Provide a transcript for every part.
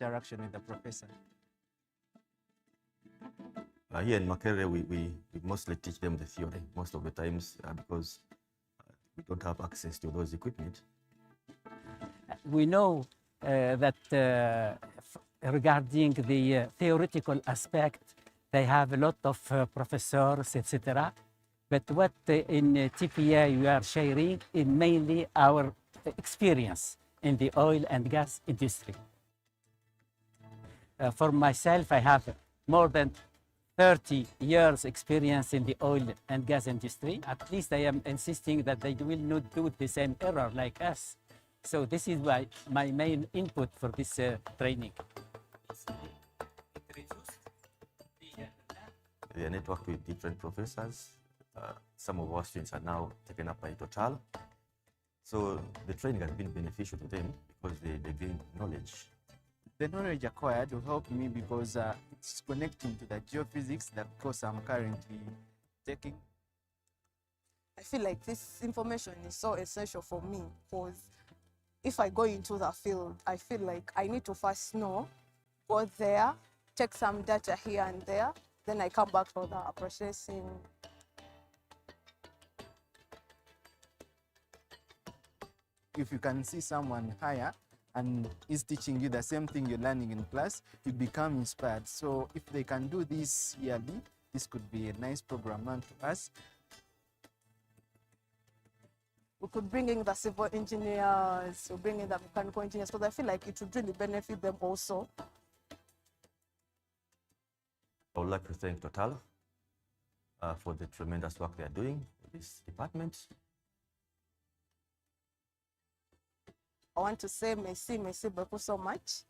interaction with the professor? Here in Makerere, we mostly teach them the theory most of the times because we don't have access to those equipment. We know that regarding the theoretical aspect, they have a lot of professors, etc. But what in TPA we are sharing is mainly our experience in the oil and gas industry. For myself, I have more than 30 years experience in the oil and gas industry. At least I am insisting that they will not do the same error like us. So this is my main input for this training. We are networked with different professors. Some of our students are now taken up by Total. So the training has been beneficial to them because they gain knowledge. The knowledge acquired will help me because it's connecting to the geophysics, the course I'm currently taking. I feel like this information is so essential for me because if I go into the field, I feel like I need to first know, go there, check some data here and there, then I come back for the processing. If you can see someone higher and is teaching you the same thing you're learning in class, you become inspired. So if they can do this yearly, this could be a nice program to us. We could bring in the civil engineers, or bring in the mechanical engineers, because I feel like it would really benefit them also. I would like to thank Total for the tremendous work they are doing in this department. I want to say merci beaucoup so much.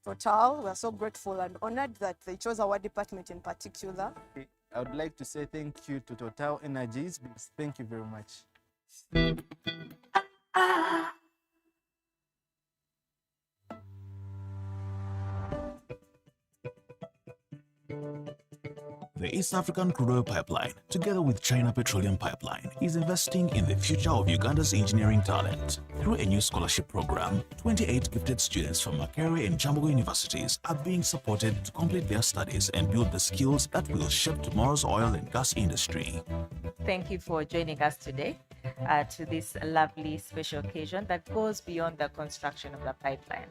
Total, we are so grateful and honored that they chose our department in particular. I would like to say thank you to Total Energies. Thank you very much. The East African Crude Oil Pipeline, together with China Petroleum Pipeline, is investing in the future of Uganda's engineering talent. Through a new scholarship program, 28 gifted students from Makerere and Chambogo universities are being supported to complete their studies and build the skills that will shape tomorrow's oil and gas industry. Thank you for joining us today to this lovely special occasion that goes beyond the construction of the pipeline.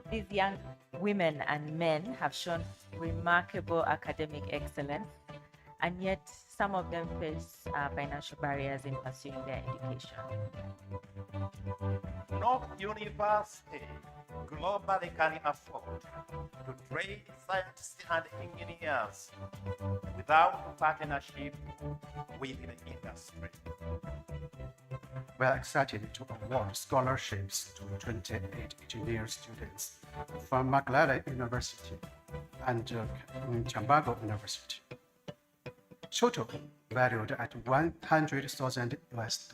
These young women and men have shown remarkable academic excellence, and yet some of them face financial barriers in pursuing their education. No university globally can afford to train scientists and engineers without partnership with the industry. We are excited to award scholarships to 28 engineer students from Makerere University and Chambogo University, total valued at $100,000 US.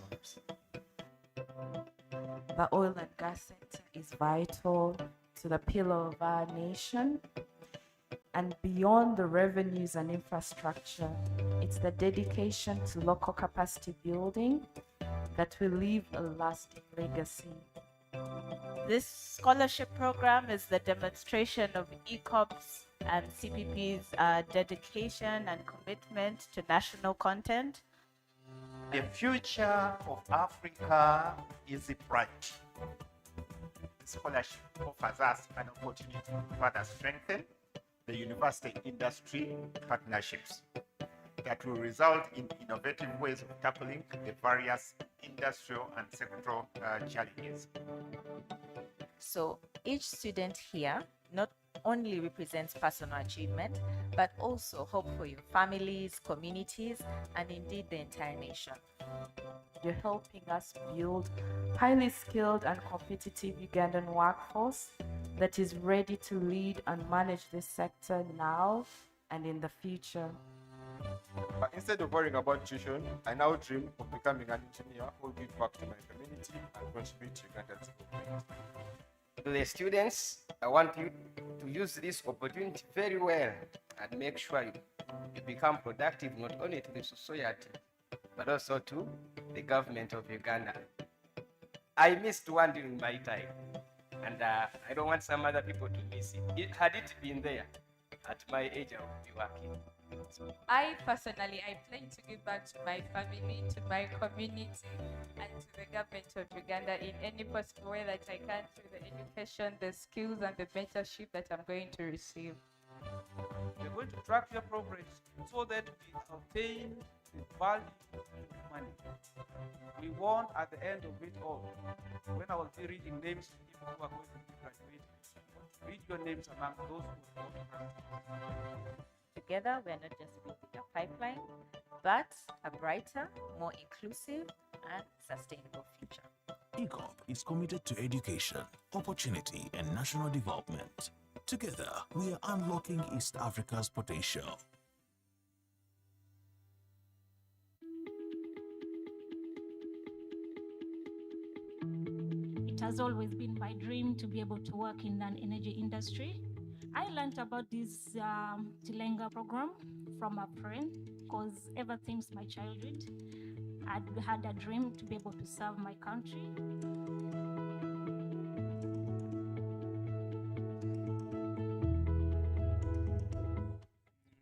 The oil and gas sector is vital to the pillar of our nation. And beyond the revenues and infrastructure, it's the dedication to local capacity building that will leave a lasting legacy. This scholarship program is the demonstration of ECOP's and CPP's dedication and commitment to national content. The future of Africa is bright. The scholarship offers us an opportunity to further strengthen the university industry partnerships that will result in innovative ways of tackling the various industrial and sectoral challenges. So each student here not only represents personal achievement, but also hope for your families, communities, and indeed the entire nation. You're helping us build highly skilled and competitive Ugandan workforce that is ready to lead and manage this sector now and in the future. But instead of worrying about tuition, I now dream of becoming an engineer who will give back to my community and contribute to Uganda's development. To the students, I want you to use this opportunity very well and make sure you become productive not only to the society, but also to the government of Uganda. I missed one during my time. And I don't want some other people to miss it. Had it been there, at my age, I would be working. I personally, I plan to give back to my family, to my community, and to the government of Uganda in any possible way that I can through the education, the skills, and the mentorship that I'm going to receive. We're going to track your progress so that we obtain the value of money. We want at the end of it all, when I will be reading names of people who are going to be graduating, read your names among those who will graduate. Together, we're not just building a pipeline, but a brighter, more inclusive, and sustainable future. ECOP is committed to education, opportunity, and national development. Together, we are unlocking East Africa's potential. It has always been my dream to be able to work in an energy industry. I learned about this Tilenga program from a friend because ever since my childhood, I'd had a dream to be able to serve my country.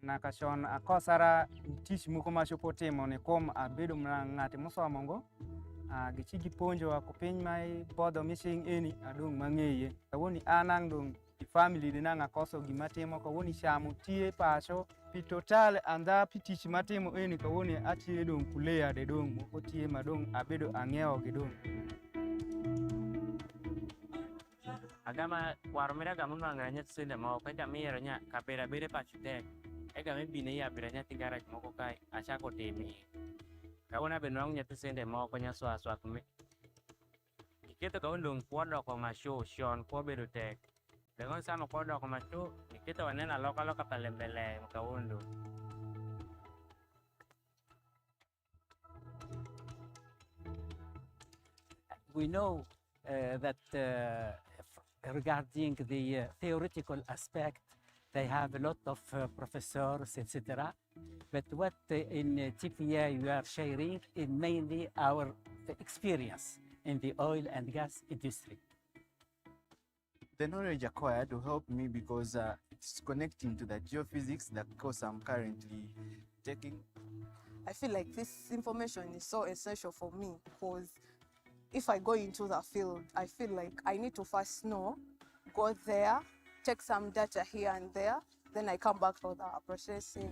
Nakashon akosara tich muko mashopo timo ne kom abedo ng'ate mosomo go gichigi ponjo ako piny mai podho mishing eni adong mang'eye kawoni anang dong family de nang akoso gimatimo kawoni chamo tie pacho pi total anda pi tich matimo eni kawoni atie dong kulea de dong moko tie madong abedo ang'ewo gi dong agama warumira gamunwa nganya tsende moko jamira nya kapera bere pachutek ega mebine ya bere nya tigara moko kai achako temi kawona benong nya tsende moko nya swa kume iketo kawondong kwodo ko masho shon ko bedo tek dengan sama kwodo ko masho iketo wanena loka palembele kawondo We know that regarding the theoretical aspect, they have a lot of professors, etc. But what in TPA we are sharing is mainly our experience in the oil and gas industry. The knowledge acquired will help me because it's connecting to the geophysics, the course I'm currently taking. I feel like this information is so essential for me because if I go into the field, I feel like I need to first know, go there, check some data here and there, then I come back for the processing.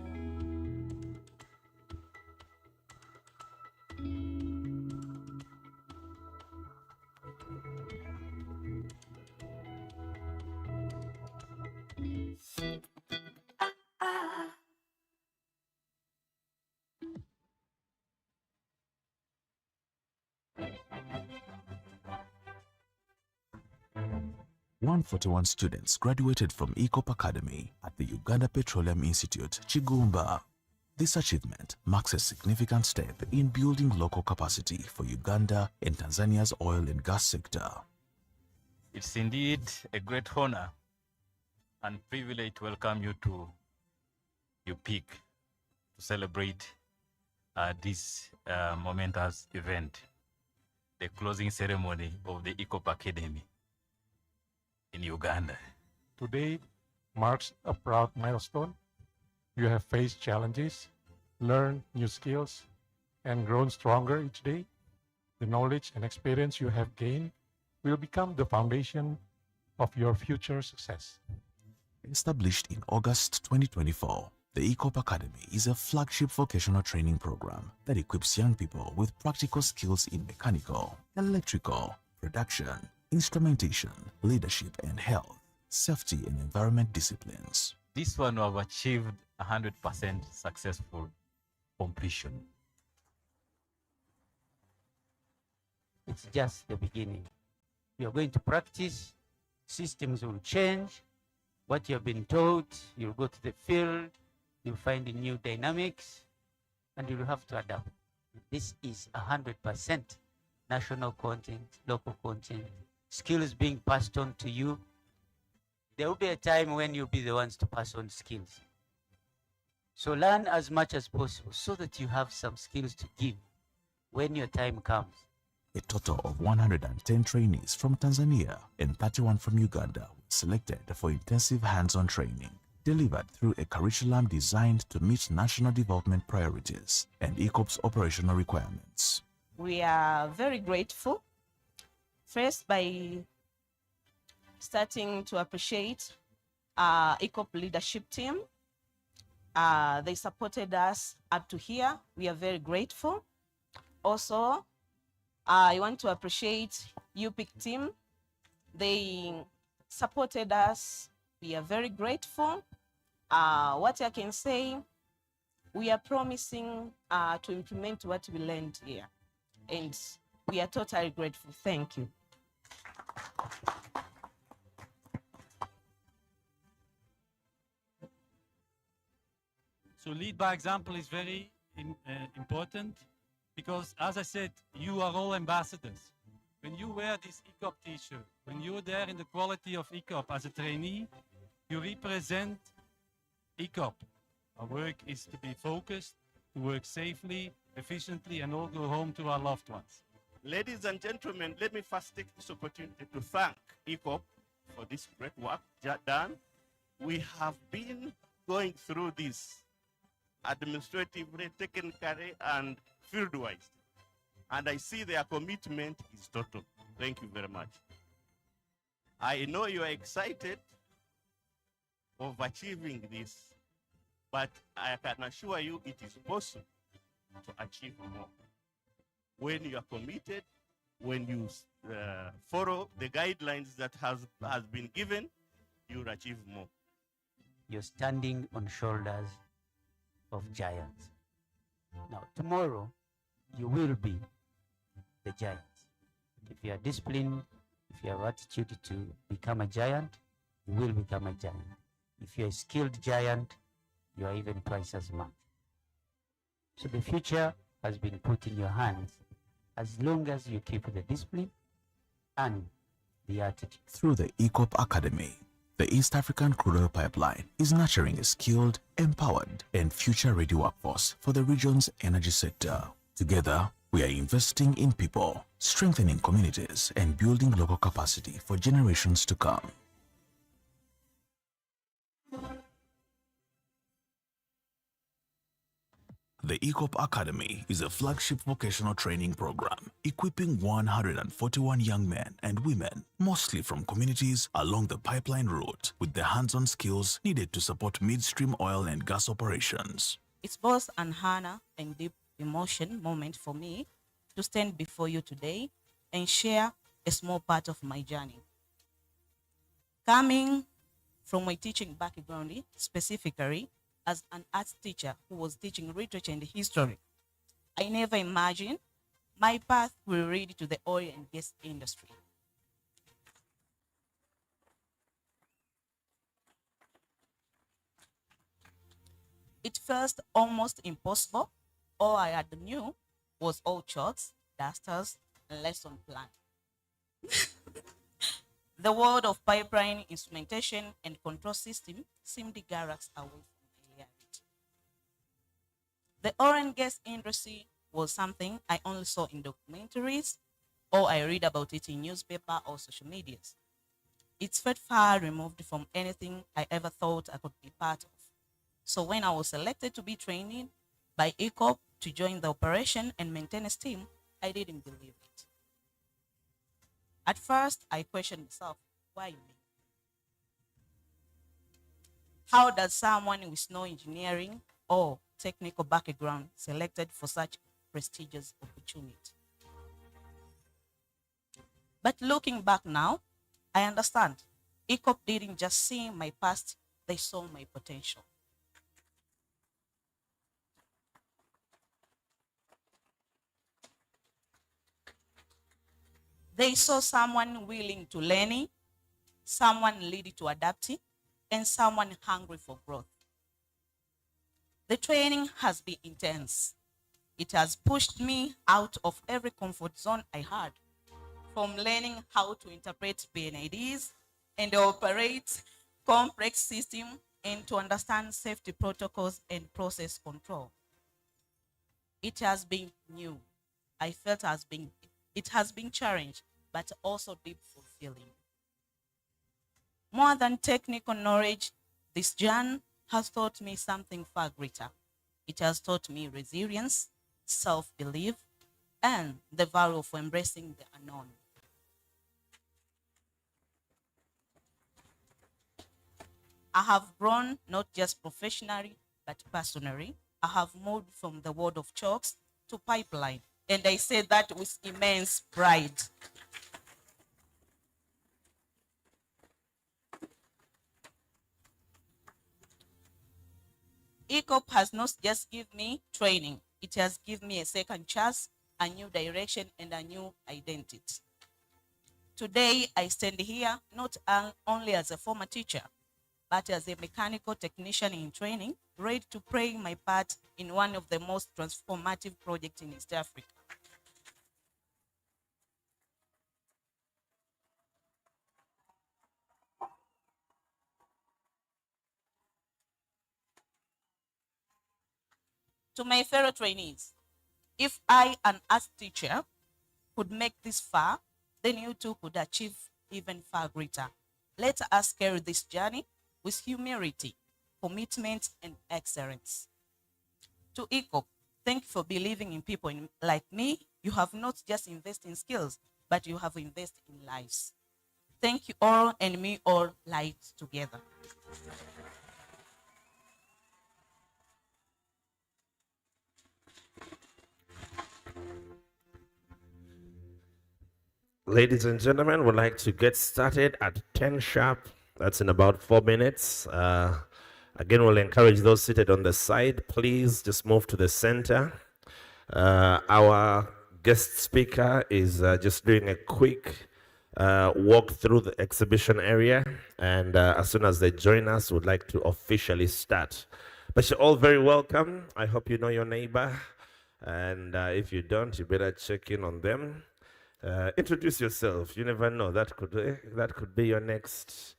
One 41 students graduated from ECOP Academy at the Uganda Petroleum Institute, Chigumba. This achievement marks a significant step in building local capacity for Uganda and Tanzania's oil and gas sector. It's indeed a great honor and privilege to welcome you to UPIC to celebrate this momentous event, the closing ceremony of the ECOP Academy in Uganda. Today marks a proud milestone. You have faced challenges, learned new skills, and grown stronger each day. The knowledge and experience you have gained will become the foundation of your future success. Established in August 2024, the ECOP Academy is a flagship vocational training program that equips young people with practical skills in mechanical, electrical, production, instrumentation, leadership and health, safety and environment disciplines. This one we have achieved 100% successful completion. It's just the beginning. You're going to practice, systems will change, what you've been taught, you'll go to the field, you'll find the new dynamics, and you'll have to adapt. This is 100% national content, local content, skills being passed on to you. There will be a time when you'll be the ones to pass on skills. So learn as much as possible so that you have some skills to give when your time comes. A total of 110 trainees from Tanzania and 31 from Uganda were selected for intensive hands-on training, delivered through a curriculum designed to meet national development priorities and ECOP's operational requirements. We are very grateful, first by starting to appreciate our ECOP leadership team. They supported us up to here. We are very grateful. Also, I want to appreciate UPIC team. They supported us. We are very grateful. What I can say, we are promising to implement what we learned here. And we are totally grateful. Thank you. So lead by example is very important because, as I said, you are all ambassadors. When you wear this ECOP t-shirt, when you're there in the quality of ECOP as a trainee, you represent ECOP. Our work is to be focused, to work safely, efficiently, and all go home to our loved ones. Ladies and gentlemen, let me first take this opportunity to thank ECOP for this great work done. We have been going through this administratively, technically, and field-wise. And I see their commitment is total. Thank you very much. I know you are excited of achieving this, but I can assure you it is possible to achieve more. When you are committed, when you follow the guidelines that has been given, you will achieve more. You're standing on shoulders of giants. Now, tomorrow, you will be the giants. If you are disciplined, if you have attitude to become a giant, you will become a giant. If you're a skilled giant, you are even twice as much. So the future has been put in your hands as long as you keep the discipline and the attitude. Through the ECOP Academy, the East African Crude Oil Pipeline is nurturing a skilled, empowered, and future-ready workforce for the region's energy sector. Together, we are investing in people, strengthening communities, and building local capacity for generations to come. The ECOP Academy is a flagship vocational training program equipping 141 young men and women, mostly from communities along the pipeline route, with the hands-on skills needed to support midstream oil and gas operations. It's both an honor and deep emotion moment for me to stand before you today and share a small part of my journey. Coming from my teaching background, specifically as an arts teacher who was teaching literature and history, I never imagined my path will lead to the oil and gas industry. It felt almost impossible. All I had knew was old chalks, dusters, and lesson plan. The world of pipeline instrumentation and control system seemed galaxies away from reality. The oil and gas industry was something I only saw in documentaries or I read about it in newspaper or social medias. It felt far removed from anything I ever thought I could be part of. So when I was selected to be trained by ECOP to join the operation and maintenance team, I didn't believe it. At first, I questioned myself, why me? How does someone with no engineering or technical background selected for such prestigious opportunity? But looking back now, I understand. ECOP didn't just see my past, they saw my potential. They saw someone willing to learn, someone ready to adapt, and someone hungry for growth. The training has been intense. It has pushed me out of every comfort zone I had, from learning how to interpret PNIDs and operate complex systems and to understand safety protocols and process control. It has been new. I felt it has been It has been challenging, but also deep fulfilling. More than technical knowledge, this journey has taught me something far greater. It has taught me resilience, self-belief, and the value of embracing the unknown. I have grown not just professionally, but personally. I have moved from the world of chalks to pipeline, and I say that with immense pride. ECOP has not just given me training, it has given me a second chance, a new direction, and a new identity. Today, I stand here not only as a former teacher, but as a mechanical technician in training, ready to play my part in one of the most transformative projects in East Africa. To my fellow trainees, if I, an art teacher, could make this far, then you too could achieve even far greater. Let us carry this journey with humility, commitment, and excellence. To ECOP, thank you for believing in people like me. You have not just invested in skills, but you have invested in lives. Thank you all, and me all light together. Ladies and gentlemen, we'd like to get started at 10 sharp. That's in about 4 minutes. Again, we'll encourage those seated on the side, please just move to the center. Our guest speaker is just doing a quick walk through the exhibition area. And as soon as they join us, we'd like to officially start. But you're all very welcome. I hope you know your neighbor. And if you don't, you better check in on them. Introduce yourself. You never know. That could be your next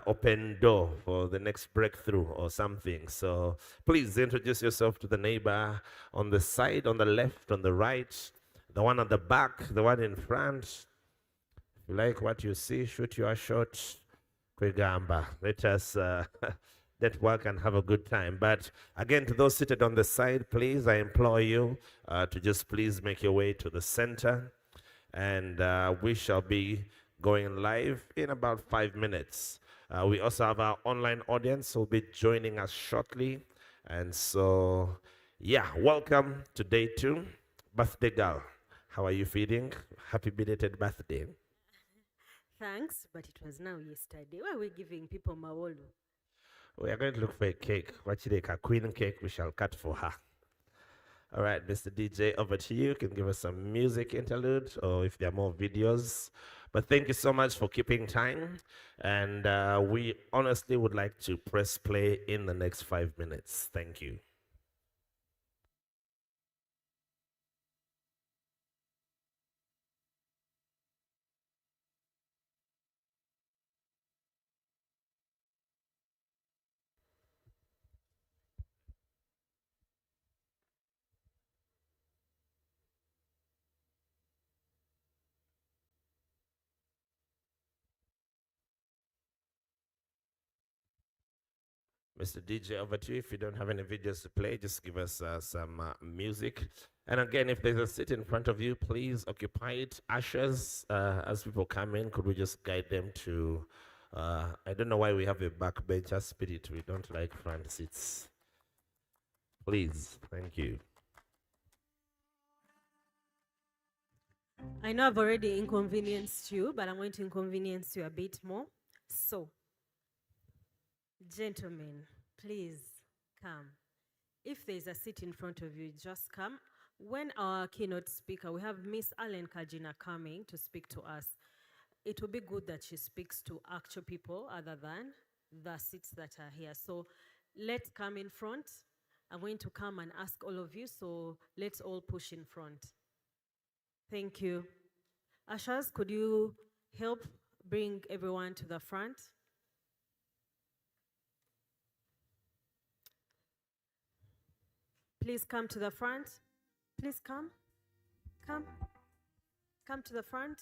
open door for the next breakthrough or something. So please introduce yourself to the neighbor on the side, on the left, on the right, the one at the back, the one in front. If you like what you see, shoot your shot. Kwegamba. Let us network and have a good time. But again, to those seated on the side, please, I implore you to just please make your way to the center. And we shall be going live in about 5 minutes. We also have our online audience who will be joining us shortly. And so, yeah, welcome to day 2. Birthday girl, how are you feeling? Happy belated birthday. Thanks, but it was now yesterday. Why are we giving people mawolo? We are going to look for a cake. What you like, a queen cake we shall cut for her. All right, Mr. DJ, over to you. You can give us some music interlude or if there are more videos. But thank you so much for keeping time. And we honestly would like to press play in the next 5 minutes. Thank you. Mr. DJ, over to you. If you don't have any videos to play, just give us some music. And again, if there's a seat in front of you, please occupy it. Ushers, as people come in, could we just guide them to, I don't know why we have a backbencher spirit. We don't like front seats. Please, thank you. I know I've already inconvenienced you, but I'm going to inconvenience you a bit more. So, gentlemen, please come. If there's a seat in front of you, just come. When our keynote speaker, we have Miss Allen Kajina coming to speak to us. It will be good that she speaks to actual people other than the seats that are here. So let's come in front. I'm going to come and ask all of you, so let's all push in front. Thank you. Ushers, could you help bring everyone to the front? Please come to the front. Please come. Come. come to the front.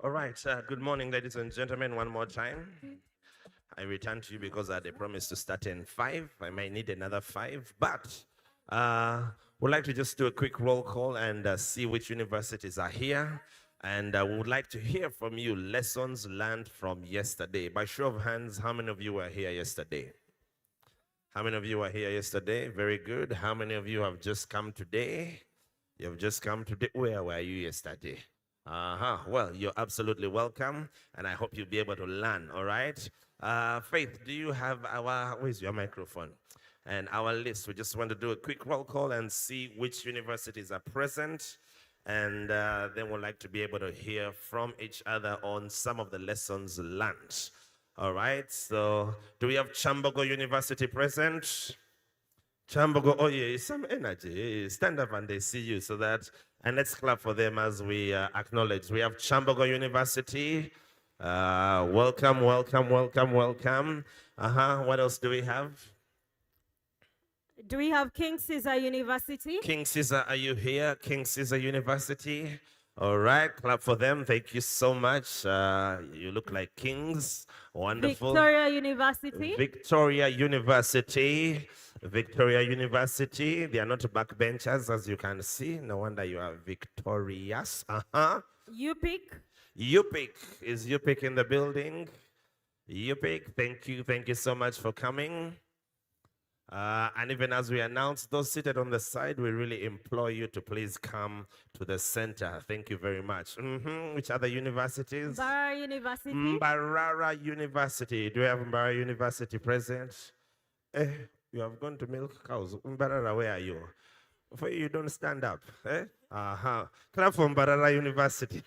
All right, good morning, ladies and gentlemen, one more time. I return to you because I had a promise to start in 5. I might need another 5, but we'd like to just do a quick roll call and see which universities are here. And we would like to hear from you lessons learned from yesterday. By show of hands, how many of you were here yesterday? How many of you were here yesterday? Very good. How many of you have just come today? You've just come today. Where were you yesterday? Well, you're absolutely welcome, and I hope you'll be able to learn, all right? Faith, do you have where's your microphone? And our list. We just want to do a quick roll call and see which universities are present. And then we'd like to be able to hear from each other on some of the lessons learned. All right, so do we have Chambogo University present? Chambogo, oh yeah, some energy. Stand up and they see you so that, and let's clap for them as we acknowledge. We have Chambogo University. Welcome, welcome, welcome, welcome. What else do we have? Do we have King Caesar University? King Caesar, are you here? King Caesar University. All right, clap for them. Thank you so much. You look like kings. Wonderful. Victoria University? Victoria University. Victoria University. They are not backbenchers, as you can see. No wonder you are victorious. UPIC? UPIC. Is UPIC in the building? UPIC, thank you so much for coming. And even as we announce those seated on the side, we really implore you to please come to the center. Thank you very much. Which other universities? Mbarara University. Mbarara University. Do we have Mbarara University present? You have gone to milk cows. Mbarara, where are you? For you don't stand up. Clap for Mbarara University.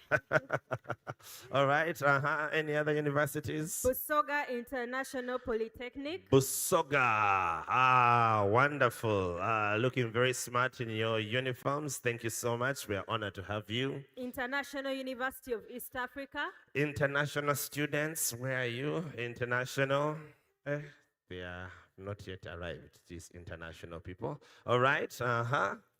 All right. Any other universities? Busoga International Polytechnic. Busoga. Wonderful. Looking very smart in your uniforms. Thank you so much. We are honored to have you. International University of East Africa. International students, where are you? International. They are not yet arrived, these international people. All right.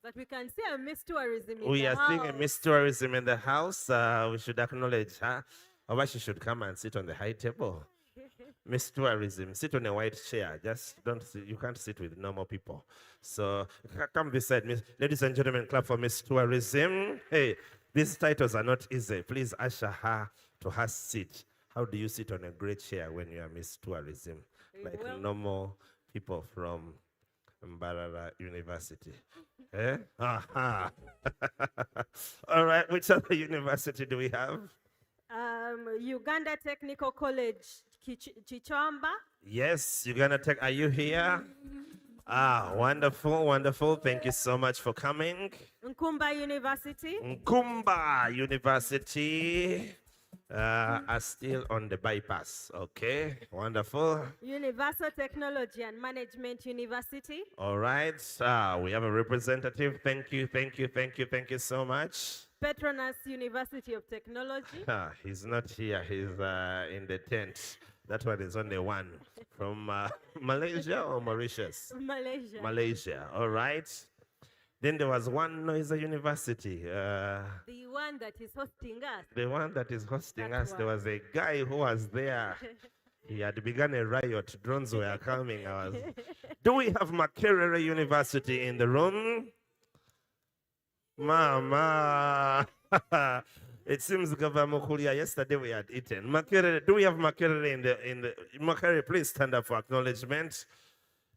But we can see a Miss Tourism in We the are house. seeing a Miss Tourism in the house. We should acknowledge her. Or she should come and sit on the high table. Miss Tourism, sit on a white chair. Just don't sit, you can't sit with normal people. So come this side. Ladies and gentlemen, clap for Miss Tourism. Hey, these titles are not easy. Please usher her to her seat. How do you sit on a great chair when you are Miss Tourism? Like normal people from Mbarara University. All right, which other university do we have? Uganda Technical College, Chichamba. Yes, Uganda Tech, are you here? Wonderful, wonderful. Thank you so much for coming. Nkumba University. Nkumba University are still on the bypass. Okay, wonderful. Universal Technology and Management University. All right, we have a representative. Thank you, thank you, thank you, thank you so much. Petronas University of Technology. He's not here, he's in the tent. That one is only one. From Malaysia or Mauritius? Malaysia. Malaysia, all right. Then there was one Noisa University. The one that is hosting us. The one that is hosting That us. There one. was a guy who was there. He had begun a riot. Drones were coming. Do we have Makerere University in the room? Mama. It seems Gavamukulia, yesterday we had eaten. Makerere, do we have Makerere in the Makerere, please stand up for acknowledgement.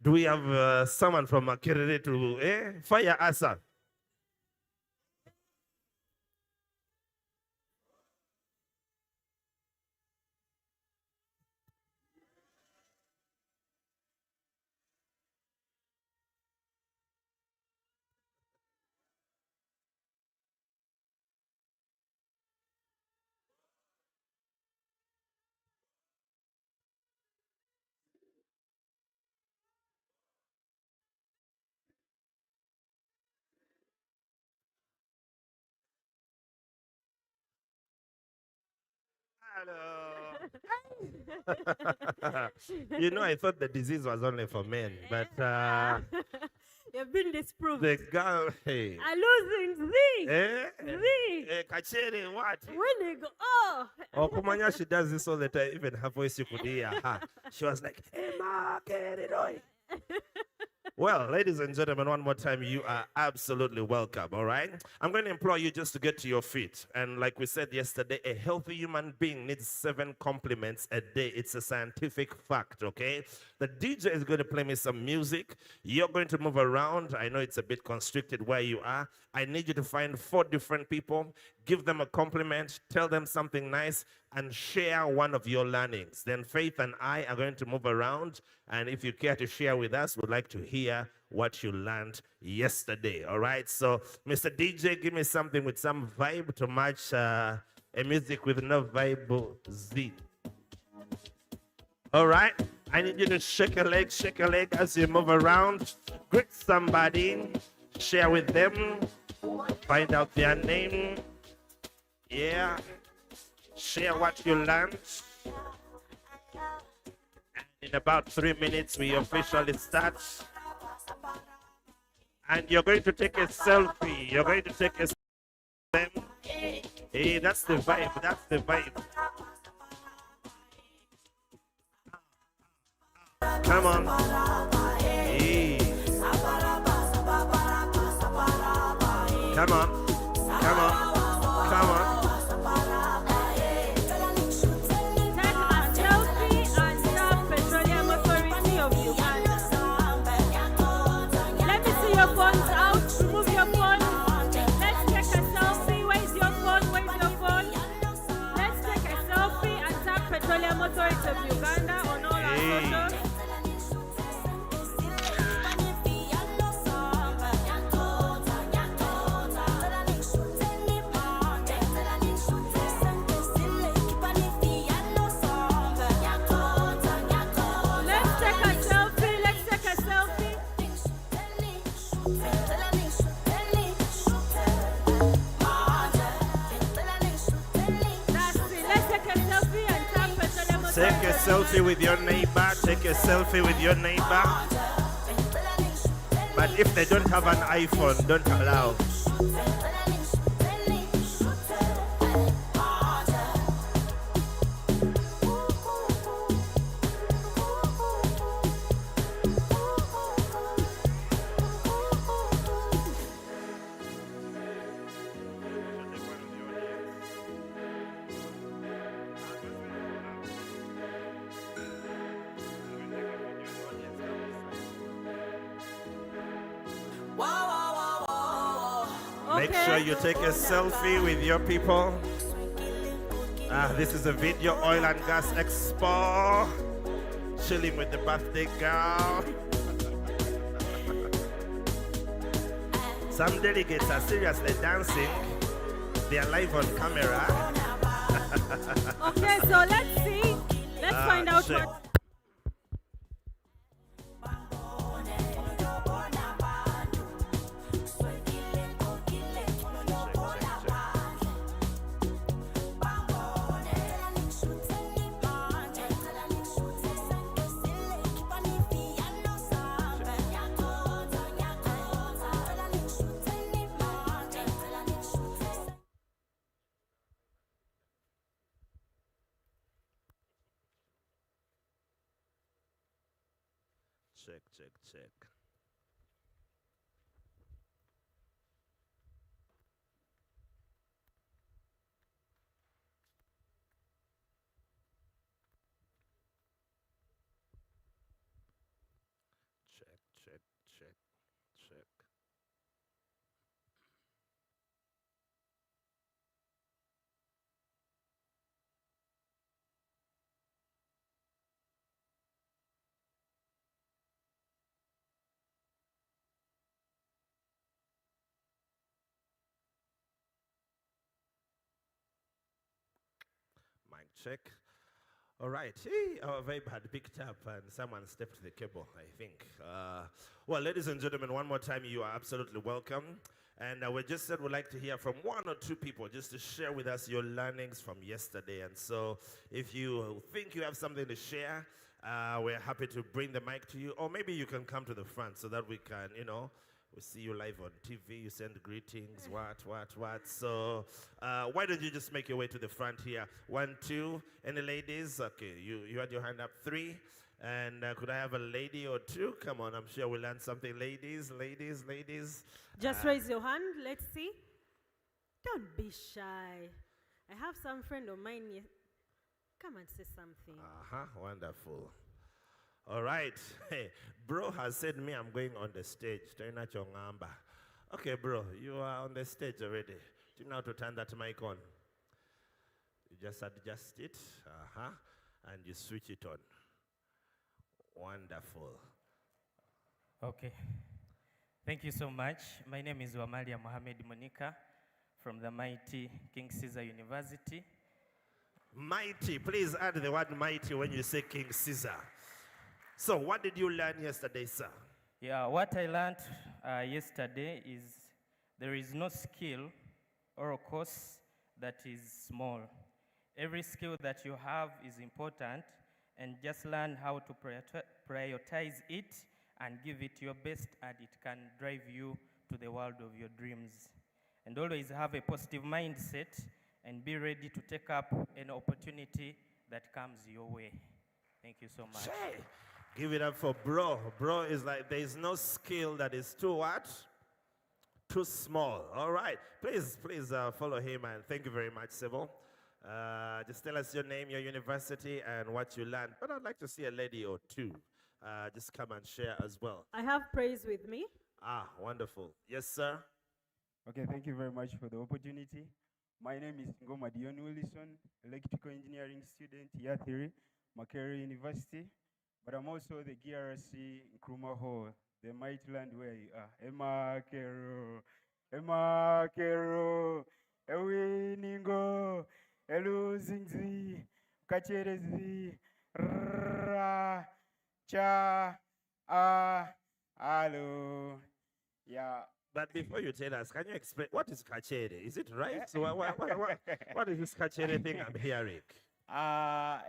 Do we have someone from Makerere to fire us up? You know, I thought the disease was only for men, but You've been disproved. the girl, hey. I'm losing Z. Z. Kachere, what? When you go, oh. Oh, Kumanya, she does this all the time. Even her voice, you could hear her. She was like, hey, ma, get it on. Well, ladies and gentlemen, one more time, you are absolutely welcome, all right? I'm going to implore you just to get to your feet. And like we said yesterday, a healthy human being needs 7 compliments a day. It's a scientific fact, okay? The DJ is going to play me some music. You're going to move around. I know it's a bit constricted where you are. I need you to find 4 different people, give them a compliment, tell them something nice, and share one of your learnings. Then Faith and I are going to move around, and if you care to share with us, we'd like to hear what you learned yesterday, all right? So, Mr. DJ, give me something with some vibe to match a music with no vibe. Z. All right. I need you to shake a leg as you move around. Greet somebody, share with them, find out their name. Yeah. Share what you learned. And in about 3 minutes, we officially start. And you're going to take a selfie. You're going to take a selfie. Hey, that's the vibe. That's the vibe. Come on. Hey. Come on. Come on. Come on. Authority of Uganda on all our socials. Let's take a selfie. Let's take a selfie. That's it. Let's take a selfie and tap Petroleum. Take a selfie with your neighbor. Take a selfie with your neighbor. But if they don't have an iPhone, don't allow. Make sure you take a selfie with your people. This is a video Oil and Gas Expo. Chilling with the birthday girl. Some delegates are seriously dancing. They are live on camera. Okay, so let's see. Let's find out check. what. Check, check, check. Check, check, check, check. Mic check. All right. Hey, our vibe had picked up and someone stepped the cable, I think. Well, ladies and gentlemen, one more time, you are absolutely welcome. And we just said we'd like to hear from one or two people just to share with us your learnings from yesterday. And so if you think you have something to share, we're happy to bring the mic to you. Or maybe you can come to the front so that we can, we see you live on TV, you send greetings, what. So why don't you just make your way to the front here? 1, 2, any ladies? Okay, you had your hand up. 3. And could I have a lady or 2? Come on, I'm sure we'll learn something. Ladies. Just raise your hand. Let's see. Don't be shy. I have some friend of mine here. Come and say something. Wonderful. All right. Hey, bro has said me I'm going on the stage. Okay, bro, you are on the stage already. Do you know how to turn that mic on? You just adjust it. And you switch it on. Wonderful. Okay. Thank you so much. My name is Wamalia Mohamed Monica from the mighty King Caesar University. Mighty. Please add the word mighty when you say King Caesar. So what did you learn yesterday, sir? Yeah, what I learned yesterday is there is no skill or a course that is small. Every skill that you have is important, and just learn how to prioritize it and give it your best, and it can drive you to the world of your dreams. And always have a positive mindset and be ready to take up an opportunity that comes your way. Thank you so much. Hey, give it up for bro. Bro is like, there is no skill that is too what? Too small. All right. Please follow him, and thank you very much, Sybil. Just tell us your name, your university, and what you learned. But I'd like to see a lady or two. Just come and share as well. I have praise with me. Ah, wonderful. Yes, sir. Okay, thank you very much for the opportunity. My name is Ngoma Dion Wilson, electrical engineering student, year 3, Makerere University. But I'm also the GRC Nkrumah Hall, the mighty land where you are. Emakero, Ewiningo, Eluzingzi, Kacherezi, Ra, Cha, Alo. Yeah. But before you tell us, can you explain what is kachere? Is it right? So what is this kachere thing I'm hearing?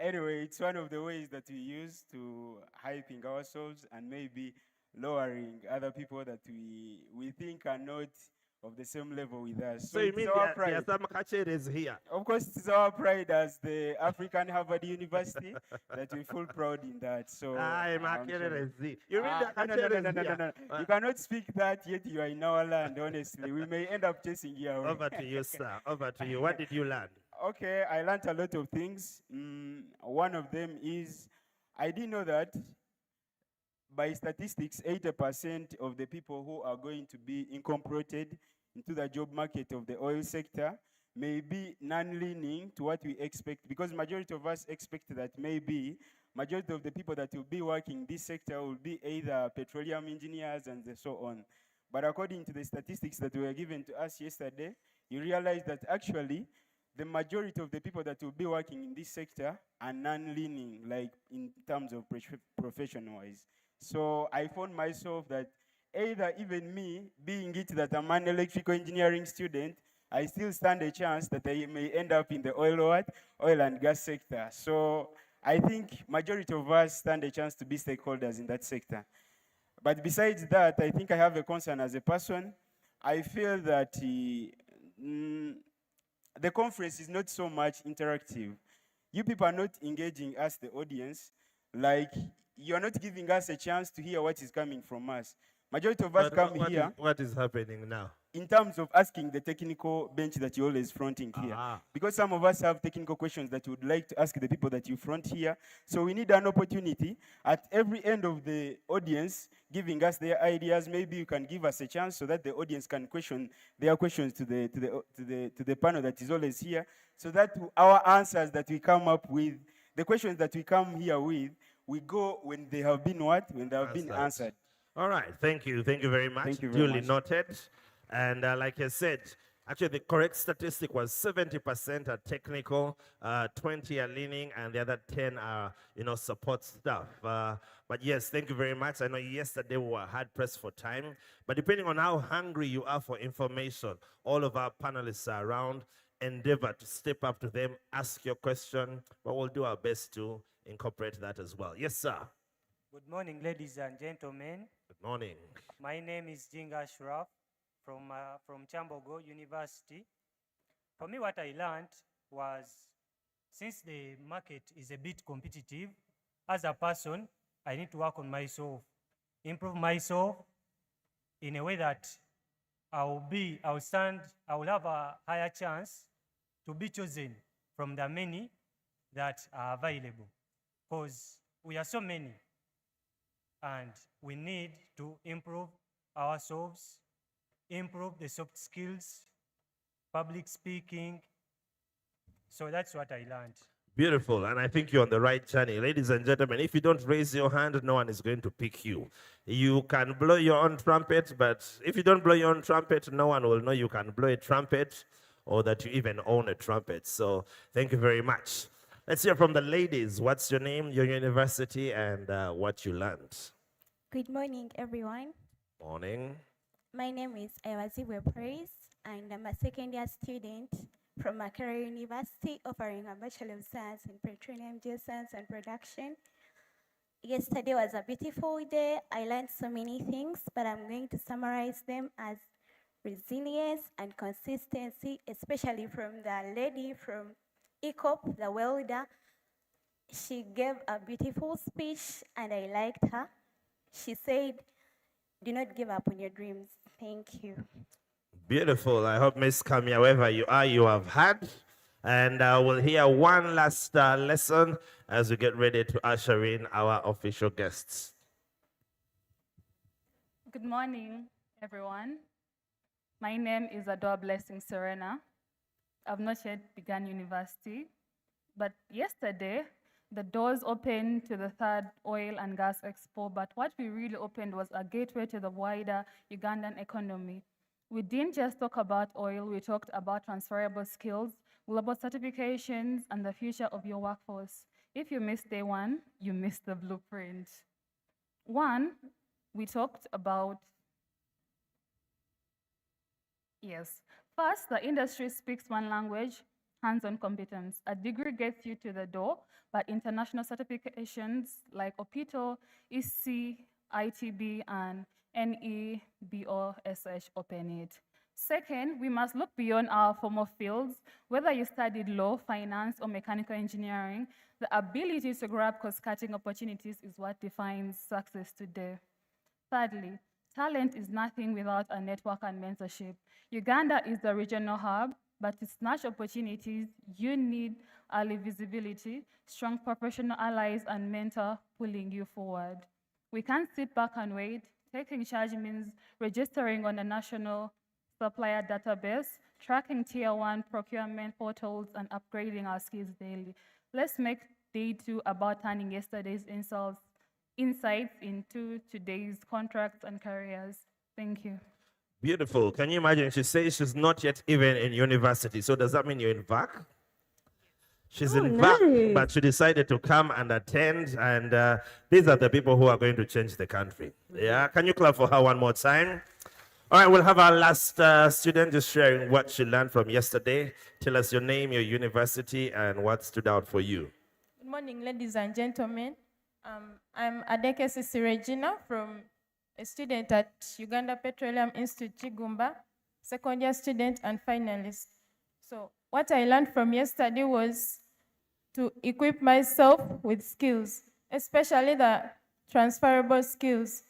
Anyway, it's one of the ways that we use to hyping ourselves and maybe lowering other people that we think are not of the same level with us. So you mean there are some kacheres here? Of course, it's our pride as the African Harvard University that we feel proud in that. So you mean the no. You cannot speak that yet you are in our land, honestly. We may end up chasing you away. Over to you, sir. Over to you. What did you learn? Okay, I learned a lot of things. One of them is, I didn't know that by statistics, 80% of the people who are going to be incorporated into the job market of the oil sector may be non-leaning to what we expect, because majority of us expect that maybe majority of the people that will be working in this sector will be either petroleum engineers and so on. But according to the statistics that were given to us yesterday, you realize that actually the majority of the people that will be working in this sector are non-leaning, like in terms of profession-wise. So I found myself that either even me, being it that I'm an electrical engineering student, I still stand a chance that I may end up in the oil and gas sector. So I think majority of us stand a chance to be stakeholders in that sector. But besides that, I think I have a concern as a person. I feel that the conference is not so much interactive. You people are not engaging us, the audience, like you're not giving us a chance to hear what is coming from us. Majority of us come here. What is happening now? In terms of asking the technical bench that you're always fronting here. Because some of us have technical questions that we would like to ask the people that you front here. So we need an opportunity at every end of the audience giving us their ideas. Maybe you can give us a chance so that the audience can question their questions to the panel that is always here, so that our answers that we come up with, the questions that we come here with, we go when they have been what? When they have been answered. All right, thank you very much. Thank you very Duly much. noted. And like I said, actually the correct statistic was 70% are technical, 20 are leaning, and the other 10 are, support staff. But yes, thank you very much. I know yesterday we were hard pressed for time, but depending on how hungry you are for information, all of our panelists are around. Endeavor to step up to them, ask your question, but we'll do our best to incorporate that as well. Yes, sir. Good morning, ladies and gentlemen. Good morning. My name is Jinga Ashraf from Chambogo University. For me, what I learned was, since the market is a bit competitive, as a person, I need to work on myself, improve myself in a way that I will have a higher chance to be chosen from the many that are available, because we are so many and we need to improve ourselves, improve the soft skills, public speaking. So that's what I learned. Beautiful, and I think you're on the right journey. Ladies and gentlemen, if you don't raise your hand, no one is going to pick you. You can blow your own trumpet, but if you don't blow your own trumpet, no one will know you can blow a trumpet or that you even own a trumpet. So thank you very much. Let's hear from the ladies. What's your name, your university, and what you learned? Good morning, everyone. Morning. My name is Ewaziwe Praise, and I'm a second-year student from Makerere University, offering a Bachelor of Science in Petroleum Geoscience and Production. Yesterday was a beautiful day. I learned so many things, but I'm going to summarize them as resilience and consistency, especially from the lady from ECOP, the welder. She gave a beautiful speech, and I liked her. She said, "Do not give up on your dreams." Thank you. Beautiful. I hope, Miss Kamia, wherever you are, you have had. And we'll hear one last lesson as we get ready to usher in our official guests. Good morning, everyone. My name is Adore Blessing Serena. I've not yet begun university, but yesterday, the doors opened to the third Oil and Gas Expo, but what we really opened was a gateway to the wider Ugandan economy. We didn't just talk about oil, we talked about transferable skills, global certifications, and the future of your workforce. If you missed day one, you missed the blueprint. One, we talked about, first, the industry speaks one language, hands-on competence. A degree gets you to the door, but international certifications like OPITO, EC, ITB, and NEBOSH open it. Second, we must look beyond our formal fields. Whether you studied law, finance, or mechanical engineering, the ability to grab cost-cutting opportunities is what defines success today. Thirdly, talent is nothing without a network and mentorship. Uganda is the regional hub, but to snatch opportunities, you need early visibility, strong professional allies, and mentor pulling you forward. We can't sit back and wait. Taking charge means registering on a national supplier database, tracking tier 1 procurement portals, and upgrading our skills daily. Let's make day 2 about turning yesterday's insights into today's contracts and careers. Thank you. Beautiful. Can you imagine? She says she's not yet even in university. So does that mean you're in VAC? She's in VAC, but she decided to come and attend. And these are the people who are going to change the country. Yeah. Can you clap for her one more time? All right, we'll have our last student just sharing what she learned from yesterday. Tell us your name, your university, and what stood out for you. Good morning, ladies and gentlemen. I'm Adeke Sisi Regina, from a student at Uganda Petroleum Institute, Chigumba, second-year student and finalist. So what I learned from yesterday was to equip myself with skills, especially the transferable skills.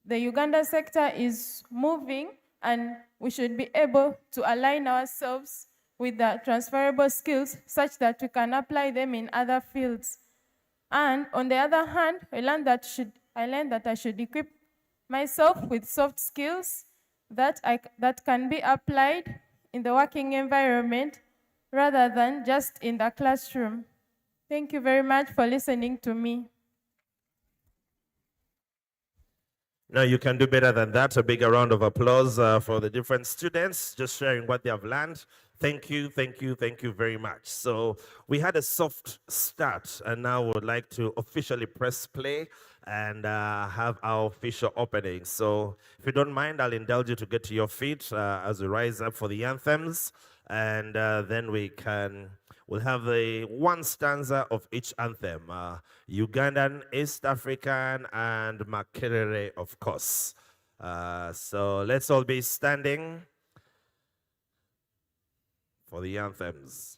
The Uganda sector is moving, and we should be able to align ourselves with the transferable skills such that we can apply them in other fields. And on the other hand, I learned that I should equip myself with soft skills that can be applied in the working environment rather than just in the classroom. Thank you very much for listening to me. No, you can do better than that. A bigger round of applause for the different students just sharing what they have learned. Thank you, thank you, thank you very much. So we had a soft start, and now we would like to officially press play and have our official opening. So if you don't mind, I'll indulge you to get to your feet as we rise up for the anthems, and then we'll have the one stanza of each anthem, Ugandan, East African, and Makerere, of course. So let's all be standing for the anthems.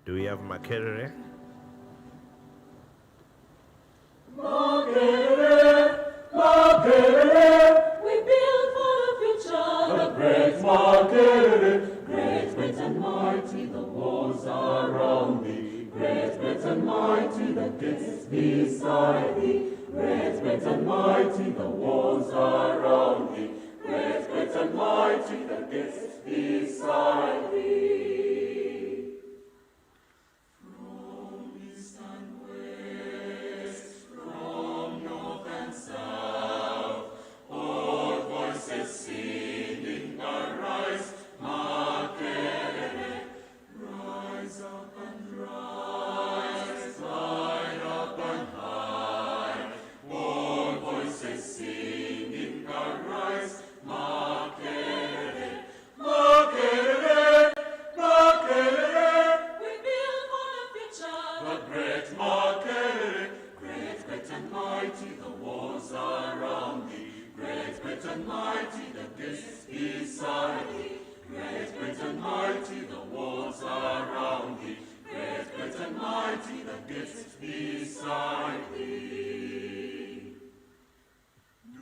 Do we have Makerere? We build for the future. The great Makerere, great and mighty, the walls around thee. Great and mighty, the gates beside thee. Great and mighty, the walls around thee. Great and mighty, the gates beside thee. From east and west, from north and south, all voices singing, arise, Makerere. Rise up and rise, rise up and high. All voices singing, arise, Makerere. Makerere, Makerere. We build for the future. The great Makerere. Great and mighty, the walls around thee. Great and mighty, the gates beside thee. Great and mighty, the walls around thee. Great and mighty, the gates beside thee. Do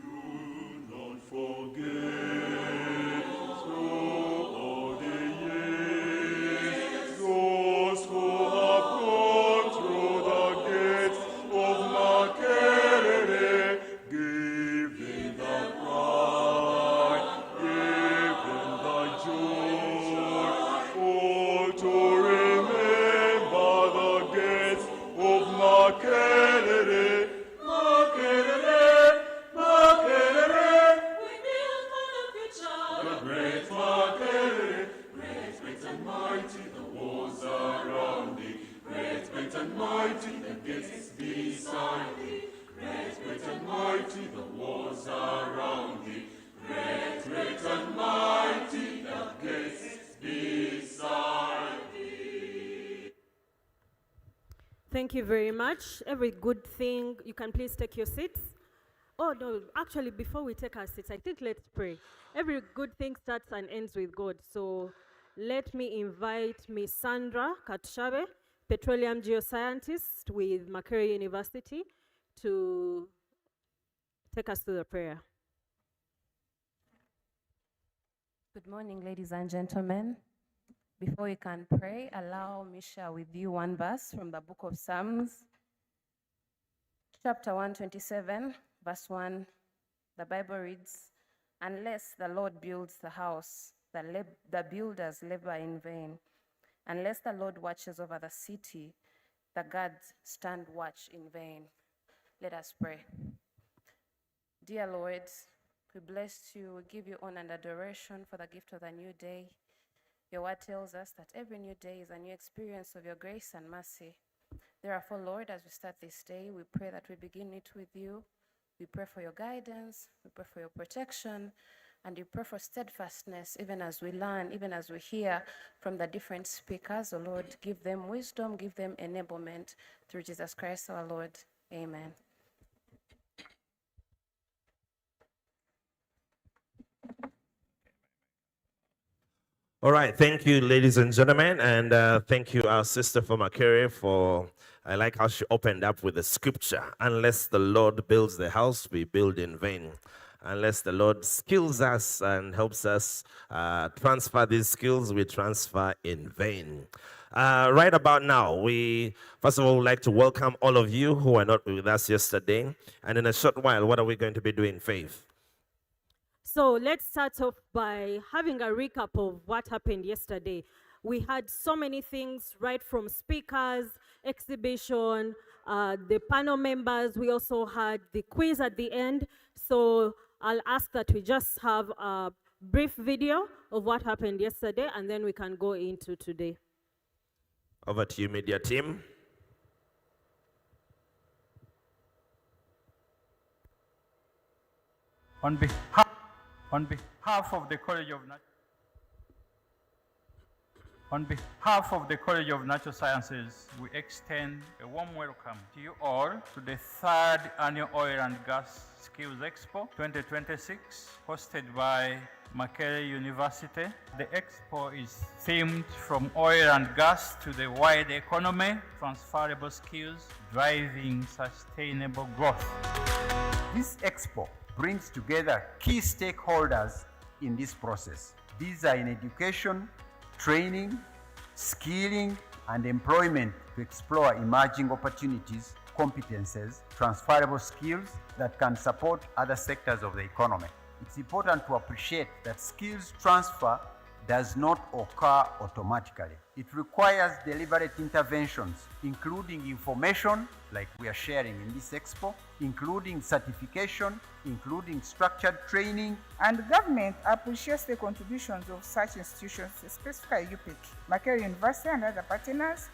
not forget through all the years those who have gone through the gates of Makerere, giving the pride, giving the joy, all to remember the gates of Makerere. Makerere, Makerere. We build for the future. The great Makerere. Great and mighty, the walls around thee. Great and mighty, the gates beside thee. Great and mighty, the walls around thee. Great and mighty, the gates beside thee. Thank you very much. Every good thing, you can please take your seats. Oh no, actually before we take our seats, I think let's pray. Every good thing starts and ends with God. So let me invite Miss Sandra Katushabe, petroleum geoscientist with Makerere University, to take us through the prayer. Good morning, ladies and gentlemen. Before we can pray, allow me share with you one verse from the book of Psalms, chapter 127, verse 1. The Bible reads, "Unless the Lord builds the house, the builders labor in vain. Unless the Lord watches over the city, the guards stand watch in vain." Let us pray. Dear Lord, we bless you, we give you honor and adoration for the gift of the new day. Your word tells us that every new day is a new experience of your grace and mercy. Therefore, Lord, as we start this day, we pray that we begin it with you. We pray for your guidance, we pray for your protection, and we pray for steadfastness, even as we learn, even as we hear from the different speakers. Oh Lord, give them wisdom, give them enablement through Jesus Christ our Lord. Amen. All right, thank you, ladies and gentlemen, and thank you, our sister from Makerere, for, I like how she opened up with the scripture. Unless the Lord builds the house, we build in vain. Unless the Lord skills us and helps us transfer these skills, we transfer in vain. Right about now, we first of all would like to welcome all of you who were not with us yesterday. And in a short while, what are we going to be doing, Faith? So let's start off by having a recap of what happened yesterday. We had so many things, right from speakers, exhibition, the panel members. We also had the quiz at the end. So I'll ask that we just have a brief video of what happened yesterday, and then we can go into today. Over to you, media team. On behalf of the College of Natural On behalf of the College of Natural Sciences, we extend a warm welcome to you all to the third annual Oil and Gas Skills Expo 2026, hosted by Makerere University. The expo is themed from oil and gas to the wide economy, transferable skills, driving sustainable growth. This expo brings together key stakeholders in this process. These are in education, training, skilling, and employment to explore emerging opportunities, competences, transferable skills that can support other sectors of the economy. It's important to appreciate that skills transfer does not occur automatically. It requires deliberate interventions, including information, like we are sharing in this expo, including certification, including structured training. And the government appreciates the contributions of such institutions, specifically UPIC, Makerere University and other partners,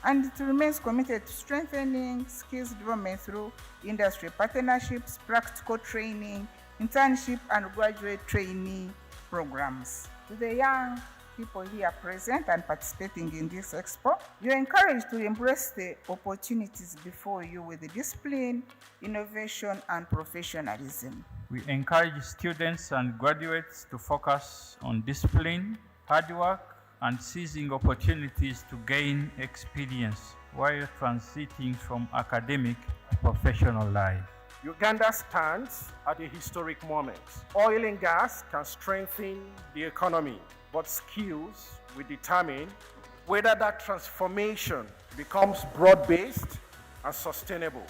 and it remains committed to strengthening skills development through industry partnerships, practical training, internship and graduate trainee programs. To the young people here present and participating in this expo, you're encouraged to embrace the opportunities before you with the discipline, innovation, and professionalism. We encourage students and graduates to focus on discipline, hard work, and seizing opportunities to gain experience while transiting from academic to professional life. Uganda stands at a historic moment. Oil and gas can strengthen the economy, but skills will determine whether that transformation becomes broad-based and sustainable.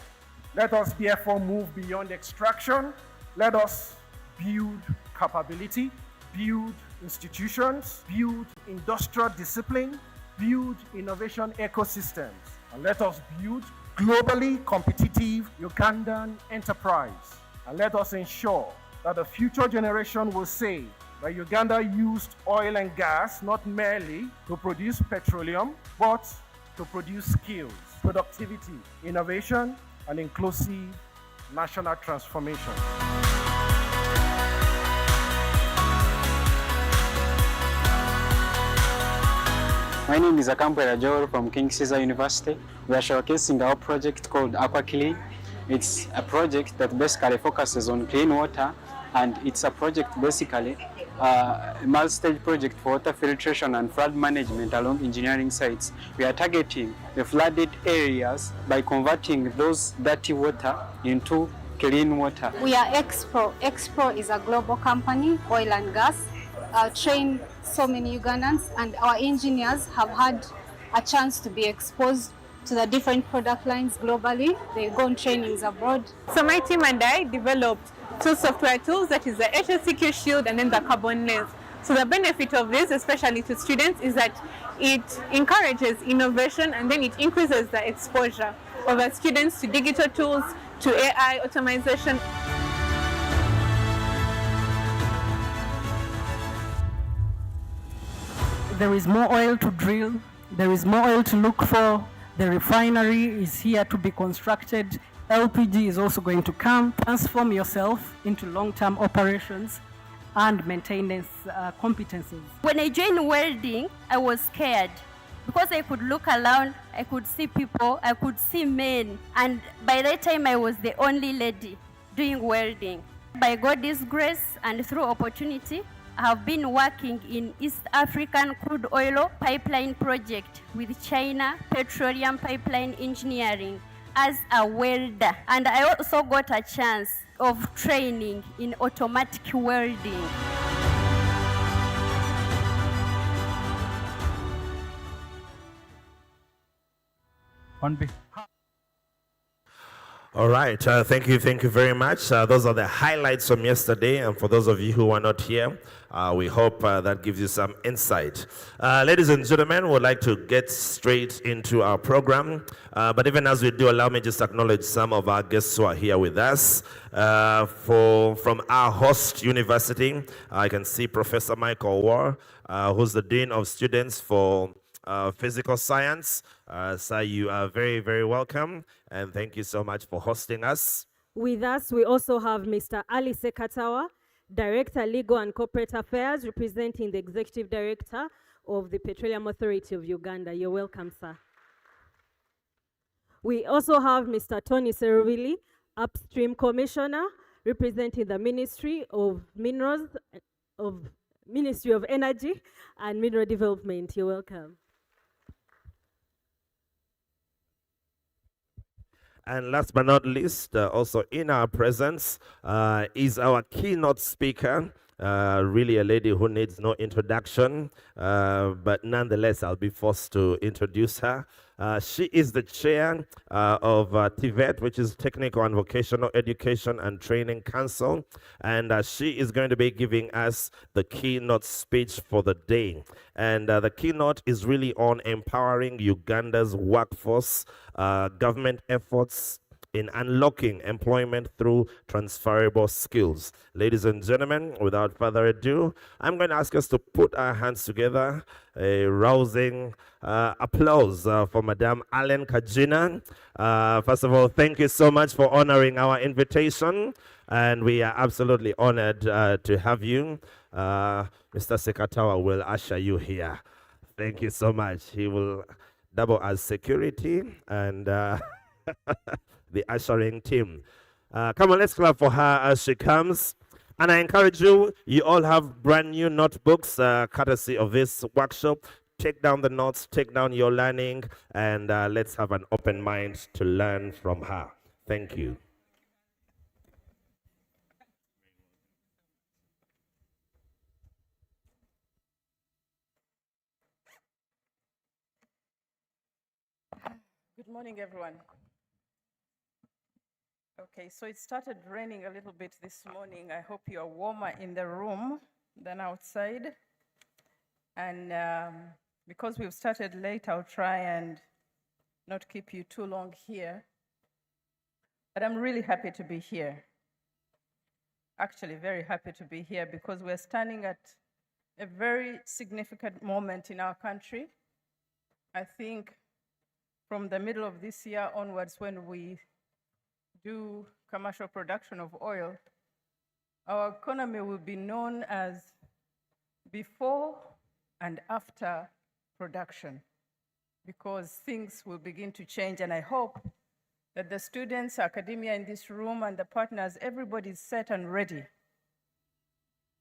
Let us therefore move beyond extraction. Let us build capability, build institutions, build industrial discipline, build innovation ecosystems, and let us build globally competitive Ugandan enterprise. And let us ensure that the future generation will say that Uganda used oil and gas not merely to produce petroleum, but to produce skills, productivity, innovation, and inclusive national transformation. My name is Akambwera Joel from King Caesar University. We are showcasing our project called Aqua Clean. It's a project that basically focuses on clean water, and it's a project basically a multi-stage project for water filtration and flood management along engineering sites. We are targeting the flooded areas by converting those dirty water into clean water. We are Expo. Expo is a global company, oil and gas. Train so many Ugandans, and our engineers have had a chance to be exposed to the different product lines globally. They go on trainings abroad. So my team and I developed two software tools, that is the HSCQ Shield and then the Carbon Lens. So the benefit of this, especially to students, is that it encourages innovation and then it increases the exposure of our students to digital tools, to AI, automation. There is more oil to drill, there is more oil to look for, the refinery is here to be constructed, LPG is also going to come. Transform yourself into long-term operations and maintenance competencies. When I joined welding, I was scared because I could look around, I could see people, I could see men, and by that time I was the only lady doing welding. By God's grace and through opportunity, I have been working in East African crude oil pipeline project with China Petroleum Pipeline Engineering as a welder. And I also got a chance of training in automatic welding. On behalf All right, thank you very much. Those are the highlights from yesterday, and for those of you who are not here, we hope that gives you some insight. Ladies and gentlemen, we'd like to get straight into our program, but even as we do, allow me just to acknowledge some of our guests who are here with us. From our host university, I can see Professor Michael War, who's the Dean of Students for Physical Science. So you are very, very welcome, and thank you so much for hosting us. With us, we also have Mr. Ali Sekatawa, Director, Legal and Corporate Affairs, representing the Executive Director of the Petroleum Authority of Uganda. You're welcome, sir. We also have Mr. Tony Seruvili, Upstream Commissioner, representing the Ministry of Minerals, Ministry of Energy and Mineral Development. You're welcome. And last but not least, also in our presence is our keynote speaker, really a lady who needs no introduction, but nonetheless, I'll be forced to introduce her. She is the chair of TVET, which is Technical and Vocational Education and Training Council, and she is going to be giving us the keynote speech for the day. And the keynote is really on empowering Uganda's workforce, government efforts in unlocking employment through transferable skills. Ladies and gentlemen, without further ado, I'm going to ask us to put our hands together. A rousing applause for Madame Allen Kajina. First of all, thank you so much for honoring our invitation, and we are absolutely honored to have you. Mr. Sekatawa will usher you here. Thank you so much. He will double as security and the ushering team. Come on, let's clap for her as she comes. And I encourage you, you all have brand new notebooks, courtesy of this workshop. Take down the notes, take down your learning, and let's have an open mind to learn from her. Thank you. Good morning, everyone. Okay, so it started raining a little bit this morning. I hope you're warmer in the room than outside. And because we've started late, I'll try and not keep you too long here. But I'm really happy to be here. Actually, very happy to be here because we're standing at a very significant moment in our country. I think from the middle of this year onwards, when we do commercial production of oil, our economy will be known as before and after production, because things will begin to change. And I hope that the students, academia in this room, and the partners, everybody's set and ready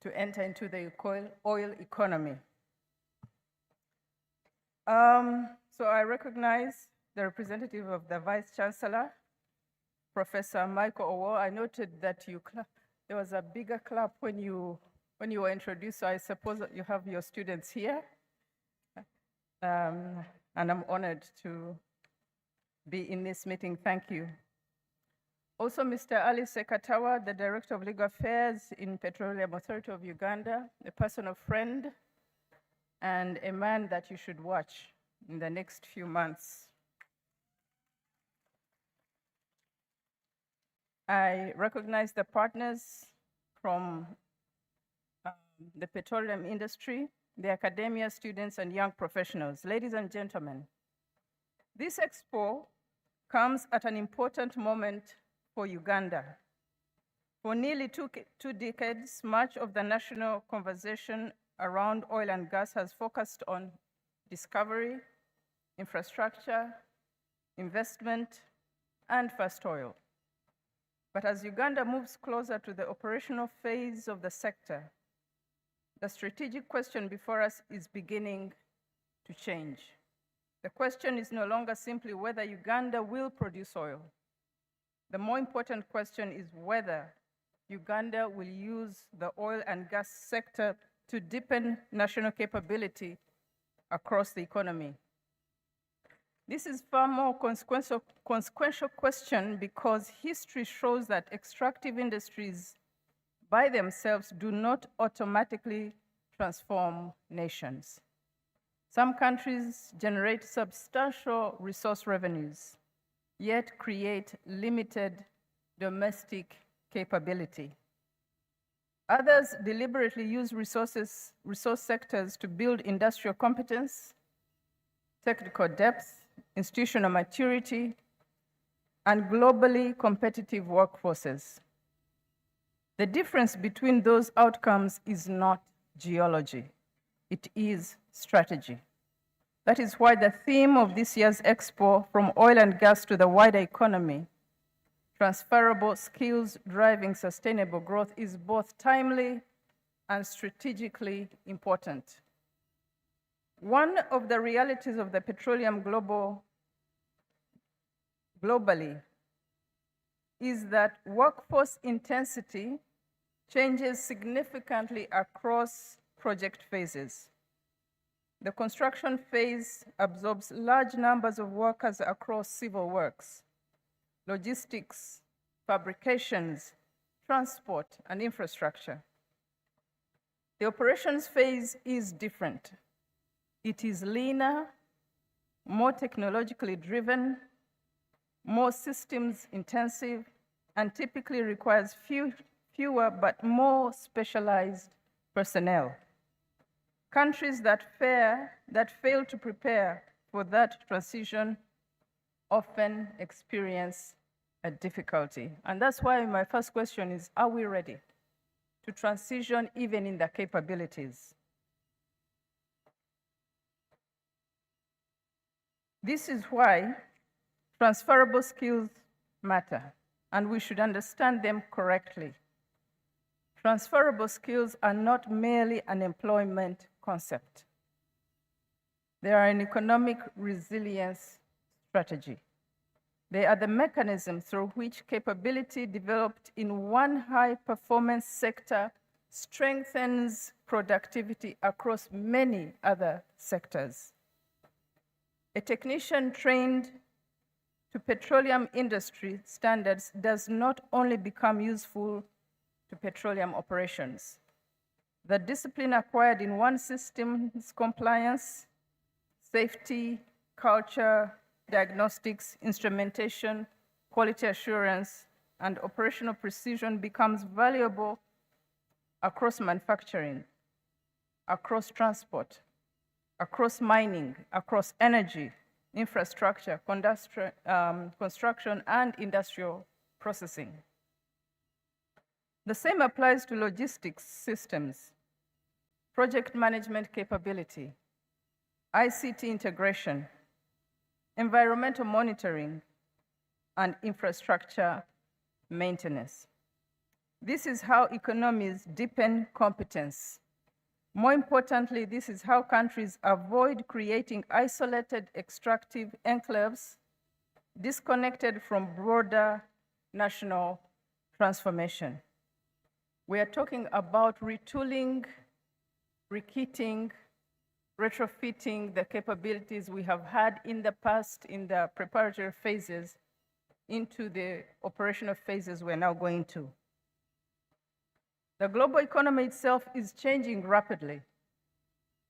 to enter into the oil economy. So I recognize the representative of the Vice Chancellor, Professor Michael Owo. I noted that there was a bigger clap when you were introduced, so I suppose that you have your students here. And I'm honored to be in this meeting. Thank you. Also, Mr. Ali Sekatawa, the Director of Legal Affairs in Petroleum Authority of Uganda, a personal friend and a man that you should watch in the next few months. I recognize the partners from the petroleum industry, the academia, students, and young professionals. Ladies and gentlemen, this expo comes at an important moment for Uganda. For nearly two decades, much of the national conversation around oil and gas has focused on discovery, infrastructure, investment, and first oil. But as Uganda moves closer to the operational phase of the sector, the strategic question before us is beginning to change. The question is no longer simply whether Uganda will produce oil. The more important question is whether Uganda will use the oil and gas sector to deepen national capability across the economy. This is far more consequential question because history shows that extractive industries by themselves do not automatically transform nations. Some countries generate substantial resource revenues, yet create limited domestic capability. Others deliberately use resource sectors to build industrial competence, technical depth, institutional maturity, and globally competitive workforces. The difference between those outcomes is not geology. It is strategy. That is why the theme of this year's Expo, From Oil and Gas to the Wider Economy, Transferable Skills Driving Sustainable Growth, is both timely and strategically important. One of the realities of the petroleum globally is that workforce intensity changes significantly across project phases. The construction phase absorbs large numbers of workers across civil works, logistics, fabrications, transport, and infrastructure. The operations phase is different. It is leaner, more technologically driven, more systems intensive, and typically requires fewer but more specialized personnel. Countries that fail to prepare for that transition often experience a difficulty. And that's why my first question is, are we ready to transition even in the capabilities? This is why transferable skills matter, and we should understand them correctly. Transferable skills are not merely an employment concept. They are an economic resilience strategy. They are the mechanism through which capability developed in one high-performance sector strengthens productivity across many other sectors. A technician trained to petroleum industry standards does not only become useful to petroleum operations. The discipline acquired in one system's compliance, safety, culture, diagnostics, instrumentation, quality assurance, and operational precision becomes valuable across manufacturing, across transport, across mining, across energy, infrastructure, construction, and industrial processing. The same applies to logistics systems, project management capability, ICT integration, environmental monitoring, and infrastructure maintenance. This is how economies deepen competence. More importantly, this is how countries avoid creating isolated extractive enclaves disconnected from broader national transformation. We are talking about retooling, rekitting, retrofitting the capabilities we have had in the past in the preparatory phases into the operational phases we're now going to. The global economy itself is changing rapidly.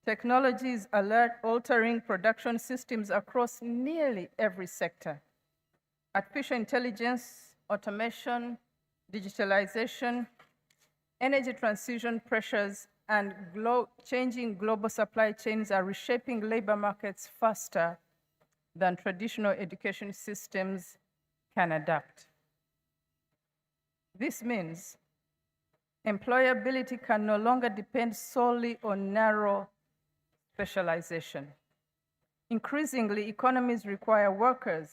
Technology is altering production systems across nearly every sector. Artificial intelligence, automation, digitalization, energy transition pressures, and changing global supply chains are reshaping labor markets faster than traditional education systems can adapt. This means employability can no longer depend solely on narrow specialization. Increasingly, economies require workers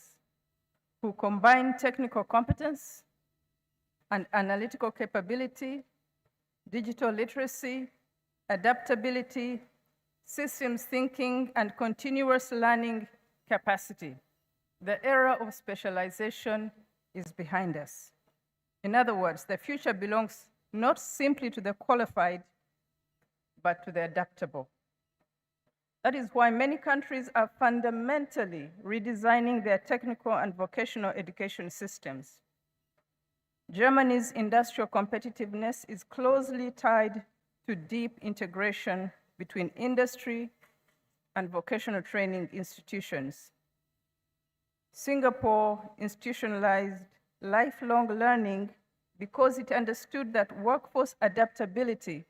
who combine technical competence and analytical capability, digital literacy, adaptability, systems thinking, and continuous learning capacity. The era of specialization is behind us. In other words, the future belongs not simply to the qualified, but to the adaptable. That is why many countries are fundamentally redesigning their technical and vocational education systems. Germany's industrial competitiveness is closely tied to deep integration between industry and vocational training institutions. Singapore institutionalized lifelong learning because it understood that workforce adaptability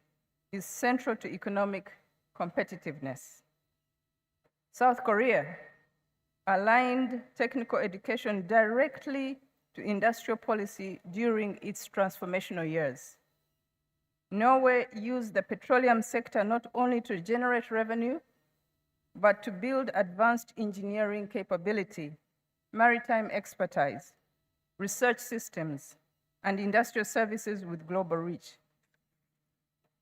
is central to economic competitiveness. South Korea aligned technical education directly to industrial policy during its transformational years. Norway used the petroleum sector not only to generate revenue, but to build advanced engineering capability, maritime expertise, research systems, and industrial services with global reach.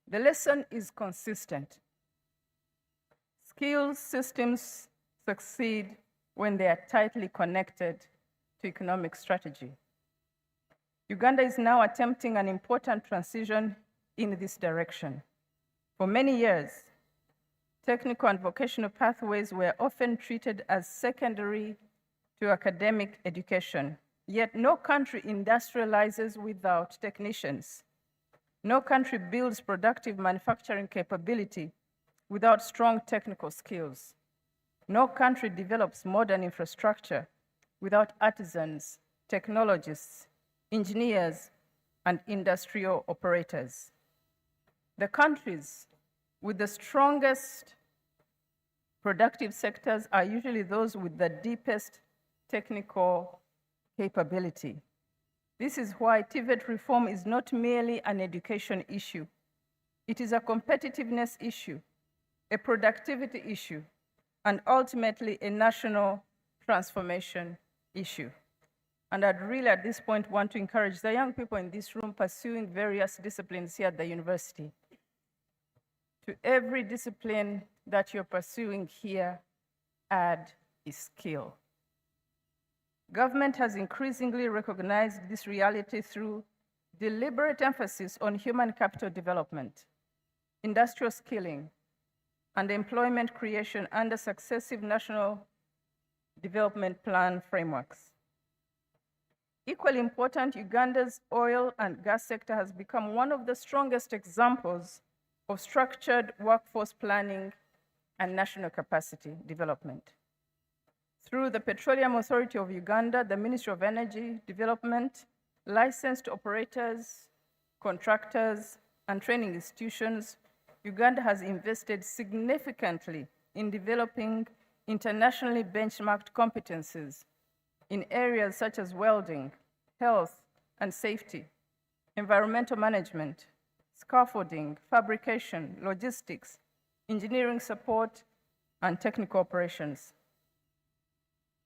The lesson is consistent. Skills systems succeed when they are tightly connected to economic strategy. Uganda is now attempting an important transition in this direction. For many years, technical and vocational pathways were often treated as secondary to academic education. Yet no country industrializes without technicians. No country builds productive manufacturing capability without strong technical skills. No country develops modern infrastructure without artisans, technologists, engineers, and industrial operators. The countries with the strongest productive sectors are usually those with the deepest technical capability. This is why TVET reform is not merely an education issue. It is a competitiveness issue, a productivity issue, and ultimately a national transformation issue. And I'd really at this point want to encourage the young people in this room pursuing various disciplines here at the university. To every discipline that you're pursuing here, add a skill. Government has increasingly recognized this reality through deliberate emphasis on human capital development, industrial skilling, and employment creation under successive national development plan frameworks. Equally important, Uganda's oil and gas sector has become one of the strongest examples of structured workforce planning and national capacity development. Through the Petroleum Authority of Uganda, the Ministry of Energy Development, licensed operators, contractors, and training institutions, Uganda has invested significantly in developing internationally benchmarked competencies in areas such as welding, health and safety, environmental management, scaffolding, fabrication, logistics, engineering support, and technical operations.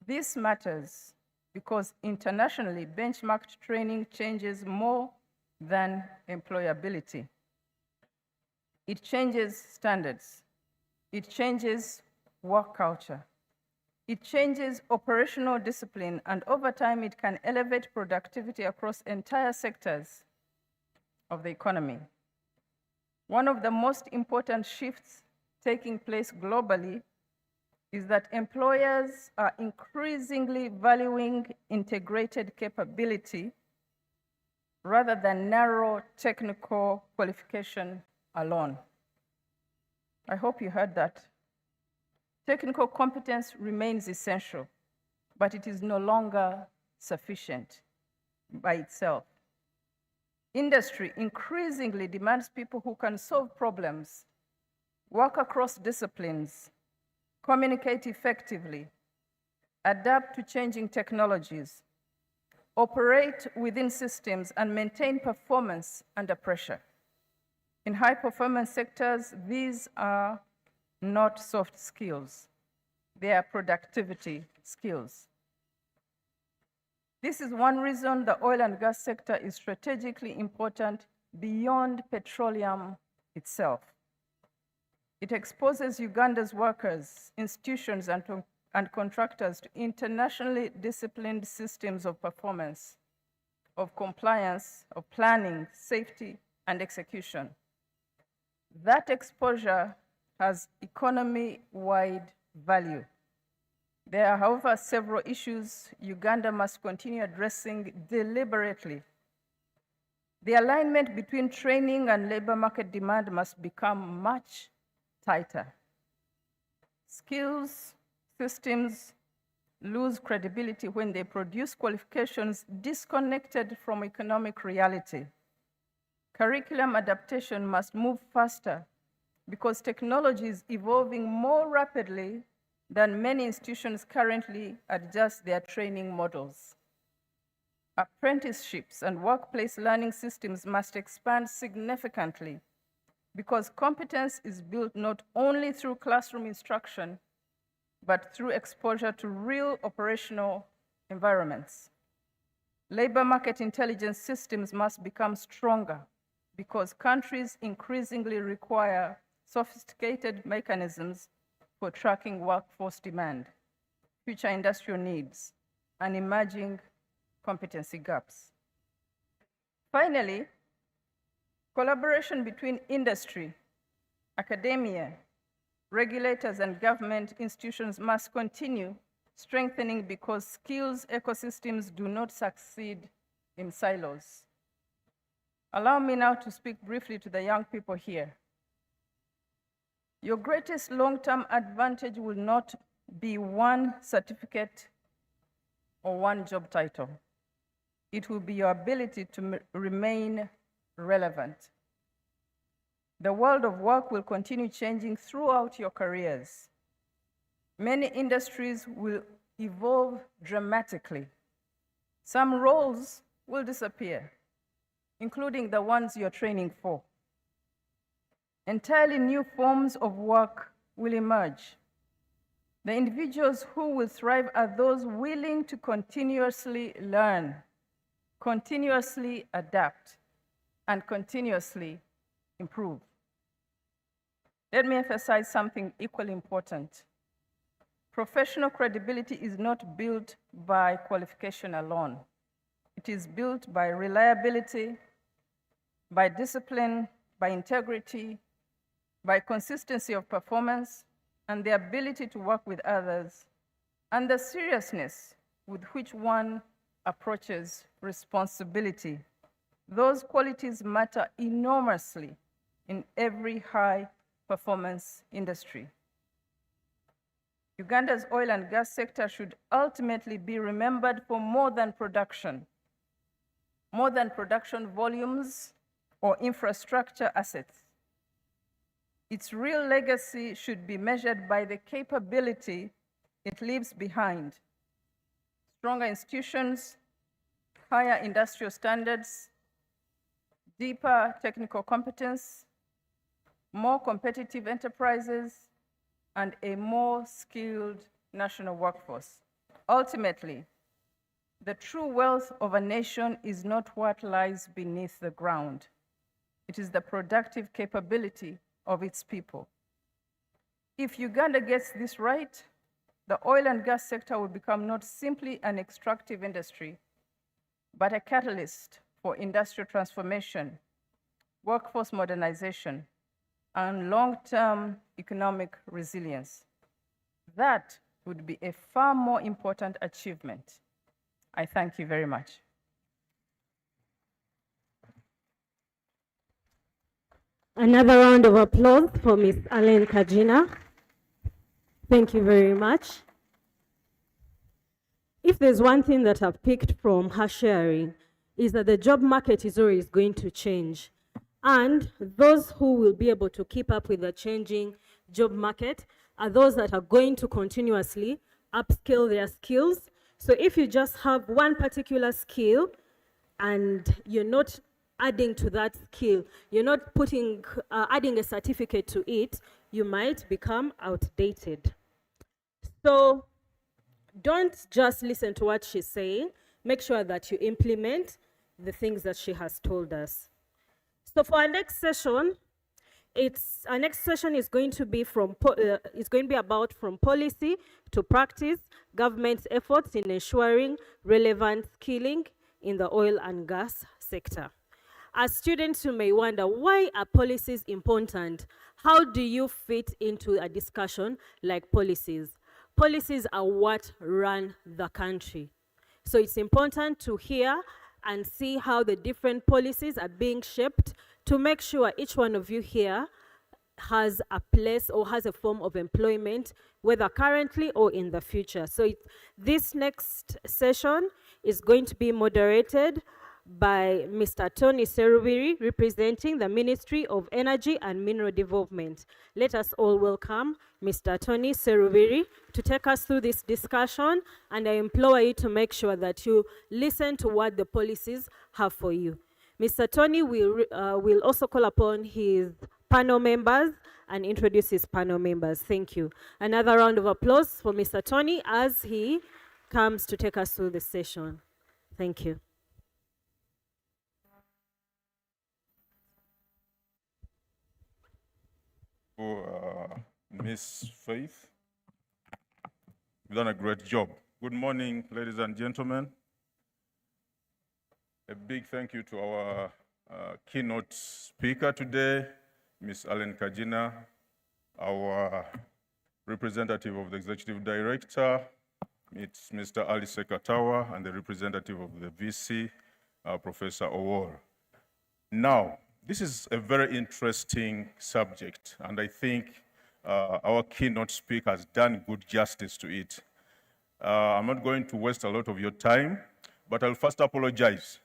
This matters because internationally benchmarked training changes more than employability. It changes standards. It changes work culture. It changes operational discipline, and over time it can elevate productivity across entire sectors of the economy. One of the most important shifts taking place globally is that employers are increasingly valuing integrated capability rather than narrow technical qualification alone. I hope you heard that. Technical competence remains essential, but it is no longer sufficient by itself. Industry increasingly demands people who can solve problems, work across disciplines, communicate effectively, adapt to changing technologies, operate within systems, and maintain performance under pressure. In high-performance sectors, these are not soft skills. They are productivity skills. This is one reason the oil and gas sector is strategically important beyond petroleum itself. It exposes Uganda's workers, institutions, and contractors to internationally disciplined systems of performance, of compliance, of planning, safety, and execution. That exposure has economy-wide value. There are, however, several issues Uganda must continue addressing deliberately. The alignment between training and labor market demand must become much tighter. Skills systems lose credibility when they produce qualifications disconnected from economic reality. Curriculum adaptation must move faster because technology is evolving more rapidly than many institutions currently adjust their training models. Apprenticeships and workplace learning systems must expand significantly because competence is built not only through classroom instruction, but through exposure to real operational environments. Labor market intelligence systems must become stronger because countries increasingly require sophisticated mechanisms for tracking workforce demand, future industrial needs, and emerging competency gaps. Finally, collaboration between industry, academia, regulators, and government institutions must continue strengthening because skills ecosystems do not succeed in silos. Allow me now to speak briefly to the young people here. Your greatest long-term advantage will not be one certificate or one job title. It will be your ability to remain relevant. The world of work will continue changing throughout your careers. Many industries will evolve dramatically. Some roles will disappear, including the ones you're training for. Entirely new forms of work will emerge. The individuals who will thrive are those willing to continuously learn, continuously adapt, and continuously improve. Let me emphasize something equally important. Professional credibility is not built by qualification alone. It is built by reliability, by discipline, by integrity, by consistency of performance, and the ability to work with others, and the seriousness with which one approaches responsibility. Those qualities matter enormously in every high-performance industry. Uganda's oil and gas sector should ultimately be remembered for more than production volumes or infrastructure assets. Its real legacy should be measured by the capability it leaves behind. Stronger institutions, higher industrial standards, deeper technical competence, more competitive enterprises, and a more skilled national workforce. Ultimately, the true wealth of a nation is not what lies beneath the ground. It is the productive capability of its people. If Uganda gets this right, the oil and gas sector will become not simply an extractive industry, but a catalyst for industrial transformation, workforce modernization, and long-term economic resilience. That would be a far more important achievement. I thank you very much. Another round of applause for Ms. Allen Kajina. Thank you very much. If there's one thing that I've picked from her sharing, is that the job market is always going to change. And those who will be able to keep up with the changing job market are those that are going to continuously upskill their skills. So if you just have one particular skill and you're not adding to that skill, you're not adding a certificate to it, you might become outdated. So don't just listen to what she's saying. Make sure that you implement the things that she has told us. So for our next session, our next session is going to be about from policy to practice, government's efforts in ensuring relevant skilling in the oil and gas sector. As students, you may wonder, why are policies important? How do you fit into a discussion like policies? Policies are what run the country. So it's important to hear and see how the different policies are being shaped to make sure each one of you here has a place or has a form of employment, whether currently or in the future. So this next session is going to be moderated by Mr. Tony Serubiri, representing the Ministry of Energy and Mineral Development. Let us all welcome Mr. Tony Serubiri to take us through this discussion, and I implore you to make sure that you listen to what the policies have for you. Mr. Tony will also call upon his panel members and introduce his panel members. Thank you. Another round of applause for Mr. Tony as he comes to take us through the session. Thank you. Miss Faith, you've done a great job. Good morning, ladies and gentlemen. A big thank you to our keynote speaker today, Ms. Allen Kajina, our representative of the executive director, it's Mr. Ali Sekatawa, and the representative of the VC, Professor Owor. Now, this is a very interesting subject, and I think our keynote speaker has done good justice to it. I'm not going to waste a lot of your time, but I'll first apologize.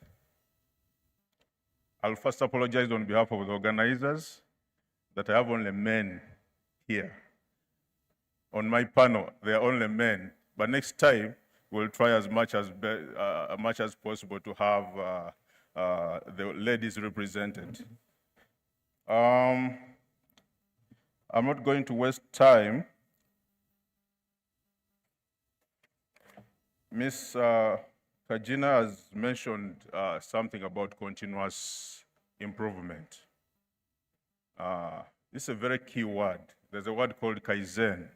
I'll first apologize on behalf of the organizers that I have only men here. On my panel, there are only men, but next time we'll try as much as possible to have the ladies represented. I'm not going to waste time. Ms. Kajina has mentioned something about continuous improvement. This is a very key word. There's a word called Kaizen.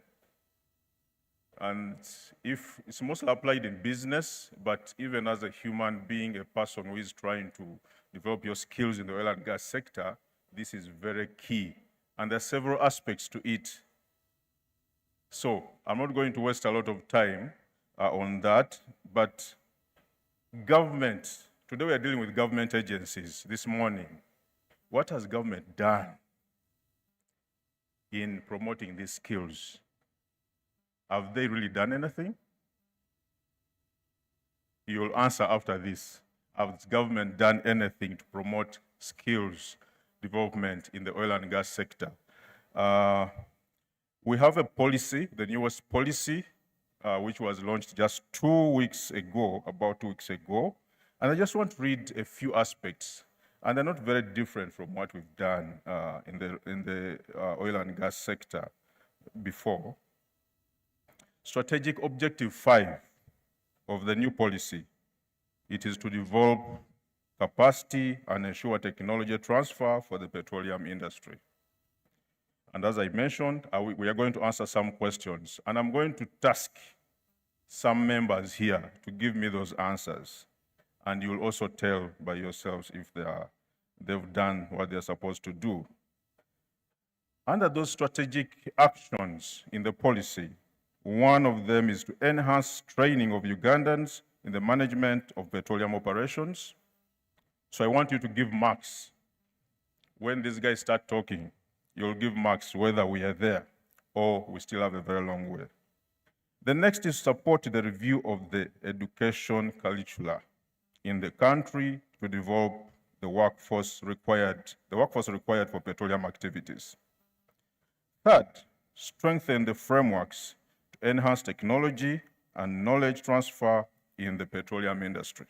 And if it's mostly applied in business, but even as a human being, a person who is trying to develop your skills in the oil and gas sector, this is very key. And there are several aspects to it. So I'm not going to waste a lot of time on that, but government, today we are dealing with government agencies this morning. What has government done in promoting these skills? Have they really done anything? You'll answer after this. Has government done anything to promote skills development in the oil and gas sector? We have a policy, the newest policy, which was launched just 2 weeks ago, about 2 weeks ago. And I just want to read a few aspects. And they're not very different from what we've done in the oil and gas sector before. Strategic Objective 5 of the new policy, it is to develop capacity and ensure technology transfer for the petroleum industry. And as I mentioned, we are going to answer some questions. And I'm going to task some members here to give me those answers. And you'll also tell by yourselves if they've done what they're supposed to do. Under those strategic actions in the policy, one of them is to enhance training of Ugandans in the management of petroleum operations. So I want you to give marks. When these guys start talking, you'll give marks whether we are there or we still have a very long way. The next is support the review of the education curricula in the country to develop the workforce required for petroleum activities. Third, strengthen the frameworks to enhance technology and knowledge transfer in the petroleum industry.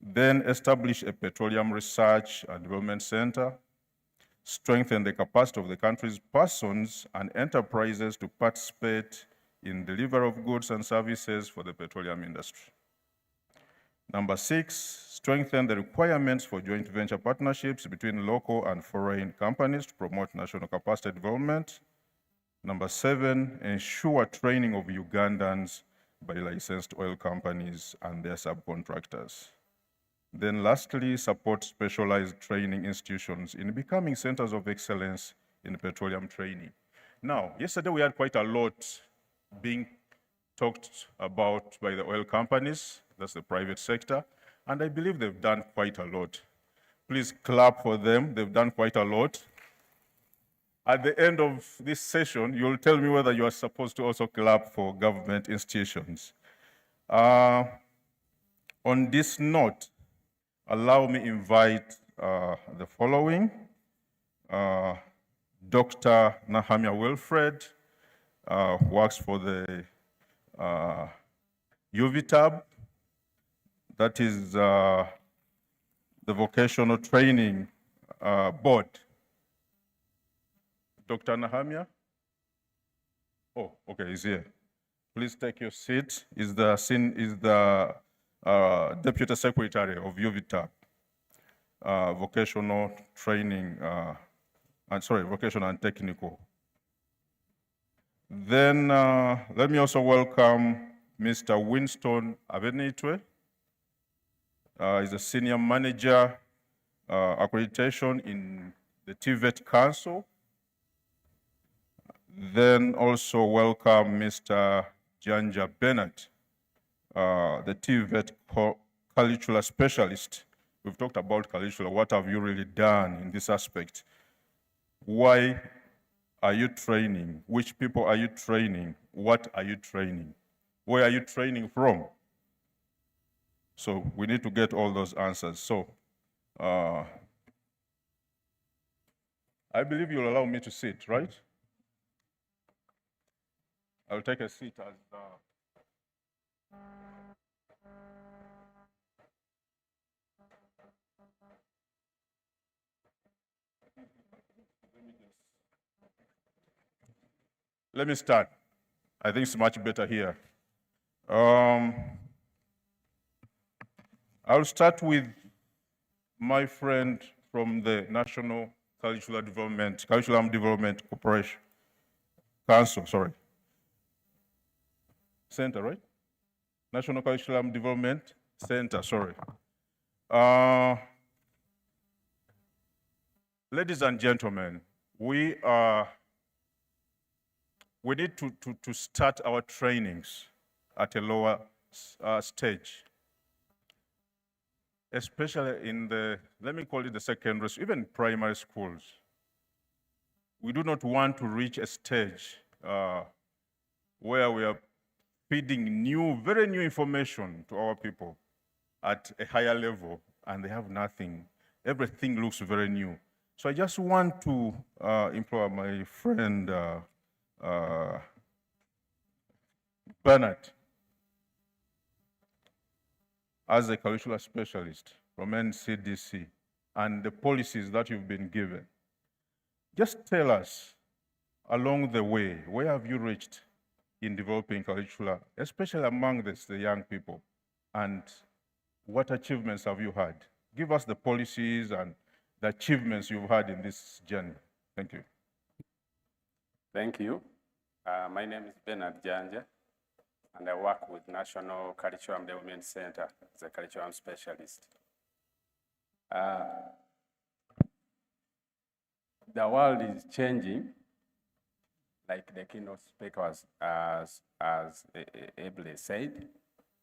Then establish a petroleum research and development center, strengthen the capacity of the country's persons and enterprises to participate in delivery of goods and services for the petroleum industry. Number 6, strengthen the requirements for joint venture partnerships between local and foreign companies to promote national capacity development. Number 7, ensure training of Ugandans by licensed oil companies and their subcontractors. Then lastly, support specialized training institutions in becoming centers of excellence in petroleum training. Now, yesterday we had quite a lot being talked about by the oil companies, that's the private sector, and I believe they've done quite a lot. Please clap for them, they've done quite a lot. At the end of this session, you'll tell me whether you are supposed to also clap for government institutions. On this note, allow me invite the following. Dr. Nahamia Wilfred, who works for the UVTAB, that is the Vocational Training Board. Dr. Nahamia? Oh, okay, he's here. Please take your seat. Is the Deputy Secretary of UVTAB, Vocational Training, Vocational and Technical. Then let me also welcome Mr. Winston Avenitwe. He's a Senior Manager Accreditation in the TVET Council. Then also welcome Mr. Janja Bennett, the TVET Curricular Specialist. We've talked about curricula. What have you really done in this aspect? Why are you training? Which people are you training? What are you training? Where are you training from? So we need to get all those answers. So I believe you'll allow me to sit, right? I'll take a seat as let me start. I think it's much better here. I'll start with my friend from the National Curriculum Development Corporation Council, sorry. Center, right? National Curriculum Development Center, sorry. Ladies and gentlemen, we need to start our trainings at a lower stage, especially in the, let me call it the secondary, even primary schools. We do not want to reach a stage where we are feeding very new information to our people at a higher level, and they have nothing. Everything looks very new. So I just want to implore my friend Bernard, as a curricular specialist from NCDC, and the policies that you've been given. Just tell us, along the way, where have you reached in developing curricula, especially among the young people, and what achievements have you had? Give us the policies and the achievements you've had in this journey. Thank you. Thank you. My name is Bernard Janja, and I work with National Curriculum Development Center as a curriculum specialist. The world is changing, like the keynote speaker has ably said.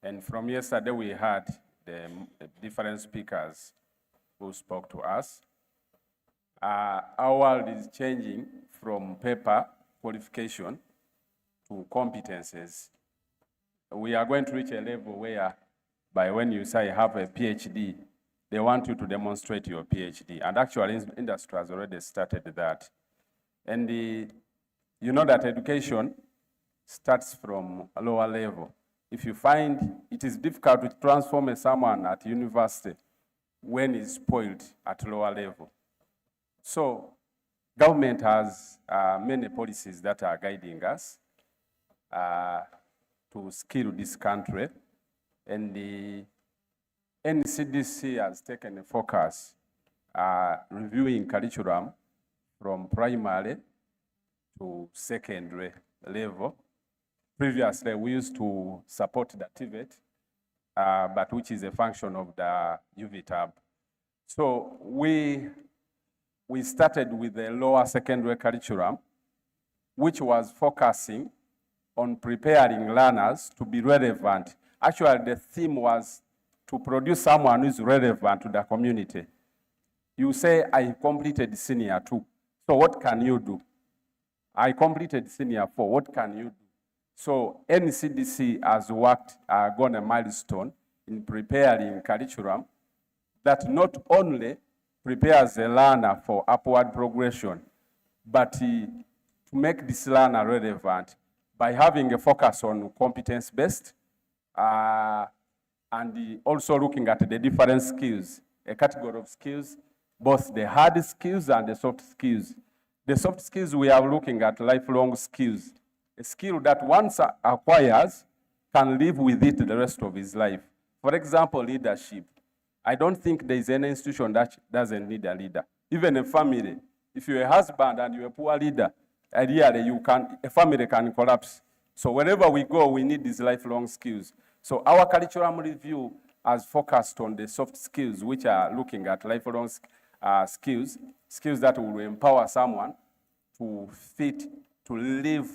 And from yesterday, we had the different speakers who spoke to us. Our world is changing from paper qualification to competences. We are going to reach a level where, by when you say you have a PhD, they want you to demonstrate your PhD. And actually, industry has already started that. And you know that education starts from a lower level. If you find it is difficult to transform someone at university when he's spoiled at lower level. So government has many policies that are guiding us to skill this country. And the NCDC has taken a focus reviewing curriculum from primary to secondary level. Previously, we used to support the TVET, but which is a function of the UVTAB. So we started with the lower secondary curriculum, which was focusing on preparing learners to be relevant. Actually, the theme was to produce someone who is relevant to the community. You say, I completed senior 2. So what can you do? I completed senior 4. What can you do? So NCDC has gone a milestone in preparing curriculum that not only prepares the learner for upward progression, but to make this learner relevant by having a focus on competence-based and also looking at the different skills, a category of skills, both the hard skills and the soft skills. The soft skills, we are looking at lifelong skills, a skill that once acquires can live with it the rest of his life. For example, leadership. I don't think there is any institution that doesn't need a leader. Even a family, if you're a husband and you're a poor leader, ideally a family can collapse. So wherever we go, we need these lifelong skills. So our curriculum review has focused on the soft skills, which are looking at lifelong skills that will empower someone to live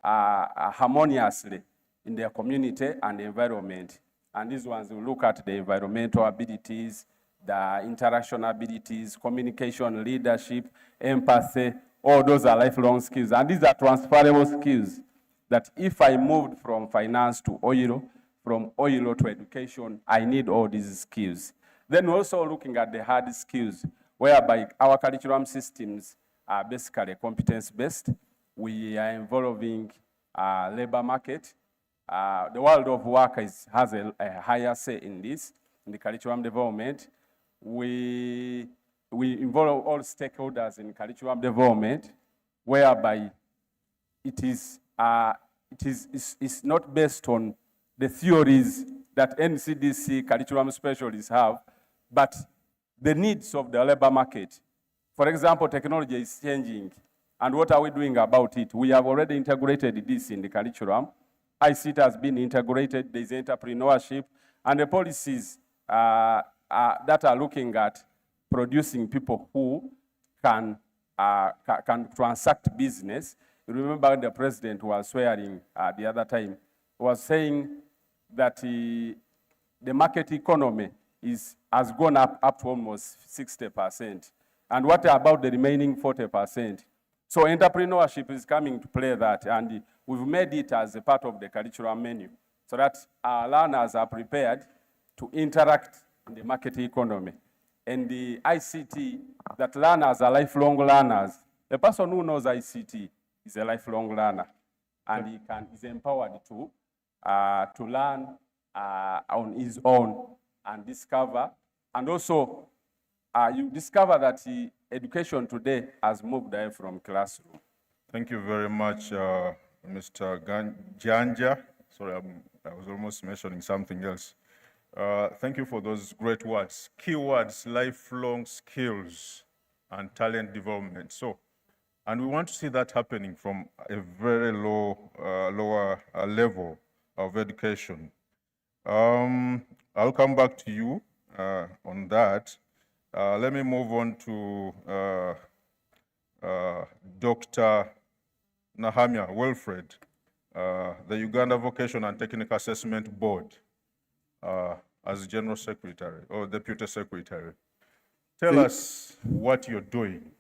harmoniously in their community and environment. And these ones will look at the environmental abilities, the interaction abilities, communication, leadership, empathy. All those are lifelong skills. And these are transferable skills that if I moved from finance to oil, from oil to education, I need all these skills. Then we're also looking at the hard skills, whereby our curriculum systems are basically competence-based. We are involving labor market. The world of work has a higher say in this, in the curriculum development. We involve all stakeholders in curriculum development, whereby it's not based on the theories that NCDC curriculum specialists have, but the needs of the labor market. For example, technology is changing, and what are we doing about it? We have already integrated this in the curriculum. ICT has been integrated, there's entrepreneurship, and the policies that are looking at producing people who can transact business. You remember the president was swearing the other time, was saying that the market economy has gone up to almost 60%. And what about the remaining 40%? So entrepreneurship is coming to play that, and we've made it as a part of the curriculum menu so that our learners are prepared to interact in the market economy. And the ICT, that learners are lifelong learners. The person who knows ICT is a lifelong learner, and is empowered to learn on his own and discover. And also, you discover that education today has moved away from classroom. Thank you very much, Mr. Janja. Sorry, I was almost mentioning something else. Thank you for those great words. Keywords, lifelong skills and talent development. So, and we want to see that happening from a very lower level of education. I'll come back to you on that. Let me move on to Dr. Nahamia Wilfred, the Uganda Vocational and Technical Assessment Board, as General Secretary or Deputy Secretary. Tell us what you're doing.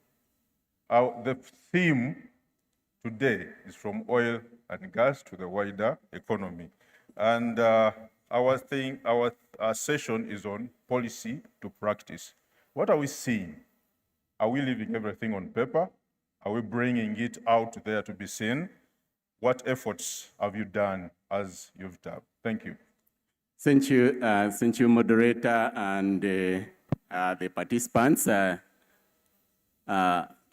The theme today is from oil and gas to the wider economy. And our session is on policy to practice. What are we seeing? Are we leaving everything on paper? Are we bringing it out there to be seen? What efforts have you done as you've done? Thank you. Thank you, moderator, and the participants.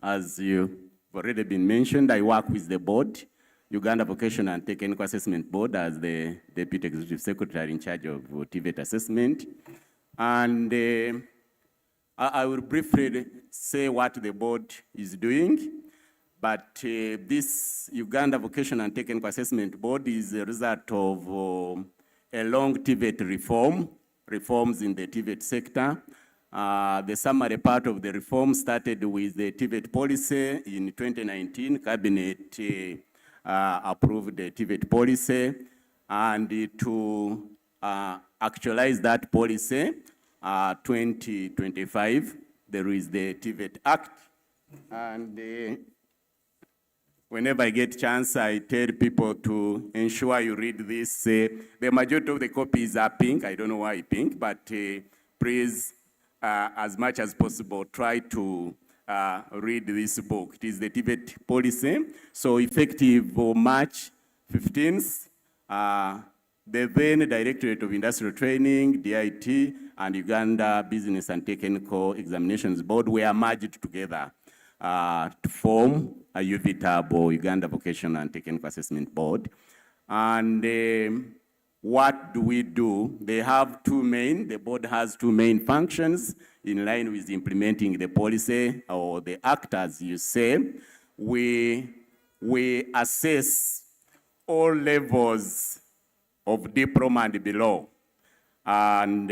As you've already been mentioned, I work with the board, Uganda Vocational and Technical Assessment Board, as the Deputy Executive Secretary in charge of TVET assessment. And I will briefly say what the board is doing. But this Uganda Vocational and Technical Assessment Board is a result of a long TVET reforms in the TVET sector. The summary part of the reform started with the TVET policy in 2019. Cabinet approved the TVET policy, and to actualize that policy, 2025, there is the TVET Act. And whenever I get a chance, I tell people to ensure you read this. The majority of the copies are pink. I don't know why pink, but please as much as possible, try to read this book. It is the TVET policy. So effective March 15th, the then Directorate of Industrial Training, DIT, and Uganda Business and Technical Examinations Board were merged together to form a UVTAB, or Uganda Vocational and Technical Assessment Board. And what do we do? They have the board has two main functions in line with implementing the policy or the act, as you say. We assess all levels of diploma and below, and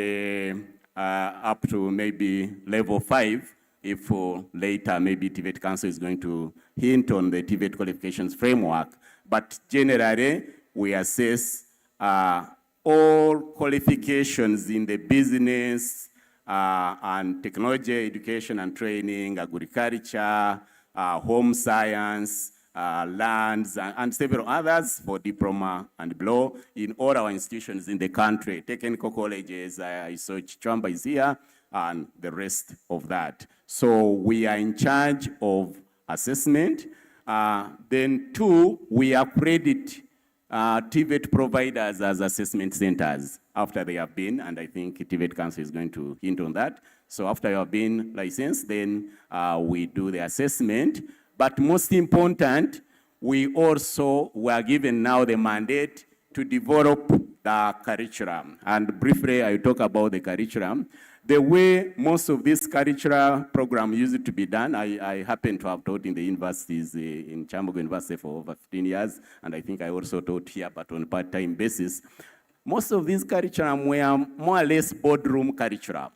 up to maybe level 5, if later maybe TVET Council is going to hint on the TVET qualifications framework. But generally, we assess all qualifications in the business and technology, education and training, agriculture, home science, lands, and several others for diploma and below in all our institutions in the country. Technical colleges, I saw Chamba is here, and the rest of that. So we are in charge of assessment. Then 2, we accredit TVET providers as assessment centers after they have been, and I think TVET Council is going to hint on that. So after you have been licensed, then we do the assessment. But most important, we also were given now the mandate to develop the curriculum. And briefly, I talk about the curriculum. The way most of this curricular program used to be done, I happen to have taught in the universities, in Chambogo University for over 15 years, and I think I also taught here, but on a part-time basis. Most of these curriculum were more or less boardroom curriculum.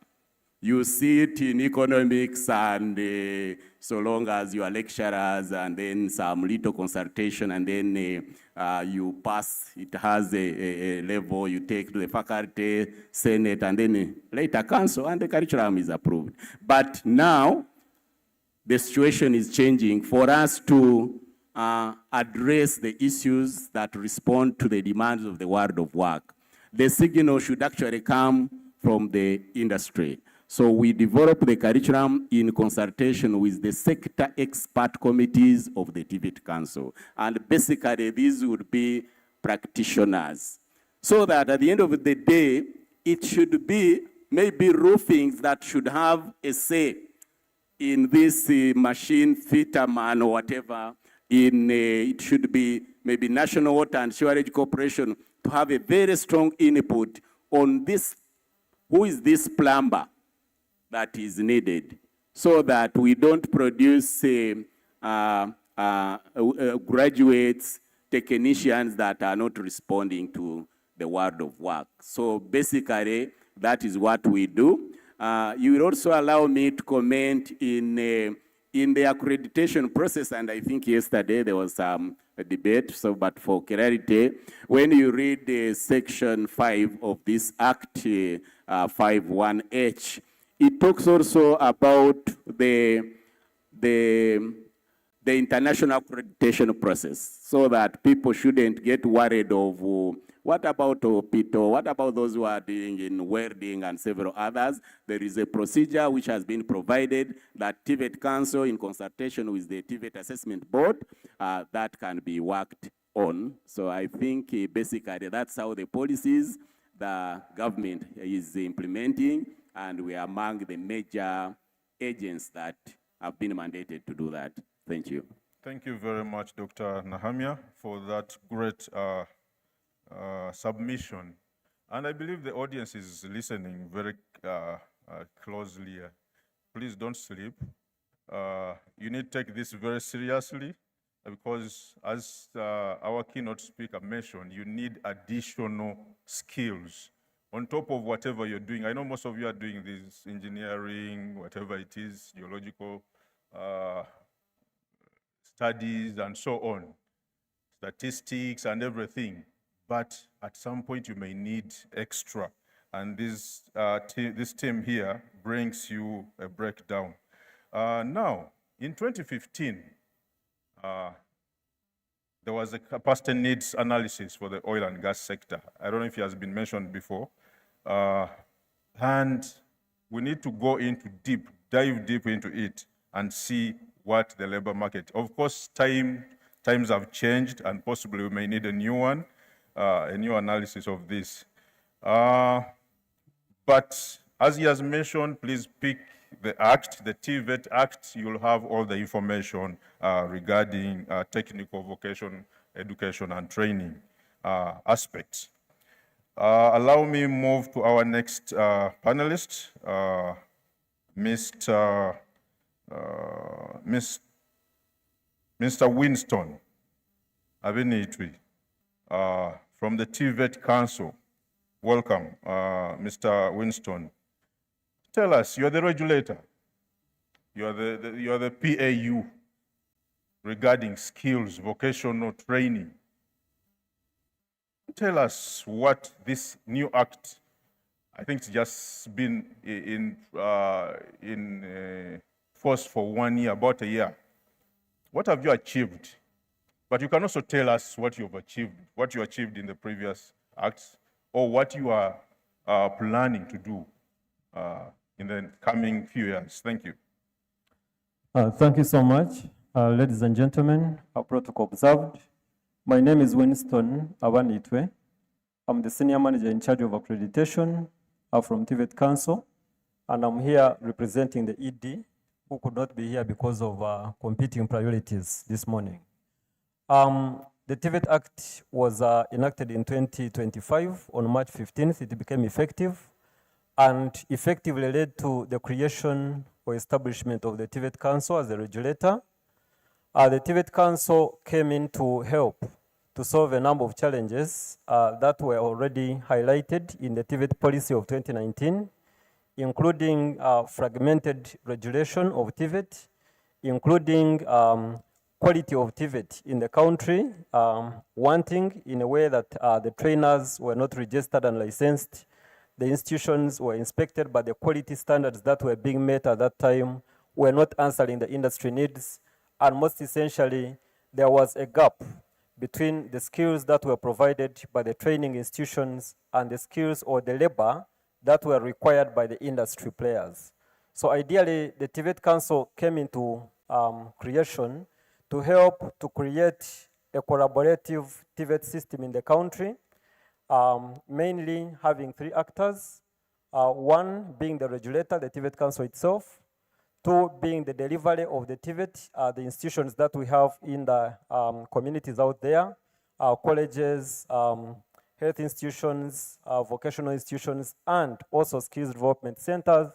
You see it in economics, and so long as you are lecturers, and then some little consultation, and then you pass, it has a level you take to the faculty, senate, and then later council, and the curriculum is approved. But now, the situation is changing for us to address the issues that respond to the demands of the world of work. The signal should actually come from the industry. So we develop the curriculum in consultation with the sector expert committees of the TVET Council. And basically, these would be practitioners. So that at the end of the day, it should be maybe roofings that should have a say in this machine fitter man or whatever. It should be maybe National Water and Sewerage Corporation to have a very strong input on this. Who is this plumber that is needed, so that we don't produce graduates, technicians that are not responding to the world of work. So basically, that is what we do. You will also allow me to comment in the accreditation process, and I think yesterday there was a debate, so but for clarity, when you read section 5 of this Act 5.1h, it talks also about the international accreditation process, so that people shouldn't get worried of what about Pito, what about those who are doing in welding and several others. There is a procedure which has been provided that TVET Council, in consultation with the TVET Assessment Board, that can be worked on. So I think basically that's how the policies the government is implementing, and we are among the major agents that have been mandated to do that. Thank you. Thank you very much, Dr. Nahamia, for that great submission. And I believe the audience is listening very closely. Please don't sleep. You need to take this very seriously, because as our keynote speaker mentioned, you need additional skills on top of whatever you're doing. I know most of you are doing this engineering, whatever it is, geological studies and so on, statistics and everything. But at some point you may need extra. And this team here brings you a breakdown. Now, in 2015, there was a capacity needs analysis for the oil and gas sector. I don't know if it has been mentioned before. And we need to go dive deep into it and see what the labor market. Of course, times have changed, and possibly we may need a new one, a new analysis of this. But as he has mentioned, please pick the Act, the TVET Act. You'll have all the information regarding technical vocation, education, and training aspects. Allow me move to our next panelist, Mr. Winston Abenitwi from the TVET Council. Welcome, Mr. Winston. Tell us, you're the regulator. You're the PAU regarding skills, vocational training. Tell us what this new act, I think it's just been in force for 1 year, about a year. What have you achieved? But you can also tell us what you've achieved, what you achieved in the previous acts, or what you are planning to do in the coming few years. Thank you. Thank you so much. Ladies and gentlemen, protocol observed. My name is Winston Abanitwe. I'm the Senior Manager in charge of accreditation from TVET Council, and I'm here representing the ED, who could not be here because of competing priorities this morning. The TVET Act was enacted in 2025. On March 15th, it became effective, and effectively led to the creation or establishment of the TVET Council as a regulator. The TVET Council came in to help to solve a number of challenges that were already highlighted in the TVET policy of 2019, including fragmented regulation of TVET, including quality of TVET in the country, wanting in a way that the trainers were not registered and licensed, the institutions were inspected, but the quality standards that were being met at that time were not answering the industry needs. And most essentially, there was a gap between the skills that were provided by the training institutions and the skills or the labor that were required by the industry players. So ideally, the TVET Council came into creation to help to create a collaborative TVET system in the country, mainly having 3 actors, one being the regulator, the TVET Council itself, 2 being the delivery of the TVET, the institutions that we have in the communities out there, colleges, health institutions, vocational institutions, and also skills development centers.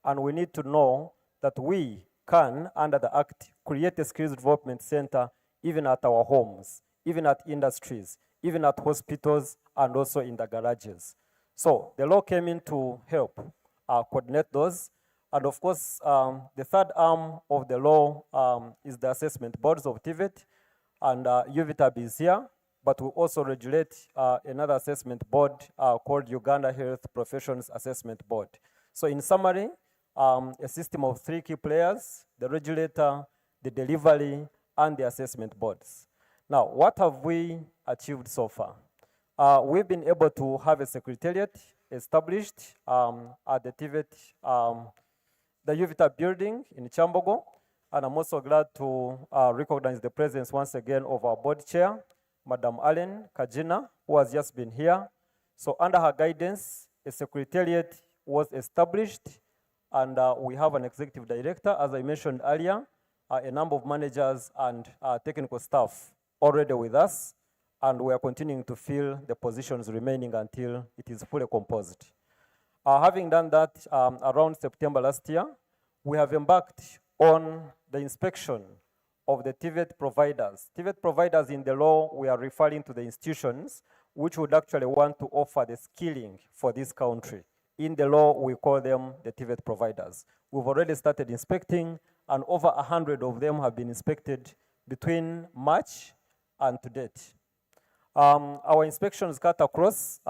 And we need to know that we can, under the Act, create a skills development center even at our homes, even at industries, even at hospitals, and also in the garages. So the law came in to help coordinate those. And of course, the third arm of the law is the assessment boards of TVET, and UVTAB is here, but we also regulate another assessment board called Uganda Health Professions Assessment Board. So in summary, a system of 3 key players: the regulator, the delivery, and the assessment boards. Now, what have we achieved so far? We've been able to have a secretariat established at the TVET, the UVTA building in Chambogo, and I'm also glad to recognize the presence once again of our board chair, Madam Allen Kajina, who has just been here. So under her guidance, a secretariat was established, and we have an executive director, as I mentioned earlier, a number of managers and technical staff already with us, and we are continuing to fill the positions remaining until it is fully composed. Having done that around September last year, we have embarked on the inspection of the TVET providers. TVET providers in the law, we are referring to the institutions which would actually want to offer the skilling for this country. In the law, we call them the TVET providers. We've already started inspecting, and over 100 of them have been inspected between March and to date. Our inspections cut across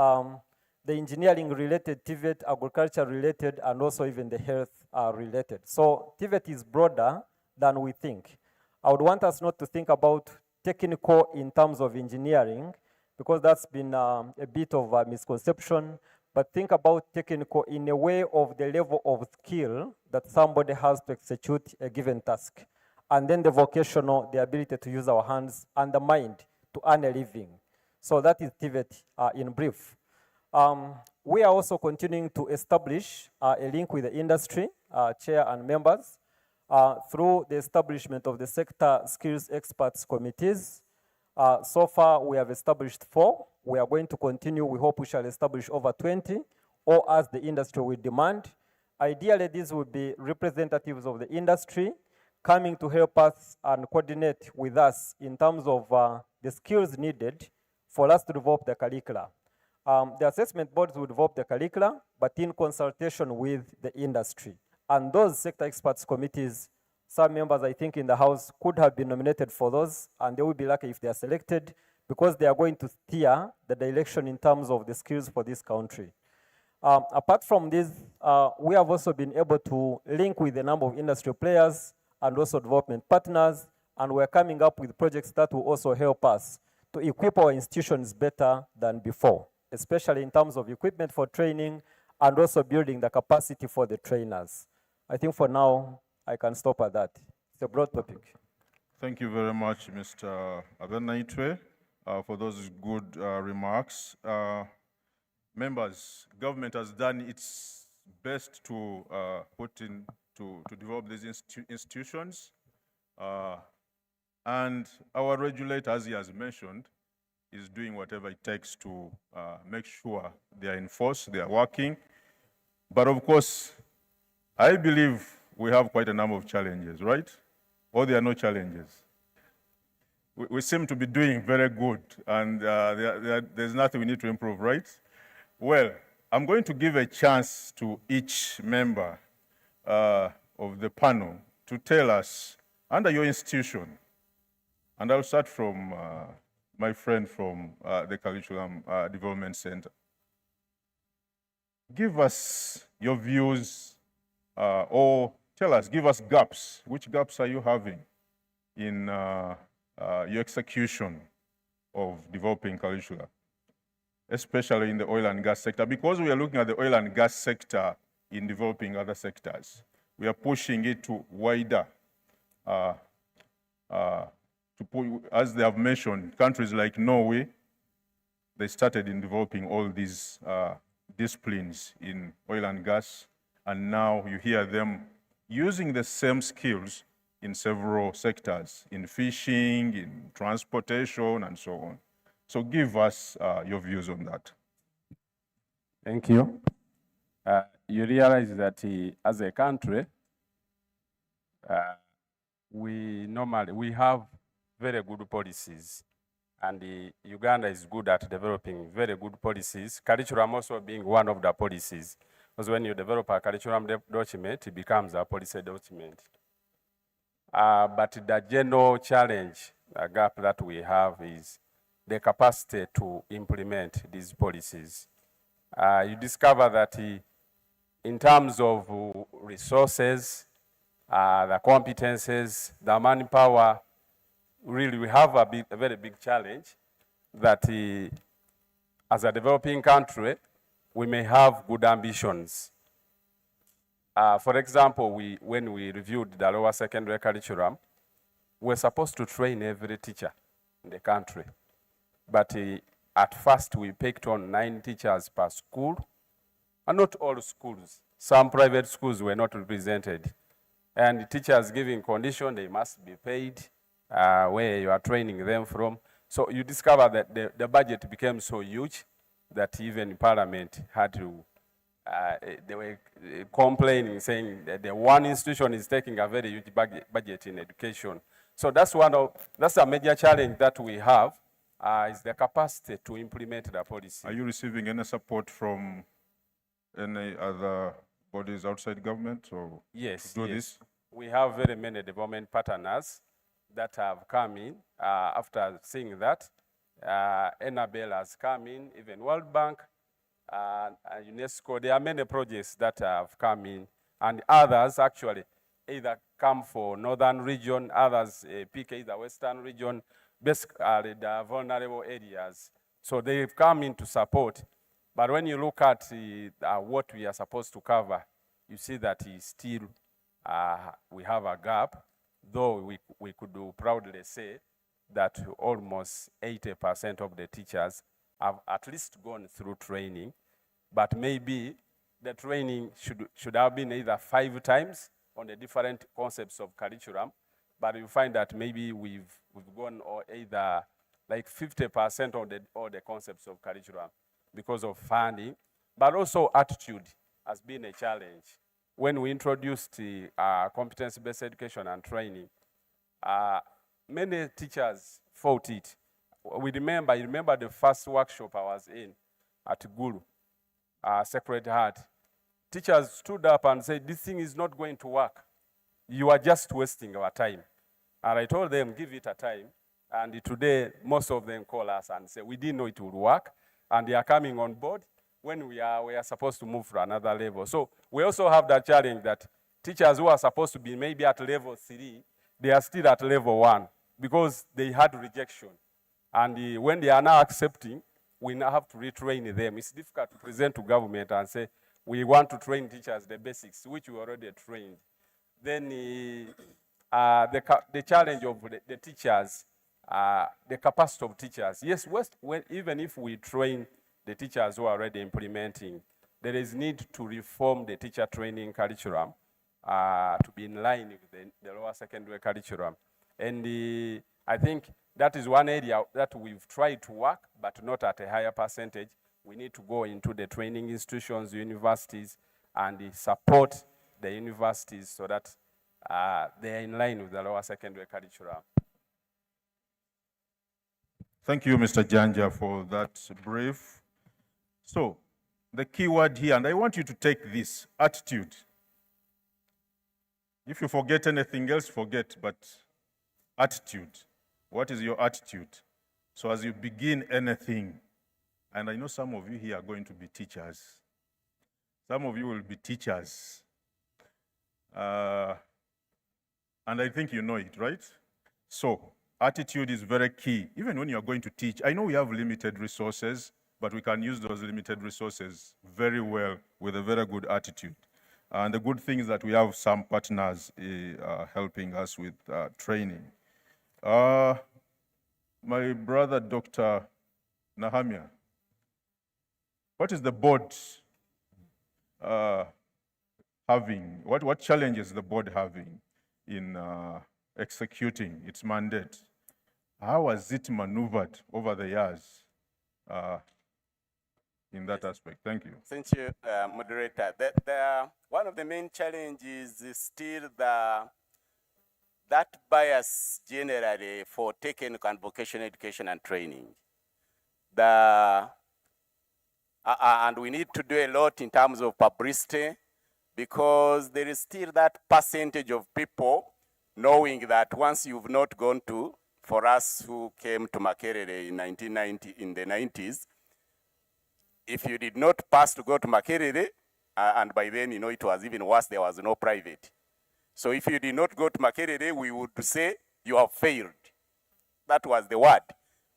the engineering-related TVET, agriculture-related, and also even the health-related. So TVET is broader than we think. I would want us not to think about technical in terms of engineering, because that's been a bit of a misconception, but think about technical in a way of the level of skill that somebody has to execute a given task. And then the vocational, the ability to use our hands and the mind to earn a living. So that is TVET in brief. We are also continuing to establish a link with the industry, chair and members, through the establishment of the sector skills experts committees. So far, we have established 4. We are going to continue. We hope we shall establish over 20, or as the industry will demand. Ideally, these will be representatives of the industry coming to help us and coordinate with us in terms of the skills needed for us to develop the curricula. The assessment boards will develop the curricula, but in consultation with the industry. And those sector experts committees, some members, I think, in the House could have been nominated for those, and they will be lucky if they are selected, because they are going to steer the direction in terms of the skills for this country. Apart from this, we have also been able to link with a number of industry players and also development partners, and we're coming up with projects that will also help us to equip our institutions better than before, especially in terms of equipment for training and also building the capacity for the trainers. I think for now, I can stop at that. It's a broad topic. Thank you very much, Mr. Abenaitwe, for those good remarks. Members, government has done its best to to develop these institutions. And our regulator, as he has mentioned, is doing whatever it takes to make sure they are enforced, they are working. But of course, I believe we have quite a number of challenges, right? Or there are no challenges. We seem to be doing very good, and there's nothing we need to improve, right? Well, I'm going to give a chance to each member of the panel to tell us, under your institution, and I'll start from my friend from the Curriculum Development Center. Give us your views, or tell us, give us gaps. Which gaps are you having in your execution of developing curricula, especially in the oil and gas sector? Because we are looking at the oil and gas sector in developing other sectors, we are pushing it to wider, as they have mentioned, countries like Norway, they started in developing all these disciplines in oil and gas, and now you hear them using the same skills in several sectors, in fishing, in transportation, and so on. So give us your views on that. Thank you. You realize that as a country, we have very good policies, and Uganda is good at developing very good policies. Curriculum also being one of the policies, because when you develop a curriculum document, it becomes a policy document. But the general challenge, the gap that we have, is the capacity to implement these policies. You discover that in terms of resources, the competences, the manpower, really we have a very big challenge that as a developing country, we may have good ambitions. For example, when we reviewed the lower secondary curriculum, we're supposed to train every teacher in the country. But at first, we picked on 9 teachers per school, and not all schools. Some private schools were not represented. And teachers giving condition, they must be paid where you are training them from. So you discover that the budget became so huge that even Parliament had to, they were complaining, saying that the one institution is taking a very huge budget in education. So that's a major challenge that we have, is the capacity to implement the policy. Are you receiving any support from any other bodies outside government to do this? We have very many development partners that have come in after seeing that. Enabel has come in, even World Bank, UNESCO. There are many projects that have come in, and others actually either come for northern region, others pick either western region, basically the vulnerable areas. So they've come in to support. But when you look at what we are supposed to cover, you see that still we have a gap, though we could proudly say that almost 80% of the teachers have at least gone through training, but maybe the training should have been either 5 times on the different concepts of curriculum, but you find that maybe we've gone or either like 50% on all the concepts of curriculum because of funding, but also attitude has been a challenge. When we introduced competence-based education and training, many teachers fought it. You remember the first workshop I was in at Guru, Sacred Heart. Teachers stood up and said, this thing is not going to work. You are just wasting our time. And I told them, give it a time. And today, most of them call us and say, we didn't know it would work. And they are coming on board when we are supposed to move to another level. So we also have that challenge that teachers who are supposed to be maybe at level 3, they are still at level 1 because they had rejection. And when they are now accepting, we now have to retrain them. It's difficult to present to government and say, we want to train teachers the basics, which we already trained. Then the challenge of the teachers, the capacity of teachers. Yes, even if we train the teachers who are already implementing, there is need to reform the teacher training curriculum to be in line with the lower secondary curriculum. And I think that is one area that we've tried to work, but not at a higher percentage. We need to go into the training institutions, universities, and support the universities so that they are in line with the lower secondary curriculum. Thank you, Mr. Janja, for that brief. So, the key word here, and I want you to take this, attitude. If you forget anything else, forget, but attitude. What is your attitude? So as you begin anything, and I know some of you here are going to be teachers. Some of you will be teachers. And I think you know it, right? So, attitude is very key. Even when you're going to teach, I know we have limited resources, but we can use those limited resources very well with a very good attitude. And the good thing is that we have some partners helping us with training. My brother, Dr. Nahamia, what is the board having? What challenges is the board having in executing its mandate? How has it maneuvered over the years in that aspect? Thank you. Thank you, moderator. One of the main challenges is still that bias generally for technical and vocational education and training. And we need to do a lot in terms of publicity because there is still that percentage of people knowing that once you've not gone to, for us who came to Makerere in the 90s, if you did not pass to go to Makerere, and by then, it was even worse, there was no private. So if you did not go to Makerere, we would say you have failed. That was the word.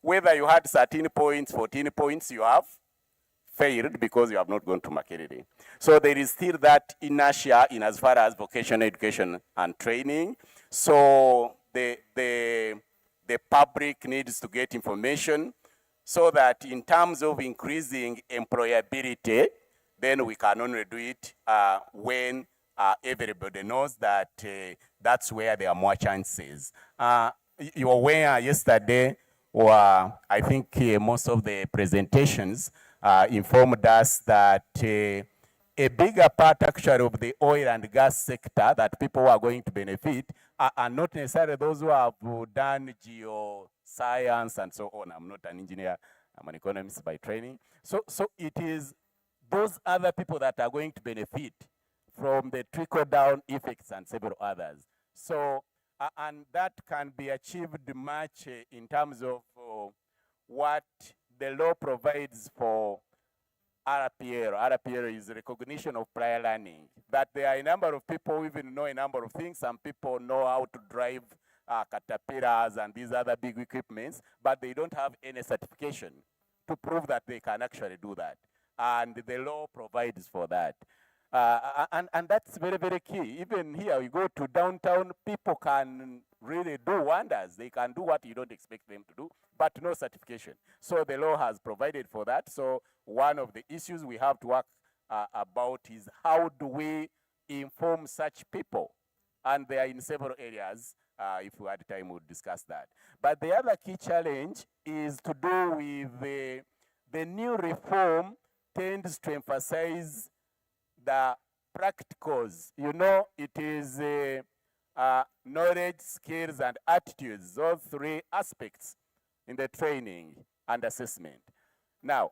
Whether you had 13 points, 14 points, you have failed because you have not gone to Makerere. So there is still that inertia in as far as vocational education and training. So the public needs to get information so that in terms of increasing employability, then we can only do it when everybody knows that that's where there are more chances. You were aware yesterday, or I think most of the presentations informed us that a bigger part actually of the oil and gas sector that people who are going to benefit are not necessarily those who have done geoscience and so on. I'm not an engineer, I'm an economist by training. So it is those other people that are going to benefit from the trickle-down effects and several others. So, and that can be achieved much in terms of what the law provides for RPL. RPL is recognition of prior learning. That there are a number of people who even know a number of things. Some people know how to drive caterpillars and these other big equipments, but they don't have any certification to prove that they can actually do that. and the law provides for that. And that's very, very key. Even here, you go to downtown, people can really do wonders. They can do what you don't expect them to do, but no certification. So the law has provided for that. So one of the issues we have to work about is how do we inform such people? And they are in several areas. If we had time, we'll discuss that. But the other key challenge is to do with the new reform tends to emphasize the practicals. You know, it is knowledge, skills, and attitudes, those three aspects in the training and assessment. Now,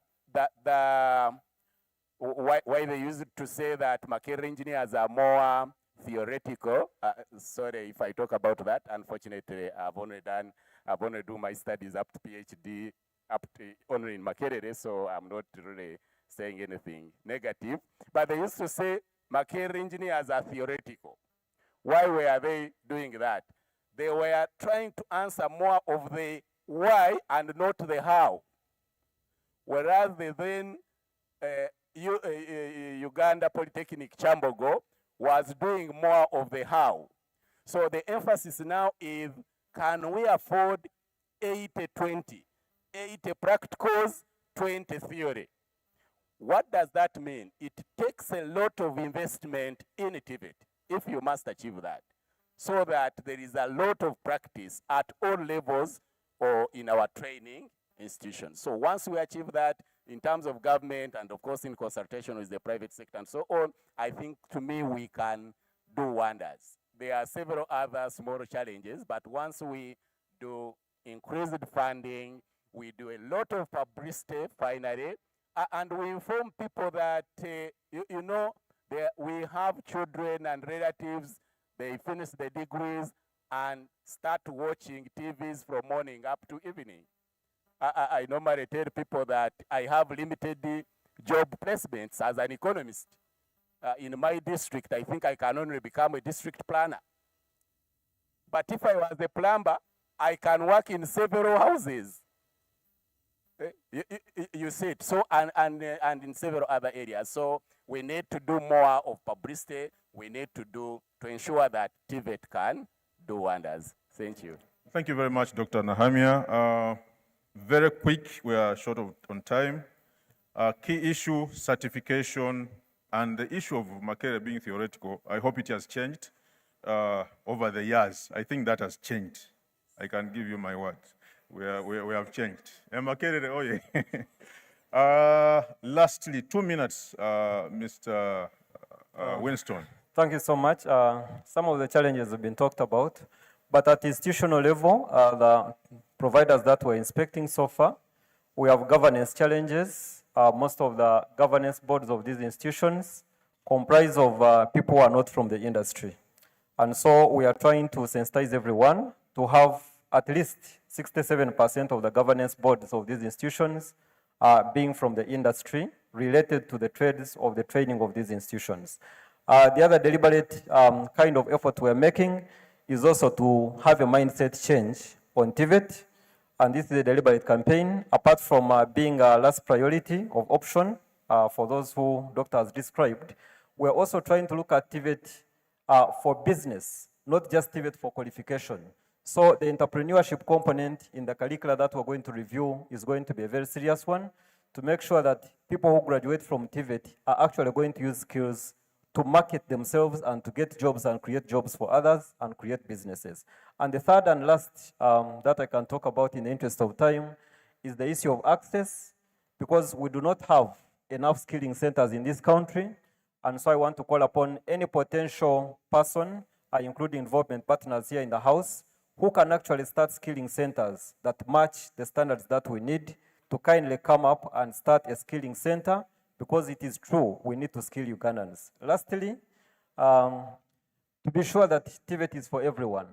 why they used to say that mechanical engineers are more theoretical. Sorry if I talk about that. Unfortunately, I've only done my studies up to PhD, up to only in mechanical, so I'm not really saying anything negative. But they used to say mechanical engineers are theoretical. Why were they doing that? They were trying to answer more of the why and not the how. Whereas the then Uganda Polytechnic Chambogo was doing more of the how. So the emphasis now is, can we afford 80-20? 80 practicals, 20 theory. What does that mean? It takes a lot of investment in TVET if you must achieve that, so that there is a lot of practice at all levels or in our training institutions. So once we achieve that in terms of government and of course in consultation with the private sector and so on, I think to me we can do wonders. There are several other small challenges, but once we do increased funding, we do a lot of publicity finally, and we inform people that, you know, we have children and relatives, they finish the degrees and start watching TVs from morning up to evening. I normally tell people that I have limited job placements as an economist. In my district, I think I can only become a district planner. But if I was a plumber, I can work in several houses. You see it. So, and in several other areas. So we need to do more of publicity. We need to ensure that TVET can do wonders. Thank you. Thank you very much, Dr. Nahamia. Very quick, we are short on time. Key issue, certification, and the issue of Makerere being theoretical, I hope it has changed over the years. I think that has changed. I can give you my word. We have changed. Makerere, oh yeah. Lastly, 2 minutes, Mr. Winston. Thank you so much. Some of the challenges have been talked about, but at institutional level, the providers that we're inspecting so far, we have governance challenges. Most of the governance boards of these institutions comprise of people who are not from the industry. And so we are trying to sensitize everyone to have at least 67% of the governance boards of these institutions being from the industry related to the trades of the training of these institutions. The other deliberate kind of effort we're making is also to have a mindset change on TVET, and this is a deliberate campaign. Apart from being a last priority of option for those who Dr. has described, we're also trying to look at TVET for business, not just TVET for qualification. So the entrepreneurship component in the curricula that we're going to review is going to be a very serious one, to make sure that people who graduate from TVET are actually going to use skills to market themselves and to get jobs and create jobs for others and create businesses. And the third and last that I can talk about in the interest of time is the issue of access, because we do not have enough skilling centers in this country. And so I want to call upon any potential person, including involvement partners here in the house, who can actually start skilling centers that match the standards that we need, to kindly come up and start a skilling center, because it is true, we need to skill Ugandans. Lastly, to be sure that TVET is for everyone.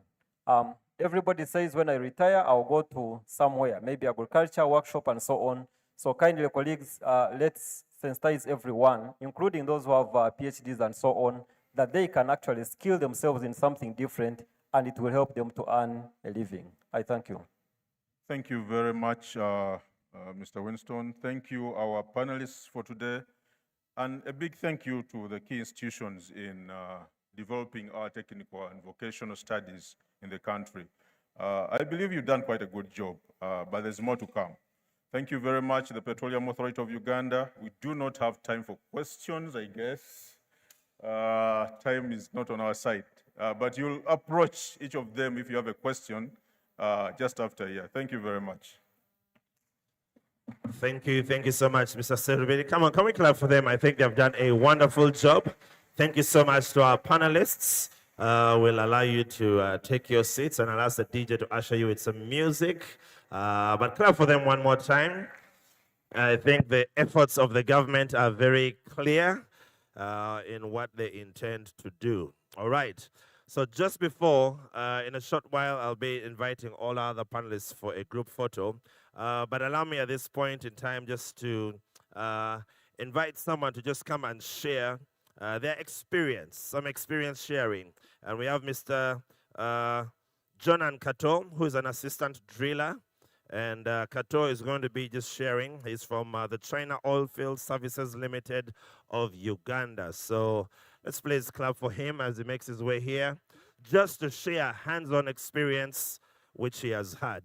Everybody says when I retire, I'll go to somewhere, maybe agriculture, workshop, and so on. So kindly, colleagues, let's sensitize everyone, including those who have PhDs and so on, that they can actually skill themselves in something different, and it will help them to earn a living. I thank you. Thank you very much. Mr. Winston. Thank you, our panelists for today. And a big thank you to the key institutions in developing our technical and vocational studies in the country. I believe you've done quite a good job, but there's more to come. Thank you very much, the Petroleum Authority of Uganda. We do not have time for questions, I guess. Time is not on our side, but you'll approach each of them if you have a question just after here. Thank you very much. Thank you so much, Mr. Serubedi. Come on, can we clap for them? I think they've done a wonderful job. Thank you so much to our panelists. We'll allow you to take your seats, and I'll ask the DJ to usher you with some music. But clap for them one more time. I think the efforts of the government are very clear in what they intend to do. All right. So just before, in a short while, I'll be inviting all our other panelists for a group photo. But allow me at this point in time just to invite someone to just come and share their experience, some experience sharing. And we have Mr. Jonan Kato, who is an assistant driller. And Kato is going to be just sharing. He's from the China Oilfield Services Limited of Uganda. So let's please clap for him as he makes his way here, just to share hands-on experience which he has had.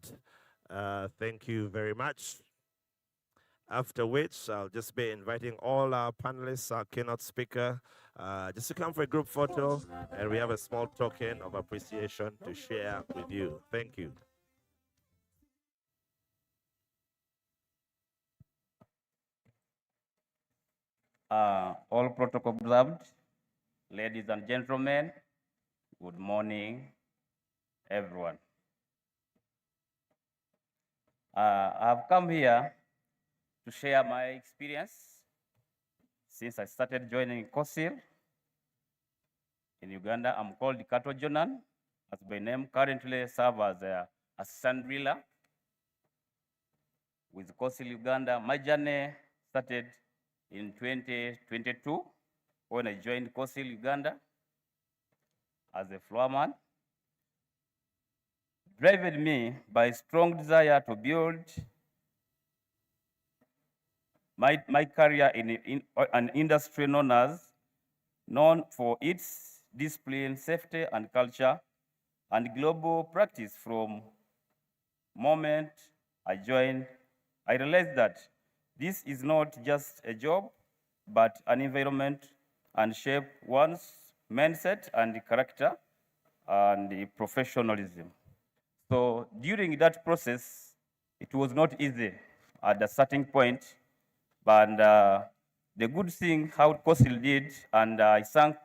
Thank you very much. After which, I'll just be inviting all our panelists, our keynote speaker, just to come for a group photo, and we have a small token of appreciation to share with you. Thank you. All protocol observed, ladies and gentlemen, good morning, everyone. I've come here to share my experience since I started joining COSIL in Uganda. I'm called Kato Jonan, as by name, currently serve as an assistant driller with COSIL Uganda. My journey started in 2022 when I joined COSIL Uganda as a floorman, driven me by strong desire to build my career in an industry known for its discipline, safety, and culture, and global practice. From moment I joined, I realized that this is not just a job, but an environment and shape one's mindset and character and professionalism. So during that process, it was not easy at a certain point, but the good thing how COSIL did, and I thank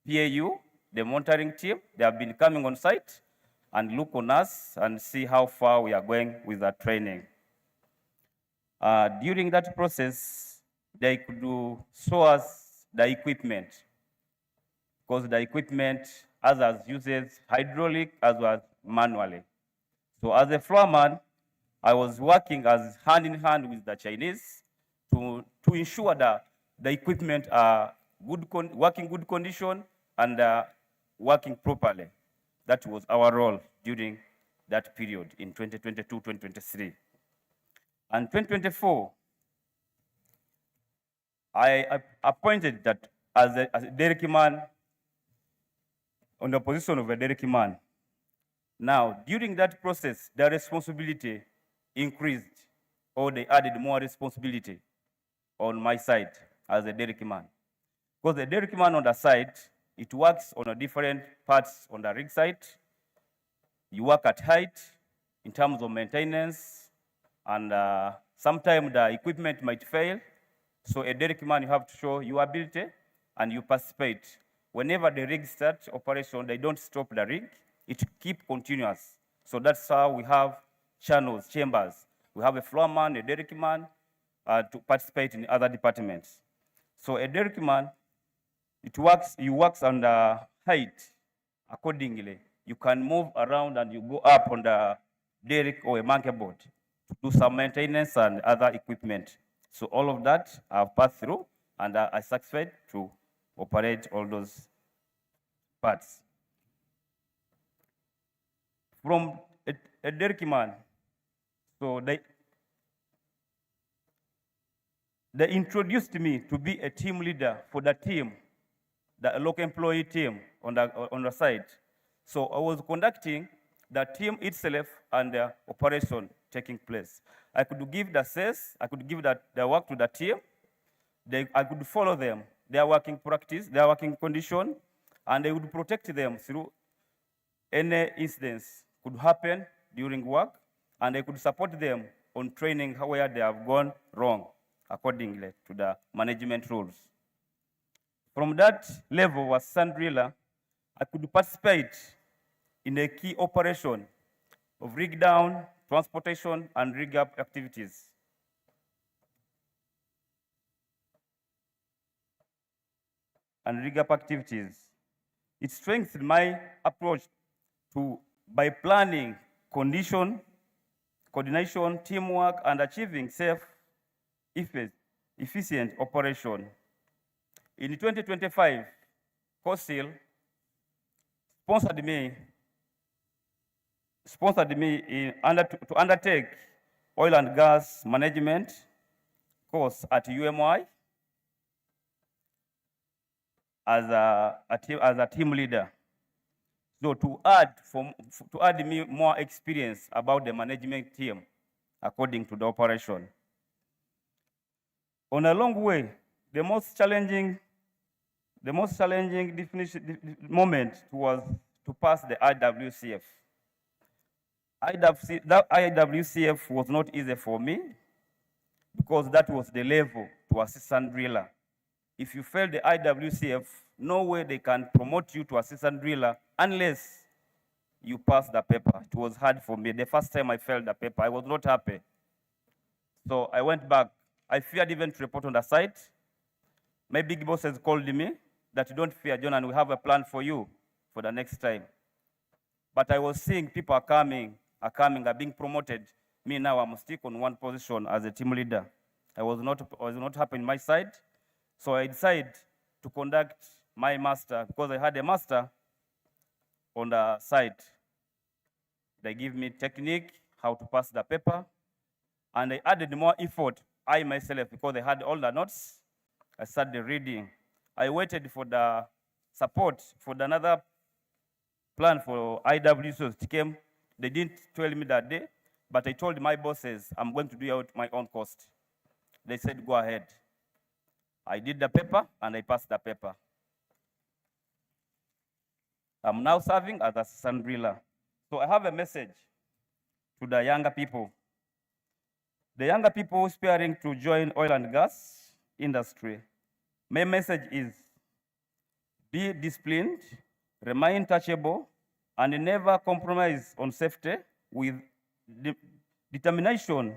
PAU, the monitoring team, they have been coming on site and look on us and see how far we are going with that training. During that process, they could show us the equipment, because the equipment others uses hydraulic as well as manually. So as a floorman, I was working as hand in hand with the Chinese to ensure that the equipment are working good condition and working properly. That was our role during that period in 2022-2023. And 2024, I appointed that as a derrick man on the position of a derrick man. Now, during that process, the responsibility increased, or they added more responsibility on my side as a derrick man. Because the derrick man on the side, it works on a different parts on the rig site. You work at height in terms of maintenance, and sometimes the equipment might fail. So a derrick man, you have to show your ability and you participate. Whenever the rig starts operation, they don't stop the rig. It keeps continuous. So that's how we have channels, chambers. We have a floorman, a derrick man to participate in other departments. So a derrick man, you works on the height accordingly. You can move around and you go up on the derrick or a monkey board to do some maintenance and other equipment. So all of that I've passed through, and I succeeded to operate all those parts. From a derrick man, so They introduced me to be a team leader for the team, the local employee team on the site. So I was conducting the team itself and the operation taking place. I could give the sales, I could give the work to the team, I could follow them, their working practice, their working condition, and I would protect them through any incidents could happen during work, and I could support them on training where they have gone wrong accordingly to the management rules. From that level as Sandrilla, I could participate in a key operation of rig down, transportation, and rig up activities. It strengthened my approach by planning, coordination, teamwork, and achieving safe, efficient operation. In 2025, COSIL sponsored me to undertake oil and gas management course at UMI as a team leader. So to add me more experience about the management team according to the operation. On a long way, the most challenging moment was to pass the IWCF. That IWCF was not easy for me because that was the level to assistant driller. If you fail the IWCF, no way they can promote you to assistant driller unless you pass the paper. It was hard for me. The first time I failed the paper, I was not happy. So I went back. I feared even to report on the site. My big bosses called me that don't fear, John, and we have a plan for you for the next time. But I was seeing people are being promoted. Me now, I'm stuck on one position as a team leader. I was not happy in my side. So I decided to conduct my master because I had a master on the site. They give me technique, how to pass the paper, and I added more effort, I myself, because I had all the notes. I started reading. I waited for the support for another plan for IWCs. It came. They didn't tell me that day, but I told my bosses, I'm going to do it at my own cost. They said, go ahead. I did the paper, and I passed the paper. I'm now serving as assistant driller. So I have a message to the younger people. The younger people aspiring to join oil and gas industry. My message is, be disciplined, remain touchable, and never compromise on safety with determination,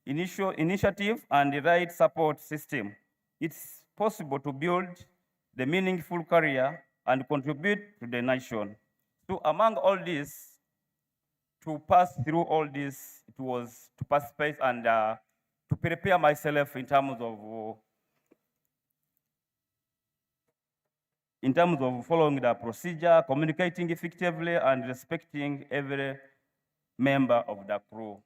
initiative, and the right support system. It's possible to build the meaningful career and contribute to the nation. So among all this, to pass through all this, it was to participate and to prepare myself in terms of following the procedure, communicating effectively, and respecting every member of the crew.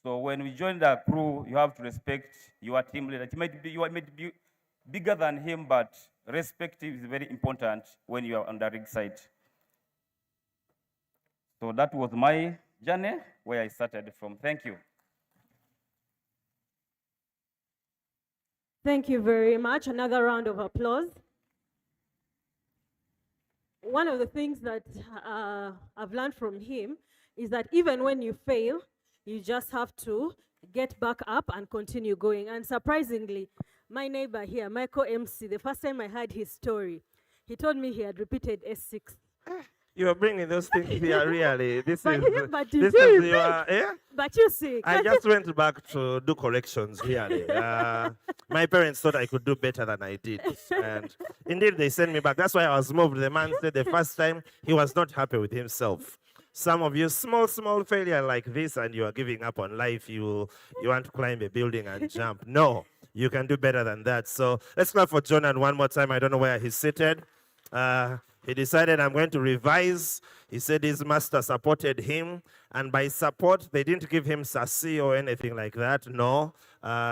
So when we join the crew, you have to respect your team leader. You might be bigger than him, but respect is very important when you are on the rig site. So that was my journey where I started from. Thank you. Thank you very much. Another round of applause. One of the things that I've learned from him is that even when you fail, you just have to get back up and continue going. And surprisingly, my neighbor here, Michael MC, the first time I heard his story, he told me he had repeated S6. You are bringing those things here, really. But you see. I just went back to do corrections, really. My parents thought I could do better than I did. And indeed, they sent me back. That's why I was moved. The man said the first time he was not happy with himself. Some of you, small failure like this, and you are giving up on life. You want to climb a building and jump. No, you can do better than that. So let's clap for Jonan one more time. I don't know where he's seated. He decided, I'm going to revise. He said his master supported him. And by support, they didn't give him SASI or anything like that. No,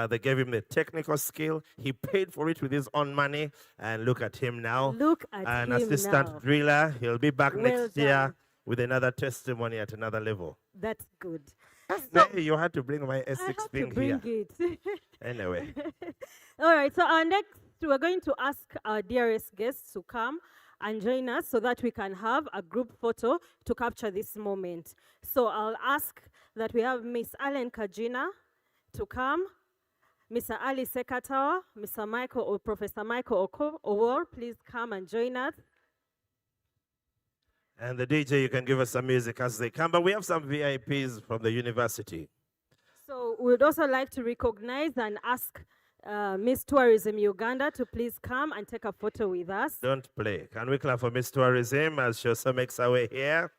they gave him the technical skill. He paid for it with his own money. And look at him now. Look at An him assistant now. driller. He'll be back Well next year done. with another testimony at another level. That's good. Hey, you had to bring my I S6 had to thing bring here. it. Anyway. All right, so our next, we're going to ask our dearest guests to come and join us so that we can have a group photo to capture this moment. So I'll ask that we have Miss Allen Kajina to come, Mr. Ali Sekatawa, Mr. Michael or Professor Michael Owor, please come and join us. And the DJ, you can give us some music as they come. But we have some VIPs from the university. So we would also like to recognize and ask Miss Tourism Uganda to please come and take a photo with us. Don't play. Can we clap for Miss Tourism as she also makes her way here?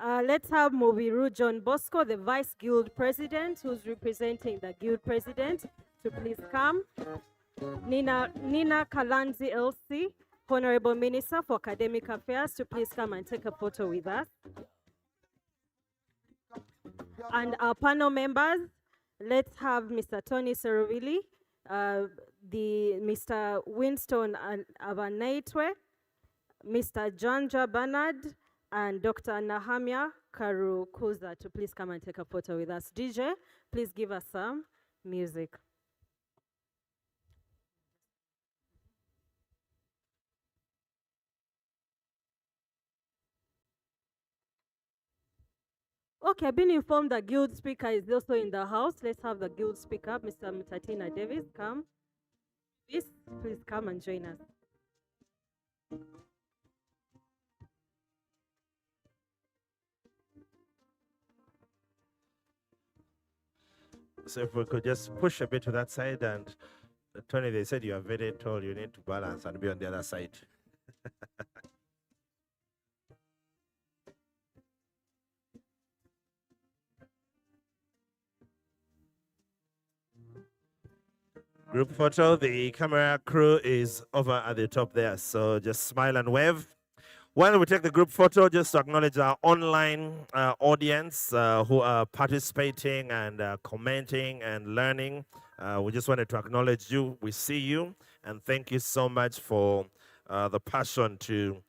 Let's have Mobiru John Bosco, the Vice Guild President, who's representing the Guild President, to please come. Nina Kalanzi LC, Honorable Minister for Academic Affairs, to please come and take a photo with us. And our panel members, let's have Mr. Tony Serovili, Mr. Winston Avanaitwe, Mr. Janja Bernard, and Dr. Nahamia Karukuza to please come and take a photo with us. DJ, please give us some music. Okay, I've been informed the guild speaker is also in the house. Let's have the guild speaker, Mr. Mutatina Davis, come. Please come and join us. So if we could just push a bit to that side, and Tony, they said you are very tall, you need to balance and be on the other side. Group photo, the camera crew is over at the top there, so just smile and wave. While we take the group photo, just to acknowledge our online audience who are participating and commenting and learning. We just wanted to acknowledge you. We see you, and thank you so much for the passion to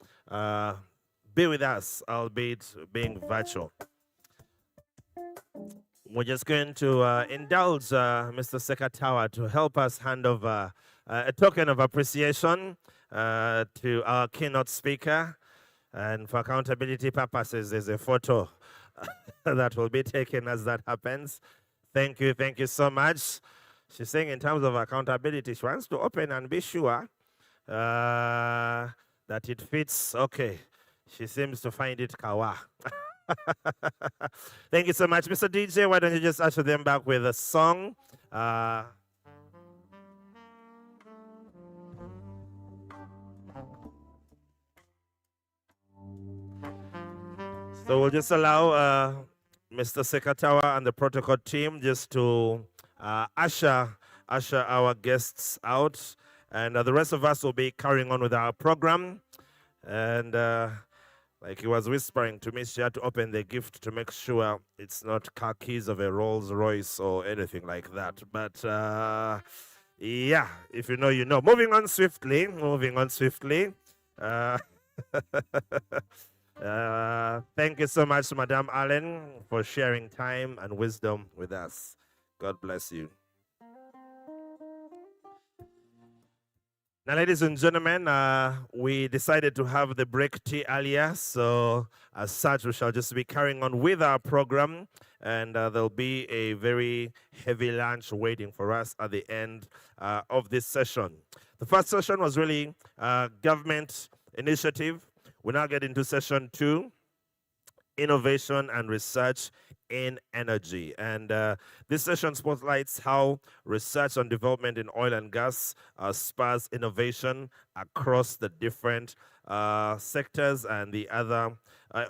be with us, albeit being virtual. We're just going to indulge Mr. Sekatawa to help us hand over a token of appreciation to our keynote speaker. And for accountability purposes, there's a photo that will be taken as that happens. Thank you so much. She's saying in terms of accountability, she wants to open and be sure that it fits. Okay, she seems to find it kawa. Thank you so much. Mr. DJ, why don't you just usher them back with a song? So we'll just allow Mr. Sekatawa and the protocol team just to usher our guests out. And the rest of us will be carrying on with our program. And like he was whispering to me, she had to open the gift to make sure it's not car keys of a Rolls Royce or anything like that. But yeah, if you know, you know. Moving on swiftly. Thank you so much, Madam Allen, for sharing time and wisdom with us. God bless you. Now, ladies and gentlemen, we decided to have the break tea earlier, so as such, we shall just be carrying on with our program, and there'll be a very heavy lunch waiting for us at the end of this session. The first session was really government initiative. We now get into session 2, innovation and research in energy. And this session spotlights how research and development in oil and gas spurs innovation across the different sectors and the other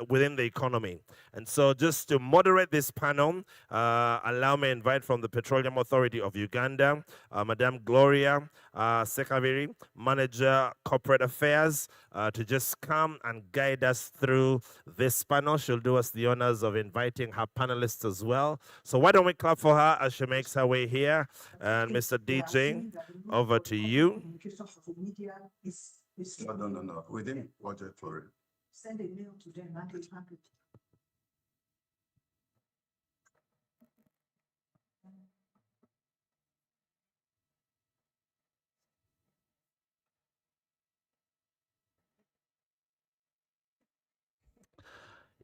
within the economy. And so just to moderate this panel, allow me to invite from the Petroleum Authority of Uganda, Madame Gloria Sekaviri, Manager Corporate Affairs, to just come and guide us through this panel. She'll do us the honors of inviting her panelists as well. So why don't we clap for her as she makes her way here. And Mr. DJ, over to you. No. We didn't budget for it. Send a mail to them and they pack it.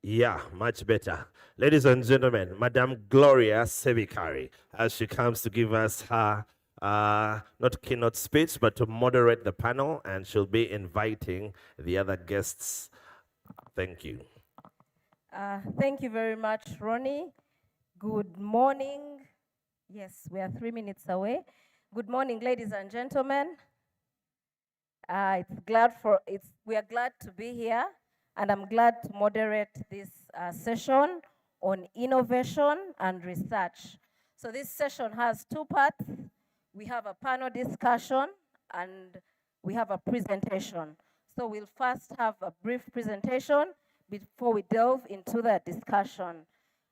Yeah, much better. Ladies and gentlemen, Madame Gloria Sevikari, as she comes to give us her not keynote speech, but to moderate the panel, and she'll be inviting the other guests. Thank you. Thank you very much, Ronnie. Good morning. Yes, we are 3 minutes away. Good morning, ladies and gentlemen. We are glad to be here, and I'm glad to moderate this session on innovation and research. So this session has two parts. We have a panel discussion and we have a presentation. So we'll first have a brief presentation before we delve into the discussion.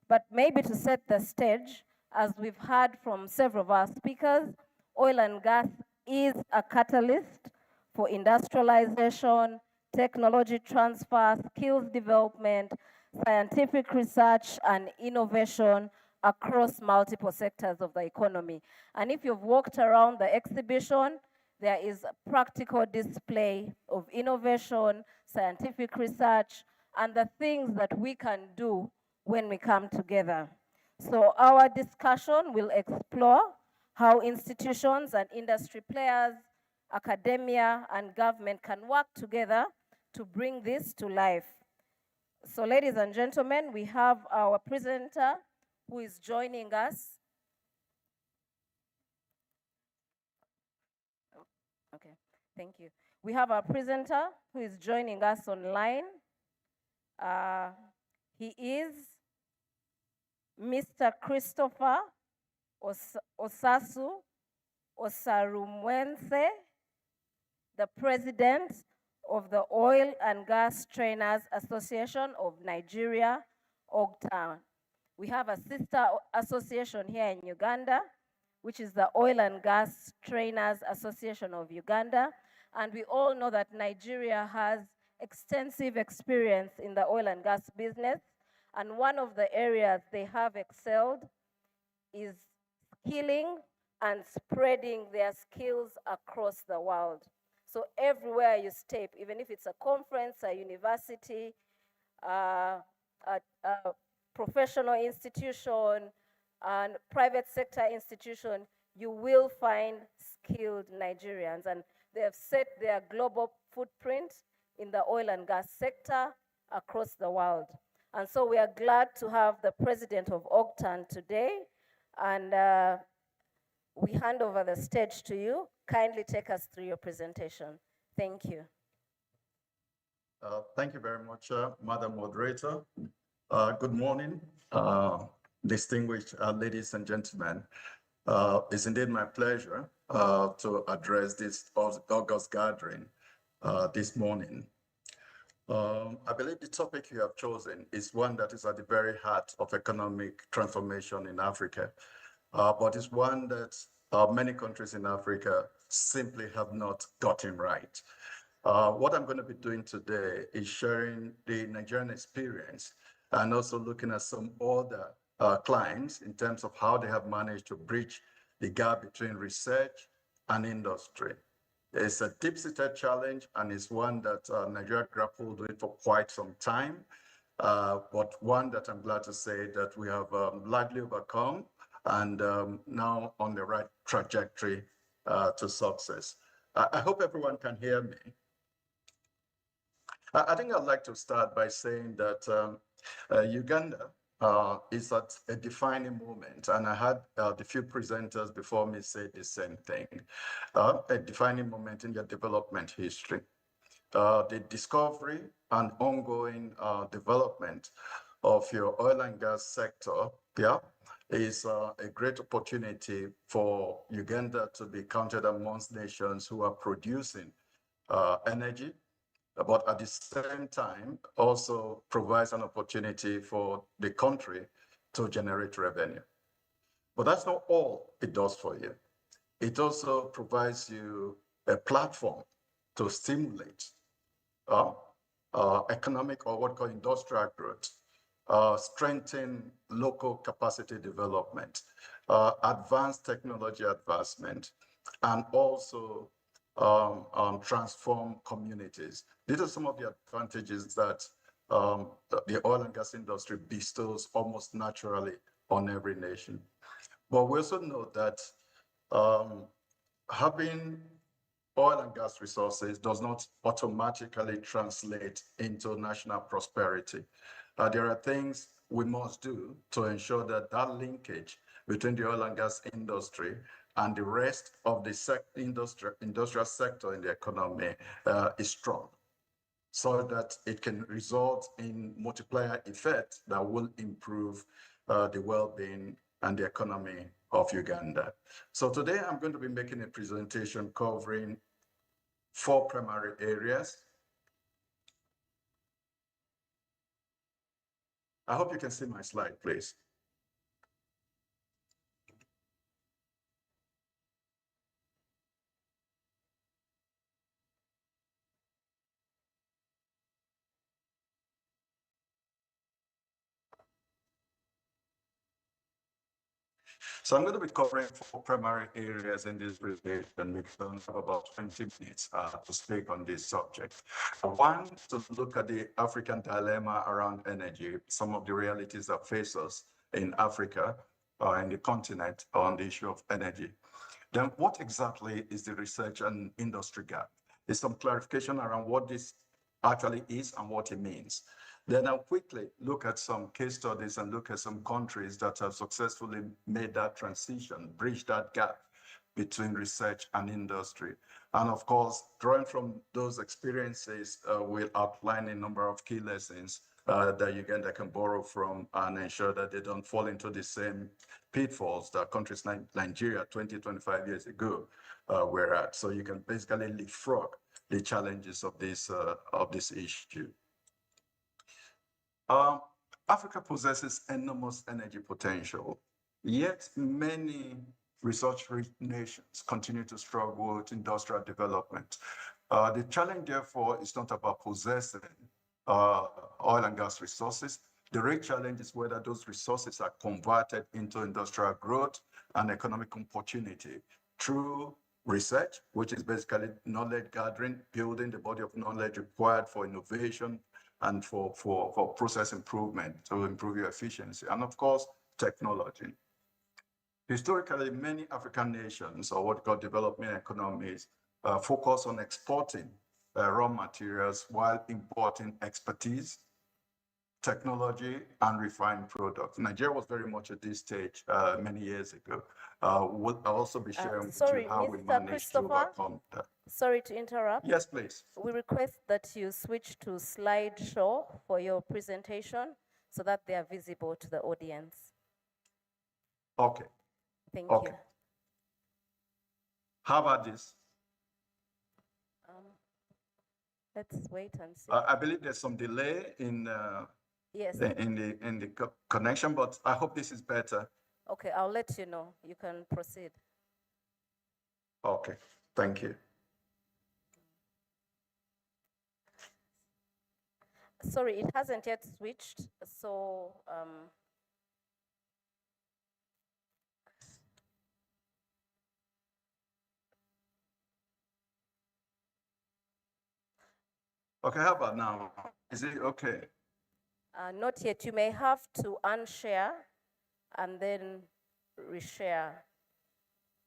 But maybe to set the stage, as we've heard from several of our speakers, oil and gas is a catalyst for industrialization, technology transfer, skills development, scientific research, and innovation across multiple sectors of the economy. And if you've walked around the exhibition, there is a practical display of innovation, scientific research, and the things that we can do when we come together. So our discussion will explore how institutions and industry players, academia, and government can work together to bring this to life. So ladies and gentlemen, we have our presenter who is joining us. Okay, thank you. We have our presenter who is joining us online. He is Mr. Christopher Osasu Osarumwense, the president of the Oil and Gas Trainers Association of Nigeria, OGTA. We have a sister association here in Uganda, which is the Oil and Gas Trainers Association of Uganda. And we all know that Nigeria has extensive experience in the oil and gas business. And one of the areas they have excelled is skilling and spreading their skills across the world. So everywhere you step, even if it's a conference, a university, a professional institution, and private sector institution, you will find skilled Nigerians. And they have set their global footprint in the oil and gas sector across the world. And so we are glad to have the president of OGTAN today. And we hand over the stage to you. Kindly take us through your presentation. Thank you. Thank you very much, Madam Moderator. Good morning, distinguished ladies and gentlemen. It's indeed my pleasure to address this August gathering this morning. I believe the topic you have chosen is one that is at the very heart of economic transformation in Africa, but it's one that many countries in Africa simply have not gotten right. What I'm going to be doing today is sharing the Nigerian experience and also looking at some other clients in terms of how they have managed to bridge the gap between research and industry. It's a deep-seated challenge, and it's one that Nigeria grappled with for quite some time, but one that I'm glad to say that we have largely overcome and now on the right trajectory to success. I hope everyone can hear me. I think I'd like to start by saying that Uganda is at a defining moment, and I had the few presenters before me say the same thing, a defining moment in their development history. the discovery and ongoing development of your oil and gas sector, yeah, is a great opportunity for Uganda to be counted amongst nations who are producing energy, but at the same time also provides an opportunity for the country to generate revenue. But that's not all it does for you. It also provides you a platform to stimulate economic or what called industrial growth, strengthen local capacity development, advanced technology advancement, and also transform communities. These are some of the advantages that the oil and gas industry bestows almost naturally on every nation. But we also know that having oil and gas resources does not automatically translate into national prosperity. There are things we must do to ensure that that linkage between the oil and gas industry and the rest of the industrial sector in the economy is strong, so that it can result in multiplier effect that will improve the well-being and the economy of Uganda. So today I'm going to be making a presentation covering 4 primary areas. I hope you can see my slide, please. So I'm going to be covering 4 primary areas in this presentation because I have about 20 minutes to speak on this subject. One, to look at the African dilemma around energy, some of the realities that face us in Africa or in the continent on the issue of energy. Then what exactly is the research and industry gap? There's some clarification around what this actually is and what it means. Then I'll quickly look at some case studies and look at some countries that have successfully made that transition, bridged that gap between research and industry. And of course, drawing from those experiences, we'll outline a number of key lessons that Uganda can borrow from and ensure that they don't fall into the same pitfalls that countries like Nigeria 20, 25 years ago were at. So you can basically leapfrog the challenges of this issue. Africa possesses enormous energy potential, yet many resource-rich nations continue to struggle with industrial development. The challenge, therefore, is not about possessing oil and gas resources. The real challenge is whether those resources are converted into industrial growth and economic opportunity through research, which is basically knowledge gathering, building the body of knowledge required for innovation and for process improvement to improve your efficiency, and of course, technology. Historically, many African nations, or what we call developing economies, focus on exporting raw materials while importing expertise, technology, and refined products. Nigeria was very much at this stage many years ago. We'll also be sharing with you how we managed to overcome that. Sorry to interrupt. Yes, please. We request that you switch to slideshow for your presentation so that they are visible to the audience. Okay. Thank Okay. you. How about this? Let's wait and see. I believe there's some delay in Yes. in the connection, but I hope this is better. Okay, I'll let you know. You can proceed. Okay, thank you. Sorry, it hasn't yet switched, so Okay, how about now? Is it okay? not yet. You may have to unshare and then reshare.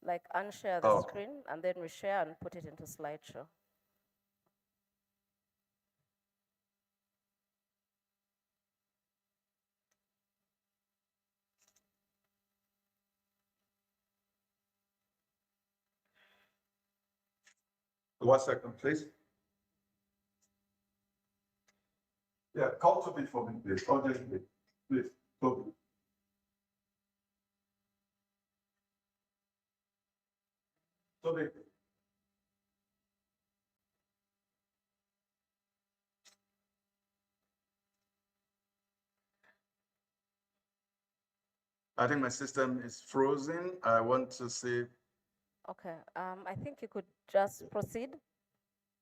Like unshare the screen and then reshare and put it into slideshow. One second, please. Yeah, call to me for me, please, urgently, please, Toby. Toby. I think my system is frozen. I want to see. Okay, I think you could just proceed.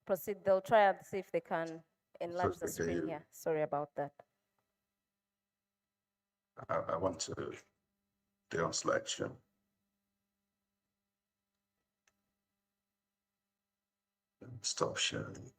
Proceed. They'll try and see if they can enlarge the screen here. Sorry about that. I want to be on slideshow. Stop sharing.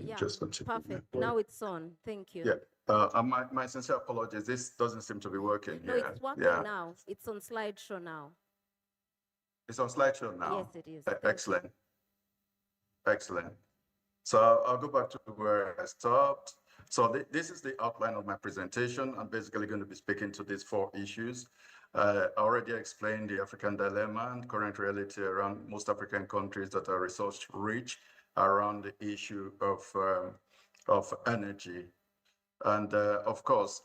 Yeah, Just continue. perfect. Now it's on. Thank you. Yeah, my sincere apologies. This doesn't seem to be working No, here. it's working Yeah. now. It's on slideshow now. It's on slideshow now. Yes, it is. Thank you. Excellent. Excellent. So I'll go back to where I stopped. So this is the outline of my presentation. I'm basically going to be speaking to these 4 issues. I already explained the African dilemma and current reality around most African countries that are resource rich around the issue of energy. And of course,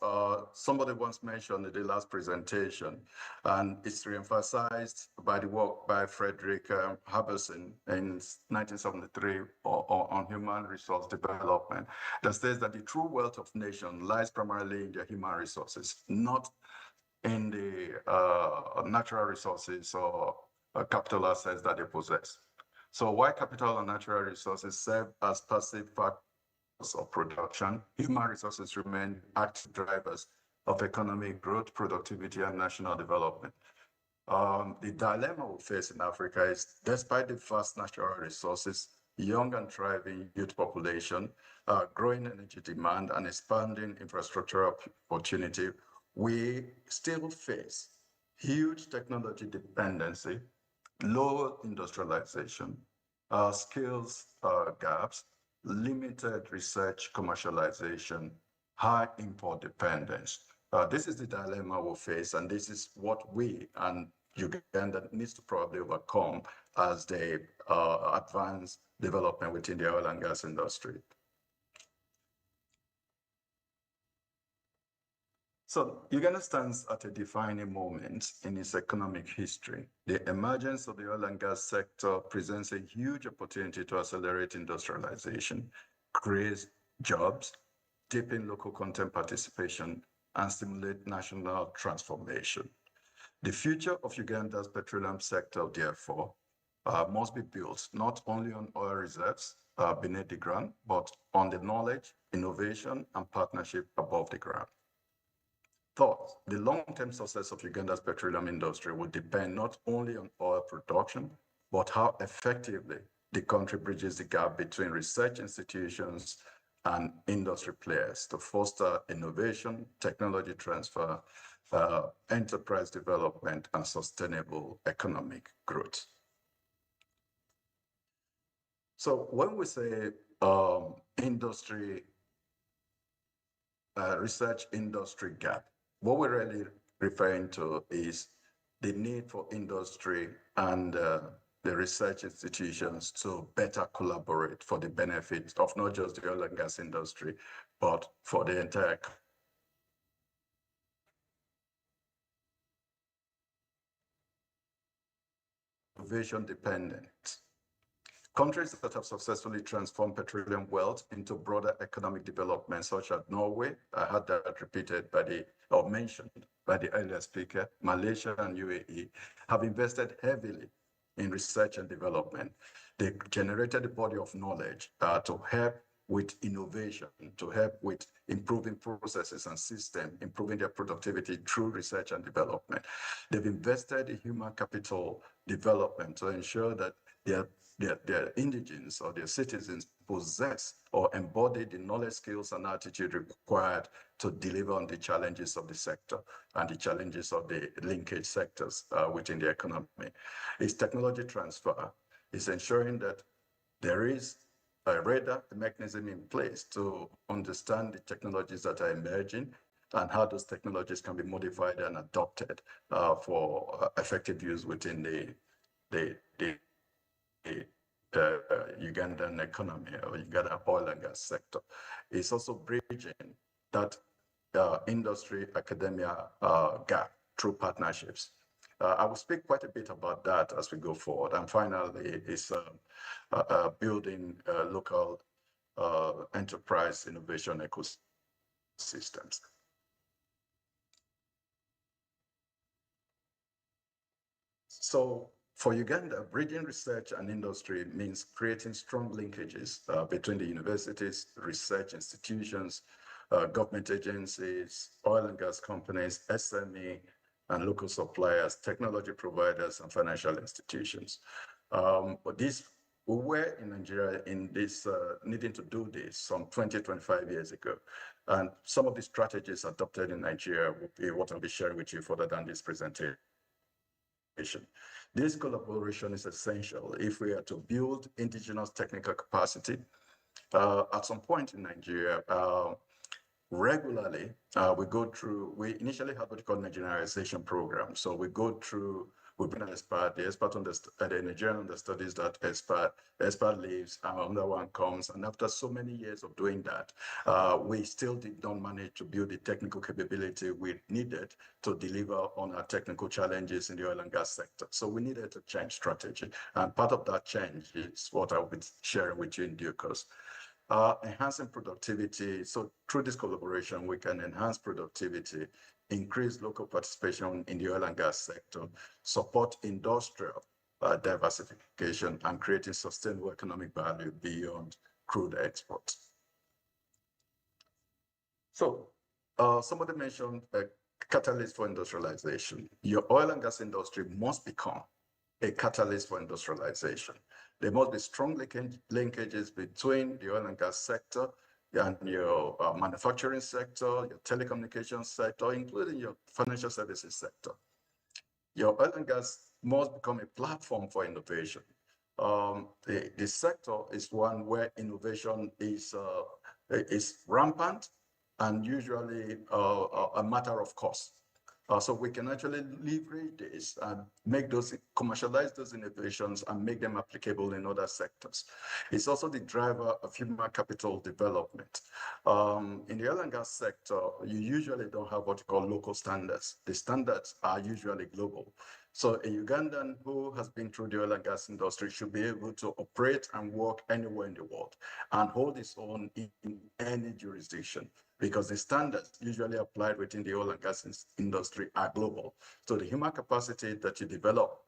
somebody once mentioned in the last presentation, and it's reemphasized by the work by Frederick Haberson in 1973 on human resource development, that says that the true wealth of nations lies primarily in their human resources, not in the natural resources or capital assets that they possess. So while capital and natural resources serve as passive factors of production, human resources remain active drivers of economic growth, productivity, and national development. The dilemma we face in Africa is, despite the vast natural resources, young and thriving youth population, growing energy demand, and expanding infrastructure opportunity, we still face huge technology dependency, low industrialization, skills gaps, limited research commercialization, high import dependence. This is the dilemma we face, and this is what we and Uganda needs to probably overcome as they advance development within the oil and gas industry. So Uganda stands at a defining moment in its economic history. The emergence of the oil and gas sector presents a huge opportunity to accelerate industrialization, create jobs, deepen local content participation, and stimulate national transformation. The future of Uganda's petroleum sector, therefore, must be built not only on oil reserves beneath the ground, but on the knowledge, innovation, and partnership above the ground. Thus, the long-term success of Uganda's petroleum industry will depend not only on oil production, but how effectively the country bridges the gap between research institutions and industry players to foster innovation, technology transfer, enterprise development, and sustainable economic growth. So when we say industry, research industry gap, what we're really referring to is the need for industry and the research institutions to better collaborate for the benefit of not just the oil and gas industry, but for the entire innovation dependent. Countries that have successfully transformed petroleum wealth into broader economic development, such as Norway, I had that repeated by or mentioned by the earlier speaker, Malaysia and UAE, have invested heavily in research and development. They generated a body of knowledge to help with innovation, to help with improving processes and systems, improving their productivity through research and development. They've invested in human capital development to ensure that their indigents or their citizens possess or embody the knowledge, skills, and attitude required to deliver on the challenges of the sector and the challenges of the linkage sectors within the economy. It's technology transfer. It's ensuring that there is a radar mechanism in place to understand the technologies that are emerging and how those technologies can be modified and adopted for effective use within the Ugandan economy or Ugandan oil and gas sector. It's also bridging that industry academia gap through partnerships. I will speak quite a bit about that as we go forward. And finally, it's building local enterprise innovation ecosystems. So for Uganda, bridging research and industry means creating strong linkages between the universities, research institutions, government agencies, oil and gas companies, SME, and local suppliers, technology providers, and financial institutions. But we were in Nigeria in this, needing to do this some 20, 25 years ago. And some of the strategies adopted in Nigeria will be what I'll be sharing with you further than this presentation. This collaboration is essential if we are to build indigenous technical capacity. At some point in Nigeria, regularly, we initially had what we call Nigerianization program. So we go through, we've been an expert, the Nigerian understudies that expert leaves, another one comes. And after so many years of doing that, we still did not manage to build the technical capability we needed to deliver on our technical challenges in the oil and gas sector. So we needed to change strategy. And part of that change is what I will be sharing with you in due course. Enhancing productivity. So through this collaboration, we can enhance productivity, increase local participation in the oil and gas sector, support industrial diversification, and creating sustainable economic value beyond crude exports. So somebody mentioned a catalyst for industrialization. Your oil and gas industry must become a catalyst for industrialization. There must be strong linkages between the oil and gas sector and your manufacturing sector, your telecommunications sector, including your financial services sector. Your oil and gas must become a platform for innovation. The sector is one where innovation is rampant and usually a matter of cost. So we can actually leverage this and commercialize those innovations and make them applicable in other sectors. It's also the driver of human capital development. In the oil and gas sector, you usually don't have what you call local standards. The standards are usually global. So a Ugandan who has been through the oil and gas industry should be able to operate and work anywhere in the world and hold its own in any jurisdiction, because the standards usually applied within the oil and gas industry are global. So the human capacity that you develop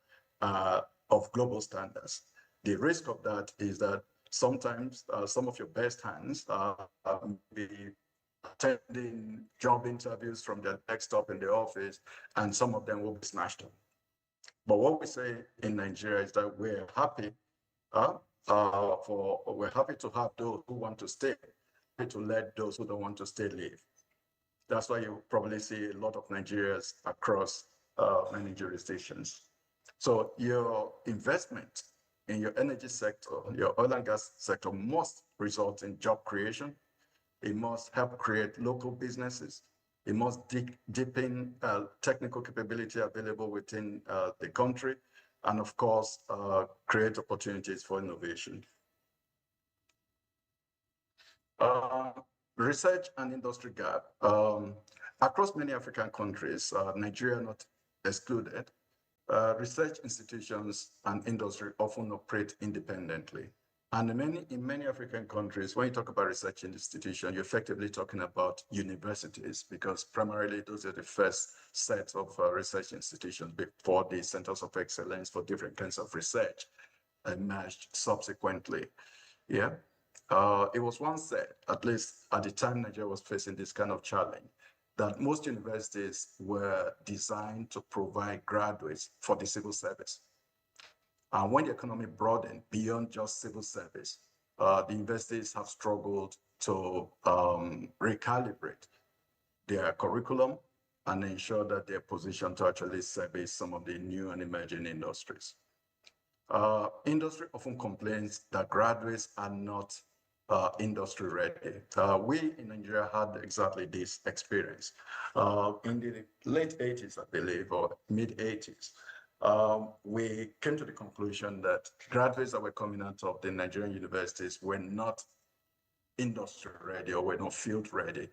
of global standards, the risk of that is that sometimes some of your best hands be attending job interviews from their desktop in the office, and some of them will be snatched up. But what we say in Nigeria is that we're happy to have those who want to stay, to let those who don't want to stay leave. That's why you probably see a lot of Nigerians across many jurisdictions. So your investment in your energy sector, your oil and gas sector must result in job creation. It must help create local businesses. It must deepen technical capability available within the country. and of course, create opportunities for innovation. Research and industry gap. Across many African countries, Nigeria not excluded, research institutions and industry often operate independently. And in many African countries, when you talk about research institutions, you're effectively talking about universities, because primarily those are the first set of research institutions before the centers of excellence for different kinds of research emerged subsequently. Yeah. It was once said, at least at the time Nigeria was facing this kind of challenge, that most universities were designed to provide graduates for the civil service. And when the economy broadened beyond just civil service, the universities have struggled to recalibrate their curriculum and ensure that they're positioned to actually service some of the new and emerging industries. Industry often complains that graduates are not industry ready. We in Nigeria had exactly this experience. In the late 80s, I believe, or mid 80s, we came to the conclusion that graduates that were coming out of the Nigerian universities were not industry ready or were not field ready.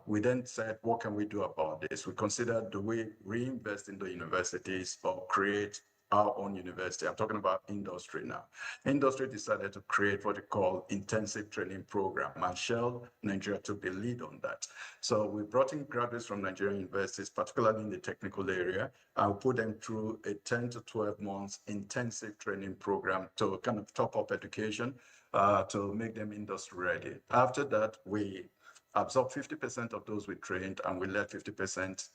We then said, what can we do about this? We considered, do we reinvest in the universities or create our own university? I'm talking about industry now. Industry decided to create what we call intensive training program, and Shell Nigeria took the lead on that. So we brought in graduates from Nigerian universities, particularly in the technical area, and put them through a 10 to 12 months intensive training program to kind of top up education to make them industry ready. After that, we absorbed 50% of those we trained, and we let 50%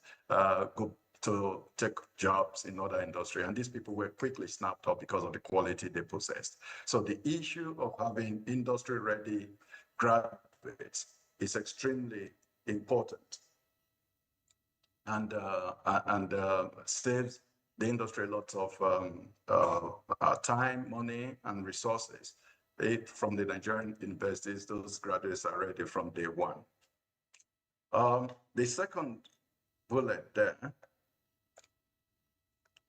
go to take jobs in other industry. And these people were quickly snapped up because of the quality they possessed. So the issue of having industry-ready graduates is extremely important, and saves the industry a lot of time, money, and resources. From the Nigerian universities, those graduates are ready from day one. The second bullet there,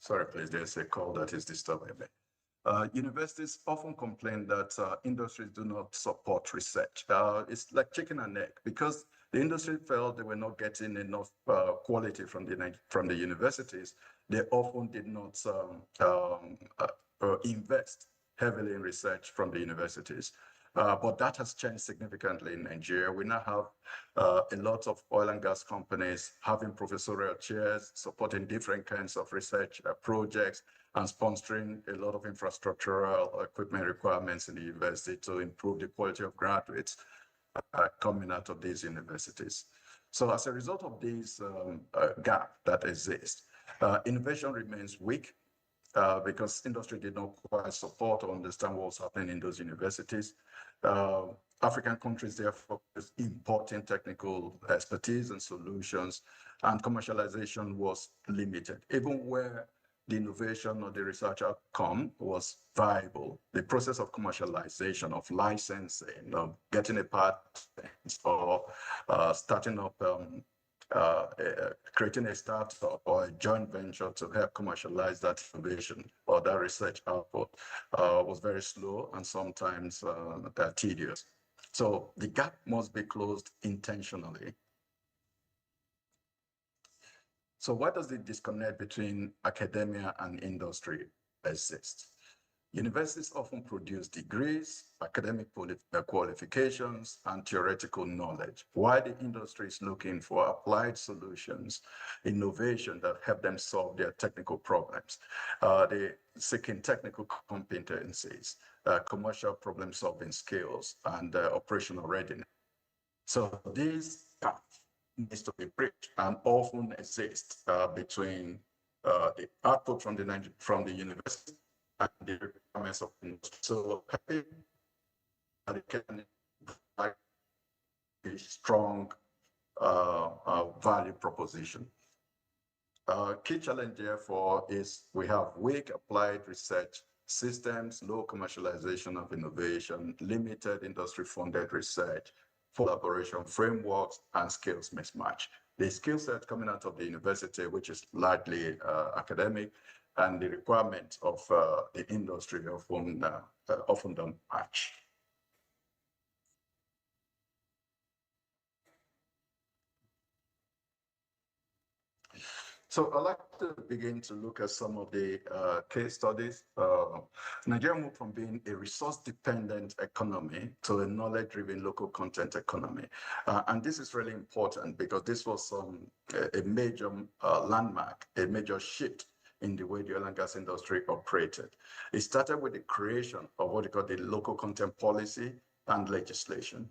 sorry, please, there's a call that is disturbing me. Universities often complain that industries do not support research. It's like chicken and egg, because the industry felt they were not getting enough quality from the universities. They often did not invest heavily in research from the universities. But that has changed significantly in Nigeria. We now have a lot of oil and gas companies having professorial chairs, supporting different kinds of research projects, and sponsoring a lot of infrastructural equipment requirements in the university to improve the quality of graduates coming out of these universities. So as a result of this gap that exists, innovation remains weak, because industry did not quite support or understand what was happening in those universities. African countries therefore importing technical expertise and solutions, and commercialization was limited. Even where the innovation or the research outcome was viable, the process of commercialization, of licensing, of getting a patent, or starting up creating a startup or a joint venture to help commercialize that innovation or that research output was very slow and sometimes tedious. So the gap must be closed intentionally. So why does the disconnect between academia and industry exist? Universities often produce degrees, academic qualifications, and theoretical knowledge, while the industry is looking for applied solutions, innovation that help them solve their technical problems. They're seeking technical competencies, commercial problem-solving skills, and operational readiness. So this gap needs to be bridged and often exists between the output from the university and the requirements of industry. So happy that it can provide a strong value proposition. Key challenge therefore is we have weak applied research systems, low commercialization of innovation, limited industry-funded research, collaboration frameworks, and skills mismatch. The skill set coming out of the university, which is largely academic, and the requirements of the industry often don't match. So I'd like to begin to look at some of the case studies. Nigeria moved from being a resource-dependent economy to a knowledge-driven local content economy. And this is really important because this was a major landmark, a major shift in the way the oil and gas industry operated. It started with the creation of what we call the local content policy and legislation.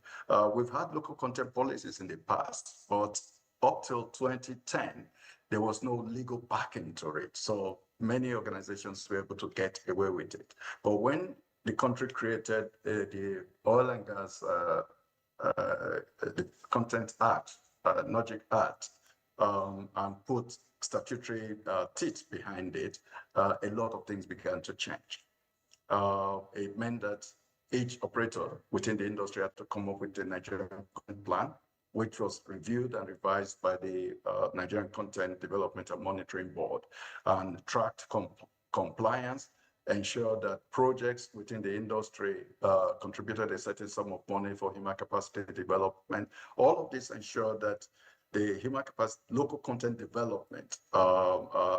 We've had local content policies in the past, but up till 2010, there was no legal backing to it. So many organizations were able to get away with it. But when the country created the Oil and Gas the Content Act, NOGIC Act, and put statutory teeth behind it, a lot of things began to change. It meant that each operator within the industry had to come up with a Nigerian content plan, which was reviewed and revised by the Nigerian Content Development and Monitoring Board, and tracked compliance, ensured that projects within the industry contributed a certain sum of money for human capacity development. All of this ensured that the human capacity, local content development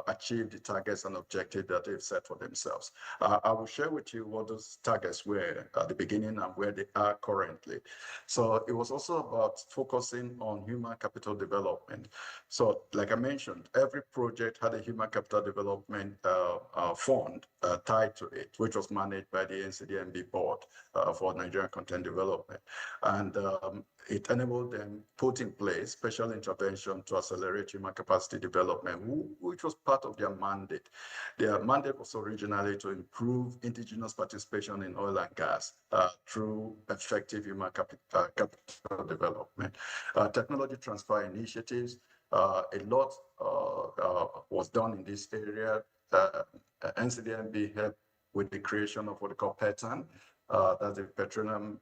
achieved the targets and objectives that they've set for themselves. I will share with you what those targets were at the beginning and where they are currently. So it was also about focusing on human capital development. So like I mentioned, every project had a human capital development fund tied to it, which was managed by the NCDMB board for Nigerian content development. And it enabled them put in place special intervention to accelerate human capacity development, which was part of their mandate. Their mandate was originally to improve indigenous participation in oil and gas through effective human capital development. Technology transfer initiatives, a lot was done in this area. NCDMB helped with the creation of what they call PETAN, that's the Petroleum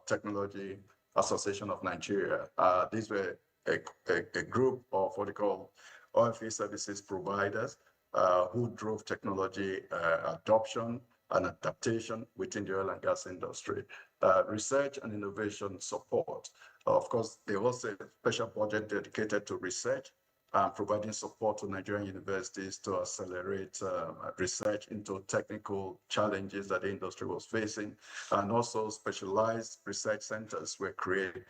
Technology Association of Nigeria. These were a group of what they call oilfield services providers who drove technology adoption and adaptation within the oil and gas industry. Research and innovation support. Of course, there was a special budget dedicated to research, providing support to Nigerian universities to accelerate research into technical challenges that the industry was facing. And also specialized research centers were created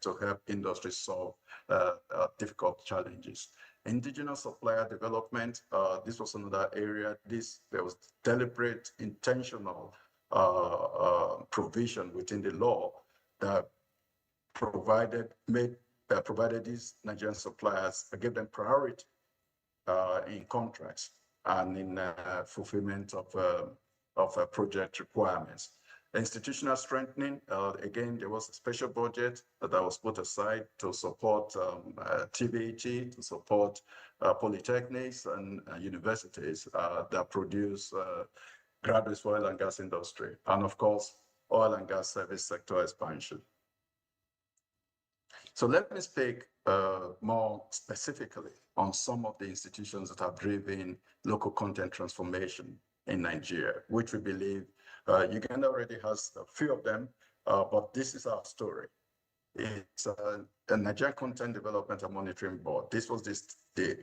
to help industry solve difficult challenges. Indigenous supplier development, this was another area. There was deliberate, intentional provision within the law that provided these Nigerian suppliers, gave them priority in contracts and in fulfillment of project requirements. Institutional strengthening, again, there was a special budget that was put aside to support TBT, to support polytechnics and universities that produce graduates for oil and gas industry. And of course, oil and gas service sector expansion. So let me speak more specifically on some of the institutions that have driven local content transformation in Nigeria, which we believe Uganda already has a few of them, but this is our story. It's a Nigerian Content Development and Monitoring Board. This was the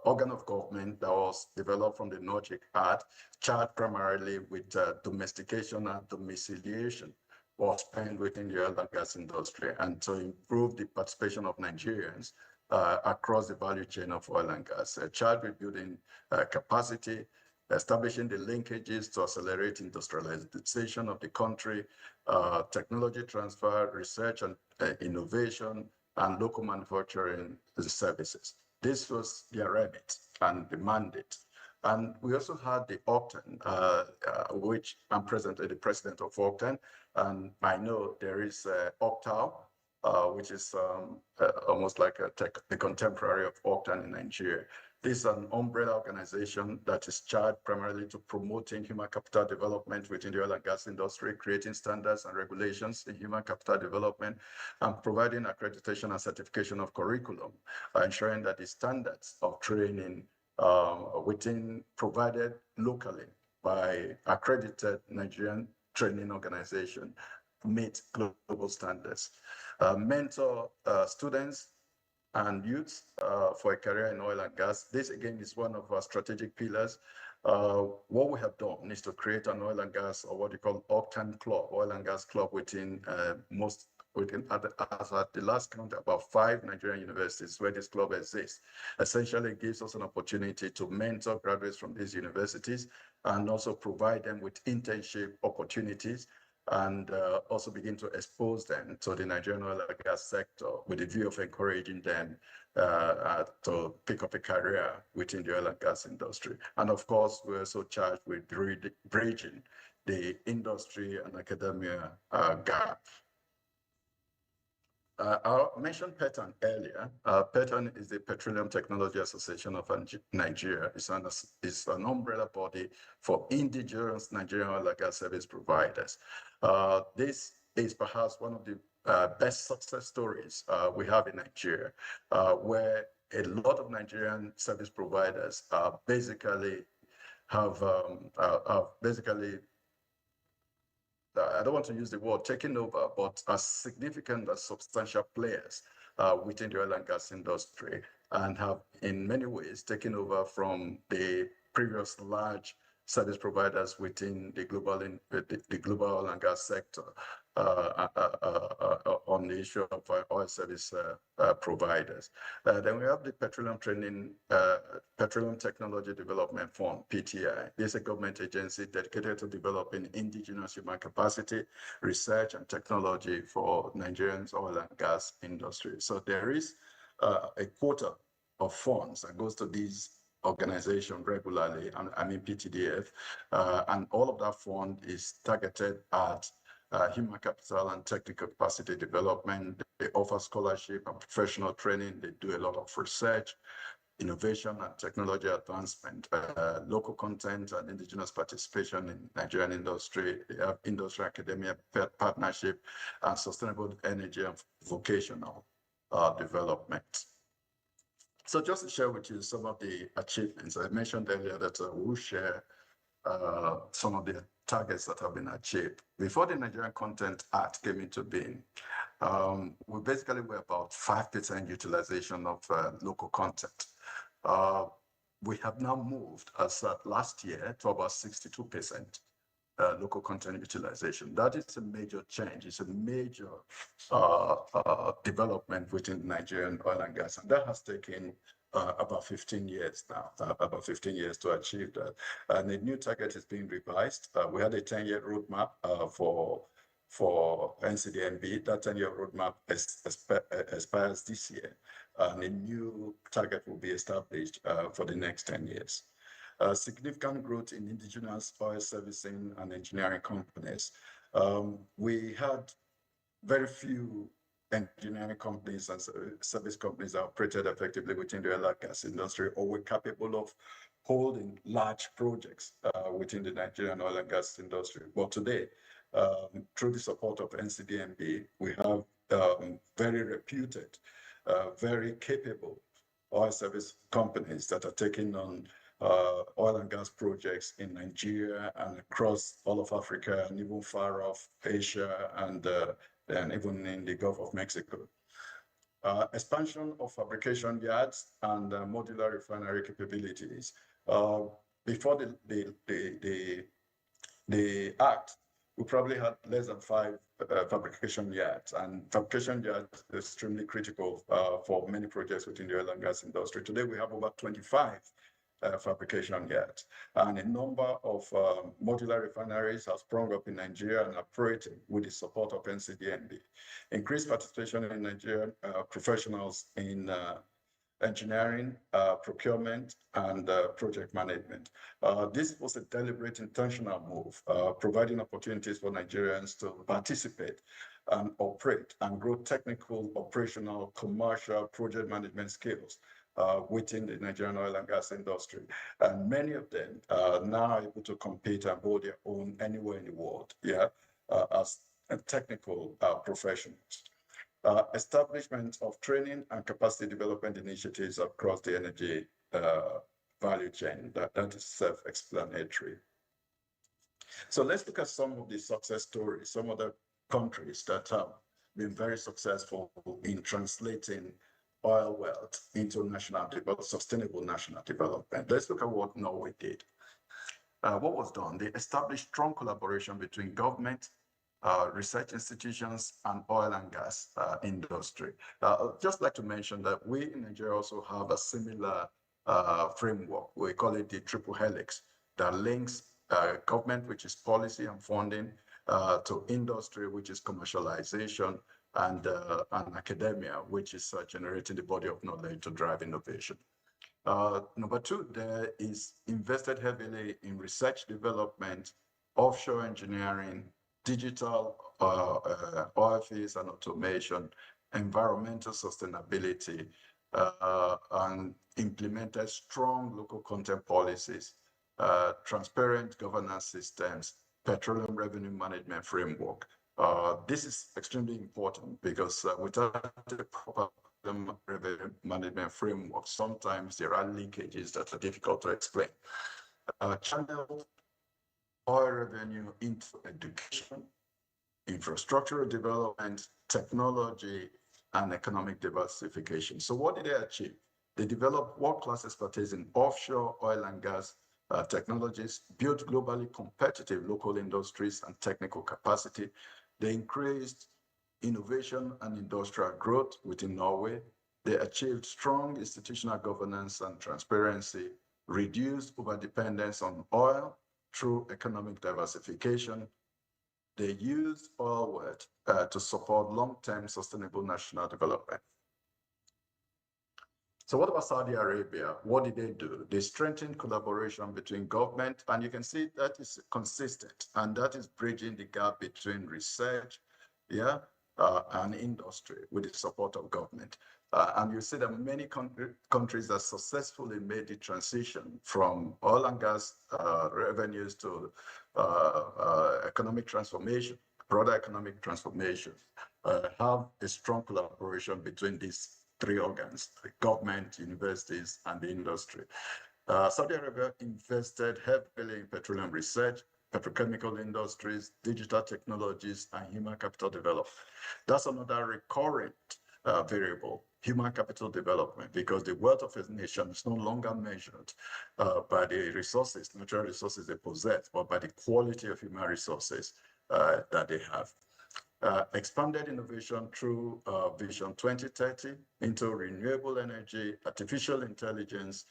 organ of government that was developed from the NOGIC Act, charged primarily with domestication and domiciliation was spent within the oil and gas industry, and to improve the participation of Nigerians across the value chain of oil and gas. Charged with building capacity, establishing the linkages to accelerate industrialization of the country, technology transfer, research and innovation, and local manufacturing services. This was their remit and the mandate. And we also had the OCTAN, which I'm presently the president of OCTAN, and I know there is OCTAL, which is almost like the contemporary of OCTAN in Nigeria. This is an umbrella organization that is charged primarily to promoting human capital development within the oil and gas industry, creating standards and regulations in human capital development, and providing accreditation and certification of curriculum, ensuring that the standards of training provided locally by accredited Nigerian training organization meet global standards. Mentor students and youths for a career in oil and gas. This again is one of our strategic pillars. What we have done is to create an oil and gas, or what you call octane club, oil and gas club within as at the last count, about 5 Nigerian universities where this club exists. Essentially, it gives us an opportunity to mentor graduates from these universities and also provide them with internship opportunities, and also begin to expose them to the Nigerian oil and gas sector with the view of encouraging them to pick up a career within the oil and gas industry. And of course, we're also charged with bridging the industry and academia gap. I mentioned PETAN earlier. PETAN is the Petroleum Technology Association of Nigeria. It's an umbrella body for indigenous Nigerian oil and gas service providers. This is perhaps one of the best success stories we have in Nigeria, where a lot of Nigerian service providers basically have I don't want to use the word taking over, but as significant as substantial players within the oil and gas industry, and have in many ways taken over from the previous large service providers within the global oil and gas sector on the issue of oil service providers. Then we have the Petroleum Technology Development Fund, PTI. This is a government agency dedicated to developing indigenous human capacity, research, and technology for Nigerians oil and gas industry. So there is a quota of funds that goes to these organization regularly, I mean PTDF, and all of that fund is targeted at human capital and technical capacity development. They offer scholarship and professional training. They do a lot of research, innovation and technology advancement, local content and indigenous participation in Nigerian industry. They have industry academia partnership and sustainable energy and vocational development. So just to share with you some of the achievements, I mentioned earlier that we'll share some of the targets that have been achieved. Before the Nigerian Content Act came into being, we basically were about 5% utilization of local content. We have now moved, as last year, to about 62% local content utilization. That is a major change. It's a major development within Nigerian oil and gas, and that has taken about 15 years now, about 15 years to achieve that. And the new target is being revised. We had a 10-year roadmap for NCDMB. That 10-year roadmap expires this year, and a new target will be established for the next 10 years. Significant growth in indigenous oil servicing and engineering companies. We had very few engineering companies and service companies that operated effectively within the oil and gas industry, or were capable of holding large projects within the Nigerian oil and gas industry. But today, through the support of NCDMB, we have very reputed, very capable oil service companies that are taking on oil and gas projects in Nigeria and across all of Africa, and even far off Asia, and even in the Gulf of Mexico. Expansion of fabrication yards and modular refinery capabilities. Before the act, we probably had less than 5 fabrication yards, and fabrication yards is extremely critical for many projects within the oil and gas industry. Today, we have over 25 fabrication yards, and a number of modular refineries have sprung up in Nigeria and are operating with the support of NCDMB. Increased participation in Nigerian professionals in engineering, procurement, and project management. This was a deliberate, intentional move, providing opportunities for Nigerians to participate and operate and grow technical, operational, commercial, project management skills within the Nigerian oil and gas industry. And many of them are now able to compete and hold their own anywhere in the world, as technical professionals. Establishment of training and capacity development initiatives across the energy value chain. That is self-explanatory. So let's look at some of the success stories, some of the countries that have been very successful in translating oil wealth into sustainable national development. Let's look at what Norway did. What was done? They established strong collaboration between government, research institutions, and oil and gas industry. I'd just like to mention that we in Nigeria also have a similar framework. We call it the triple helix that links government, which is policy and funding, to industry, which is commercialization, and academia, which is generating the body of knowledge to drive innovation. Number two, there is invested heavily in research development, offshore engineering, digital oil fields and automation, environmental sustainability, and implemented strong local content policies, transparent governance systems, petroleum revenue management framework. This is extremely important because without a proper revenue management framework, sometimes there are leakages that are difficult to explain. Channeled oil revenue into education, infrastructural development, technology, and economic diversification. So what did they achieve? They developed world-class expertise in offshore oil and gas technologies, built globally competitive local industries and technical capacity. They increased innovation and industrial growth within Norway. They achieved strong institutional governance and transparency, reduced overdependence on oil through economic diversification. They used oil wealth to support long-term sustainable national development. So what about Saudi Arabia? What did they do? They strengthened collaboration between government, and you can see that is consistent, and that is bridging the gap between research, and industry with the support of government. And you see that many countries that successfully made the transition from oil and gas revenues to economic transformation, broader economic transformation, have a strong collaboration between these three organs: the government, universities, and the industry. Saudi Arabia invested heavily in petroleum research, petrochemical industries, digital technologies, and human capital development. That's another recurrent variable, human capital development, because the wealth of a nation is no longer measured by the resources, natural resources they possess, but by the quality of human resources that they have. Expanded innovation through Vision 2030 into renewable energy, artificial intelligence,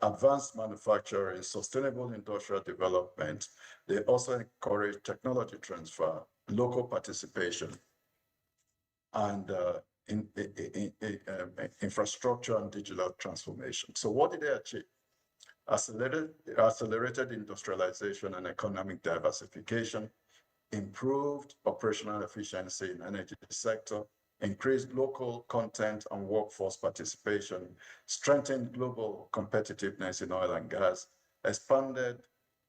advanced manufacturing, sustainable industrial development. They also encourage technology transfer, local participation, and infrastructure and digital transformation. So what did they achieve? Accelerated industrialization and economic diversification, improved operational efficiency in energy sector, increased local content and workforce participation, strengthened global competitiveness in oil and gas, expanded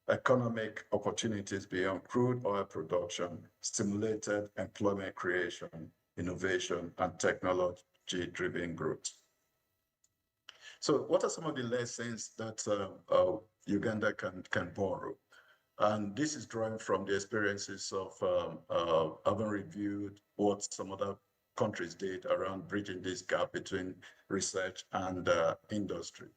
economic opportunities beyond crude oil production, stimulated employment creation, innovation, and technology-driven growth. So what are some of the lessons that Uganda can borrow? And this is drawing from the experiences of having reviewed what some other countries did around bridging this gap between research and industry.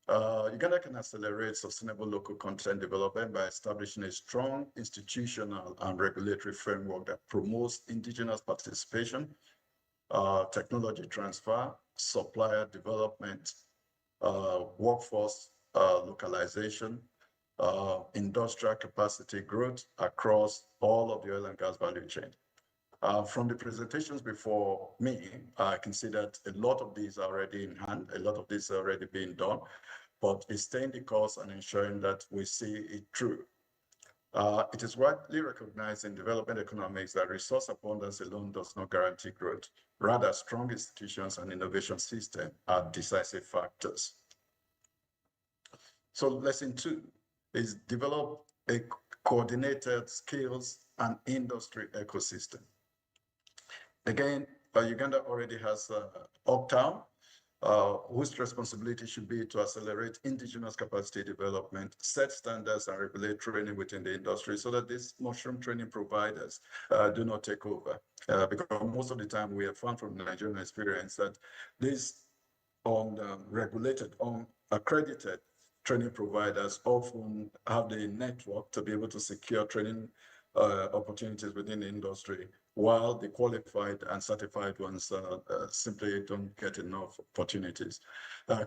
Uganda can accelerate sustainable local content development by establishing a strong institutional and regulatory framework that promotes indigenous participation, technology transfer, supplier development, workforce localization, industrial capacity growth across all of the oil and gas value chain. From the presentations before me, I can see that a lot of these are already in hand, a lot of this is already being done, but it's staying the course and ensuring that we see it through. It is widely recognized in development economics that resource abundance alone does not guarantee growth. Rather, strong institutions and innovation systems are decisive factors. So lesson 2 is develop a coordinated skills and industry ecosystem. Again, Uganda already has Uptown, whose responsibility should be to accelerate indigenous capacity development, set standards and regulate training within the industry so that these mushroom training providers do not take over. Because most of the time we have found from Nigerian experience that these regulated, accredited training providers often have the network to be able to secure training opportunities within the industry, while the qualified and certified ones simply don't get enough opportunities.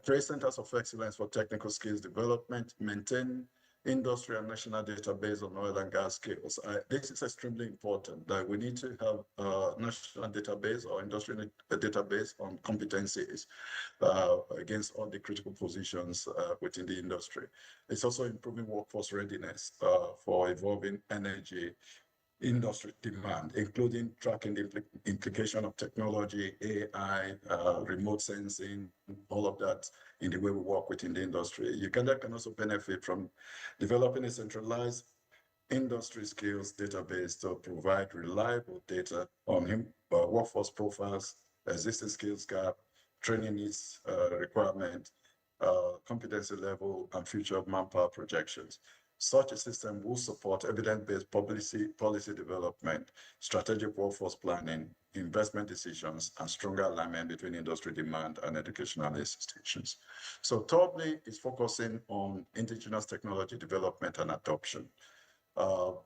Create centers of excellence for technical skills development, maintain industry and national database on oil and gas skills. This is extremely important, that we need to have a national database or industry database on competencies against all the critical positions within the industry. It's also improving workforce readiness for evolving energy industry demand, including tracking the implication of technology, AI, remote sensing, all of that in the way we work within the industry. Uganda can also benefit from developing a centralized industry skills database to provide reliable data on workforce profiles, existing skills gap, training needs requirement, competency level, and future manpower projections. Such a system will support evidence-based policy development, strategic workforce planning, investment decisions, and stronger alignment between industry demand and educational institutions. So thirdly, is focusing on indigenous technology development and adoption.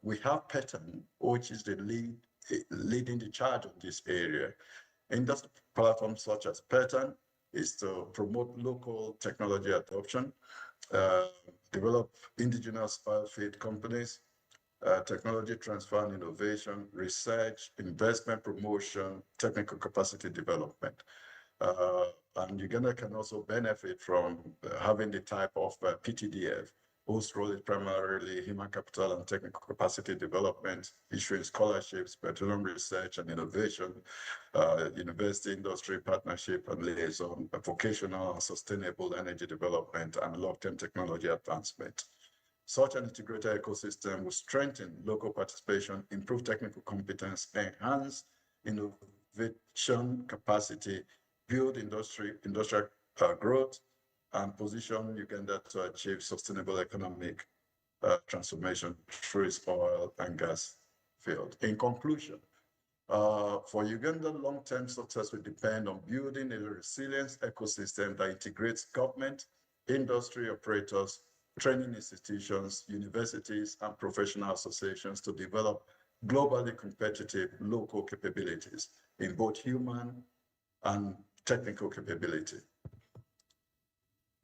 We have Pattern, which is the leading the charge of this area. Industry platforms such as Pattern is to promote local technology adoption, develop indigenous oilfield companies, technology transfer and innovation, research, investment promotion, technical capacity development. And Uganda can also benefit from having the type of PTDF, whose role is primarily human capital and technical capacity development, issuing scholarships, petroleum research and innovation, university industry partnership and liaison, vocational and sustainable energy development, and long-term technology advancement. Such an integrated ecosystem will strengthen local participation, improve technical competence, enhance innovation capacity, build industrial growth, and position Uganda to achieve sustainable economic transformation through its oil and gas field. In conclusion, for Uganda, long-term success will depend on building a resilient ecosystem that integrates government, industry operators, training institutions, universities, and professional associations to develop globally competitive local capabilities in both human and technical capability.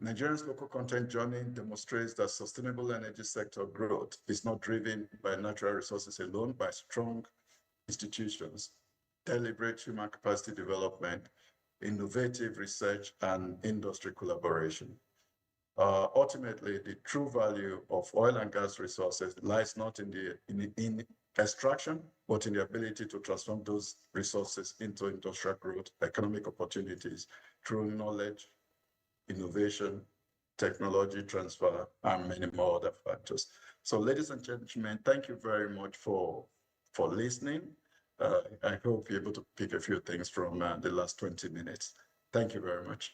Nigeria's local content journey demonstrates that sustainable energy sector growth is not driven by natural resources alone, by strong institutions, deliberate human capacity development, innovative research, and industry collaboration. Ultimately, the true value of oil and gas resources lies not in extraction, but in the ability to transform those resources into industrial growth, economic opportunities through knowledge, innovation, technology transfer, and many more other factors. So ladies and gentlemen, thank you very much for listening. I hope you're able to pick a few things from the last 20 minutes. Thank you very much.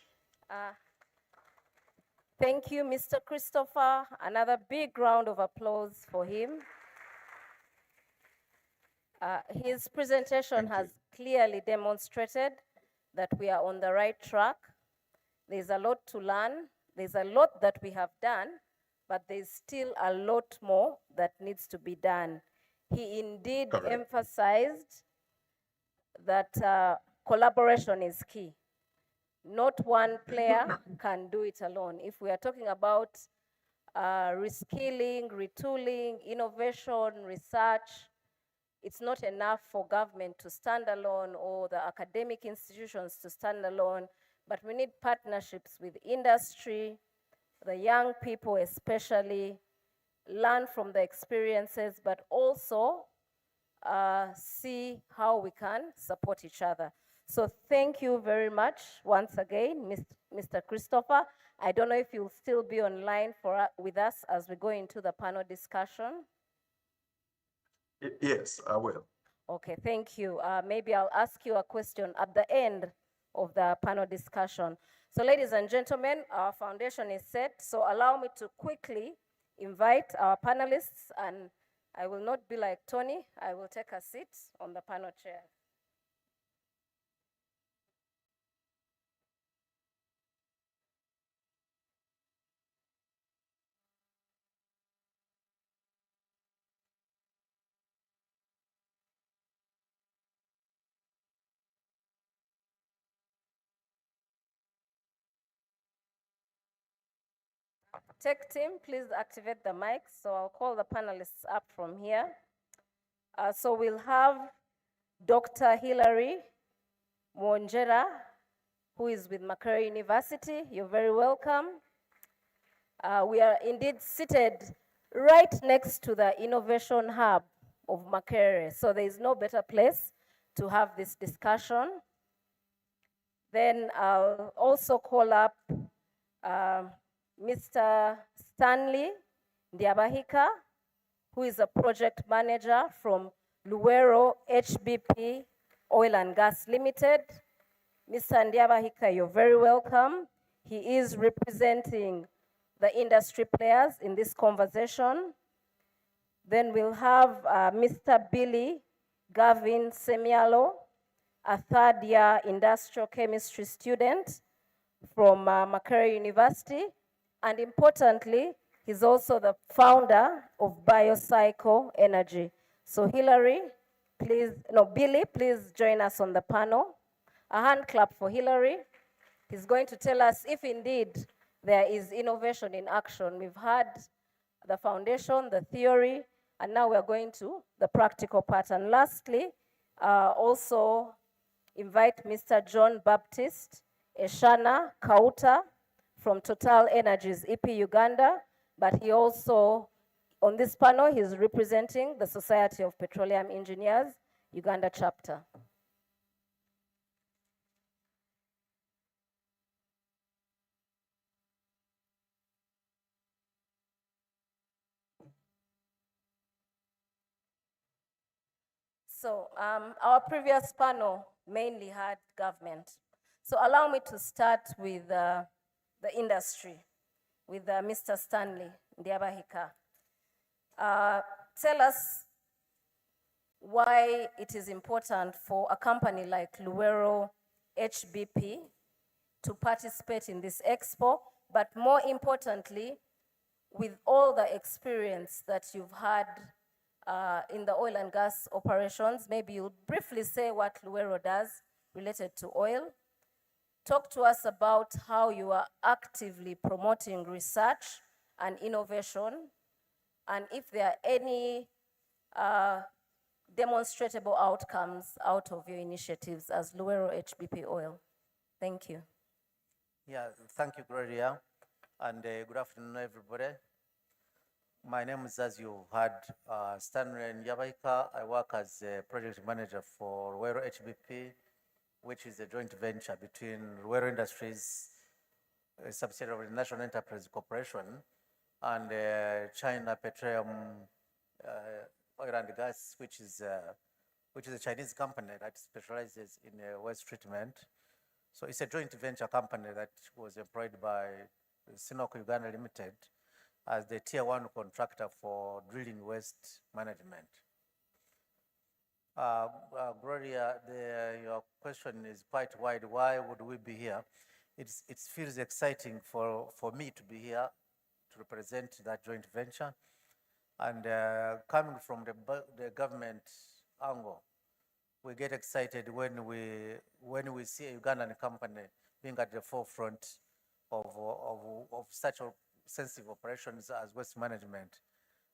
Thank you, Mr. Christopher. Another big round of applause for him. His presentation has clearly demonstrated that we are on the right track. There's a lot to learn. There's a lot that we have done, but there's still a lot more that needs to be done. He indeed emphasized that collaboration is key. Not one player can do it alone. If we are talking about reskilling, retooling, innovation, research, it's not enough for government to stand alone or the academic institutions to stand alone, but we need partnerships with industry, the young people especially, learn from the experiences, but also see how we can support each other. So thank you very much once again, Mr. Christopher. I don't know if you'll still be online with us as we go into the panel discussion. Yes, I will. Okay, thank you. Maybe I'll ask you a question at the end of the panel discussion. So ladies and gentlemen, our foundation is set. So allow me to quickly invite our panelists, and I will not be like Tony. I will take a seat on the panel chair. Tech team, please activate the mics. So I'll call the panelists up from here. So we'll have Dr. Hilary Mwonjera, who is with Makerere University. You're very welcome. We are indeed seated right next to the innovation hub of Makerere. So there is no better place to have this discussion. Then I'll also call up Mr. Stanley Ndiabahika, who is a project manager from Luwero HBP Oil and Gas Limited. Mr. Ndiabahika, you're very welcome. He is representing the industry players in this conversation. Then we'll have Mr. Billy Gavin Semialo, a third-year industrial chemistry student from Makerere University. And importantly, he's also the founder of Biocycle Energy. So Billy, please join us on the panel. A hand clap for Hilary. He's going to tell us if indeed there is innovation in action. We've had the foundation, the theory, and now we're going to the practical part. And lastly, also invite Mr. John Baptist Eshana Kauta from Total Energies EP Uganda, but he also, on this panel, he's representing the Society of Petroleum Engineers, Uganda chapter. So our previous panel mainly had government. So allow me to start with the industry, with Mr. Stanley Ndiabahika. Tell us why it is important for a company like Luwero HBP to participate in this expo, but more importantly, with all the experience that you've had in the oil and gas operations, maybe you'll briefly say what Luwero does related to oil. Talk to us about how you are actively promoting research and innovation, and if there are any demonstrable outcomes out of your initiatives as Luwero HBP Oil. Thank you. Yeah, thank you, Gloria, and good afternoon, everybody. My name is, as you heard, Stanley Ndiabahika. I work as a project manager for Luwero HBP, which is a joint venture between Luwero Industries, a subsidiary of the National Enterprise Corporation, and China Petroleum Oil and Gas, which is a Chinese company that specializes in waste treatment. So it's a joint venture company that was employed by Sinok Uganda Limited as the tier 1 contractor for drilling waste management. Gloria, your question is quite wide. Why would we be here? It feels exciting for me to be here to represent that joint venture. And coming from the government angle, we get excited when we see a Ugandan company being at the forefront of such sensitive operations as waste management.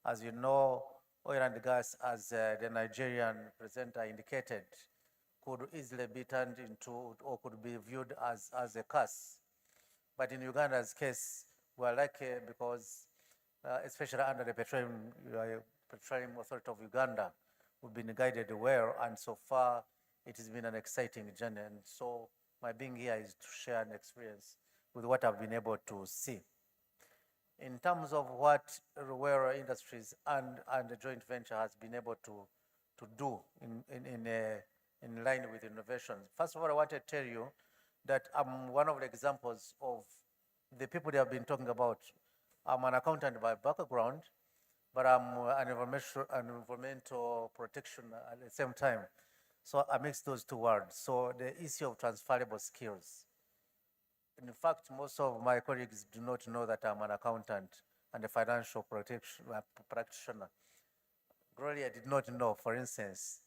As you know, oil and gas, as the Nigerian presenter indicated, could easily be turned into or could be viewed as a curse. But in Uganda's case, we're lucky because, especially under the Petroleum Authority of Uganda, we've been guided well, and so far it has been an exciting journey. And so my being here is to share an experience with what I've been able to see. In terms of what Luwero Industries and the joint venture has been able to do in line with innovation. First of all, I want to tell you that I'm one of the examples of the people they have been talking about. I'm an accountant by background, but I'm an environmental protection at the same time. So I mix those two words. So the issue of transferable skills. In fact, most of my colleagues do not know that I'm an accountant and a financial protection practitioner. Gloria did not know, for instance.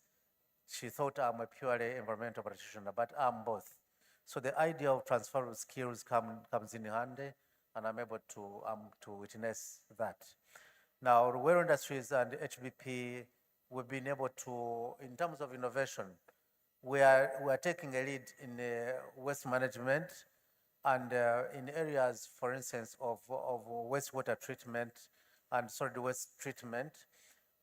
She thought I'm a purely environmental practitioner, but I'm both. So the idea of transferable skills comes in handy, and I'm able to witness that. Now, Rural Industries and HBP, we've been able to, in terms of innovation, we are taking a lead in waste management and in areas, for instance, of wastewater treatment and solid waste treatment.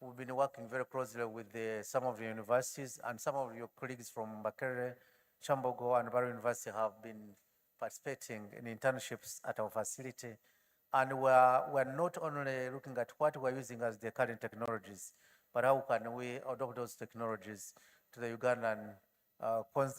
We've been working very closely with some of the universities, and some of your colleagues from Makerere, Chambogo, and Barrow University have been participating in internships at our facility. And we're not only looking at what we're using as the current technologies, but how can we adopt those technologies to the Ugandan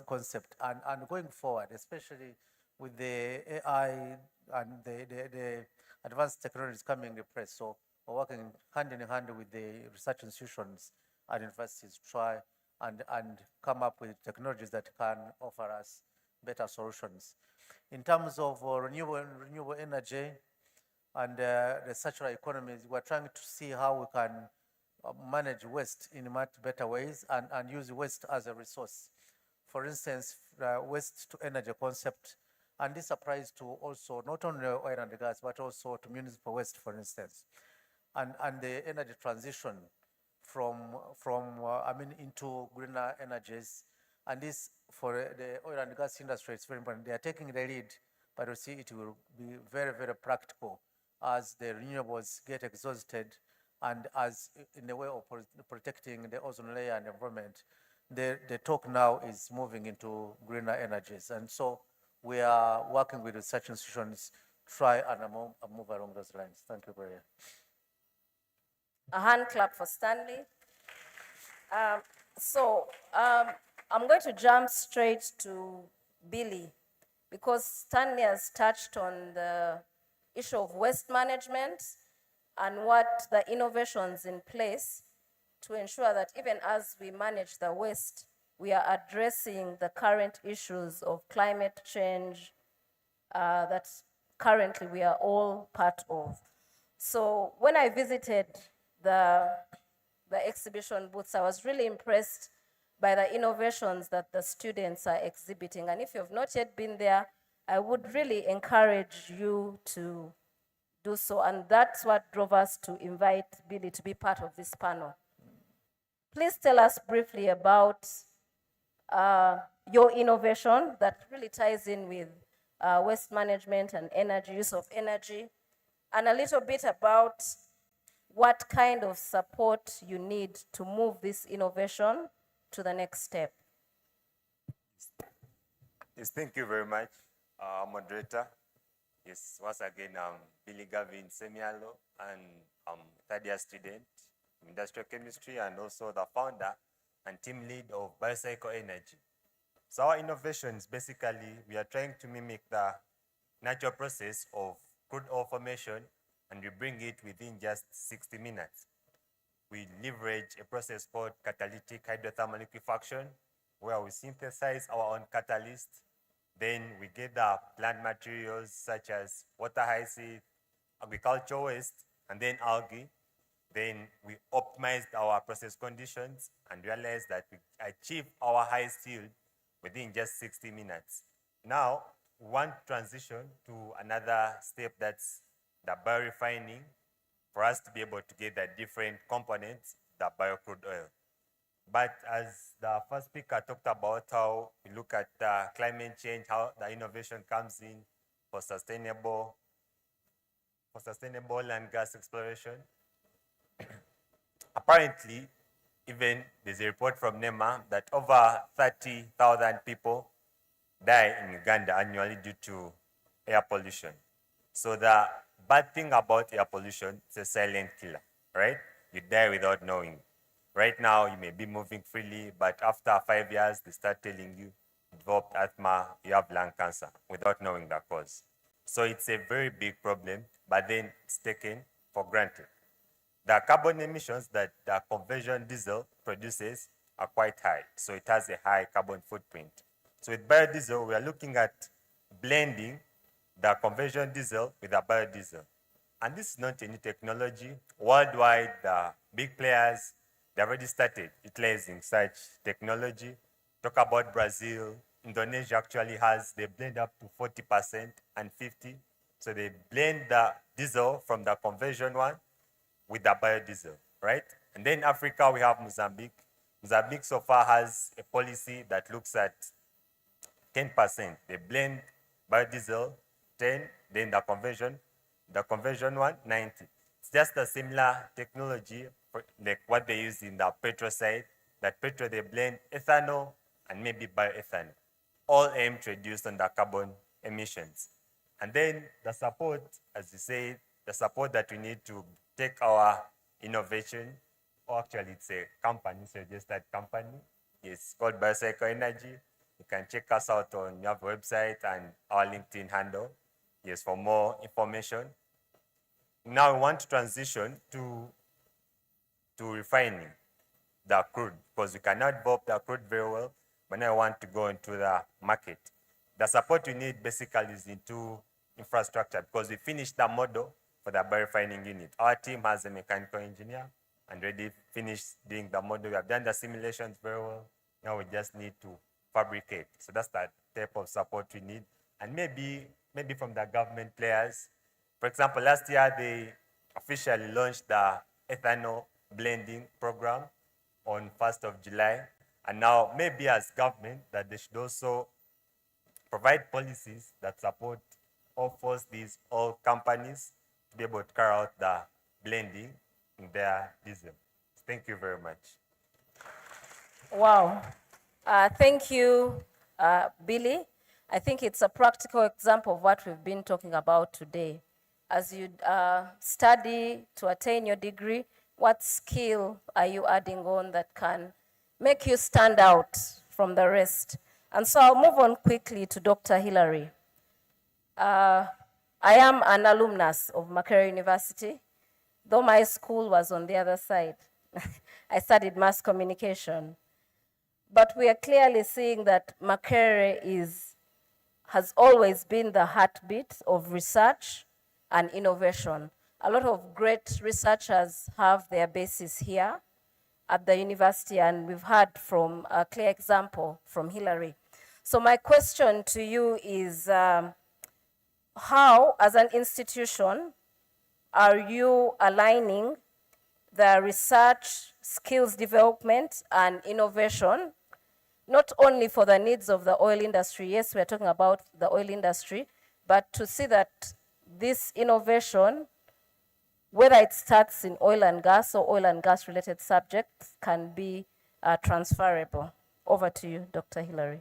concept. And going forward, especially with the AI and the advanced technologies coming into place. So we're working hand in hand with the research institutions and universities to try and come up with technologies that can offer us better solutions. In terms of renewable energy and the circular economies, we're trying to see how we can manage waste in much better ways and use waste as a resource. For instance, waste to energy concept, and this applies to also not only oil and gas, but also to municipal waste, for instance, and the energy transition into greener energies. And this, for the oil and gas industry, it's very important. They are taking the lead, but we see it will be very, very practical as the renewables get exhausted and as in the way of protecting the ozone layer and environment. The talk now is moving into greener energies. And so we are working with research institutions to try and move along those lines. Thank you, Gloria. A hand clap for Stanley. I'm going to jump straight to Billy, because Stanley has touched on the issue of waste management and what the innovations in place to ensure that even as we manage the waste, we are addressing the current issues of climate change that currently we are all part of. So when I visited the exhibition booths, I was really impressed by the innovations that the students are exhibiting. And if you've not yet been there, I would really encourage you to do so. And that's what drove us to invite Billy to be part of this panel. Please tell us briefly about your innovation that really ties in with waste management and energy, use of energy, and a little bit about what kind of support you need to move this innovation to the next step. Yes, thank you very much, moderator. Yes, once again, I'm Billy Gavin Semialo, and I'm third-year student in industrial chemistry and also the founder and team lead of Biocycle Energy. So our innovations, basically, we are trying to mimic the natural process of crude oil formation, and we bring it within just 60 minutes. We leverage a process called catalytic hydrothermal liquefaction, where we synthesize our own catalyst. Then we gather plant materials such as water hyacinth, agricultural waste, and then algae. Then we optimized our process conditions and realized that we achieved our highest yield within just 60 minutes. Now, we want to transition to another step, that's the biorefining, for us to be able to get the different components, the biocrude oil. But as the first speaker talked about how we look at climate change, how the innovation comes in for sustainable oil and gas exploration. Apparently, even there's a report from NEMA that over 30,000 people die in Uganda annually due to air pollution. So the bad thing about air pollution, it's a silent killer, right? You die without knowing. Right now, you may be moving freely, but after 5 years, they start telling you developed asthma, you have lung cancer without knowing the cause. So it's a very big problem, but then it's taken for granted. The carbon emissions that the conventional diesel produces are quite high, so it has a high carbon footprint. So with biodiesel, we are looking at blending the conventional diesel with the biodiesel. And this is not a new technology. Worldwide, the big players, they already started utilizing such technology. Talk about Brazil. Indonesia actually has, they blend up to 40% and 50%. So they blend the diesel from the conventional one with the biodiesel, right? And then Africa, we have Mozambique. Mozambique so far has a policy that looks at 10%. They blend biodiesel, 10, then the conversion one, 90. It's just a similar technology like what they use in the petrol side. That petrol, they blend ethanol and maybe bioethanol, all aimed to reduce on the carbon emissions. And then the support, as you say, the support that we need to take our innovation, or actually it's a company, so registered company. It's called Biocycle Energy. You can check us out on your website and our LinkedIn handle, yes, for more information. Now we want to transition to refining the crude, because we cannot develop the crude very well, but now I want to go into the market. The support we need basically is into infrastructure, because we finished the model for the biorefining unit. Our team has a mechanical engineer and already finished doing the model. We have done the simulations very well. Now we just need to fabricate. So that's the type of support we need. And maybe from the government players. For example, last year they officially launched the ethanol blending program on 1st of July. And now maybe as government that they should also provide policies that support or force these oil companies to be able to carry out the blending in their diesel. Thank you very much. Wow. Thank you, Billy. I think it's a practical example of what we've been talking about today. As you study to attain your degree, what skill are you adding on that can make you stand out from the rest? And so I'll move on quickly to Dr. Hillary. I am an alumnus of Makerere University, though my school was on the other side. I studied mass communication. But we are clearly seeing that Makerere has always been the heartbeat of research and innovation. A lot of great researchers have their basis here at the university, and we've heard from a clear example from Hillary. So my question to you is, how, as an institution, are you aligning the research, skills development, and innovation, not only for the needs of the oil industry? Yes, we're talking about the oil industry, but to see that this innovation, whether it starts in oil and gas or oil and gas related subjects, can be transferable. Over to you, Dr. Hillary.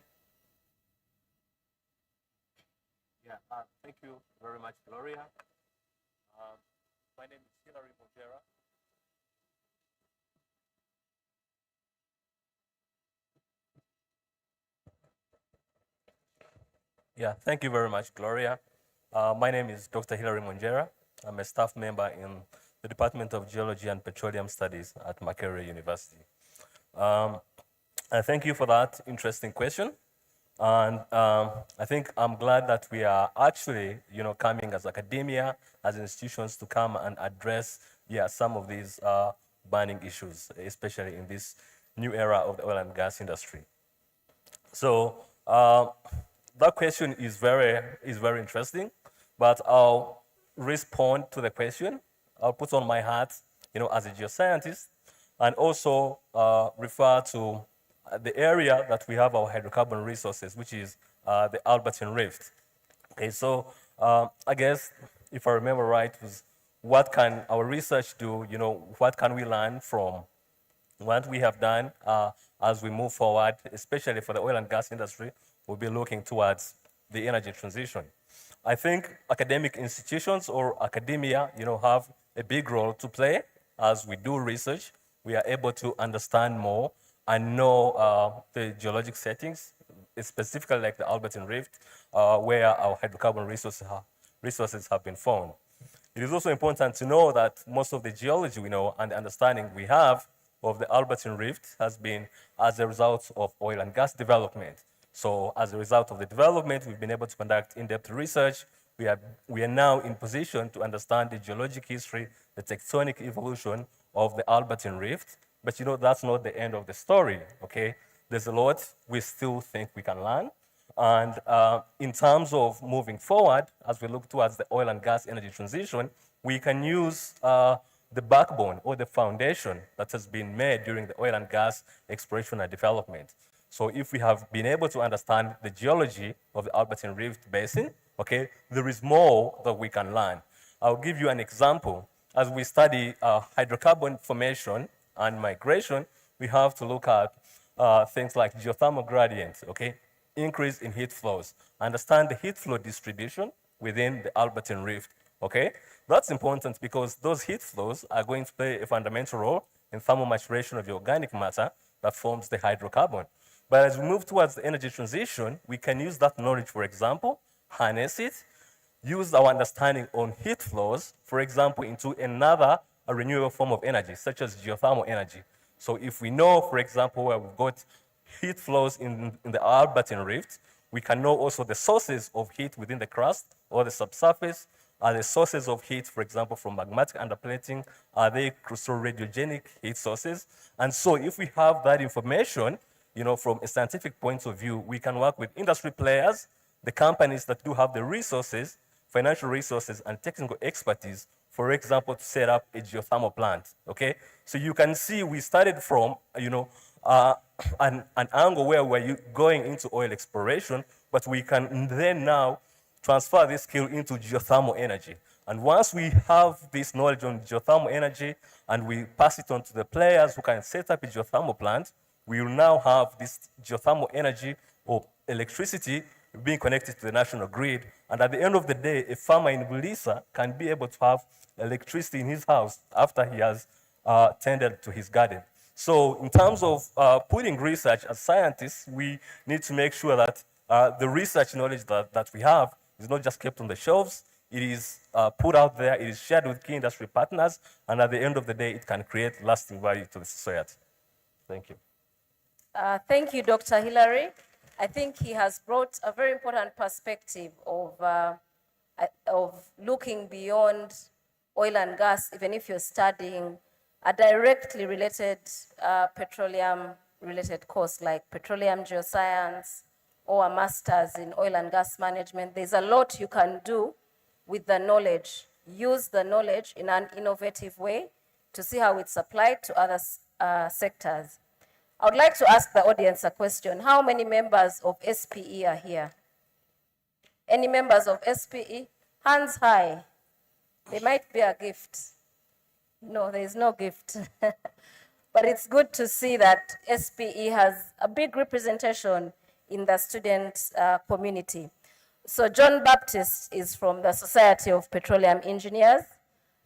Yeah, thank you very much, Gloria. My name is Hillary Monjera. Yeah, thank you very much, Gloria. My name is Dr. Hillary Monjera. I'm a staff member in the Department of Geology and Petroleum Studies at Makerere University. I thank you for that interesting question. And I think I'm glad that we are actually, coming as academia, as institutions to come and address, some of these burning issues, especially in this new era of the oil and gas industry. So that question is very interesting, but I'll respond to the question. I'll put on my hat, as a geoscientist, and also refer to the area that we have our hydrocarbon resources, which is the Albertine Rift. Okay, so I guess if I remember right, was what can our research do? What can we learn from what we have done as we move forward, especially for the oil and gas industry? We'll be looking towards the energy transition. I think academic institutions or academia, have a big role to play as we do research. We are able to understand more and know the geologic settings specifically like the Albertine Rift, where our hydrocarbon resources have been found. It is also important to know that most of the geology we know and the understanding we have of the Albertine Rift has been as a result of oil and gas development. So as a result of the development, we've been able to conduct in-depth research. We are now in position to understand the geologic history, the tectonic evolution of the Albertine Rift. But that's not the end of the story, okay? There's a lot we still think we can learn. And in terms of moving forward, as we look towards the oil and gas energy transition, we can use the backbone or the foundation that has been made during the oil and gas exploration and development. So if we have been able to understand the geology of the Albertine Rift Basin, okay, there is more that we can learn. I'll give you an example. As we study hydrocarbon formation and migration, we have to look at things like geothermal gradients, okay, increase in heat flows, understand the heat flow distribution within the Albertine Rift, okay? That's important because those heat flows are going to play a fundamental role in thermal maturation of the organic matter that forms the hydrocarbon. But as we move towards the energy transition, we can use that knowledge, for example, harness it, use our understanding on heat flows, for example, into another renewable form of energy, such as geothermal energy. So if we know, for example, where we've got heat flows in the Albertine Rift, we can know also the sources of heat within the crust or the subsurface. Are the sources of heat, for example, from magmatic underplating? Are they crustal-radiogenic heat sources? And so if we have that information, from a scientific point of view, we can work with industry players, the companies that do have the resources, financial resources, and technical expertise, for example, to set up a geothermal plant, okay? So you can see we started from, an angle where we're going into oil exploration, but we can then now transfer this skill into geothermal energy. And once we have this knowledge on geothermal energy and we pass it on to the players who can set up a geothermal plant, we will now have this geothermal energy or electricity being connected to the national grid. And at the end of the day, a farmer in Bulisa can be able to have electricity in his house after he has tended to his garden. So in terms of putting research as scientists, we need to make sure that the research knowledge that we have is not just kept on the shelves, it is put out there, it is shared with key industry partners, and at the end of the day, it can create lasting value to the society. Thank you. Thank you, Dr. Hilary. I think he has brought a very important perspective of looking beyond oil and gas, even if you're studying a directly related petroleum-related course like petroleum geoscience or a master's in oil and gas management. There's a lot you can do with the knowledge. Use the knowledge in an innovative way to see how it's applied to other sectors. I would like to ask the audience a question. How many members of SPE are here? Any members of SPE? Hands high. There might be a gift. No, there is no gift. But it's good to see that SPE has a big representation in the student community. So John Baptist is from the Society of Petroleum Engineers,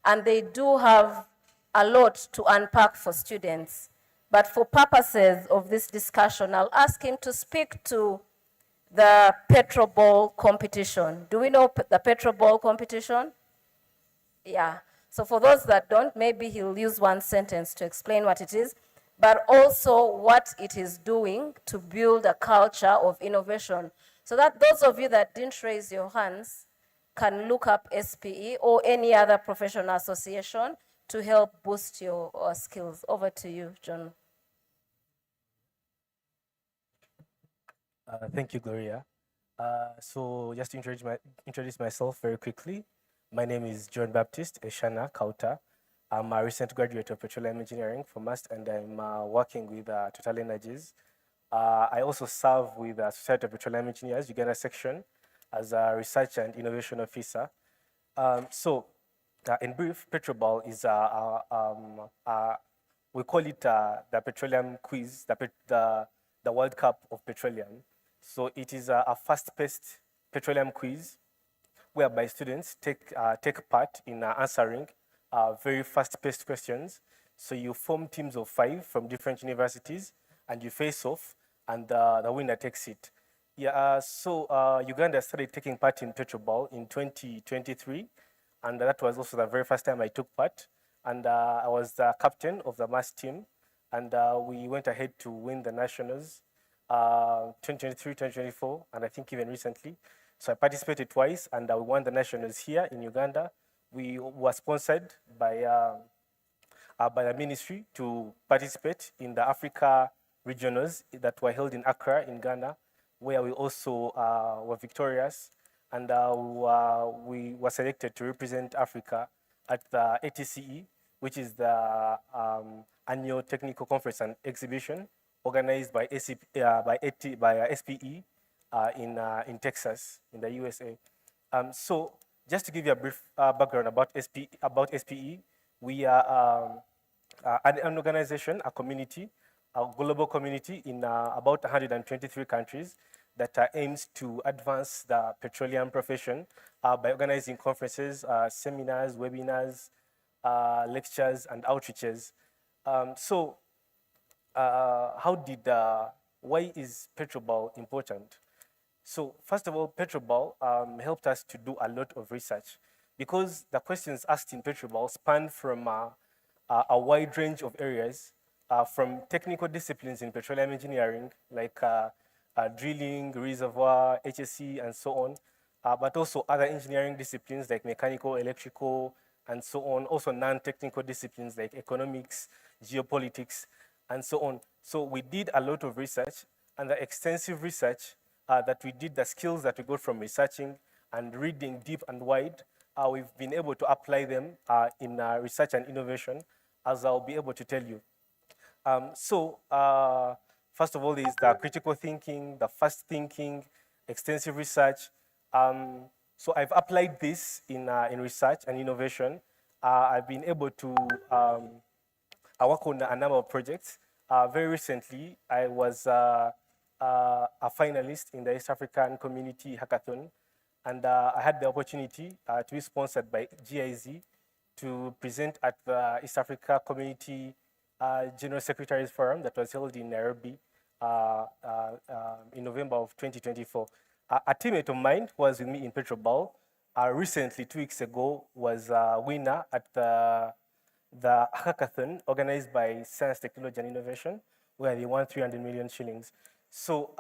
and they do have a lot to unpack for students. But for purposes of this discussion, I'll ask him to speak to the Petroball competition. Do we know the Petroball competition? Yeah. So for those that don't, maybe he'll use one sentence to explain what it is, but also what it is doing to build a culture of innovation. So that those of you that didn't raise your hands can look up SPE or any other professional association to help boost your skills. Over to you, John. Thank you, Gloria. So just to introduce myself very quickly, my name is John Baptist Eshana Kauta. I'm a recent graduate of petroleum engineering from MAST, and I'm working with Total Energies. I also serve with the Society of Petroleum Engineers, Uganda section, as a research and innovation officer. In brief, Petroball is we call it the petroleum quiz, the World Cup of petroleum. So it is a fast-paced petroleum quiz whereby students take part in answering very fast-paced questions. So you form teams of 5 from different universities, and you face off, and the winner takes it. Yeah, so Uganda started taking part in Petrobal in 2023, and that was also the very first time I took part. And I was the captain of the mass team, and we went ahead to win the nationals 2023, 2024, and I think even recently. So I participated twice, and we won the nationals here in Uganda. We were sponsored by the ministry to participate in the Africa regionals that were held in Accra in Ghana, where we also were victorious, and we were selected to represent Africa at the ATCE, which is the annual technical conference and exhibition organized by SPE in Texas, in the USA. So just to give you a brief background about SPE, we are an organization, a community, a global community in about 123 countries that aims to advance the petroleum profession by organizing conferences, seminars, webinars, lectures, and outreaches. Why is Petrobal important? So first of all, Petrobal helped us to do a lot of research because the questions asked in Petrobal span from a wide range of areas, from technical disciplines in petroleum engineering, like drilling, reservoir, HSE, and so on, but also other engineering disciplines like mechanical, electrical, and so on, also non-technical disciplines like economics, geopolitics, and so on. So we did a lot of research, and the extensive research that we did, the skills that we got from researching and reading deep and wide, we've been able to apply them in research and innovation, as I'll be able to tell you. First of all, there is the critical thinking, the fast thinking, extensive research. So I've applied this in research and innovation. I've been able to work on a number of projects. Very recently, I was a finalist in the East African Community Hackathon, and I had the opportunity to be sponsored by GIZ to present at the East Africa Community General Secretaries Forum that was held in Nairobi in November of 2024. A teammate of mine who was with me in Petrobal recently, 2 weeks ago, was a winner at the hackathon organized by Science, Technology and Innovation, where they won 300 million shillings. So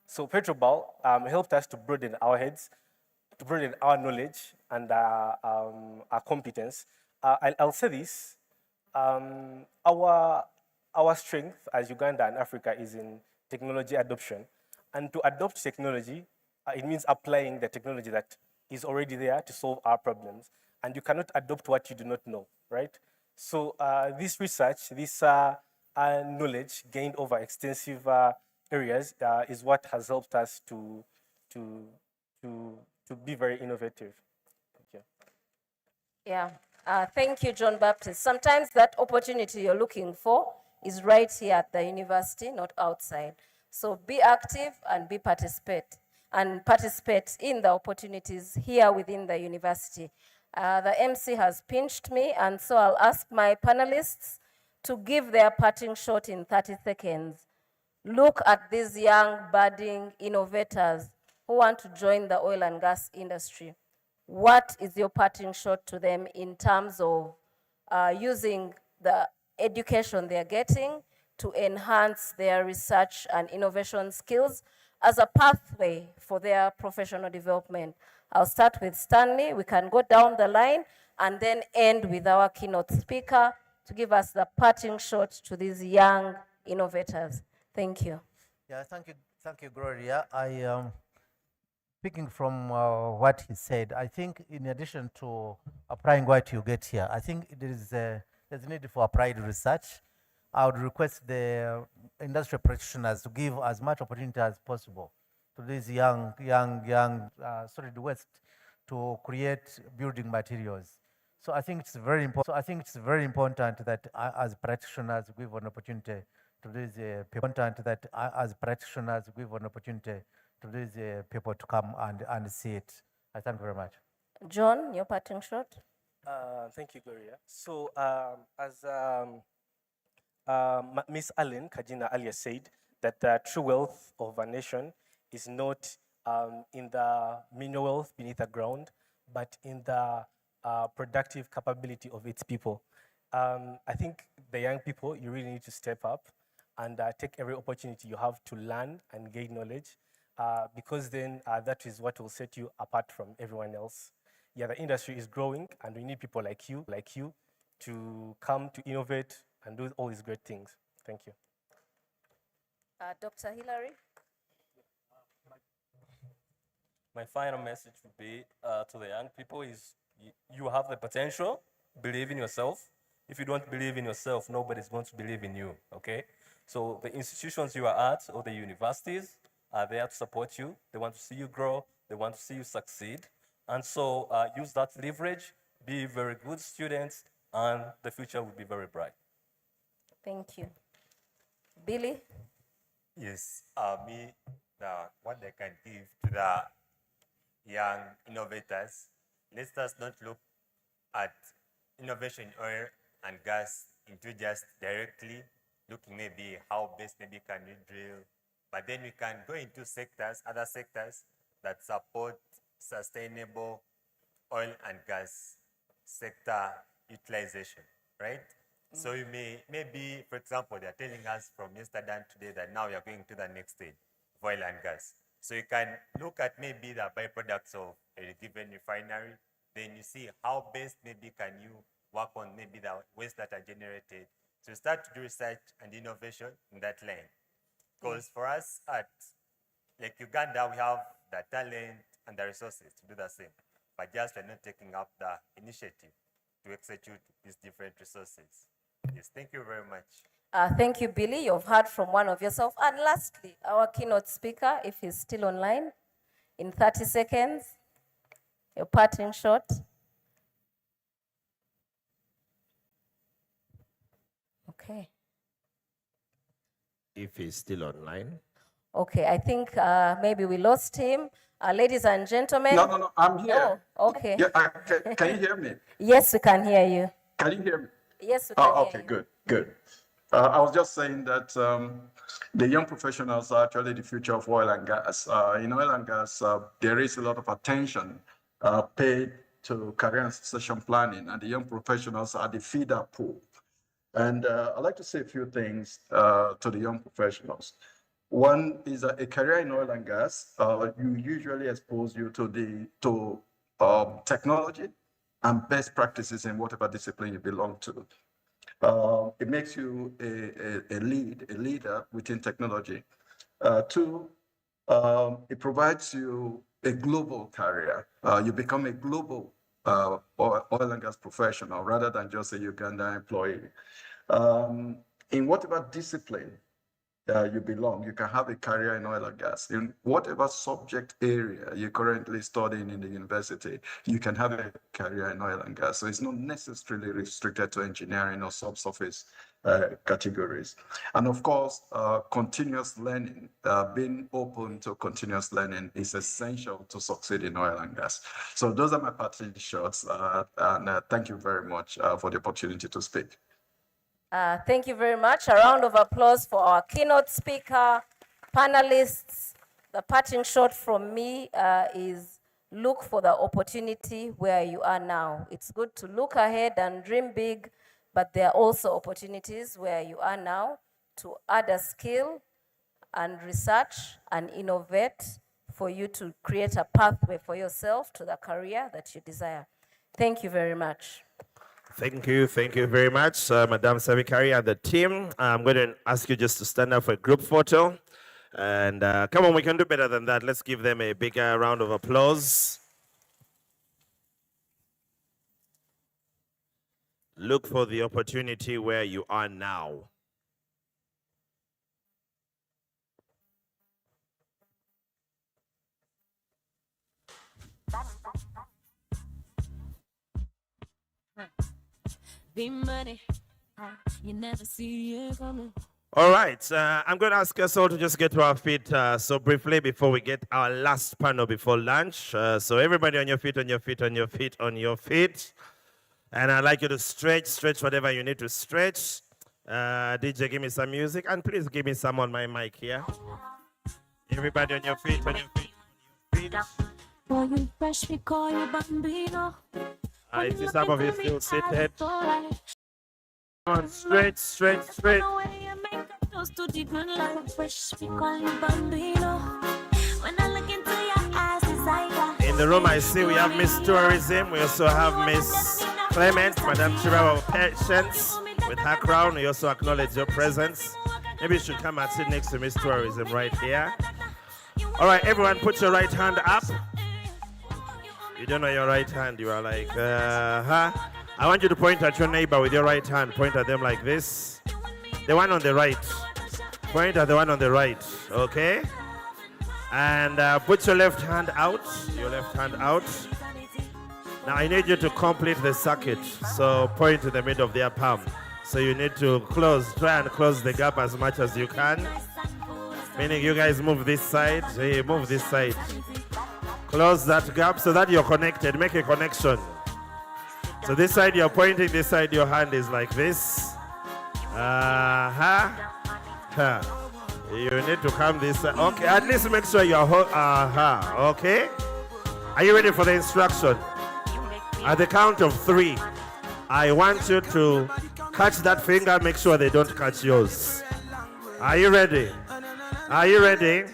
Petrobal helped us to broaden our heads, to broaden our knowledge and our competence. I'll say this, our strength as Uganda and Africa is in technology adoption. And to adopt technology, it means applying the technology that is already there to solve our problems. And you cannot adopt what you do not know, right? So this research, this knowledge gained over extensive areas is what has helped us to be very innovative. Thank you. Yeah, thank you, John Baptist. Sometimes that opportunity you're looking for is right here at the university, not outside. So be active and participate in the opportunities here within the university. The MC has pinched me, and so I'll ask my panelists to give their parting shot in 30 seconds. Look at these young, budding innovators who want to join the oil and gas industry. What is your parting shot to them in terms of using the education they're getting to enhance their research and innovation skills as a pathway for their professional development? I'll start with Stanley. We can go down the line and then end with our keynote speaker to give us the parting shot to these young innovators. Thank you. Yeah, thank you, Gloria. Picking from what he said, I think in addition to applying what you get here, I think there's a need for applied research. I would request the industry practitioners to give as much opportunity as possible to these young solid waste to create building materials. So I think it's very important that as practitioners give an opportunity to these people to come and see it. I thank you very much. John, your parting shot. Thank you, Gloria. So as Ms. Allen Kajina earlier said, that the true wealth of a nation is not in the mineral wealth beneath the ground, but in the productive capability of its people. I think the young people, you really need to step up and take every opportunity you have to learn and gain knowledge, because then that is what will set you apart from everyone else. Yeah, the industry is growing, and we need people like you to come to innovate and do all these great things. Thank you. Dr. Hillary? My final message would be to the young people is you have the potential, believe in yourself. If you don't believe in yourself, nobody's going to believe in you, okay? So the institutions you are at or the universities are there to support you. They want to see you grow. They want to see you succeed. And so use that leverage, be very good students, and the future will be very bright. Thank you. Billy? Yes, what they can give to the young innovators, let us not look at innovation in oil and gas into just directly looking maybe how best maybe can we drill, but then we can go into sectors, other sectors that support sustainable oil and gas sector utilization, right? So you maybe, for example, they're telling us from yesterday and today that now you're going to the next stage of oil and gas. So you can look at maybe the byproducts of a given refinery, then you see how best maybe can you work on maybe the waste that are generated. So start to do research and innovation in that lane. Because for us at like Uganda, we have the talent and the resources to do the same, but just we're not taking up the initiative to execute these different resources. Yes, thank you very much. Thank you, Billy. You've heard from one of yourself. And lastly, our keynote speaker, if he's still online, in 30 seconds, your parting shot. Okay. If he's still online. Okay, I think maybe we lost him. Ladies and gentlemen. No, I'm here. Oh, okay. Yeah, can you hear me? Yes, we can hear you. Can you hear me? Yes, we can hear okay, you. good. I was just saying that the young professionals are actually the future of oil and gas. In oil and gas, there is a lot of attention paid to career and succession planning, and the young professionals are the feeder pool. And I'd like to say a few things to the young professionals. One is that a career in oil and gas, you usually expose you to technology and best practices in whatever discipline you belong to. It makes you a leader within technology. Two, it provides you a global career. You become a global oil and gas professional rather than just a Uganda employee. In whatever discipline you belong, you can have a career in oil and gas. In whatever subject area you're currently studying in the university, you can have a career in oil and gas. So it's not necessarily restricted to engineering or subsurface categories. And of course, continuous learning, being open to continuous learning is essential to succeed in oil and gas. So those are my parting shots. And thank you very much for the opportunity to speak. Thank you very much. A round of applause for our keynote speaker, panelists. The parting shot from me is look for the opportunity where you are now. It's good to look ahead and dream big, but there are also opportunities where you are now to add a skill and research and innovate for you to create a pathway for yourself to the career that you desire. Thank you very much. Thank you very much, Madam Savikari and the team. I'm going to ask you just to stand up for a group photo. And come on, we can do better than that. Let's give them a bigger round of applause. Look for the opportunity where you are now. Money, you never see it coming. All right, I'm going to ask us all to just get to our feet so briefly before we get our last panel before lunch. So everybody on your feet, on your feet, on your feet, on your feet. And I'd like you to stretch whatever you need to stretch. DJ, give me some music, and please give me some on my mic here. Everybody on your feet, on your feet, on your feet. Boy, you fresh, we call you Bambino. I see some of you still seated. Come on, straight, straight, straight. Close to the ground like fresh, we call you Bambino. When I look into your eyes, desire. In the room, I see we have Miss Tourism. We also have Miss Clement, Madam Chirawa Patience with her crown. We also acknowledge your presence. Maybe you should come and sit next to Miss Tourism right here. All right, everyone, put your right hand up. You don't know your right hand. You are like, I want you to point at your neighbor with your right hand. Point at them like this. The one on the right. Point at the one on the right, okay? And put your left hand out. Your left hand out. Now I need you to complete the circuit. So point to the middle of their palm. So you need to try and close the gap as much as you can. Meaning you guys move this side. Hey, move this side. Close that gap so that you're connected. Make a connection. So this side you're pointing, this side your hand is like this. You need to come this side. Okay, at least make sure you're okay? Are you ready for the instruction? At the count of 3, I want you to catch that finger, make sure they don't catch yours. Are you ready? Are you ready?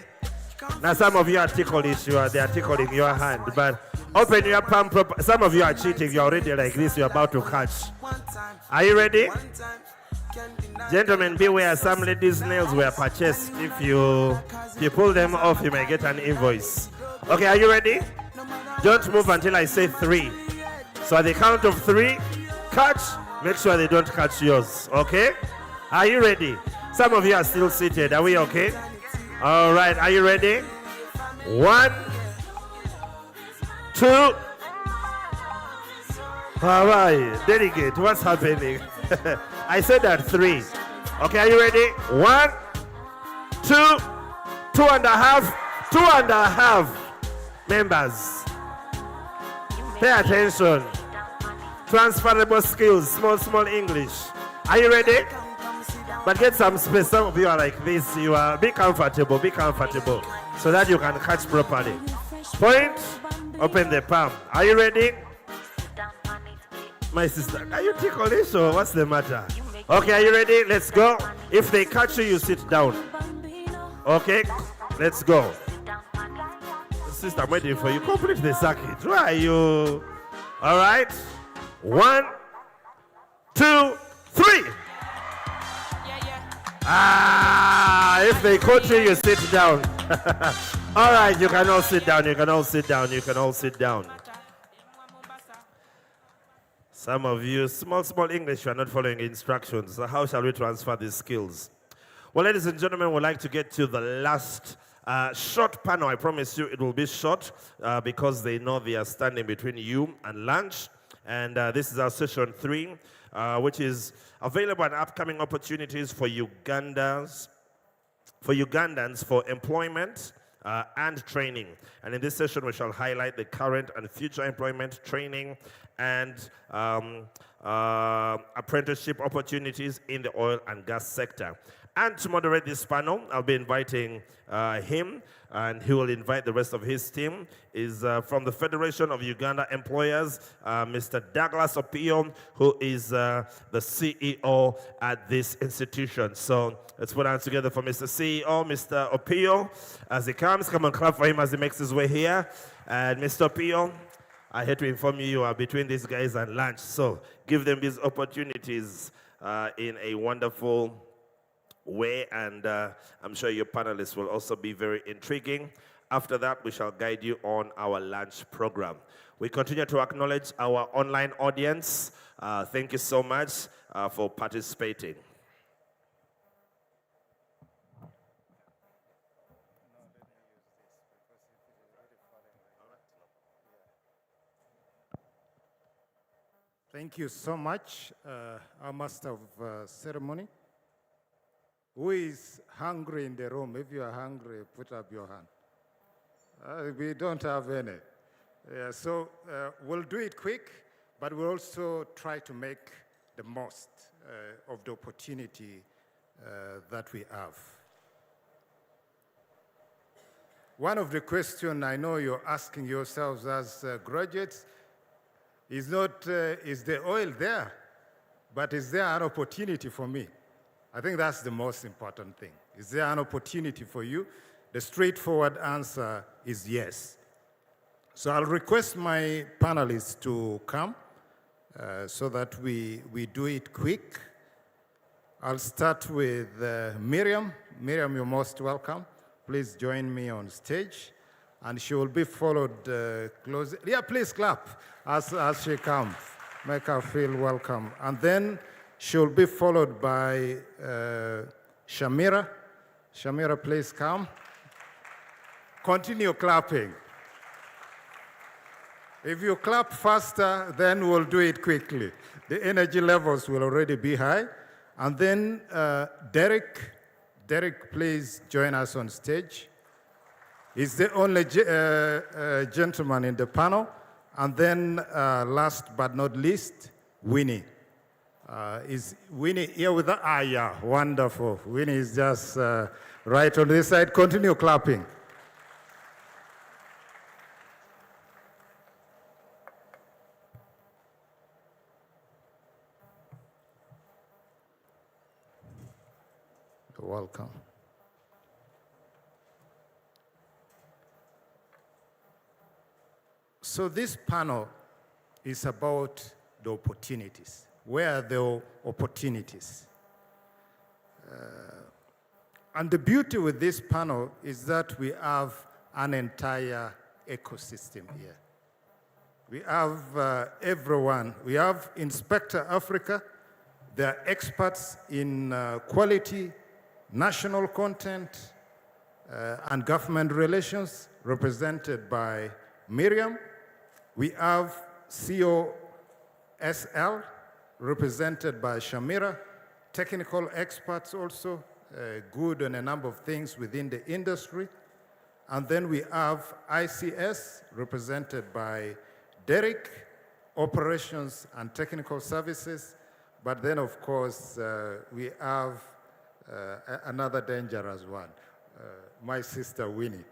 Now some of you are ticklish, they are tickling your hand, but open your palm proper. Some of you are cheating, you're already like this, you're about to catch. Are you ready? Gentlemen, beware, some ladies' nails were purchased. If you pull them off, you may get an invoice. Okay, are you ready? Don't move until I say 3. So at the count of 3, catch, make sure they don't catch yours, okay? Are you ready? Some of you are still seated, are we okay? All right, are you ready? 1, 2. All right, delegate, what's happening? I said that 3. Okay, are you ready? 1, 2, 2.5, 2.5. Members, pay attention. Transferable skills, small English. Are you ready? But get some space. Some of you are like this. Be comfortable, so that you can catch properly. Point, open the palm. Are you ready? My sister, are you ticklish or what's the matter? Okay, are you ready? Let's go. If they catch you, you sit down. Okay, let's go. Sister, I'm waiting for you. Complete the circuit. Where are you? All right. 1, 2, 3. If they caught you, you sit down. All right, you can all sit down. You can all sit down. You can all sit down. Some of you, small English, you are not following instructions. So how shall we transfer these skills? Well, ladies and gentlemen, we'd like to get to the last short panel. I promise you it will be short because they know they are standing between you and lunch. And this is our session 3, which is available and upcoming opportunities for Ugandans for employment and training. And in this session, we shall highlight the current and future employment, training, and apprenticeship opportunities in the oil and gas sector. And to moderate this panel, I'll be inviting him, and he will invite the rest of his team, is from the Federation of Uganda Employers, Mr. Douglas Opio, who is the CEO at this institution. So let's put our hands together for Mr. CEO, Mr. Opio, as he comes. Come on, clap for him as he makes his way here. And Mr. Opio, I hate to inform you, you are between these guys and lunch. So give them these opportunities in a wonderful way, and I'm sure your panelists will also be very intriguing. After that, we shall guide you on our lunch program. We continue to acknowledge our online audience. Thank you so much for participating. Thank you so much, our master of ceremony. Who is hungry in the room? If you are hungry, put up your hand. We don't have any. So we'll do it quick, but we'll also try to make the most of the opportunity that we have. One of the questions I know you're asking yourselves as graduates is not, is the oil there, but is there an opportunity for me? I think that's the most important thing. Is there an opportunity for you? The straightforward answer is yes. So I'll request my panelists to come so that we do it quick. I'll start with Miriam. Miriam, you're most welcome. Please join me on stage. And she will be followed closely. Yeah, please clap as she comes. Make her feel welcome. And then she'll be followed by Shamira. Shamira, please come. Continue clapping. If you clap faster, then we'll do it quickly. The energy levels will already be high. And then Derek. Derek, please join us on stage. He's the only gentleman in the panel. And then last but not least, Winnie. Is Winnie here with us? Ah, yeah, wonderful. Winnie is just right on this side. Continue clapping. You're welcome. So this panel is about the opportunities. Where are the opportunities? And the beauty with this panel is that we have an entire ecosystem here. We have everyone. We have Inspector Africa. They are experts in quality, national content, and government relations, represented by Miriam. We have COSL, represented by Shamira, technical experts also, good on a number of things within the industry. And then we have ICS, represented by Derek, operations and technical services. But then, of course, we have another dangerous one, my sister Winnie.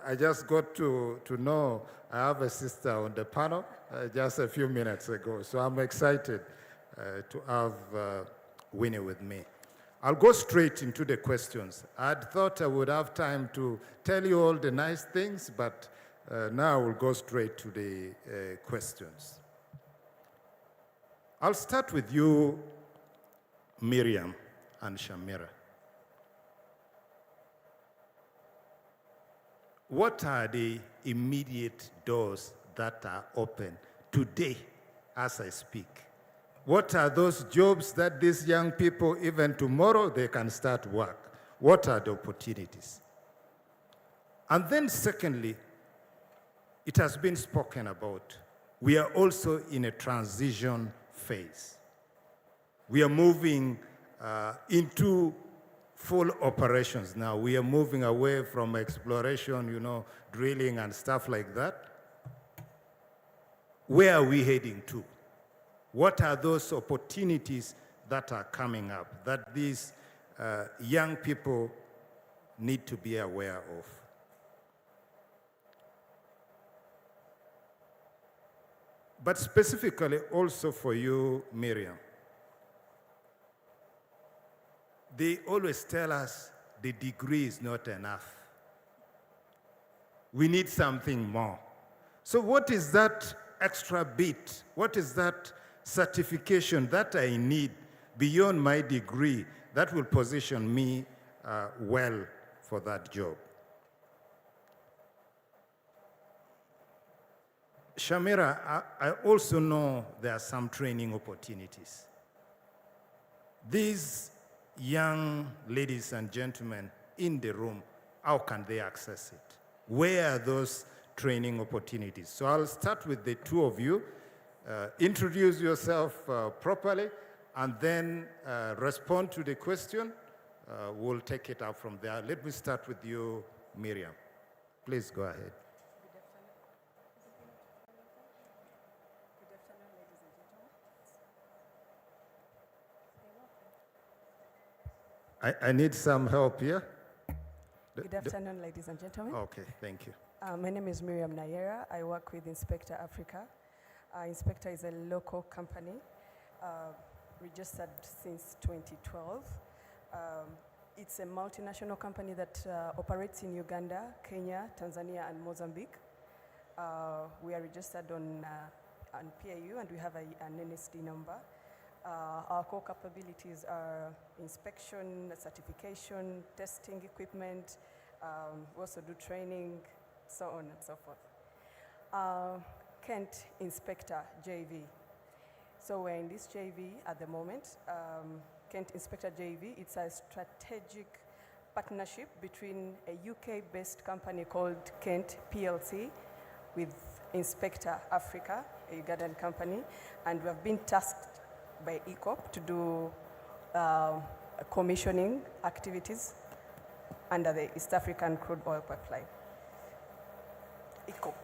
I just got to know I have a sister on the panel just a few minutes ago, so I'm excited to have Winnie with me. I'll go straight into the questions. I'd thought I would have time to tell you all the nice things, but now we'll go straight to the questions. I'll start with you, Miriam and Shamira. What are the immediate doors that are open today as I speak? What are those jobs that these young people, even tomorrow, they can start work? What are the opportunities? And then secondly, it has been spoken about. We are also in a transition phase. We are moving into full operations now. We are moving away from exploration, drilling and stuff like that. Where are we heading to? What are those opportunities that are coming up that these young people need to be aware of? But specifically also for you, Miriam, they always tell us the degree is not enough. We need something more. So what is that extra bit? What is that certification that I need beyond my degree that will position me well for that job? Shamira, I also know there are some training opportunities. These young ladies and gentlemen in the room, how can they access it? Where are those training opportunities? So I'll start with the two of you. Introduce yourself properly, and then respond to the question. We'll take it up from there. Let me start with you, Miriam. Please go ahead. I need some help here. Good afternoon, ladies and gentlemen. Okay, thank you. My name is Miriam Nayera. I work with Inspector Africa. Inspector is a local company registered since 2012. It's a multinational company that operates in Uganda, Kenya, Tanzania, and Mozambique. We are registered on PAU and we have an NSD number. Our core capabilities are inspection, certification, testing equipment. We also do training, so on and so forth. Kent Inspector JV. So we're in this JV at the moment. Kent Inspector JV, it's a strategic partnership between a UK-based company called Kent PLC with Inspector Africa, a Ugandan company, and we have been tasked by ECOP to do commissioning activities under the East African crude oil pipeline. ECOP.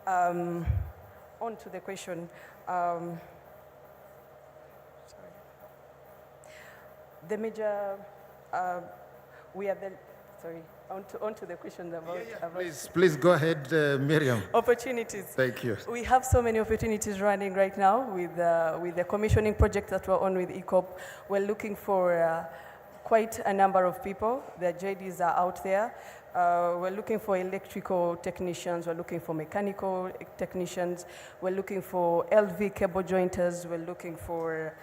On to the question. The major, we are the, sorry, on to the question about, Please go ahead, Miriam. Opportunities. Thank you. We have so many opportunities running right now with the commissioning project that we're on with ECOP. We're looking for quite a number of people. The JDs are out there. We're looking for electrical technicians. We're looking for mechanical technicians. We're looking for LV cable jointers. We're looking for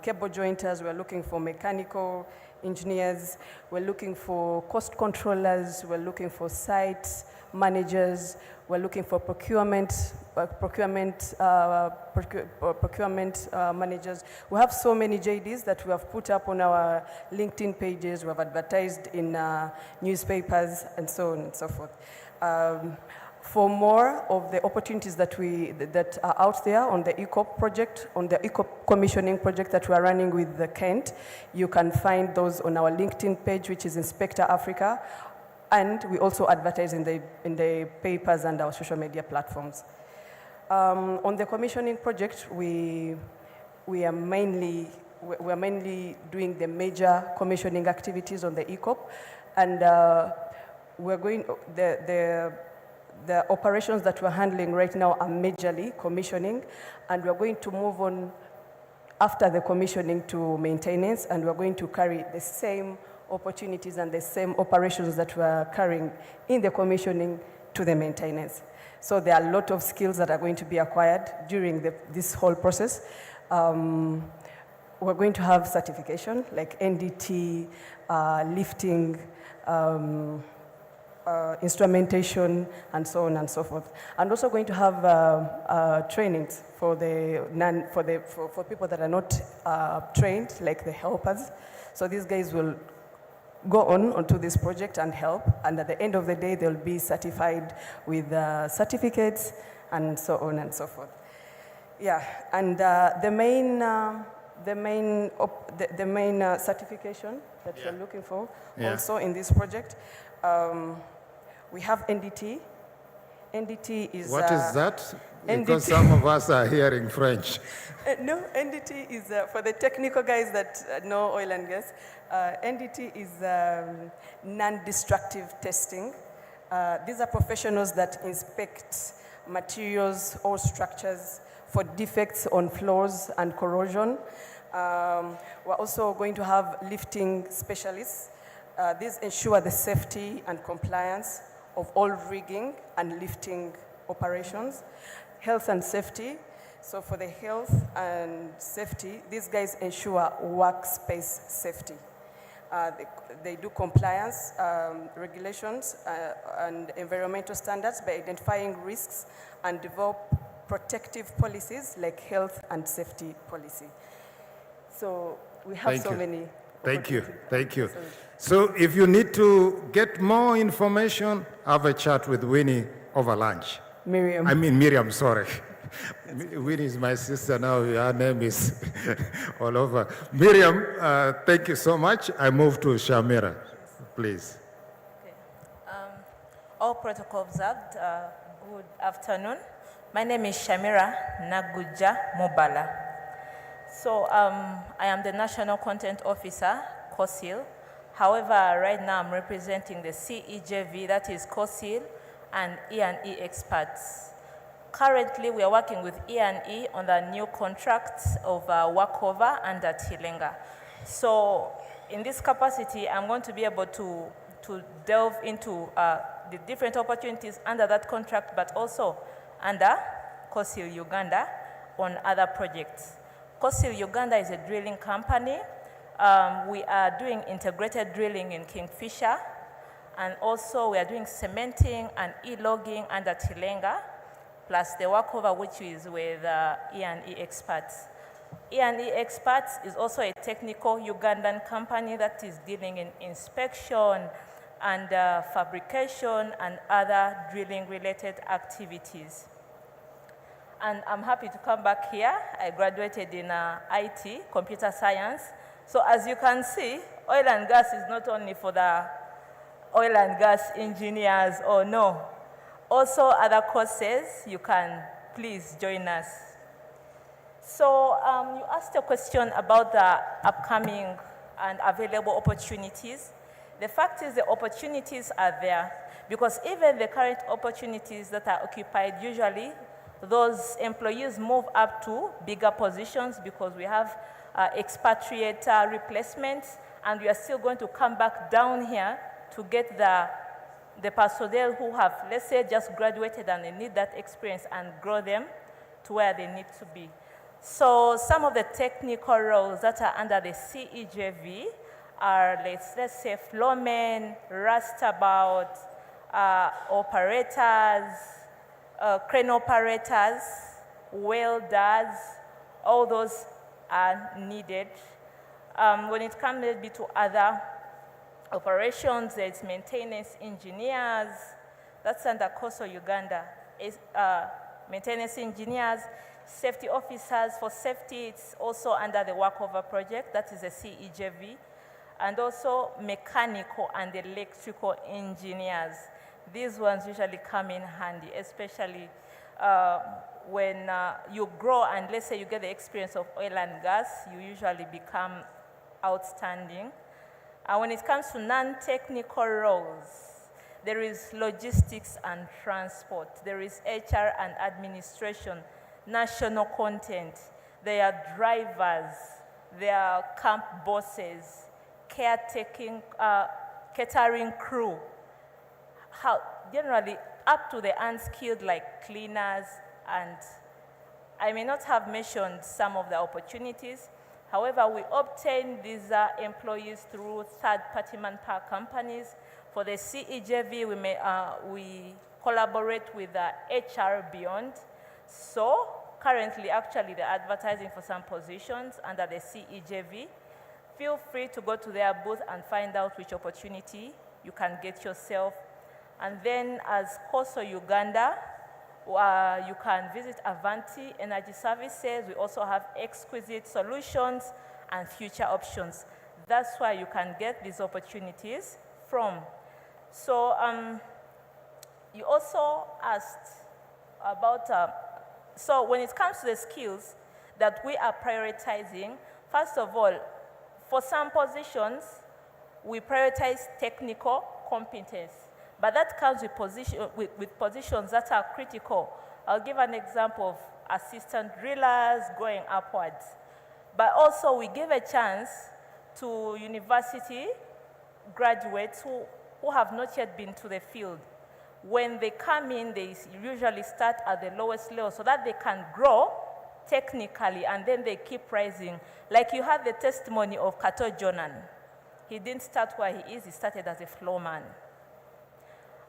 cable jointers. We're looking for mechanical engineers. We're looking for cost controllers. We're looking for site managers. We're looking for procurement managers. We have so many JDs that we have put up on our LinkedIn pages. We have advertised in newspapers and so on and so forth. For more of the opportunities that are out there on the ECOP project, on the ECOP commissioning project that we are running with the Kent, you can find those on our LinkedIn page, which is Inspector Africa, and we also advertise in the papers and our social media platforms. On the commissioning project, we are mainly doing the major commissioning activities on the ECOP, and we're going the operations that we're handling right now are majorly commissioning, and we're going to move on after the commissioning to maintenance, and we're going to carry the same opportunities and the same operations that we're carrying in the commissioning to the maintenance. So there are a lot of skills that are going to be acquired during this whole process. We're going to have certification like NDT, lifting, instrumentation, and so on and so forth. And also going to have trainings for people that are not trained, like the helpers. So these guys will go onto this project and help, and at the end of the day, they'll be certified with certificates and so on and so forth. Yeah, and the main certification that we're looking for also in this project. We have NDT. NDT is... What is that? NDT. Because some of us are hearing French. No, NDT is for the technical guys that know oil and gas. NDT is non-destructive testing. These are professionals that inspect materials or structures for defects on floors and corrosion. We're also going to have lifting specialists. These ensure the safety and compliance of all rigging and lifting operations. Health and safety. So for the health and safety, these guys ensure workspace safety. They do compliance regulations and environmental standards by identifying risks and develop protective policies like health and safety policy. So we have so many. Thank you, thank you. So if you need to get more information, have a chat with Winnie over lunch. Miriam, sorry. Winnie is my sister now, her name is all over. Miriam, thank you so much. I move to Shamira, please. All protocol observed, good afternoon. My name is Shamira Naguja Mobala. So I am the National Content Officer COSIL. However, right now I'm representing the CEJV, that is COSIL, and E&E experts. Currently, we are working with E&E on the new contract of workover under Tilenga. So in this capacity, I'm going to be able to delve into the different opportunities under that contract, but also under COSIL Uganda on other projects. COSIL Uganda is a drilling company. We are doing integrated drilling in Kingfisher, and also we are doing cementing and e-logging under Tilenga, plus the workover, which is with E&E experts. E&E experts is also a technical Ugandan company that is dealing in inspection and fabrication and other drilling-related activities. And I'm happy to come back here. I graduated in IT, computer science. So as you can see, oil and gas is not only for the oil and gas engineers, or no. Also other courses, you can please join us. So you asked a question about the upcoming and available opportunities. The fact is the opportunities are there, because even the current opportunities that are occupied, usually those employees move up to bigger positions because we have expatriate replacements, and we are still going to come back down here to get the personnel who have, let's say, just graduated and they need that experience and grow them to where they need to be. So some of the technical roles that are under the CEJV are, let's say, flowmen, rustabout, operators, crane operators, welders, all those are needed. When it comes maybe to other operations, there's maintenance engineers, that's under COSO Uganda. Maintenance engineers, safety officers for safety, it's also under the workover project, that is a CEJV, and also mechanical and electrical engineers. These ones usually come in handy, especially when you grow and let's say you get the experience of oil and gas, you usually become outstanding. When it comes to non-technical roles, there is logistics and transport, there is HR and administration, national content, there are drivers, there are camp bosses, caretaking, catering crew, generally up to the unskilled like cleaners, and I may not have mentioned some of the opportunities. However, we obtain these employees through third-party manpower companies. For the CEJV, we collaborate with HR Beyond. So currently, actually, they're advertising for some positions under the CEJV. Feel free to go to their booth and find out which opportunity you can get yourself. And then as COSO Uganda, you can visit Avanti Energy Services. We also have exquisite solutions and future options. That's why you can get these opportunities from. So you also asked about, so when it comes to the skills that we are prioritizing, first of all, for some positions, we prioritize technical competence. But that comes with positions that are critical. I'll give an example of assistant drillers going upwards. But also we give a chance to university graduates who have not yet been to the field. When they come in, they usually start at the lowest level so that they can grow technically and then they keep rising. Like you had the testimony of Kato Jonan. He didn't start where he is, he started as a flowman.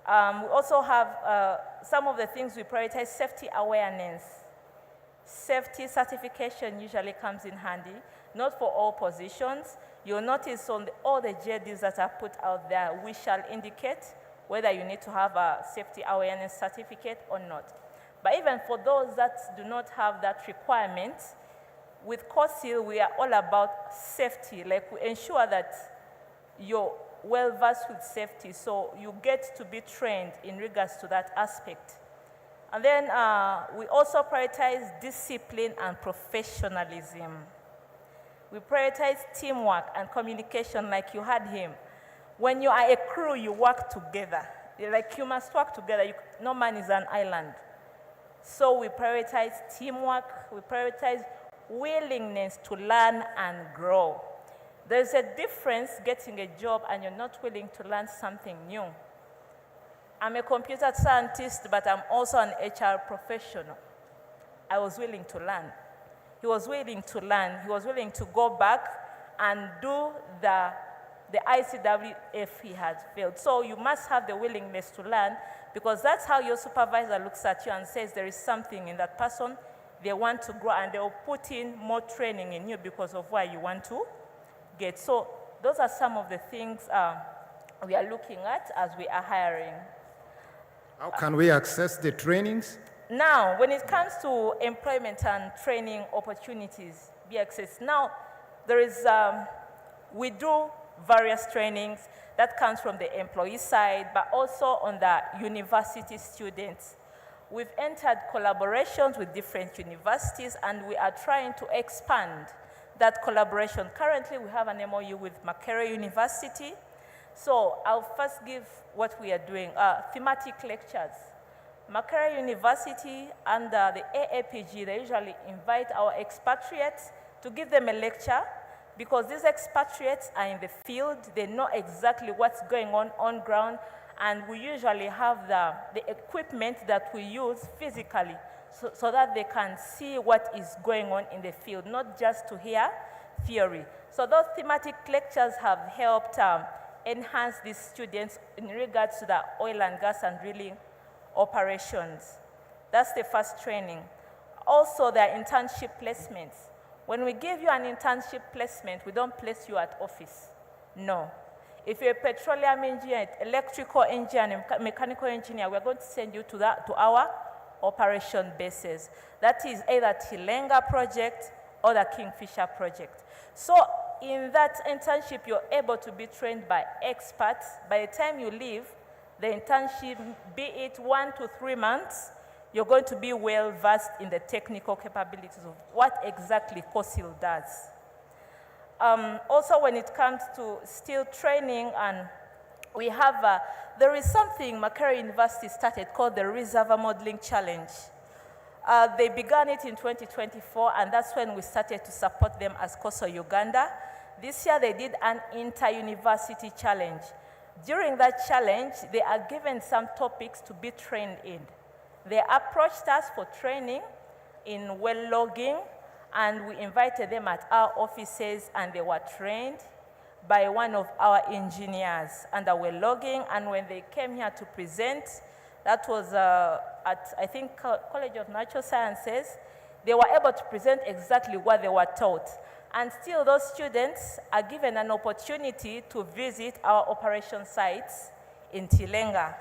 We also have some of the things we prioritize: safety awareness. Safety certification usually comes in handy, not for all positions. You'll notice on all the JDs that are put out there, we shall indicate whether you need to have a safety awareness certificate or not. But even for those that do not have that requirement, with COSIL, we are all about safety. Like we ensure that you're well-versed with safety, so you get to be trained in regards to that aspect. And then we also prioritize discipline and professionalism. We prioritize teamwork and communication like you had him. When you are a crew, you work together. Like you must work together. No man is an island. So we prioritize teamwork. We prioritize willingness to learn and grow. There's a difference getting a job and you're not willing to learn something new. I'm a computer scientist, but I'm also an HR professional. I was willing to learn. He was willing to learn. He was willing to go back and do the ICWF he had failed. So you must have the willingness to learn, because that's how your supervisor looks at you and says there is something in that person. They want to grow, and they will put in more training in you because of where you want to get. So those are some of the things we are looking at as we are hiring. How can we access the trainings? Now, when it comes to employment and training opportunities, BXS, now there is, we do various trainings that comes from the employee side, but also on the university students. We've entered collaborations with different universities, and we are trying to expand that collaboration. Currently, we have an MOU with Makerere University. So I'll first give what we are doing, thematic lectures. Makerere University under the AAPG, they usually invite our expatriates to give them a lecture, because these expatriates are in the field, they know exactly what's going on ground, and we usually have the equipment that we use physically so that they can see what is going on in the field, not just to hear theory. So those thematic lectures have helped enhance these students in regards to the oil and gas and drilling operations. That's the first training. Also, there are internship placements. When we give you an internship placement, we don't place you at office. No. If you're a petroleum engineer, electrical engineer, and mechanical engineer, we're going to send you to our operation bases. That is either Tilenga project or the Kingfisher project. So in that internship, you're able to be trained by experts. By the time you leave, the internship, be it 1 to 3 months, you're going to be well versed in the technical capabilities of what exactly COSIL does. Also, when it comes to steel training, and we have, there is something Makerere University started called the Reservoir Modeling Challenge. They began it in 2024, and that's when we started to support them as COSO Uganda. This year, they did an inter-university challenge. During that challenge, they are given some topics to be trained in. They approached us for training in well logging, and we invited them at our offices, and they were trained by one of our engineers under well logging. And when they came here to present, that was at, I think, College of Natural Sciences, they were able to present exactly what they were taught. And still, those students are given an opportunity to visit our operation sites in Tilenga.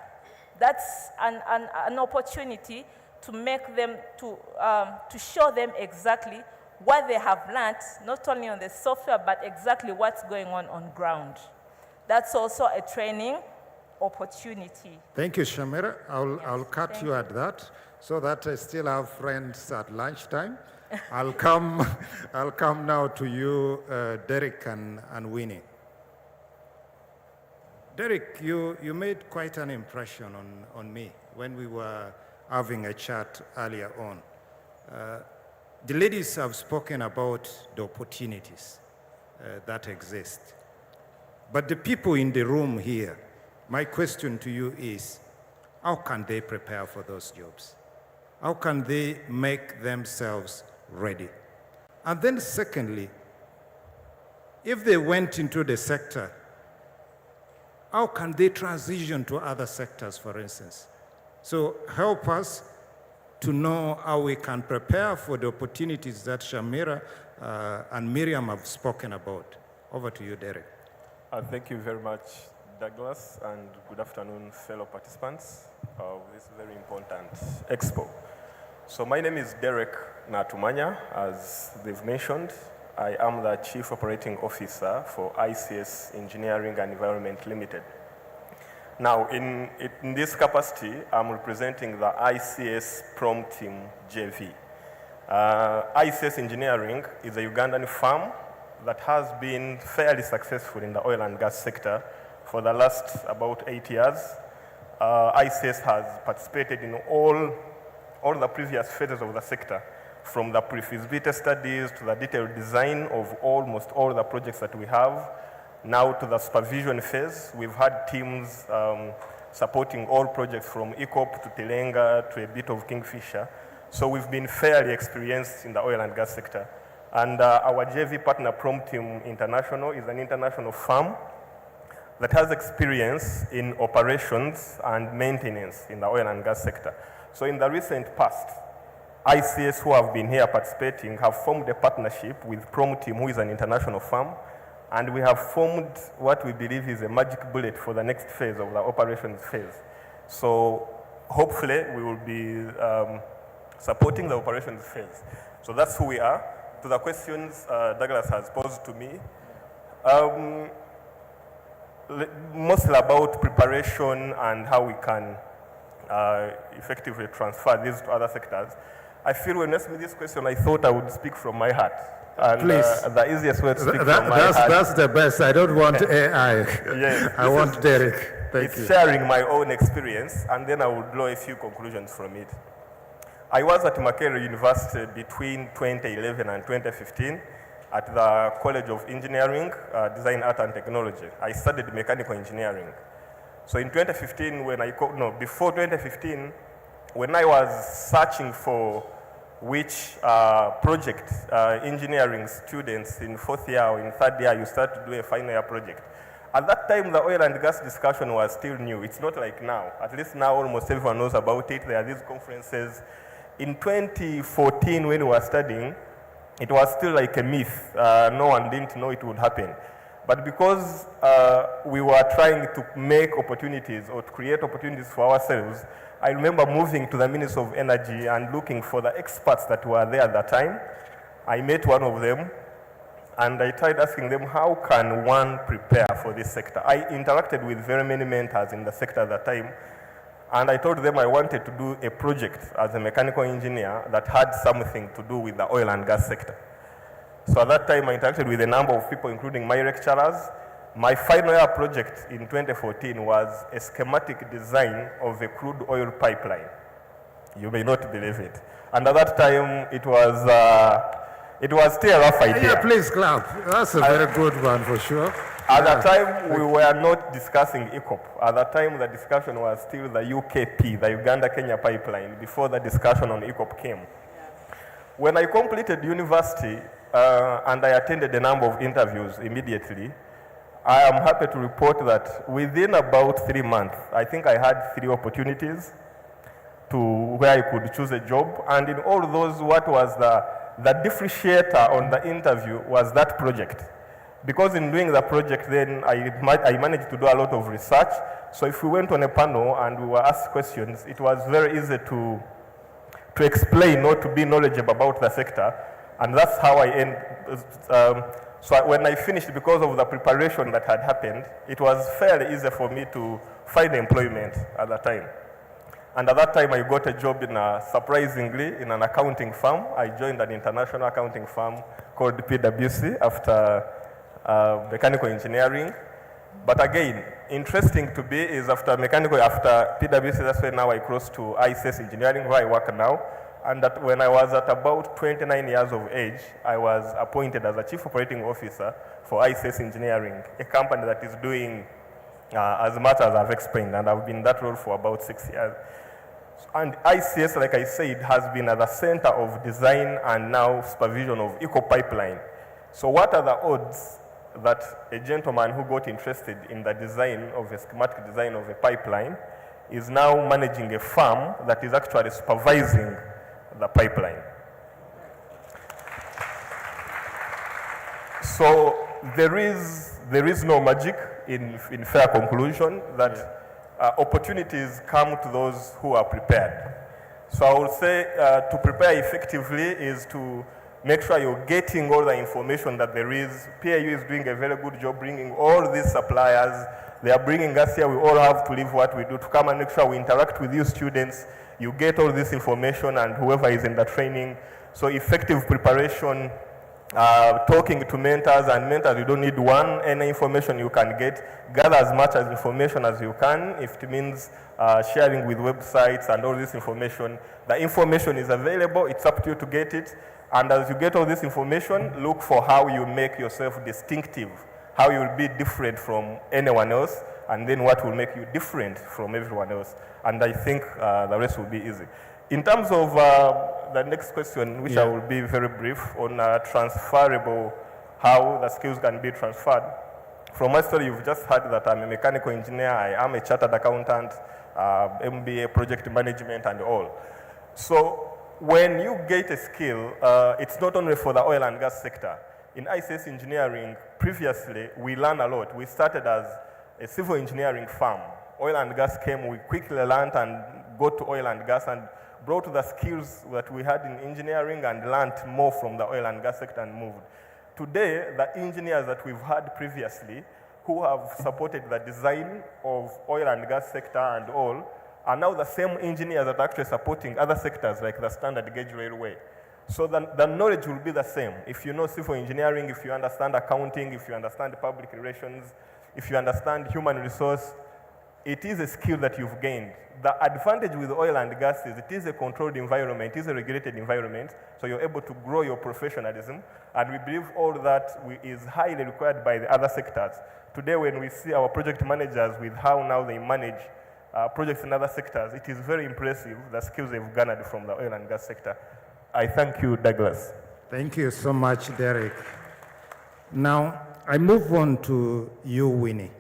That's an opportunity to make them, to show them exactly what they have learned, not only on the software, but exactly what's going on ground. That's also a training opportunity. Thank you, Shamira. I'll cut you at that so that I still have friends at lunchtime. I'll come now to you, Derek and Winnie. Derek, you made quite an impression on me when we were having a chat earlier on. The ladies have spoken about the opportunities that exist. But the people in the room here, my question to you is, how can they prepare for those jobs? How can they make themselves ready? And then secondly, if they went into the sector, how can they transition to other sectors, for instance? So help us to know how we can prepare for the opportunities that Shamira and Miriam have spoken about. Over to you, Derek. Thank you very much, Douglas, and good afternoon, fellow participants of this very important expo. So my name is Derek Natumanya. As they've mentioned, I am the Chief Operating Officer for ICS Engineering and Environment Limited. Now, in this capacity, I'm representing the ICS Prom Team JV. ICS Engineering is a Ugandan firm that has been fairly successful in the oil and gas sector for the last about 8 years. ICS has participated in all the previous phases of the sector, from the pre-feasibility studies to the detailed design of almost all the projects that we have, now to the supervision phase. We've had teams supporting all projects from ECOP to Telenga to a bit of Kingfisher. So we've been fairly experienced in the oil and gas sector. And our JV partner, Promptim International, is an international firm that has experience in operations and maintenance in the oil and gas sector. So in the recent past, ICS who have been here participating have formed a partnership with Promptim, who is an international firm, and we have formed what we believe is a magic bullet for the next phase of the operations phase. So hopefully we will be supporting the operations phase. So that's who we are. To the questions Douglas has posed to me, mostly about preparation and how we can effectively transfer these to other sectors. I feel when asked me this question, I thought I would speak from my heart. And Please. The easiest way to speak from my heart. That's the best. I don't want AI. Yes, I want Derek. Thank you. It's sharing my own experience, and then I will draw a few conclusions from it. I was at Makerere University between 2011 and 2015 at the College of Engineering, Design, Art and Technology. I studied mechanical engineering. So in 2015, before 2015, when I was searching for which project engineering students in 4th year or in 3rd year you start to do a final year project. At that time, the oil and gas discussion was still new. It's not like now. At least now almost everyone knows about it. There are these conferences. In 2014, when we were studying, it was still like a myth. No one didn't know it would happen. But because we were trying to make opportunities or to create opportunities for ourselves, I remember moving to the Ministry of Energy and looking for the experts that were there at that time. I met one of them, and I tried asking them, how can one prepare for this sector? I interacted with very many mentors in the sector at that time, and I told them I wanted to do a project as a mechanical engineer that had something to do with the oil and gas sector. So at that time, I interacted with a number of people, including my lecturers. My final year project in 2014 was a schematic design of a crude oil pipeline. You may not believe it. And at that time, it was still a rough idea. Yeah, please clap. That's a very good one for sure. At that time, we were not discussing ECOP. At that time, the discussion was still the UKP, the Uganda-Kenya pipeline, before the discussion on ECOP came. When I completed university and I attended a number of interviews immediately, I am happy to report that within about 3 months, I think I had 3 opportunities to where I could choose a job. And in all those, what was the differentiator on the interview was that project. Because in doing the project, then I managed to do a lot of research. So if we went on a panel and we were asked questions, it was very easy to explain or to be knowledgeable about the sector. And that's how I end. So when I finished, because of the preparation that had happened, it was fairly easy for me to find employment at that time. And at that time, I got a job surprisingly, in an accounting firm. I joined an international accounting firm called PwC after mechanical engineering. But again, interesting to be is after PwC, that's when now I crossed to ICS Engineering, where I work now. And that when I was at about 29 years of age, I was appointed as a Chief Operating Officer for ICS Engineering, a company that is doing as much as I've explained, and I've been in that role for about 6 years. And ICS, like I said, has been at the center of design and now supervision of Eco Pipeline. So what are the odds that a gentleman who got interested in the design of a schematic design of a pipeline is now managing a firm that is actually supervising the pipeline? So there is no magic in fair conclusion that opportunities come to those who are prepared. So I would say to prepare effectively is to make sure you're getting all the information that there is. PIU is doing a very good job bringing all these suppliers. They are bringing us here. We all have to leave what we do to come and make sure we interact with you students. You get all this information and whoever is in the training. So effective preparation talking to mentors, and mentors, you don't need any information you can get. Gather as much as information as you can. If it means sharing with websites and all this information, the information is available. It's up to you to get it. And as you get all this information, look for how you make yourself distinctive, how you will be different from anyone else, and then what will make you different from everyone else. And I think the rest will be easy. In terms of the next question, which I will be very brief on transferable, how the skills can be transferred. From my story, you've just heard that I'm a mechanical engineer, I am a chartered accountant, MBA, project management, and all. So when you get a skill, it's not only for the oil and gas sector. In ICS engineering, previously, we learned a lot. We started as a civil engineering firm. Oil and gas came, we quickly learned and got to oil and gas and brought the skills that we had in engineering and learned more from the oil and gas sector and moved. Today, the engineers that we've had previously who have supported the design of oil and gas sector and all are now the same engineers that are actually supporting other sectors like the standard gauge railway. So the knowledge will be the same. If you know civil engineering, if you understand accounting, if you understand public relations, if you understand human resource, it is a skill that you've gained. The advantage with oil and gas is it is a controlled environment, it is a regulated environment, so you're able to grow your professionalism, and we believe all that is highly required by the other sectors. Today, when we see our project managers with how now they manage projects in other sectors, it is very impressive, the skills they've garnered from the oil and gas sector. I thank you, Douglas. Thank you so much, Derek. Now, I move on to you, Winnie.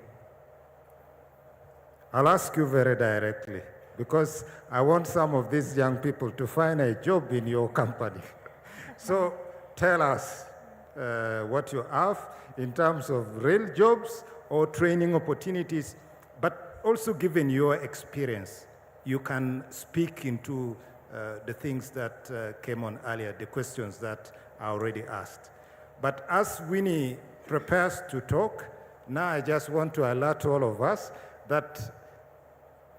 I'll ask you very directly, because I want some of these young people to find a job in your company. So tell us what you have in terms of real jobs or training opportunities, but also given your experience, you can speak into the things that came on earlier, the questions that I already asked. But as Winnie prepares to talk, now I just want to alert all of us that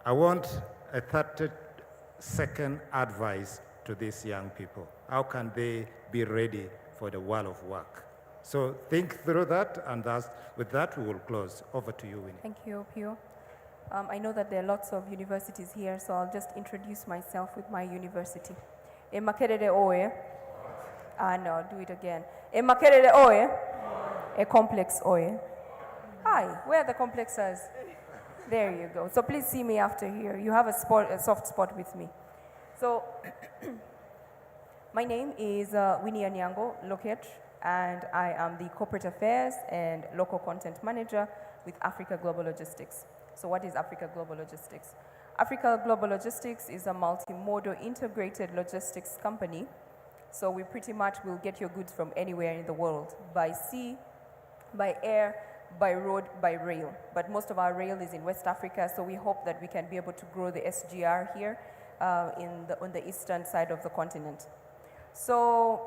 I want a 30-second advice to these young people. How can they be ready for the world of work? So think through that, and with that, we will close. Over to you, Winnie. Thank you, Pio. I know that there are lots of universities here, so I'll just introduce myself with my university. Makerere Oye. No, I'll do it again. Makerere Oye. A complex Oye. Hi, where are the complexers? There you go. So please see me after here. You have a soft spot with me. So my name is Winnie Anyango Loket, and I am the Corporate Affairs and Local Content Manager with Africa Global Logistics. So what is Africa Global Logistics? Africa Global Logistics is a multimodal integrated logistics company. So we pretty much will get your goods from anywhere in the world, by sea, by air, by road, by rail. But most of our rail is in West Africa, so we hope that we can be able to grow the SGR here on the eastern side of the continent. So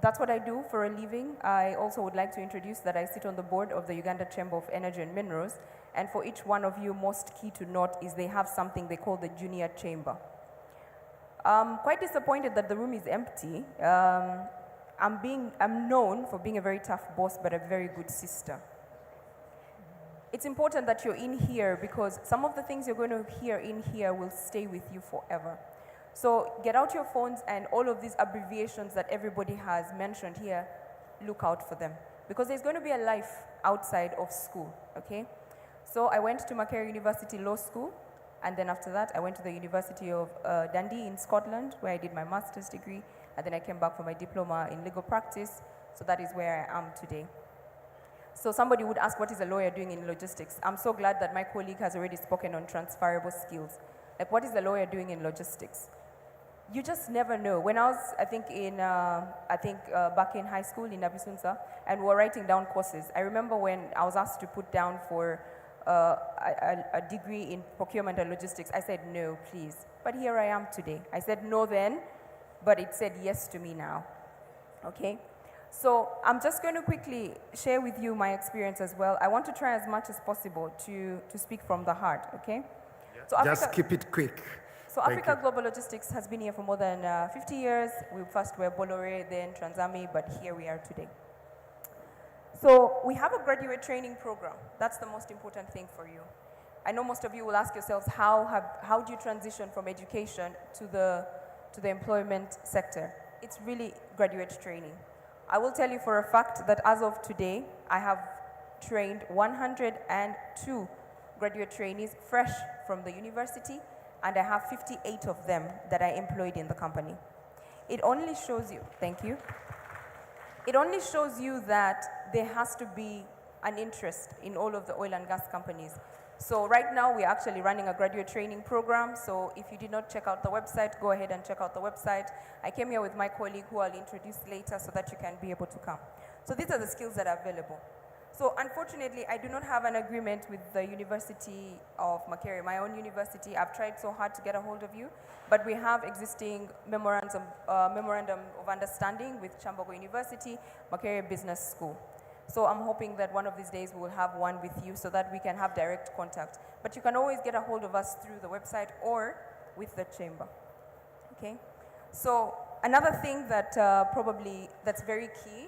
that's what I do for a living. I also would like to introduce that I sit on the board of the Uganda Chamber of Energy and Minerals, and for each one of you, most key to note is they have something they call the Junior Chamber. I'm quite disappointed that the room is empty. I'm known for being a very tough boss, but a very good sister. It's important that you're in here because some of the things you're going to hear in here will stay with you forever. So get out your phones and all of these abbreviations that everybody has mentioned here, look out for them. Because there's going to be a life outside of school, okay? So I went to Makerere University Law School, and then after that I went to the University of Dundee in Scotland, where I did my master's degree, and then I came back for my diploma in legal practice, so that is where I am today. So somebody would ask, what is a lawyer doing in logistics? I'm so glad that my colleague has already spoken on transferable skills. Like, what is a lawyer doing in logistics? You just never know. When I was, back in high school in Abisunza, and we were writing down courses, I remember when I was asked to put down for a degree in procurement and logistics, I said, no, please. But here I am today. I said no then, but it said yes to me now, okay? So I'm just going to quickly share with you my experience as well. I want to try as much as possible to speak from the heart, okay? So just keep it quick. So Thank Africa Global Logistics has been here for more than 50 years. We first were Bolloré, then Transami, but here we are today. So we have a graduate training program. That's the most important thing for you. I know most of you will ask yourselves, how do you transition from education to the employment sector? It's really graduate training. I will tell you for a fact that as of today, I have trained 102 graduate trainees fresh from the university, and I have 58 of them that I employed in the company. It only shows you, thank you. It only shows you that there has to be an interest in all of the oil and gas companies. So right now we're actually running a graduate training program. So if you did not check out the website, go ahead and check out the website. I came here with my colleague who I'll introduce later so that you can be able to come. So these are the skills that are available. So unfortunately, I do not have an agreement with the University of Makerere, my own university. I've tried so hard to get a hold of you, but we have existing memorandum of understanding with Chambogo University, Makerere Business School. So I'm hoping that one of these days we will have one with you so that we can have direct contact. But you can always get a hold of us through the website or with the chamber, okay? So another thing that that's very key,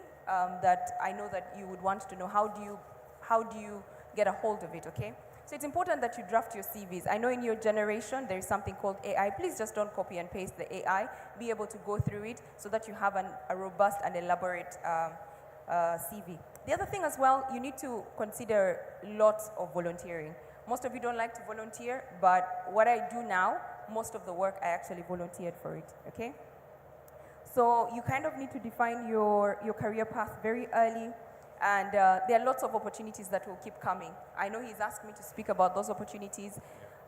that I know that you would want to know, how do you get a hold of it, okay? So it's important that you draft your CVs. I know in your generation there is something called AI. Please just don't copy and paste the AI. Be able to go through it so that you have a robust and elaborate CV. The other thing as well, you need to consider lots of volunteering. Most of you don't like to volunteer, but what I do now, most of the work I actually volunteered for it, okay? So you kind of need to define your career path very early, and there are lots of opportunities that will keep coming. I know he's asked me to speak about those opportunities.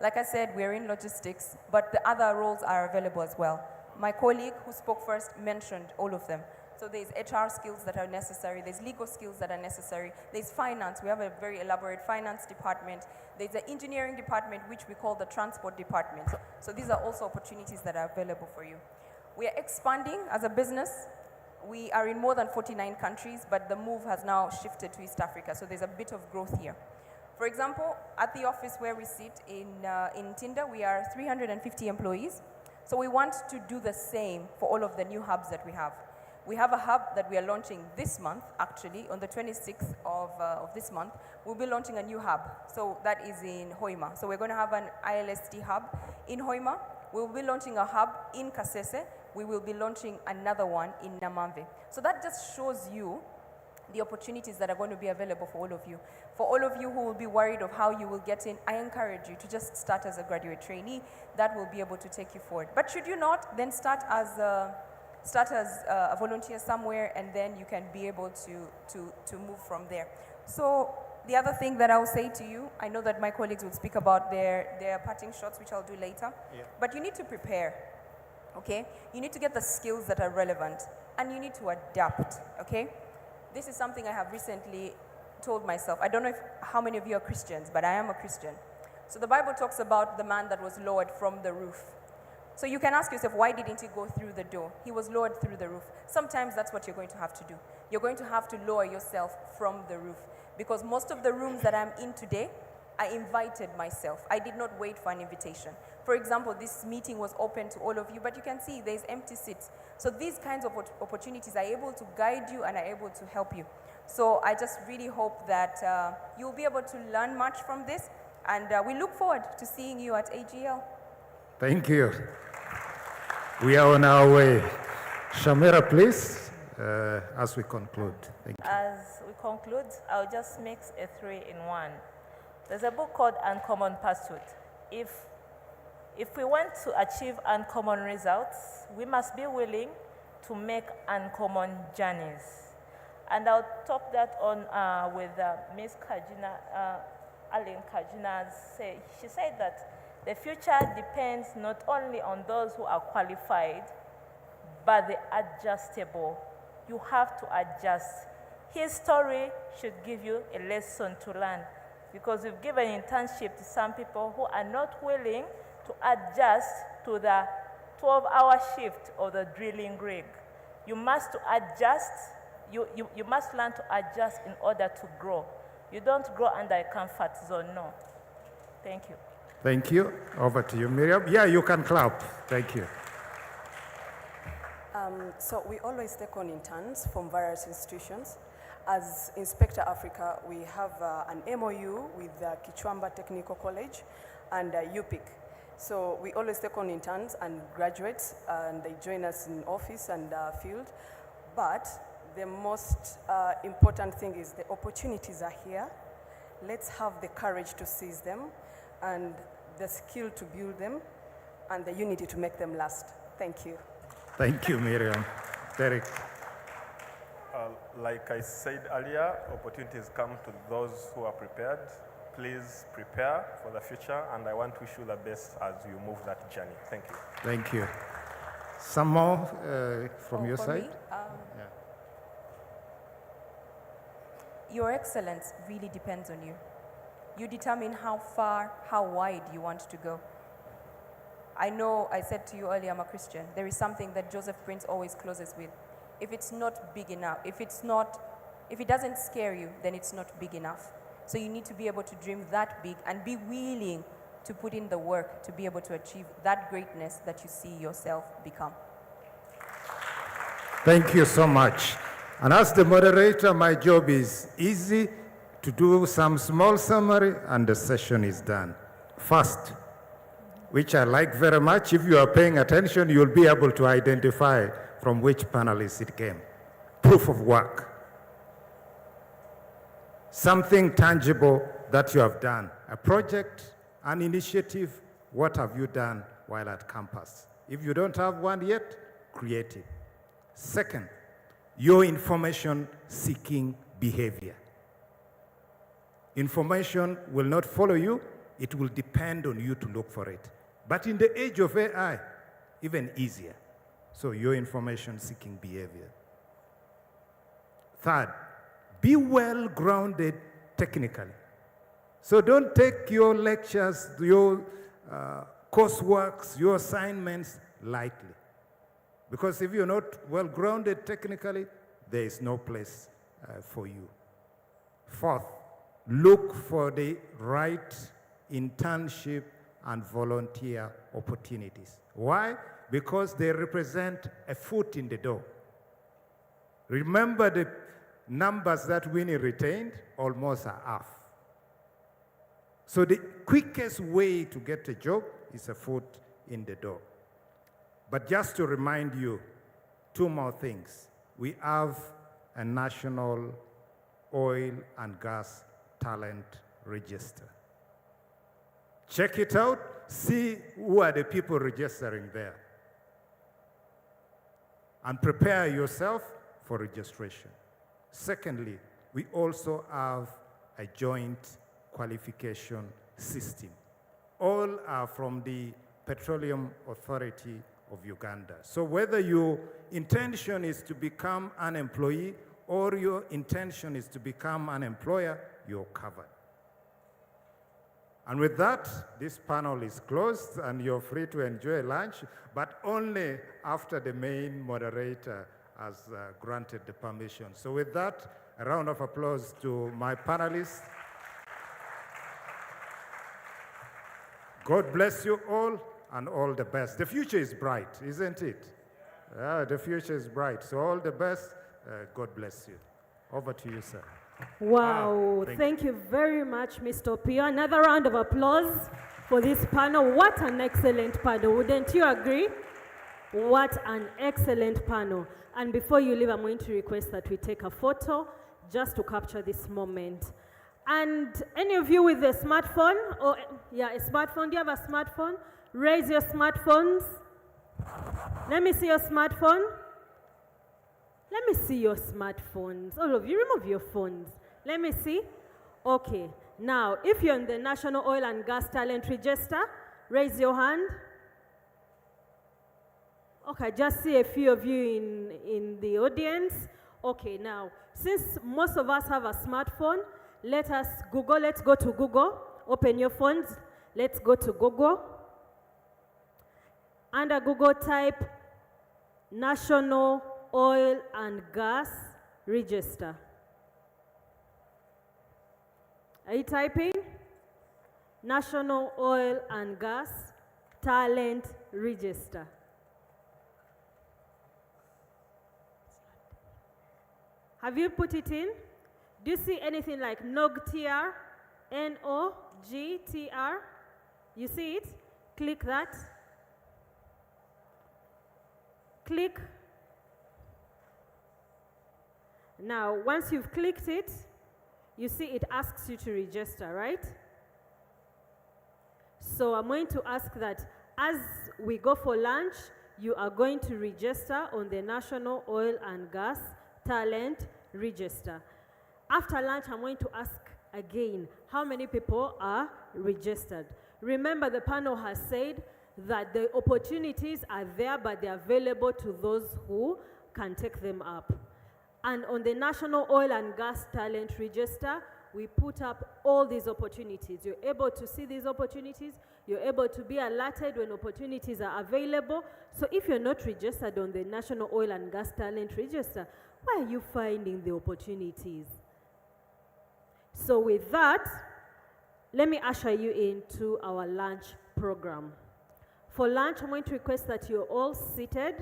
Like I said, we're in logistics, but the other roles are available as well. My colleague who spoke first mentioned all of them. So there's HR skills that are necessary, there's legal skills that are necessary, there's finance, we have a very elaborate finance department, there's an engineering department which we call the transport department. So these are also opportunities that are available for you. We are expanding as a business. We are in more than 49 countries, but the move has now shifted to East Africa, so there's a bit of growth here. For example, at the office where we sit in Tinda, we are 350 employees. So we want to do the same for all of the new hubs that we have. We have a hub that we are launching this month, actually, on the 26th of this month. We'll be launching a new hub. So that is in Hoima. So we're going to have an ILST hub in Hoima. We'll be launching a hub in Kasese. We will be launching another one in Namamve. So that just shows you the opportunities that are going to be available for all of you. For all of you who will be worried of how you will get in, I encourage you to just start as a graduate trainee. That will be able to take you forward. But should you not, then start as a volunteer somewhere, and then you can be able to move from there. So the other thing that I'll say to you, I know that my colleagues will speak about their parting shots, which I'll do later, but you need to prepare, okay? You need to get the skills that are relevant, and you need to adapt, okay? This is something I have recently told myself. I don't know how many of you are Christians, but I am a Christian. So the Bible talks about the man that was lowered from the roof. So you can ask yourself, why didn't he go through the door? He was lowered through the roof. Sometimes that's what you're going to have to do. You're going to have to lower yourself from the roof, because most of the rooms that I'm in today, I invited myself. I did not wait for an invitation. For example, this meeting was open to all of you, but you can see there's empty seats. So these kinds of opportunities are able to guide you and are able to help you. So I just really hope that you'll be able to learn much from this, and we look forward to seeing you at AGL. Thank you. We are on our way. Shamira, please, as we conclude. Thank you. As we conclude, I'll just mix a 3-in-1. There's a book called Uncommon Pursuit. If we want to achieve uncommon results, we must be willing to make uncommon journeys. And I'll top that on with Ms. Kajina, Aline Kajina. She said that the future depends not only on those who are qualified, but the adjustable. You have to adjust. His story should give you a lesson to learn, because we've given internship to some people who are not willing to adjust to the 12-hour shift of the drilling rig. You must adjust. You must learn to adjust in order to grow. You don't grow under a comfort zone, no. Thank you. Thank you. Over to you, Miriam. Yeah, you can clap. Thank you. So we always take on interns from various institutions. As Inspector Africa, we have an MOU with Kichwamba Technical College and UPIC. So we always take on interns and graduates, and they join us in office and field. But the most important thing is the opportunities are here. Let's have the courage to seize them, and the skill to build them, and the unity to make them last. Thank you. Thank you, Miriam. Derek. Like I said earlier, opportunities come to those who are prepared. Please prepare for the future, and I want to wish you the best as you move that journey. Thank you. Thank you. Some more from your For side? me, your excellence really depends on you. You determine how far, how wide you want to go. I know I said to you earlier, I'm a Christian. There is something that Joseph Prince always closes with. If it's not big enough, if it doesn't scare you, then it's not big enough. So you need to be able to dream that big and be willing to put in the work to be able to achieve that greatness that you see yourself become. Thank you so much. And as the moderator, my job is easy to do some small summary, and the session is done. First, which I like very much, if you are paying attention, you'll be able to identify from which panelist it came. Proof of work. Something tangible that you have done. A project, an initiative, what have you done while at campus? If you don't have one yet, create it. Second, your information-seeking behavior. Information will not follow you, it will depend on you to look for it. But in the age of AI, even easier. So your information-seeking behavior. Third, be well-grounded technically. So don't take your lectures, your courseworks, your assignments lightly. Because if you're not well-grounded technically, there is no place for you. Fourth, look for the right internship and volunteer opportunities. Why? Because they represent a foot in the door. Remember the numbers that Winnie retained, almost are half. So the quickest way to get a job is a foot in the door. But just to remind you, two more things. We have a national oil and gas talent register. Check it out, see who are the people registering there. And prepare yourself for registration. Secondly, we also have a joint qualification system. All are from the Petroleum Authority of Uganda. So whether your intention is to become an employee or your intention is to become an employer, you're covered. And with that, this panel is closed and you're free to enjoy lunch, but only after the main moderator has granted the permission. So with that, a round of applause to my panelists. God bless you all and all the best. The future is bright, isn't it? The future is bright. So all the best. God bless you. Over to you, sir. Wow, thank you very much, Mr. Pio. Another round of applause for this panel. What an excellent panel, wouldn't you agree? What an excellent panel. And before you leave, I'm going to request that we take a photo just to capture this moment. And any of you with a smartphone, or a smartphone, do you have a smartphone? Raise your smartphones. Let me see your smartphone. Let me see your smartphones. All of you, remove your phones. Let me see. Okay. Now, if you're in the National Oil and Gas Talent Register, raise your hand. Okay, just see a few of you in the audience. Okay, now, since most of us have a smartphone, let us Google. Let's go to Google. Open your phones. Let's go to Google. Under Google, type National Oil and Gas Register. Are you typing? National Oil and Gas Talent Register. Have you put it in? Do you see anything like NOGTR? NOGTR? You see it? Click that. Click. Now, once you've clicked it, you see it asks you to register, right? So I'm going to ask that as we go for lunch, you are going to register on the National Oil and Gas Talent Register. After lunch, I'm going to ask again how many people are registered. Remember, the panel has said that the opportunities are there, but they're available to those who can take them up. And on the National Oil and Gas Talent Register, we put up all these opportunities. You're able to see these opportunities. You're able to be alerted when opportunities are available. So if you're not registered on the National Oil and Gas Talent Register, where are you finding the opportunities? So with that, let me usher you into our lunch program. For lunch, I'm going to request that you're all seated,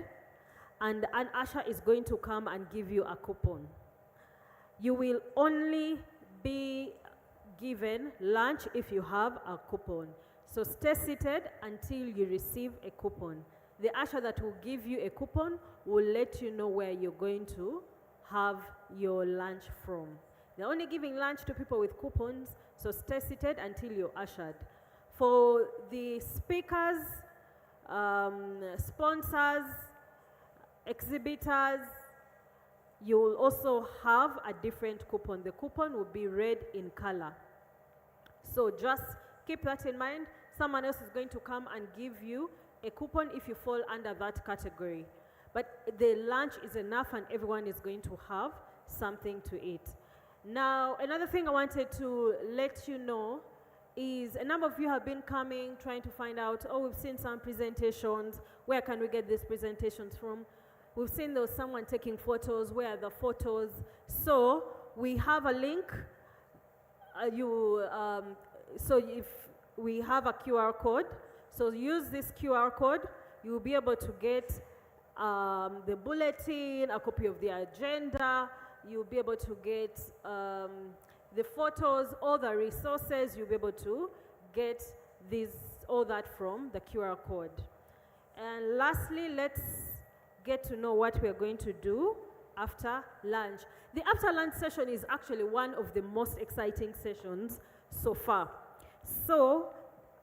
and an usher is going to come and give you a coupon. You will only be given lunch if you have a coupon. So stay seated until you receive a coupon. The usher that will give you a coupon will let you know where you're going to have your lunch from. They're only giving lunch to people with coupons, so stay seated until you're ushered. For the speakers, sponsors, exhibitors, you will also have a different coupon. The coupon will be red in color. So just keep that in mind. Someone else is going to come and give you a coupon if you fall under that category. But the lunch is enough and everyone is going to have something to eat. Now, another thing I wanted to let you know is a number of you have been coming, trying to find out, oh, we've seen some presentations. Where can we get these presentations from? We've seen there was someone taking photos. Where are the photos? So we have a link. So if we have a QR code, so use this QR code. You'll be able to get the bulletin, a copy of the agenda. You'll be able to get the photos, all the resources. You'll be able to get all that from the QR code. And lastly, let's get to know what we're going to do after lunch. The after lunch session is actually one of the most exciting sessions so far. So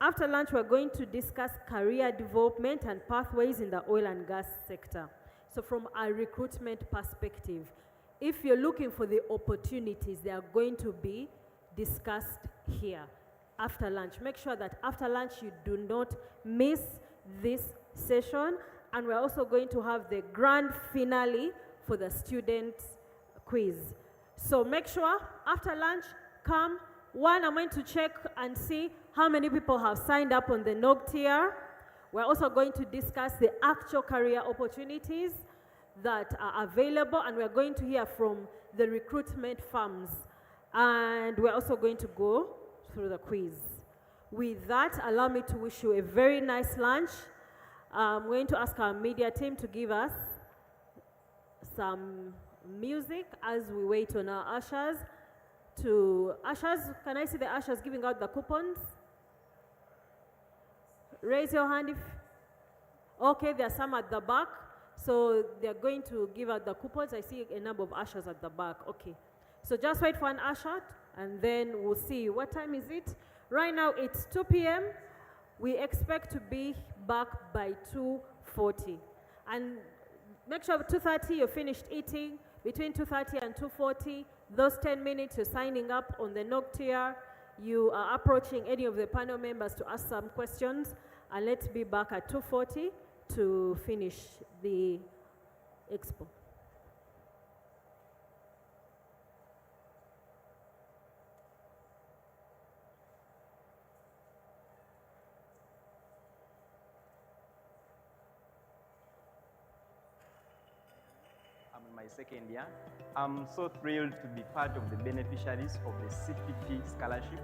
after lunch, we're going to discuss career development and pathways in the oil and gas sector. So from a recruitment perspective, if you're looking for the opportunities, they are going to be discussed here after lunch. Make sure that after lunch you do not miss this session. And we're also going to have the grand finale for the students quiz. So make sure after lunch, come. One, I'm going to check and see how many people have signed up on the NOGTR. We're also going to discuss the actual career opportunities that are available, and we're going to hear from the recruitment firms. And we're also going to go through the quiz. With that, allow me to wish you a very nice lunch. I'm going to ask our media team to give us some music as we wait on our ushers. Ushers, can I see the ushers giving out the coupons? Raise your hand if, okay, there are some at the back. So they're going to give out the coupons. I see a number of ushers at the back. Okay. So just wait for an usher and then we'll see. What time is it? Right now it's 2 p.m. We expect to be back by 2:40. And make sure at 2:30 you're finished eating. Between 2:30 and 2:40, those 10 minutes you're signing up on the NOGTR. You are approaching any of the panel members to ask some questions. And let's be back at 2:40 to finish the expo. I'm in my second year. I'm so thrilled to be part of the beneficiaries of the CPP scholarship.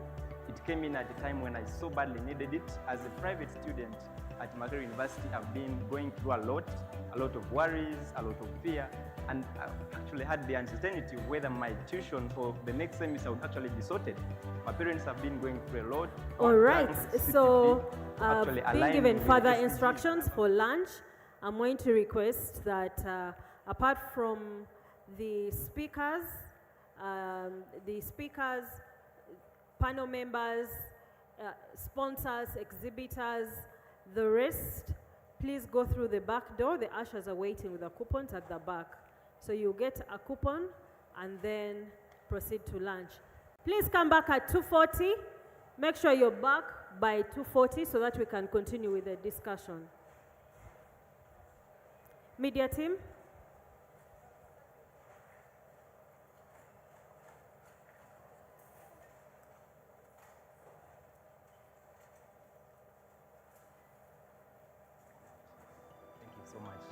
It came in at a time when I so badly needed it. As a private student at Makerere University, I've been going through a lot of worries, a lot of fear, and I've actually had the uncertainty whether my tuition for the next semester would actually be sorted. My parents have been going through a lot. All right, so actually being align given with further SDGs. instructions for lunch, I'm going to request that apart from the speakers, panel members, sponsors, exhibitors, the rest, please go through the back door. The ushers are waiting with the coupons at the back. So you get a coupon and then proceed to lunch. Please come back at 2:40. Make sure you're back by 2:40 so that we can continue with the discussion. Media team. Thank you so much.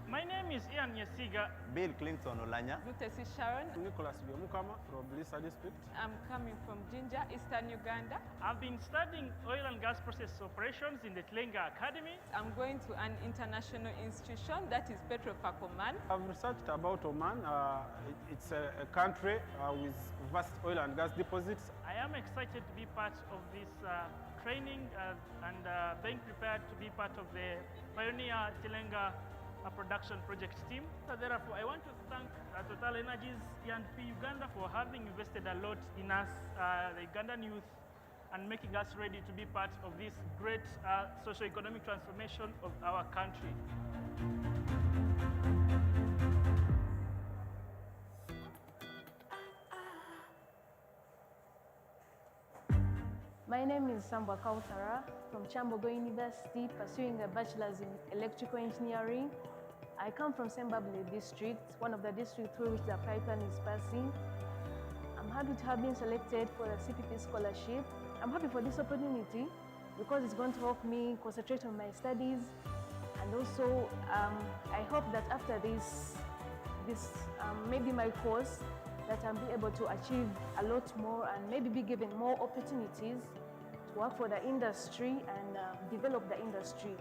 My name is Ian Yesiga. Bill Clinton Olanya. Dr. Sharon. Nicholas Byomukama from Lisa District. I'm coming from Jinja, Eastern Uganda. I've been studying oil and gas process operations in the Tlenga Academy. I'm going to an international institution, that is Petrofac Oman. I've researched about Oman. It's a country with vast oil and gas deposits. I am excited to be part of this training and being prepared to be part of the Pioneer Tlenga production project team. So therefore, I want to thank Total Energies E&P Uganda for having invested a lot in us, the Ugandan youth, and making us ready to be part of this great socio-economic transformation of our country. My name is Sambwa Kautara from Chambogo University, pursuing a bachelor's in electrical engineering. I come from Sembabule district, one of the districts through which the pipeline is passing. I'm happy to have been selected for the CPP scholarship. I'm happy for this opportunity because it's going to help me concentrate on my studies. And also, I hope that after this maybe my course, that I'll be able to achieve a lot more and maybe be given more opportunities to work for the industry and develop the industry.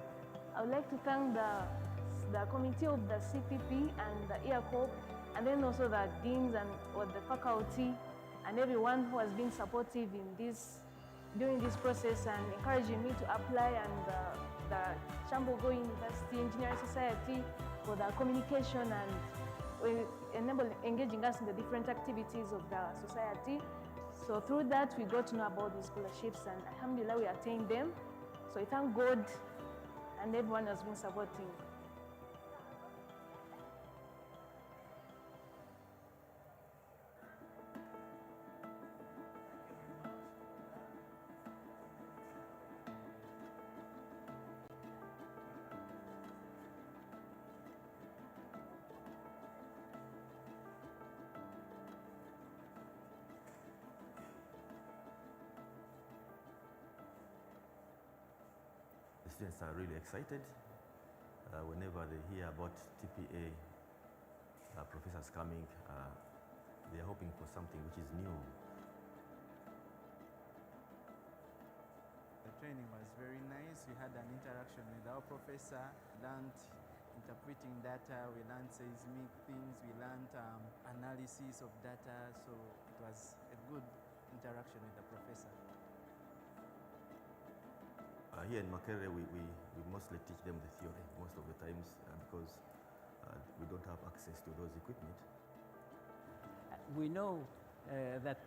I would like to thank the committee of the CPP and the EACOP, and then also the deans and or the faculty and everyone who has been supportive in during this process and encouraging me to apply, and the Chambogo University Engineering Society for the communication and engaging us in the different activities of the society. So through that, we got to know about the scholarships, and alhamdulillah, we attained them. So I thank God and everyone has been supporting. Students are really excited whenever they hear about TPA professors coming. They are hoping for something which is new. The training was very nice. We had an interaction with our professor, learned interpreting data, we learned seismic things, we learned analysis of data, so it was a good interaction with the professor. Here in Makerere, we mostly teach them the theory most of the times because we don't have access to those equipment. We know that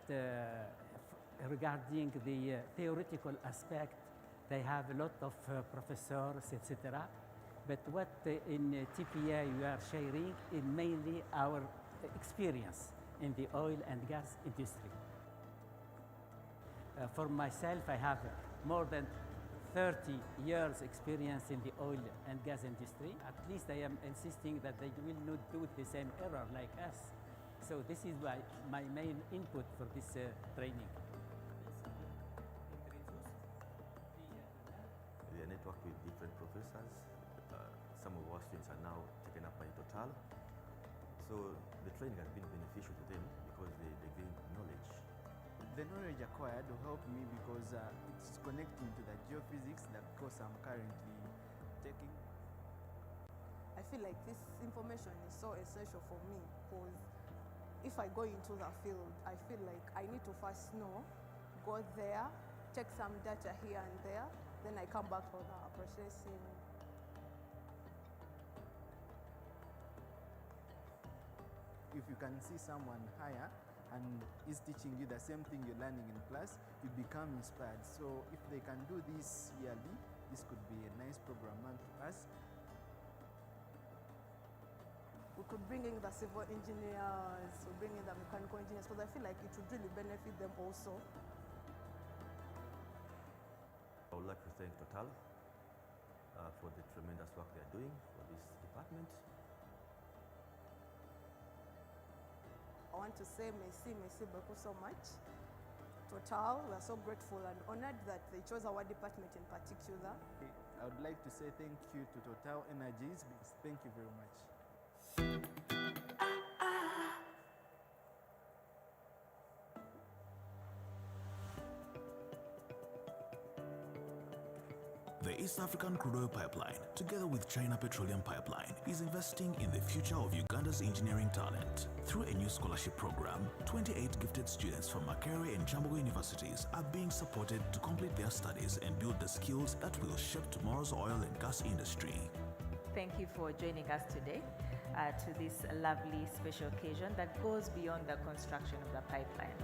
regarding the theoretical aspect, they have a lot of professors, etc. But what in TPA we are sharing is mainly our experience in the oil and gas industry. For myself, I have more than 30 years experience in the oil and gas industry. At least I am insisting that they will not do the same error like us. So this is my main input for this training. The talked with different professors. Some of our students are now taken up by Total. So the training has been beneficial to them because they gain knowledge. The knowledge acquired will help me because it's connecting to the geophysics, the course I'm currently taking. I feel like this information is so essential for me because if I go into the field, I feel like I need to first know, go there, check some data here and there, then I come back for the processing. If you can see someone higher and is teaching you the same thing you're learning in class, you become inspired. So if they can do this yearly, this could be a nice program to us. We could bring in the civil engineers, we bring in the mechanical engineers, because I feel like it would really benefit them also. I would like to thank Total for the tremendous work they are doing for this department. I want to say merci beaucoup so much. Total, we are so grateful and honored that they chose our department in particular. I would like to say thank you to Total Energies. Thank you very much. The East African Crude Oil Pipeline, together with China Petroleum Pipeline, is investing in the future of Uganda's engineering talent. Through a new scholarship program, 28 gifted students from Makerere and Chambogo universities are being supported to complete their studies and build the skills that will shape tomorrow's oil and gas industry. Thank you for joining us today to this lovely special occasion that goes beyond the construction of the pipeline.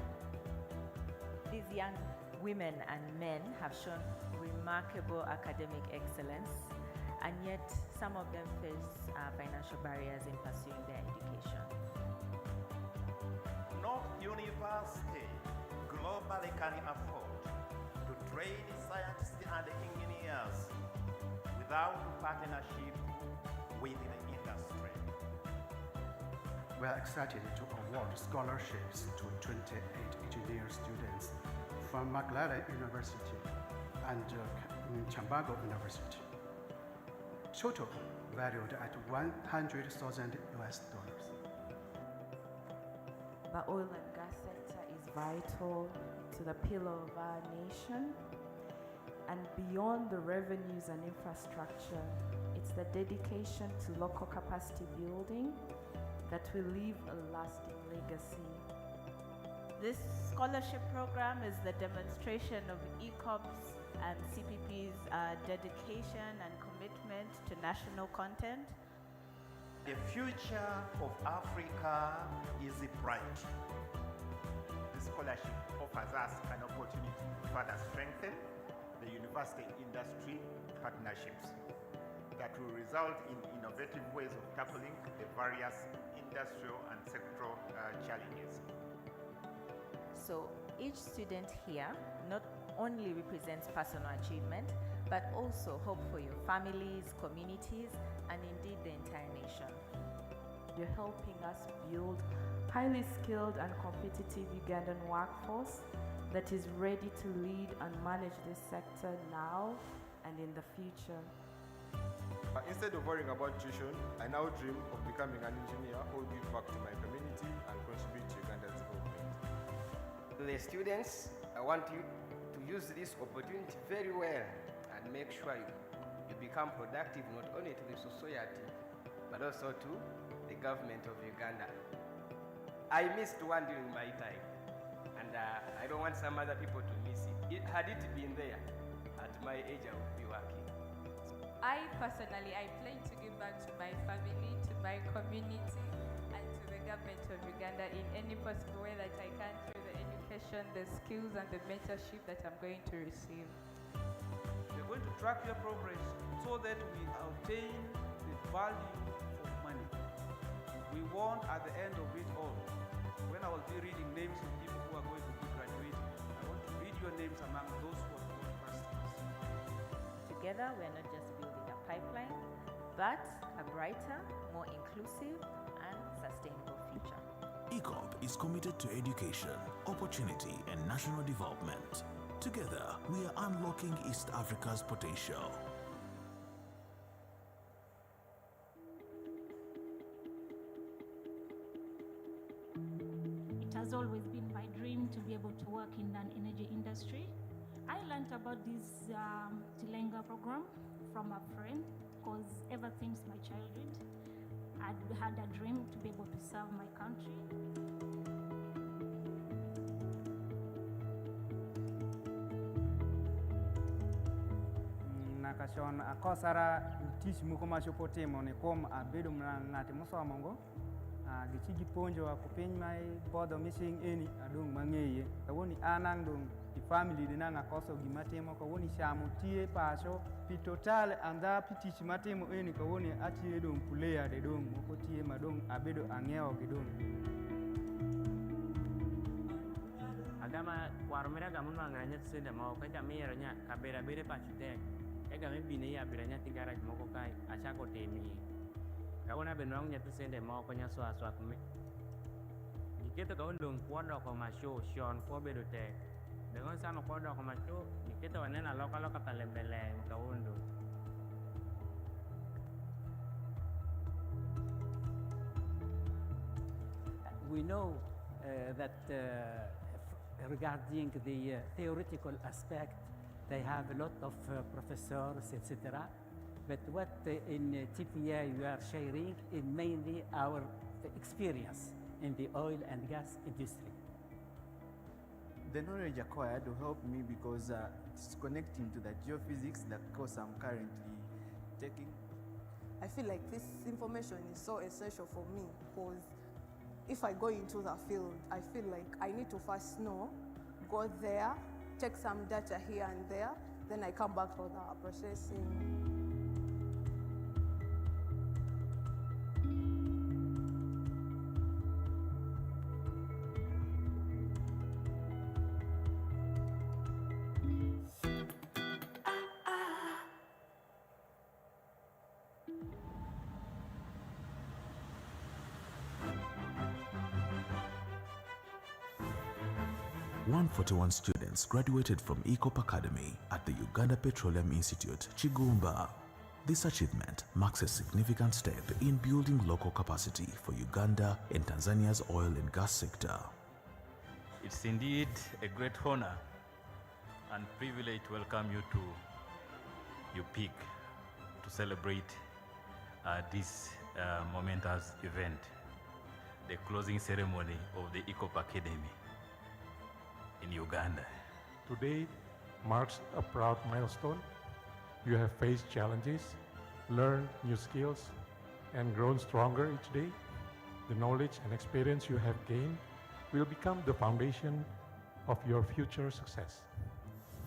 These young women and men have shown remarkable academic excellence, and yet some of them face financial barriers in pursuing their education. No university globally can afford to train scientists and engineers without partnership with the industry. We are excited to award scholarships to 28 engineer students from Makerere University and Chambogo University, total valued at $100,000 US. The oil and gas sector is vital to the pillar of our nation, and beyond the revenues and infrastructure, it's the dedication to local capacity building that will leave a lasting legacy. This scholarship program is the demonstration of ECOP's and CPP's dedication and commitment to national content. The future of Africa is bright. This scholarship offers us an opportunity to further strengthen the university industry partnerships that will result in innovative ways of tackling the various industrial and sectoral challenges. So each student here not only represents personal achievement, but also hope for your families, communities, and indeed the entire nation. You're helping us build highly skilled and competitive Ugandan workforce that is ready to lead and manage this sector now and in the future. Instead of worrying about tuition, I now dream of becoming an engineer who will give back to my community and contribute to Uganda's development. To the students, I want you to use this opportunity very well and make sure you become productive not only to the society, but also to the government of Uganda. I missed one during my time, and I don't want some other people to miss it. Had it been there, at my age I would be working. I personally, I plan to give back to my family, to my community, and to the government of Uganda in any possible way that I can through the education, the skills, and the mentorship that I'm going to receive. We're going to track your progress so that we obtain the value of money. We want at the end of it all, when I will be reading names of people who are going to be graduating, I want to read your names among those who are going first. Together, we're not just building a pipeline, but a brighter, more inclusive, and sustainable future. ECOP is committed to education, opportunity, and national development. Together, we are unlocking East Africa's potential. work in an energy industry. I learned about this Tilenga program from a friend because ever since my childhood, I'd had a dream to be able to serve my country. Nakashon akosara teach muko machopotimo ni kom abedo ng'ate mosomo ngo gichigi ponjo akupiny mai bodo missing eni adong mang'eye kawoni anang dong i family dinang akoso gimatimo kawoni chamo tie pacho pi total anda pi tich matimo eni kawoni atie dong player de dong moko tie madong abedo ang'eyo gi dong agama warmera gamun manganya sende mau kaja mero nya kabera bere pachutek ega mebine ya biranya tigara moko kai achako temi kawona benwang nya sende mau konya so aswa kume giketo kawon dong kwodo ko masho shon ko bedo tek dengan sama kwodo ko masho giketo wanena lokalo katalembele kawon dong. We know that regarding the theoretical aspect, they have a lot of professors, etc. But what in TPA we are sharing is mainly our experience in the oil and gas industry. The knowledge acquired will help me because it's connecting to the geophysics, the course I'm currently taking. I feel like this information is so essential for me because if I go into the field, I feel like I need to first know, go there, check some data here and there, then I come back for the processing. (141 students graduated from ECOP Academy at the Uganda Petroleum Institute, Chigumba. This achievement marks a significant step in building local capacity for Uganda and Tanzania's oil and gas sector. It's indeed a great honor and privilege to welcome you to your peak to celebrate this momentous event, the closing ceremony of the ECOP Academy in Uganda. Today marks a proud milestone. You have faced challenges, learned new skills, and grown stronger each day. The knowledge and experience you have gained will become the foundation of your future success.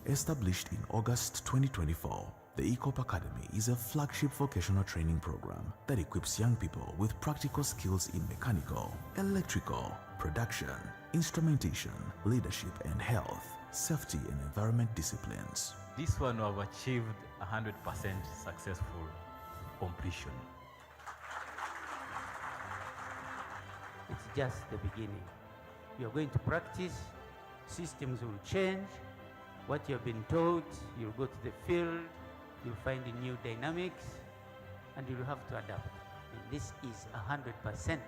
Established in August 2024, the ECOP Academy is a flagship vocational training program that equips young people with practical skills in mechanical, electrical, production, instrumentation, leadership and health, safety and environment disciplines. This one we have achieved 100% successful completion. It's just the beginning. You're going to practice, systems will change, what you've been taught, you'll go to the field, you'll find new dynamics, and you'll have to adapt. And this is 100%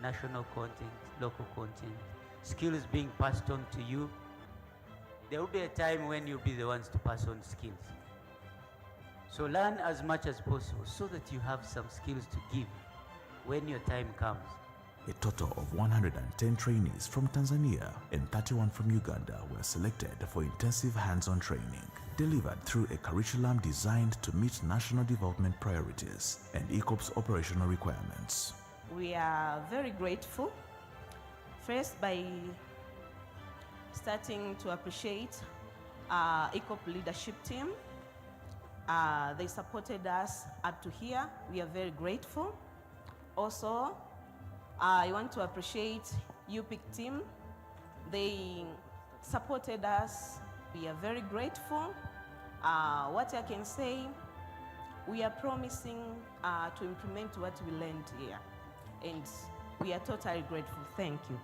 national content, local content, skills being passed on to you. There will be a time when you'll be the ones to pass on skills. So learn as much as possible so that you have some skills to give when your time comes. A total of 110 trainees from Tanzania and 31 from Uganda were selected for intensive hands-on training, delivered through a curriculum designed to meet national development priorities and ECOP's operational requirements. We are very grateful, first by starting to appreciate our ECOP leadership team. They supported us up to here. We are very grateful. Also, I want to appreciate UPIC team. They supported us. We are very grateful. What I can say, we are promising to implement what we learned here. And we are totally grateful. Thank you.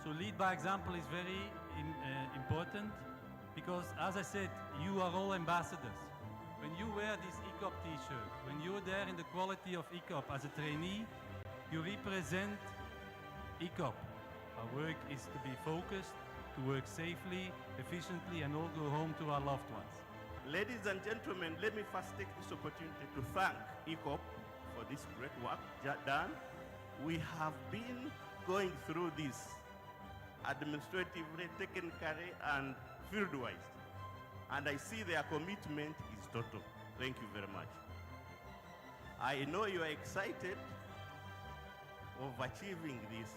So lead by example is very important because, as I said, you are all ambassadors. When you wear this ECOP t-shirt. When you're there in the quality of ECOP as a trainee, you represent ECOP. Our work is to be focused, to work safely, efficiently, and all go home to our loved ones. Ladies and gentlemen, let me first take this opportunity to thank ECOP for this great work done. We have been going through this administratively, technically, and field-wise. And I see their commitment is total. Thank you very much. I know you are excited of achieving this,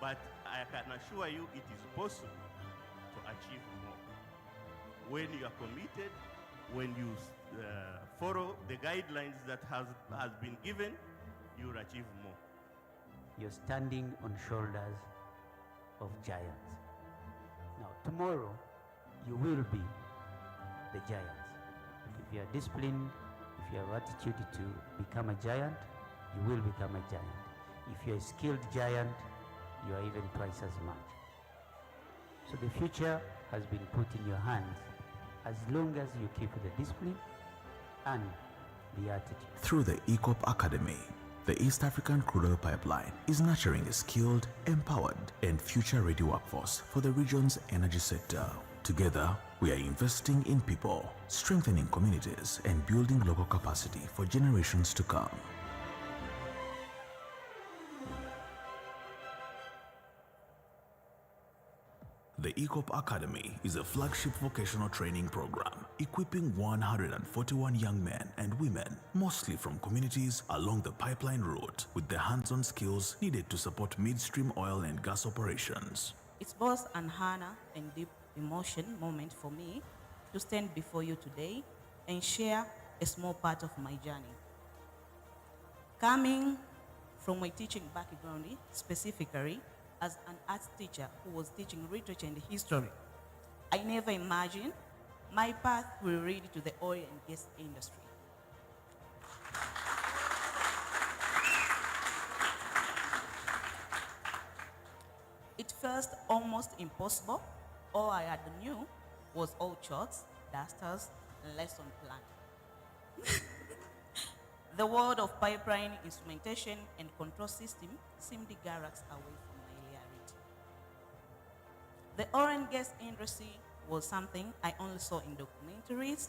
but I can assure you it is possible to achieve more. When you are committed, when you follow the guidelines that has been given, you will achieve more. You're standing on shoulders of giants. Now, tomorrow, you will be the giants. If you are disciplined, if you have attitude to become a giant, you will become a giant. If you're a skilled giant, you are even twice as much. So the future has been put in your hands as long as you keep the discipline and the attitude. Through the ECOP Academy, the East African Crude Oil Pipeline is nurturing a skilled, empowered, and future-ready workforce for the region's energy sector. Together, we are investing in people, strengthening communities, and building local capacity for generations to come. The ECOP Academy is a flagship vocational training program equipping 141 young men and women, mostly from communities along the pipeline route, with the hands-on skills needed to support midstream oil and gas operations. It's both an honor and deep emotion moment for me to stand before you today and share a small part of my journey. Coming from my teaching background, specifically as an arts teacher who was teaching literature and history, I never imagined my path will lead to the oil and gas industry. It felt almost impossible. All I had knew was old charts, dusters, and lesson plan. The world of pipeline instrumentation and control system seemed galaxies away from my reality. The oil and gas industry was something I only saw in documentaries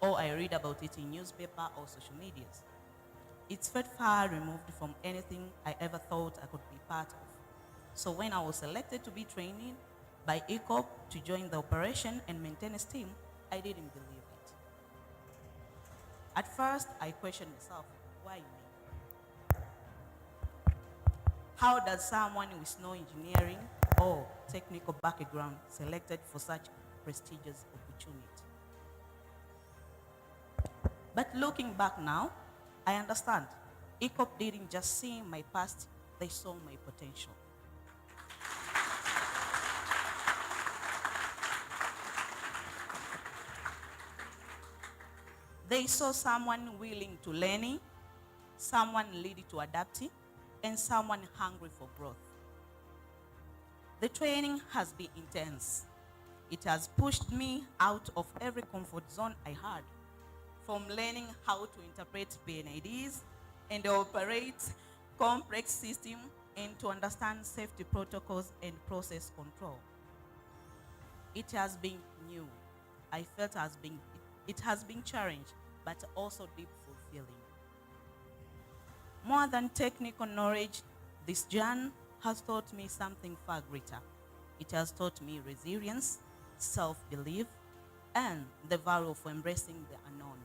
or I read about it in newspaper or social medias. It felt far removed from anything I ever thought I could be part of. So when I was selected to be trained by ECOP to join the operation and maintenance team, I didn't believe it. At first, I questioned myself, why me? How does someone with no engineering or technical background selected for such prestigious opportunity? But looking back now, I understand. ECOP didn't just see my past, they saw my potential. They saw someone willing to learn, someone ready to adapt, and someone hungry for growth. The training has been intense. It has pushed me out of every comfort zone I had, from learning how to interpret PNIDs and operate complex systems and to understand safety protocols and process control. It has been new. I felt it has been challenged, but also deep fulfilling. More than technical knowledge, this journey has taught me something far greater. It has taught me resilience, self-belief, and the value of embracing the unknown.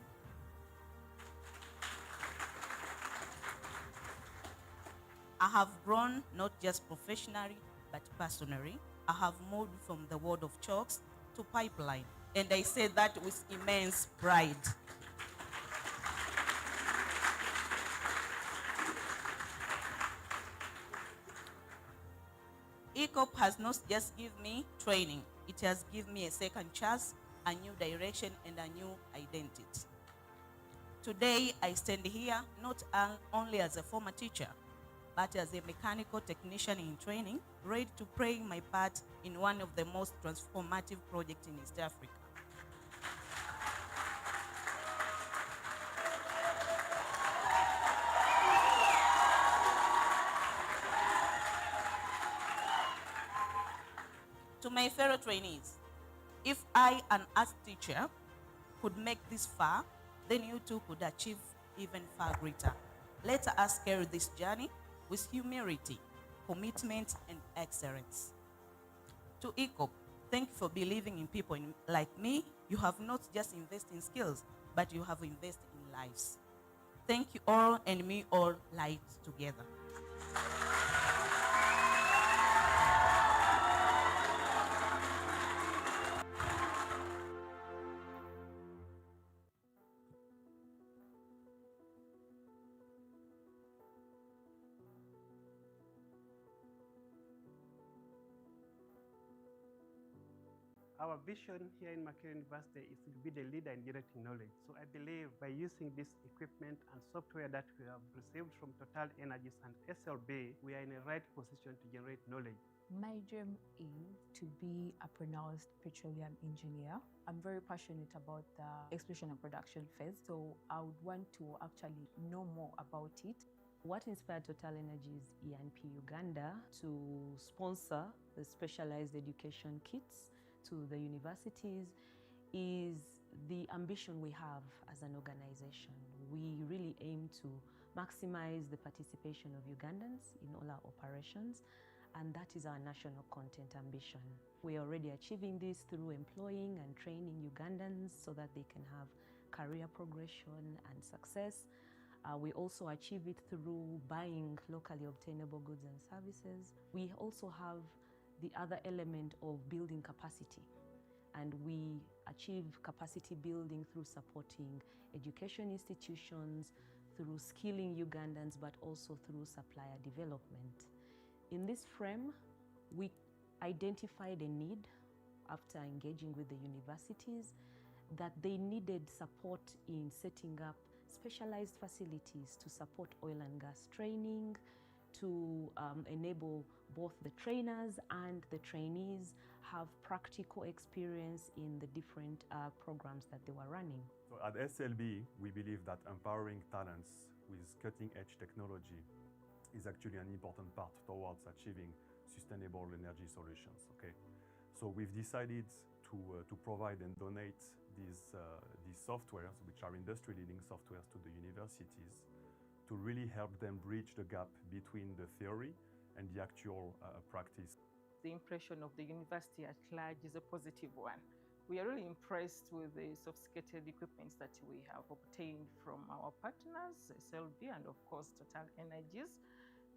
I have grown not just professionally, but personally. I have moved from the world of chalks to pipeline, and I say that with immense pride. ECOP has not just given me training, it has given me a second chance, a new direction, and a new identity. Today, I stand here not only as a former teacher, but as a mechanical technician in training, ready to play my part in one of the most transformative projects in East Africa. To my fellow trainees, if I, an art teacher, could make this far, then you too could achieve even far greater. Let us carry this journey with humility, commitment, and excellence. To ECOP, thank you for believing in people like me. You have not just invested in skills, but you have invested in lives. Thank you all, and me all light together. Our vision here in Makerere University is to be the leader in generating knowledge. So I believe by using this equipment and software that we have received from Total Energies and SLB, we are in the right position to generate knowledge. My dream is to be a pronounced petroleum engineer. I'm very passionate about the exploration and production phase, so I would want to actually know more about it. What inspired Total Energies ENP Uganda to sponsor the specialized education kits to the universities is the ambition we have as an organization. We really aim to maximize the participation of Ugandans in all our operations, and that is our national content ambition. We are already achieving this through employing and training Ugandans so that they can have career progression and success. We also achieve it through buying locally obtainable goods and services. We also have the other element of building capacity, and we achieve capacity building through supporting education institutions, through skilling Ugandans, but also through supplier development. In this frame, we identified a need after engaging with the universities that they needed support in setting up specialized facilities to support oil and gas training, to enable both the trainers and the trainees have practical experience in the different programs that they were running. So at SLB, we believe that empowering talents with cutting-edge technology is actually an important part towards achieving sustainable energy solutions, okay? So we've decided to provide and donate these softwares, which are industry-leading softwares, to the universities to really help them bridge the gap between the theory and the actual practice. The impression of the university at large is a positive one. We are really impressed with the sophisticated equipments that we have obtained from our partners, SLB and of course Total Energies,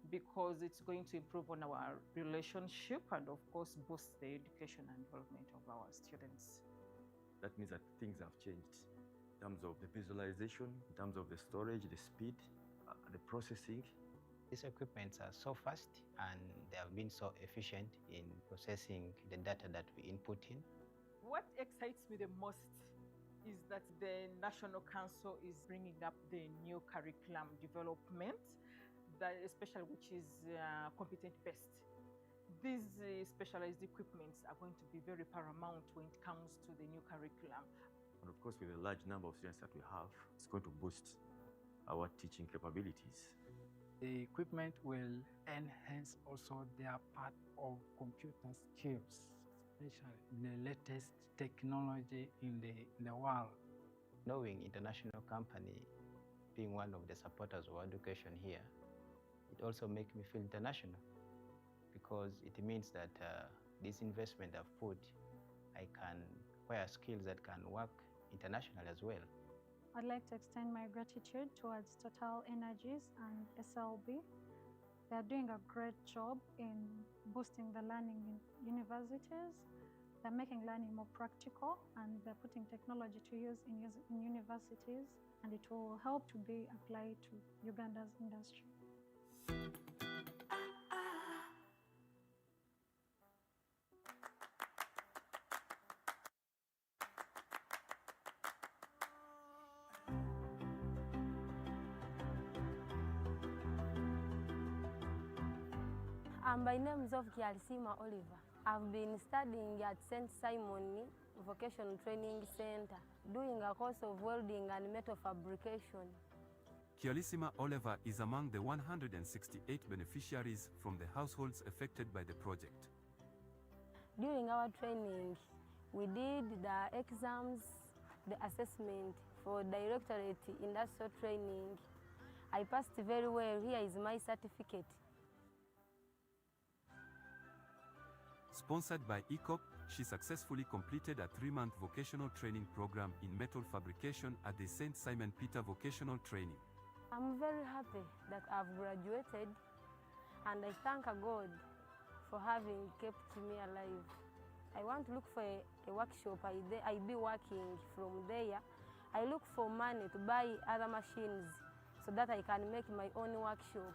because it's going to improve on our relationship and of course boost the education and development of our students. That means that things have changed in terms of the visualization, in terms of the storage, the speed, the processing. These equipments are so fast and they have been so efficient in processing the data that we input in. What excites me the most is that the National Council is bringing up the new curriculum development, especially which is competent-based. These specialized equipments are going to be very paramount when it comes to the new curriculum. And of course, with the large number of students that we have, it's going to boost our teaching capabilities. The equipment will enhance also their part of computer skills, especially the latest technology in the world. Knowing international company being one of the supporters of education here, it also makes me feel international because it means that this investment I've put, I can acquire skills that can work international as well. I'd like to extend my gratitude towards Total Energies and SLB. They're doing a great job in boosting the learning in universities. They're making learning more practical and they're putting technology to use in universities, and it will help to be applied to Uganda's industry. By name is Keyalisima Oliver. I've been studying at St. Simon Vocational Training Center, doing a course of welding and metal fabrication. Keyalisima Oliver is among the 168 beneficiaries from the households affected by the project. During our training, we did the exams, the assessment for Directorate Industrial Training. I passed very well. Here is my certificate. Sponsored by ECOP, she successfully completed a 3-month vocational training program in metal fabrication at the St. Simon Peter Vocational Training. I'm very happy that I've graduated, and I thank God for having kept me alive. I want to look for a workshop. I be working from there. I look for money to buy other machines so that I can make my own workshop.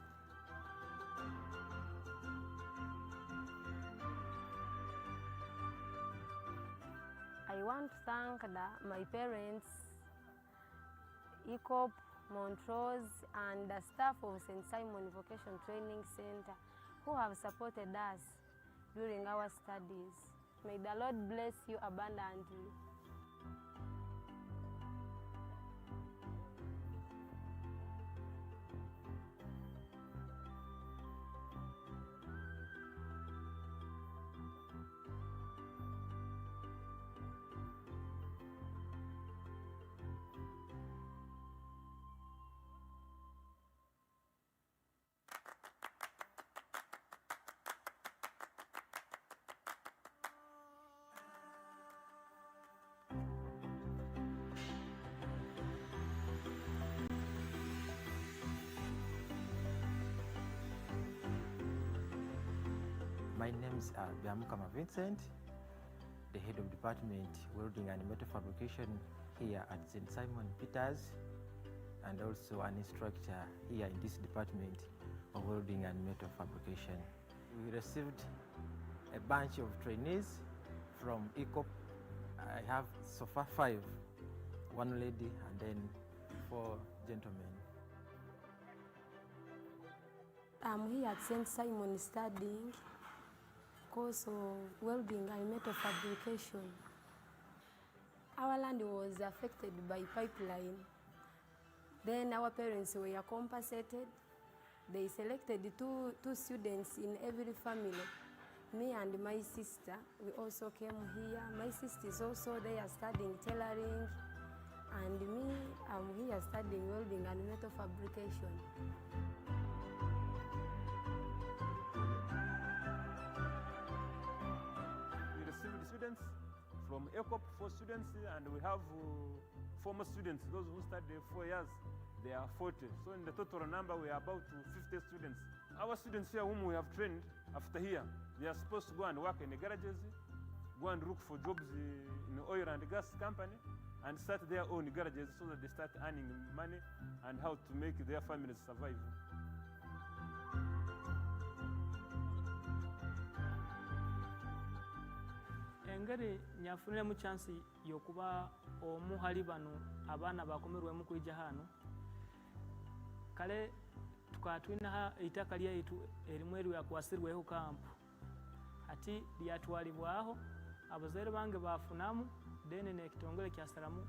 I want to thank my parents, ECOP, Montrose, and the staff of St. Simon Vocational Training Center who have supported us during our studies. May the Lord bless you abundantly. My name is Biamukama Vincent, the head of department welding and metal fabrication here at St. Simon Peters, and also an instructor here in this department of welding and metal fabrication. We received a bunch of trainees from ECOP. I have so far 5, 1 lady and then 4 gentlemen. I'm here at St. Simon studying course of welding and metal fabrication. Our land was affected by pipeline. Then our parents were compensated. They selected two students in every family. Me and my sister, we also came here. My sister is also there studying tailoring. And me, I'm here studying welding and metal fabrication. From ECOP, 4 students, and we have former students, those who studied 4 years, they are 40. So in the total number, we are about 50 students. Our students here whom we have trained after here, they are supposed to go and work in the garages, go and look for jobs in the oil and gas company, and start their own garages so that they start earning money and how to make their families survive. engeri nyafuniremu chance yokuba omu hali bano abaana bakomerwemu kwija hano kale tukaba tulina eitaka lyaitu erimu eryakwasirweho kampu ati lyatwalibwaho abazaire bange bafunamu then nekitongole kyasalamu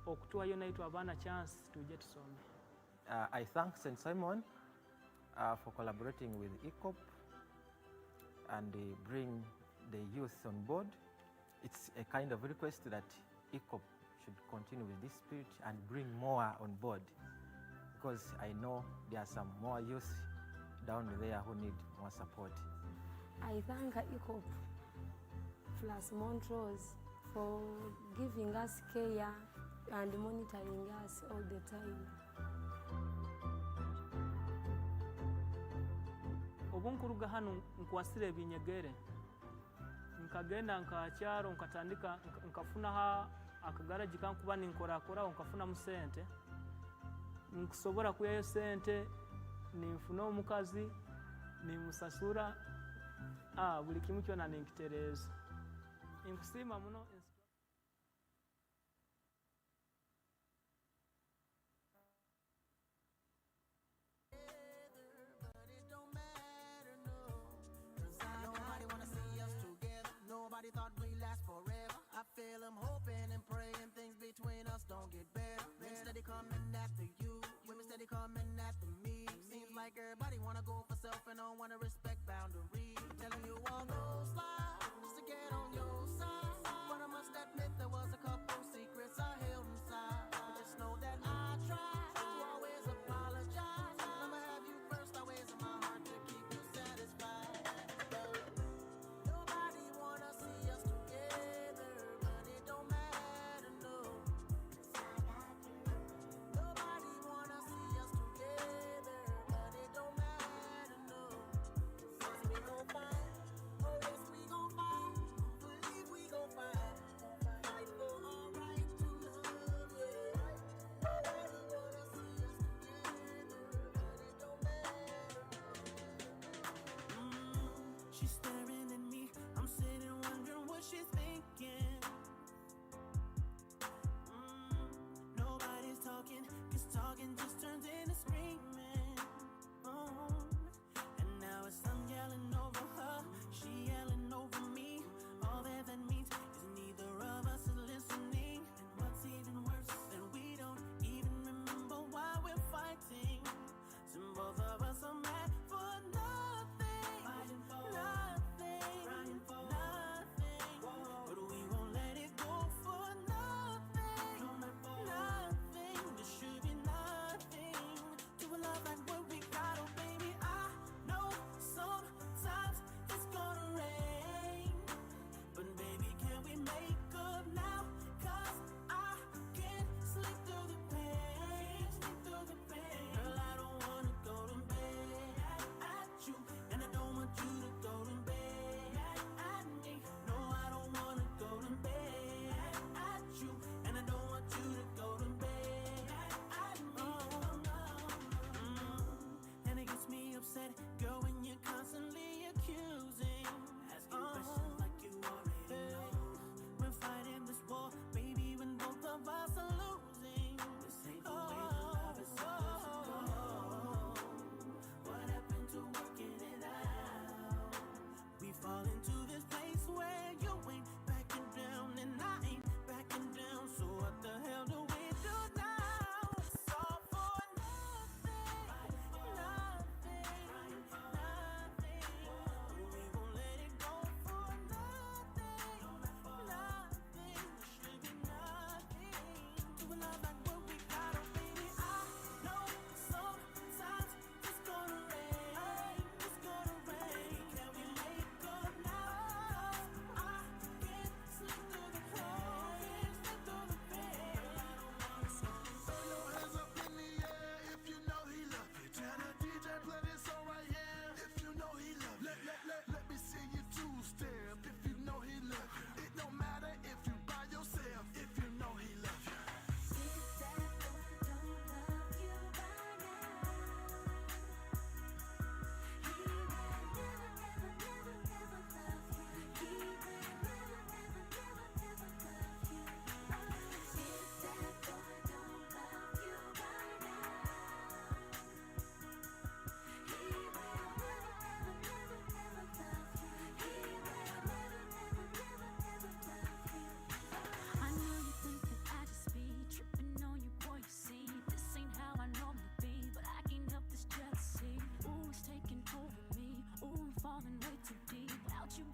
okutuwayo naitu abaana chance tuje tusome. I thank St. Simon for collaborating with ECOP and bring the youth on board. It's a kind of request that ECOP should continue with this spirit and bring more on board, because I know there are some more youth down there who need more support. I thank ECOP plus Montrose for giving us care and monitoring us all the time. Obunkuruga hano nkwasire binyegere nkagenda nkakyaro nkatandika nkafuna akagaraji kankuba ninkorakora nkafuna mu sente nkusobora kuyayo sente ninfuna omukazi nimusasura buli kimu kyona ninkitereza nkusima muno. Nobody thought we'd last forever. I feel I'm hoping and praying things between us don't get better. Men steady coming after you, women steady coming after me. Seems like everybody wanna go for self and don't wanna respect boundaries. Telling you all go slide, just to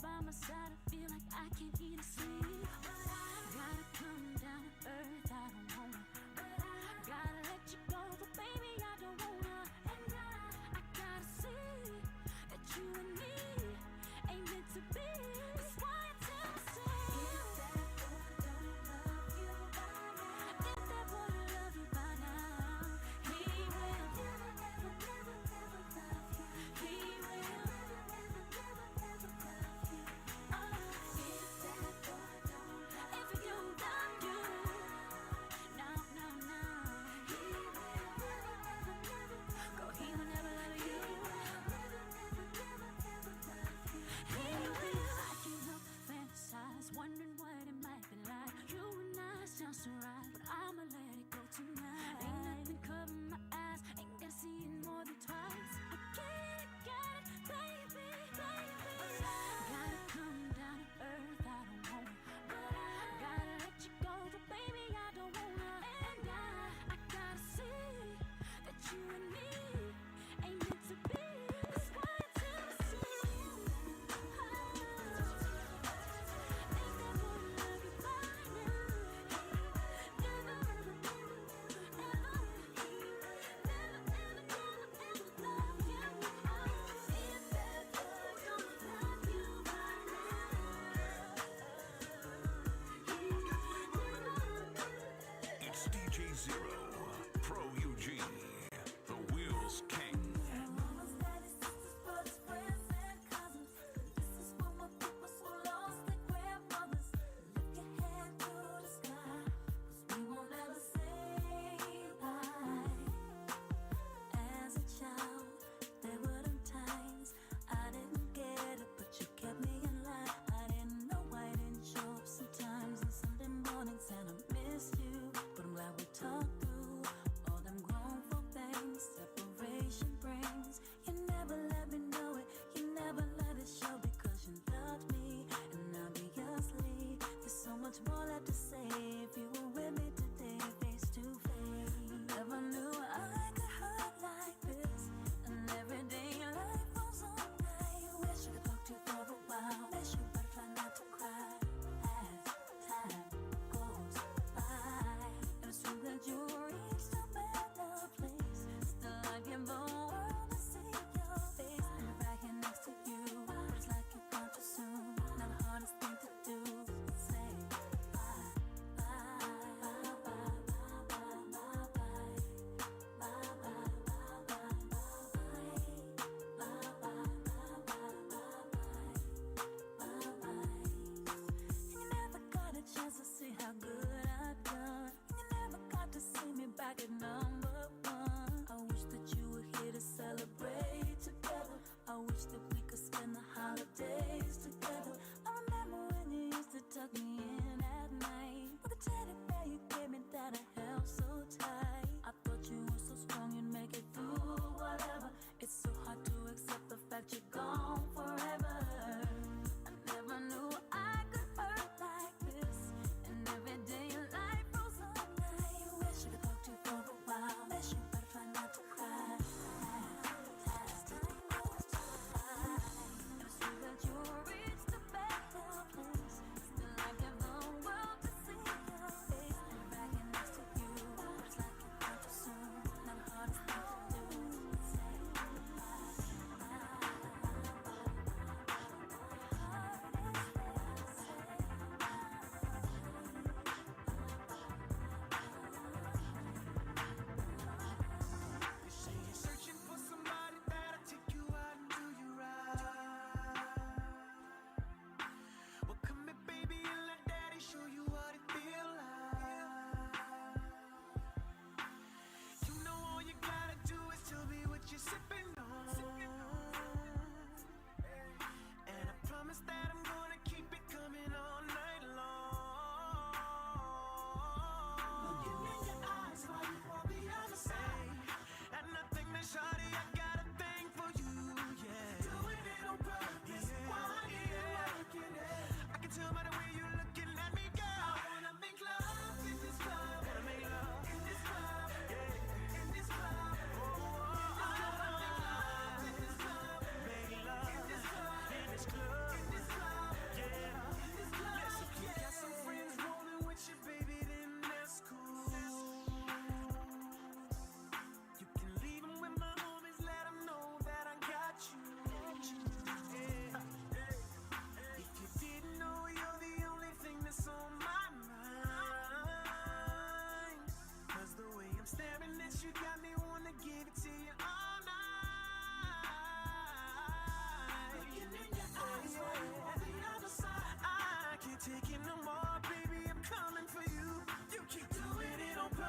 by my side, I feel like I can't eat or sleep. Gotta come down to earth, I don't wanna. Gotta let you go, but baby, I don't wanna. And I gotta see that you and me ain't meant to be. That's why I tell myself, if that boy don't love you by now, if that boy don't love you by now, he will never, never, never, never love you. He will never, never, never, never love you. Oh, if that boy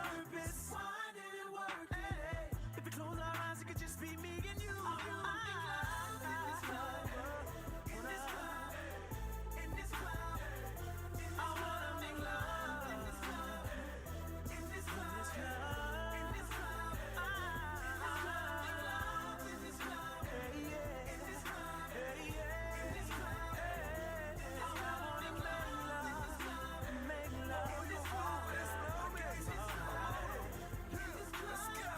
purpose. Why did it work? Hey, if we close our eyes, it could just be me and you. In this club, in this club, in this club, I wanna make love. In this club, in this club, in this club, in this club, in this club, hey yeah, in this club, hey yeah, in this club, hey, I wanna make love, make love. In this club, let's go, in this club, let's go.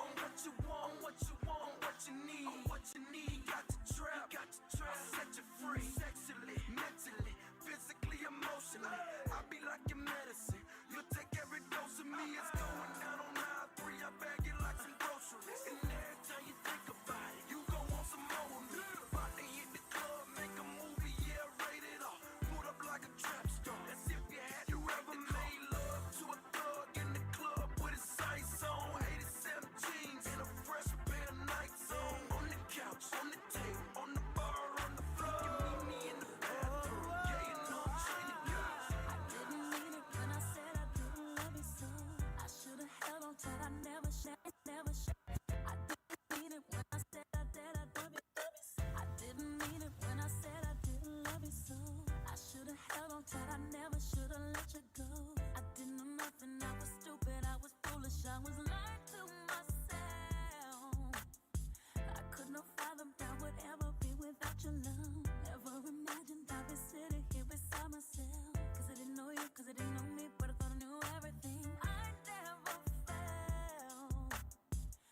On what you want, on what you want, on what you need, on what you need. Got to trap, I'll set you free, sexually, mentally, physically, emotionally. I'll be like your medicine. You'll take every dose of me. It's going down on aisle 3. I bag it like some groceries. And every time you think about it, you gon' want some more of me. About to hit the club, make a movie, yeah, rated R. Put up like a trap star. That's if you ever made love to a thug in the club with his sights on. 87 jeans and a fresh pair of nights on the couch, on the table, on the bar, on the floor. You meet me in the bathroom. Yeah, you know I'm trying to go. I didn't mean it when I said I didn't love you so. I should've held on tight, I never shared, never shared. I didn't mean it when I said I did, I love you, love you so. I didn't mean it when I said I didn't love you so. I should've held on tight, I never should've let you go. I didn't know nothing, I was stupid, I was foolish, I was lying to myself. I couldn't have fathomed I would ever be without your love. Never imagined I'd be sitting here beside myself. Cause I didn't know you, cause I didn't know me, but I thought I knew everything. I never felt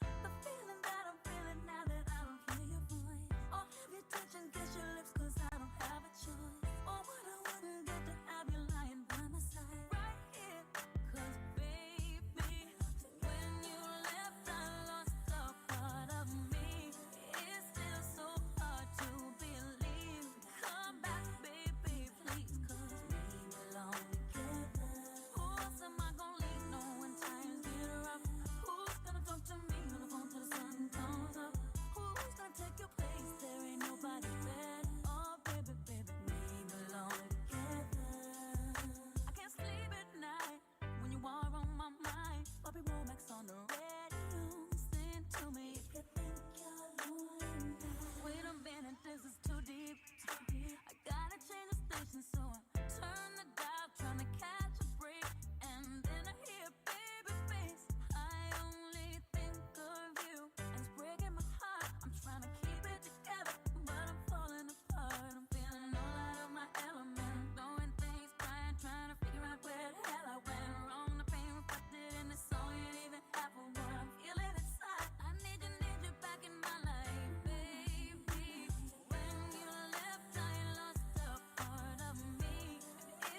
the feeling that I'm feeling now that I don't hear your voice. Or have you touch and kiss your lips cause I don't have a choice. Or what I wouldn't get to have you lying by my side right here. Cause baby, when you left I lost a part of me. It's still so hard to believe. Come back baby please, cause we belong together. Who else am I gonna leave no when times get rough? Who's gonna talk to me on the phone till the sun comes up? Who's gonna take your place? There ain't nobody better. Oh baby, baby, we belong together. I can't sleep at night when you are on my mind. Bobby Womack's on the radio, sing to me. If you think you're lonely now, wait a minute, this is too deep. I gotta change the station, so I turn the dial, trying to catch a break. And then I hear baby face. I only think of you, and it's breaking my heart. I'm trying to keep it together, but I'm falling apart. I'm feeling all out of my element, throwing things, crying, trying to figure out where the hell I went wrong. The pain reflected in the song ain't even half of what I'm feeling inside. I need you back in my life, baby. When you left, I lost a part of me.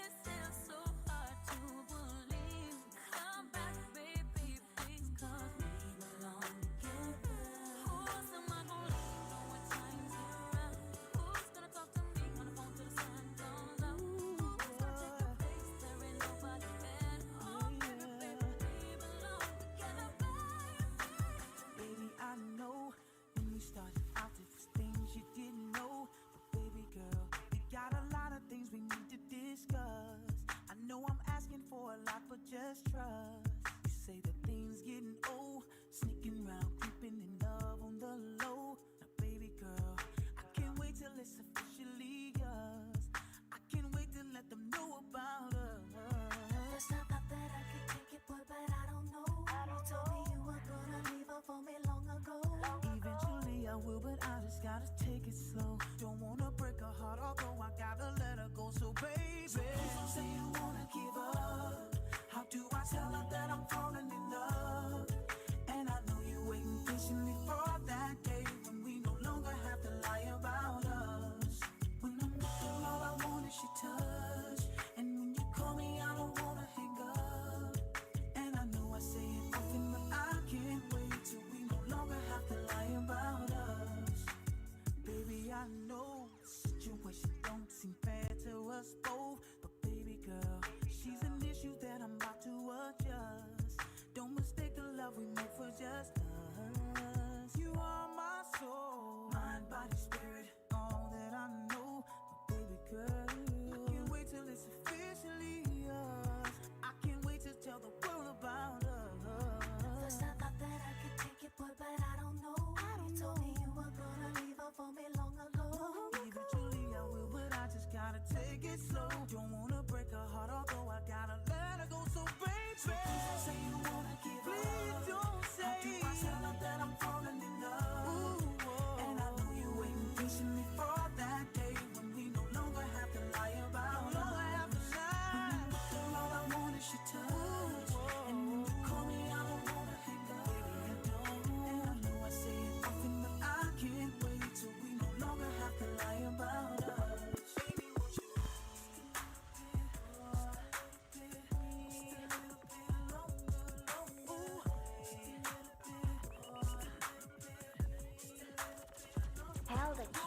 It's still so hard to believe. Come back, baby, please, cause we belong together. Who else am I gonna leave on when times get rough? Who's gonna talk to me on the phone till the sun comes up? Who's gonna take your place? There ain't nobody better. Oh, baby, baby, we belong together, baby. Baby, I know when we started out, it was things you didn't know. But baby girl, we got a lot of things we need to discuss. I know I'm asking for a lot, but just trust. You say that things getting old, sneaking around, creeping in love on the low. Now baby girl, I can't wait till it's officially yours. I can't wait to let them know about us. First I thought that I could take it, boy, but I don't know. You told me you were gonna leave her for me long ago. Eventually I will, but I just gotta take it slow. Don't wanna break her heart, although I gotta let her go. So baby, please don't say you wanna give up. How do I tell her that I'm falling in love? And I know you're waiting patiently for that day when we no longer have to lie about us. When I'm with her, all I want is your touch. And when you call me, I don't wanna hang up. And I know I say it often, but I can't wait till we no longer have to lie about us. Baby, I know the situation don't seem fair to us both, but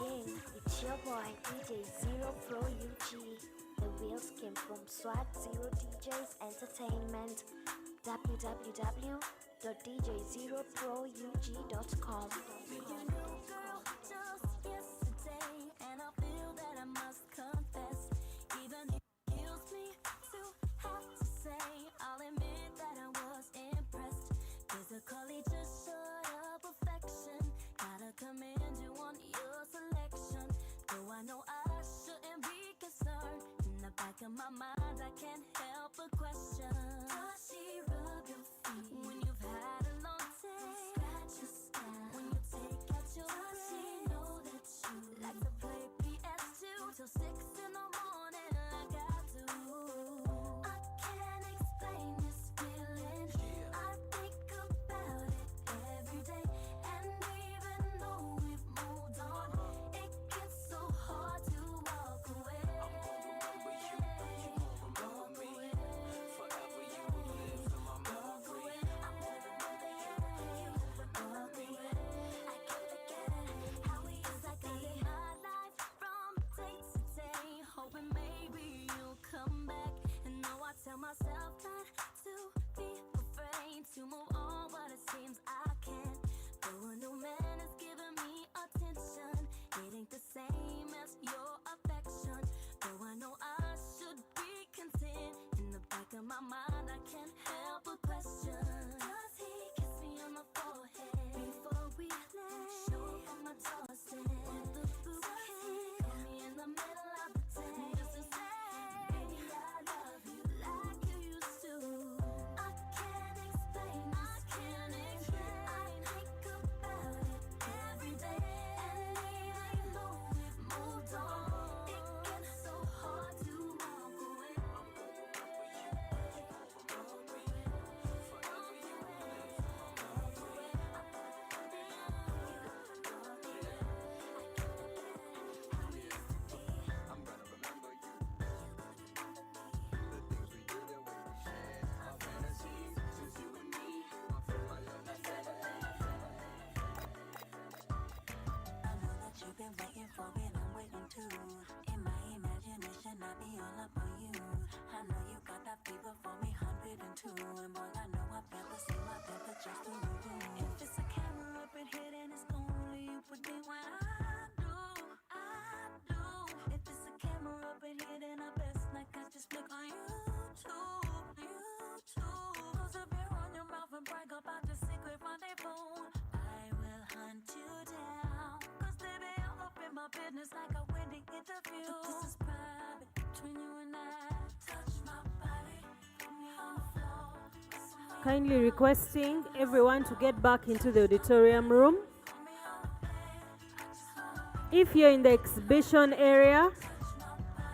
again. It's your boy DJ Zero Pro UG. The wheels came from SWAT Zero DJs Entertainment. www.djzeroproug.com. Just yesterday, and I feel that I must confess, even it kills me to have to say, I'll admit that I was impressed. Physically just short of perfection. Gotta commend you on your selection. Though I know I shouldn't be concerned, in the back of my mind I can't help but question. Does she rub your feet when you've had a long day? Scratch your scalp when you take out your does she know that you like to play PS2 till 6 in the morning like I do? I can't explain this feeling. I think about it every day, and even though we've moved on, it gets so hard to walk away. I'm gonna remember you, you gon' remember me. Forever you will live in my memory. I'm gonna remember you, you remember me. I can't forget how we used to be. My life from day to day, hoping maybe you'll come back. And now I tell myself not to be afraid to move on, but it seems I can't. Though a new man is giving me attention, it ain't the same as your affection. Though I know I should be content, in the back of my mind I can't help but question. Does he kiss me on the forehead before we left? Show up on my doorstep with the bouquet. Call me in the middle of the day just to say, baby, I love you like you used to. I can't explain, I can't explain. I think about it every day, and even though we've moved on, it gets so hard to walk away. I'm gonna remember you, you gon' remember me. Forever you will live in my memory. I'm gonna remember you, you remember me. I can't forget how we used to be. I'm gonna remember you. The things we did and what we shared, our fantasies, just you and me. My friend, my love, my family. I know that you've been waiting for it, I'm waiting too. In my imagination, I be all up on you. I know you got that fever for me, 102. And boy, I know I've never seen my temperatures through the roof. If it's a camera up in here, then it's only you put me when I do. If it's a camera up in here, then I best not catch this flick on YouTube. Cause if you run your mouth and brag about your secret rendezvous, I will hunt you down. Cause baby, I'm up in my business like a winning interview. But this is private between you and I. Touch my body, put me on the floor. Kindly requesting everyone to get back into the auditorium room. If you're in the exhibition area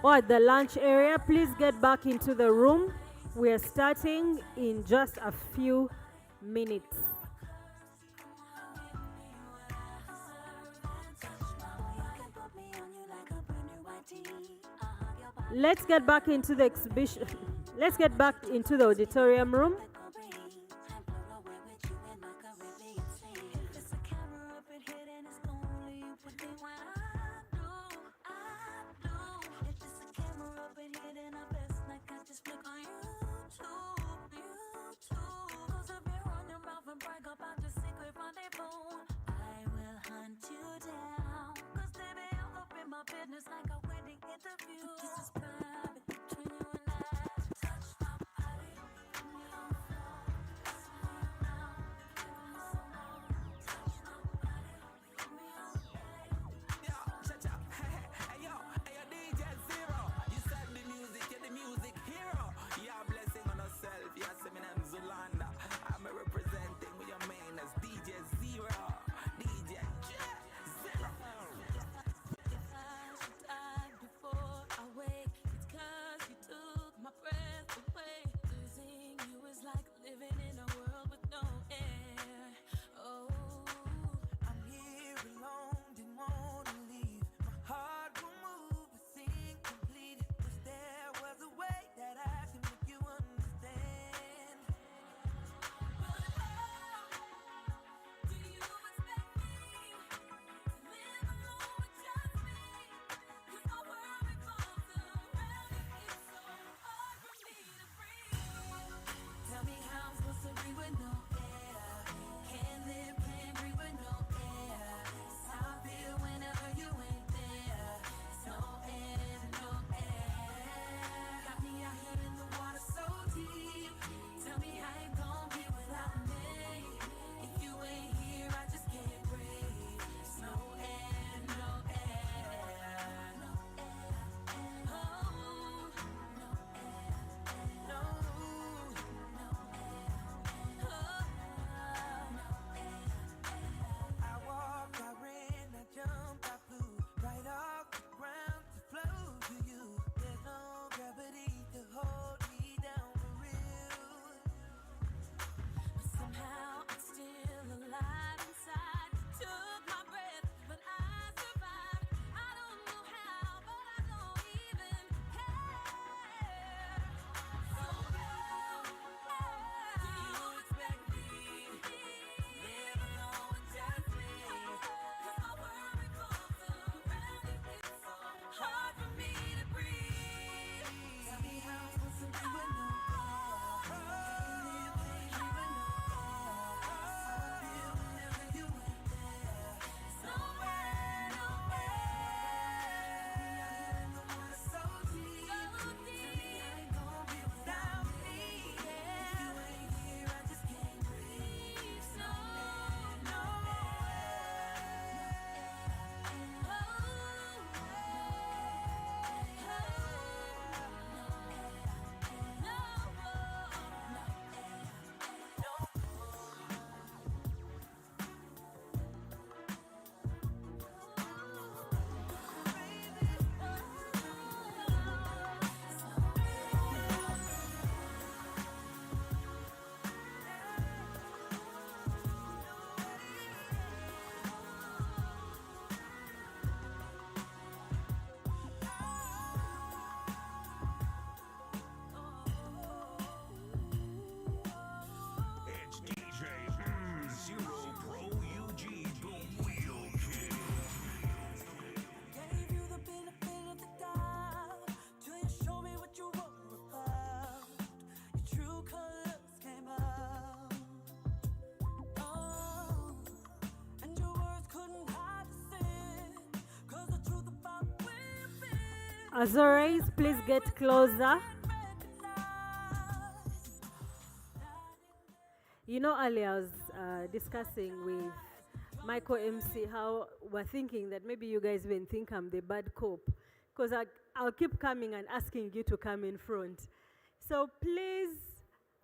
or at the lunch area, please get back into the room. We are starting in just a few minutes. Let's get back into the exhibition. Let's get back into the auditorium room. Business like a wedding interview. But this is private between you and I. Touch my body, put me on the floor. Kiss me around, give me some more. Touch my body, put me on the bed. Yo, cha-cha, hey yo, DJ Zero. You said the music, you're the music hero. You're a blessing on yourself, you're Semin and Zulanda. I'm representing with your main as DJ Zero. DJ Zero. Before I wake, As always, please get closer. You know, earlier I was discussing with Michael MC how we're thinking that maybe you guys even think I'm the bad cop, because I'll keep coming and asking you to come in front. So please,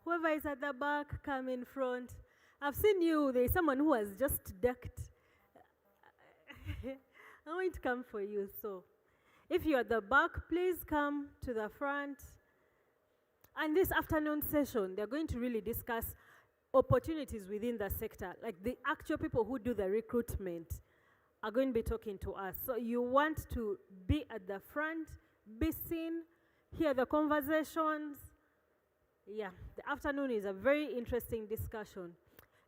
whoever is at the back, come in front. I've seen you, there's someone who has just ducked. I'm going to come for you. So if you're at the back, please come to the front. And this afternoon session, they're going to really discuss opportunities within the sector. Like the actual people who do the recruitment are going to be talking to us. So you want to be at the front, be seen, hear the conversations. Yeah, the afternoon is a very interesting discussion.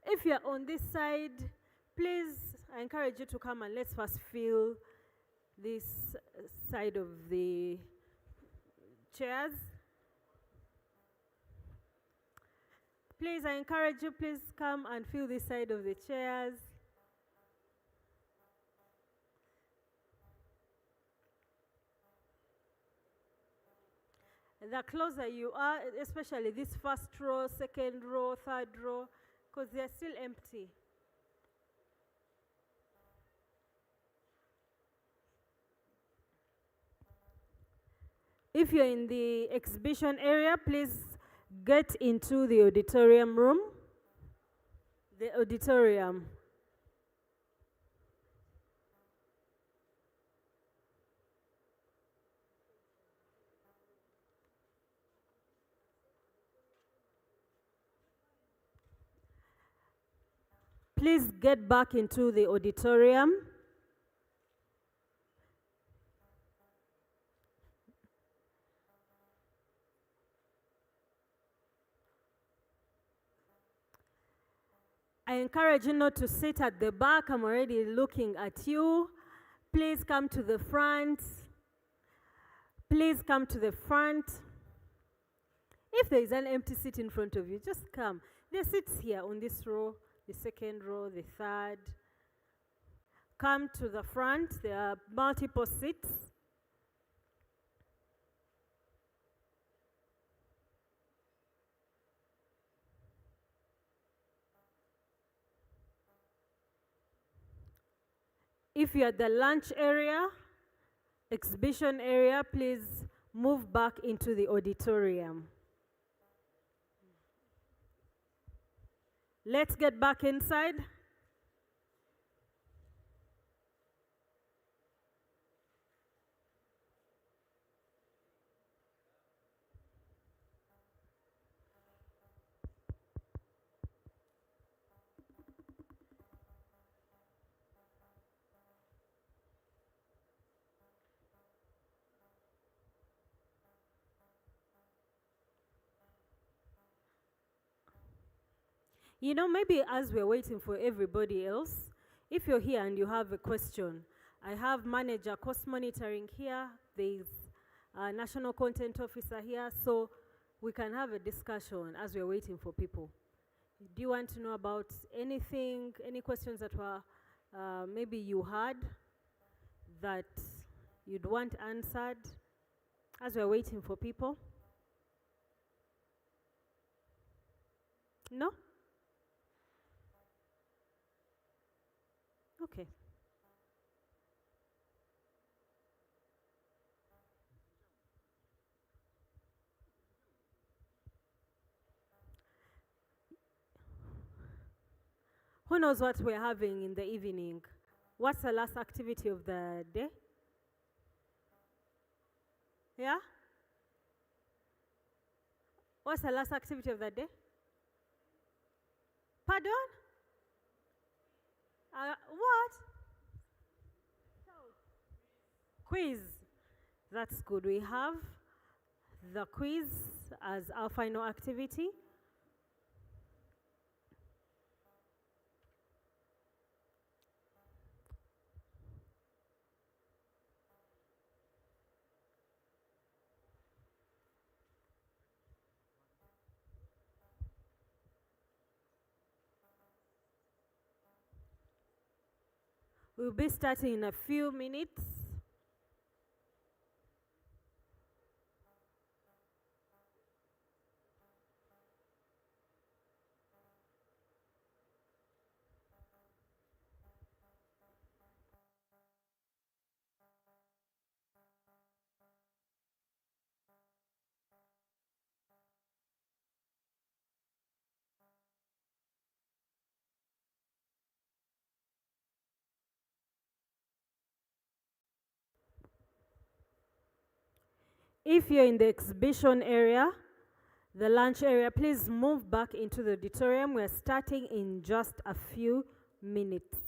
If you're on this side, please, I encourage you to come and let's first fill this side of the chairs. Please, I encourage you, please come and fill this side of the chairs. The closer you are, especially this first row, second row, third row, because they're still empty. If you're in the exhibition area, please get into the auditorium room. The auditorium. Please get back into the auditorium. I encourage you not to sit at the back. I'm already looking at you. Please come to the front. Please come to the front. If there is an empty seat in front of you, just come. There are seats here on this row, the second row, the third. Come to the front. There are multiple seats. If you're at the lunch area, exhibition area, please move back into the auditorium. Let's get back inside. You know, maybe as we're waiting for everybody else, if you're here and you have a question, I have manager cost monitoring here, there's a national content officer here, so we can have a discussion as we're waiting for people. Do you want to know about anything, any questions that were maybe you had that you'd want answered as we're waiting for people? No? Okay. Who knows what we're having in the evening? What's the last activity of the day? Yeah? What's the last activity of the day? Pardon? What? Quiz. That's good. We have the quiz as our final activity. We'll be starting in a few minutes. If you're in the exhibition area, the lunch area, please move back into the auditorium. We're starting in just a few minutes.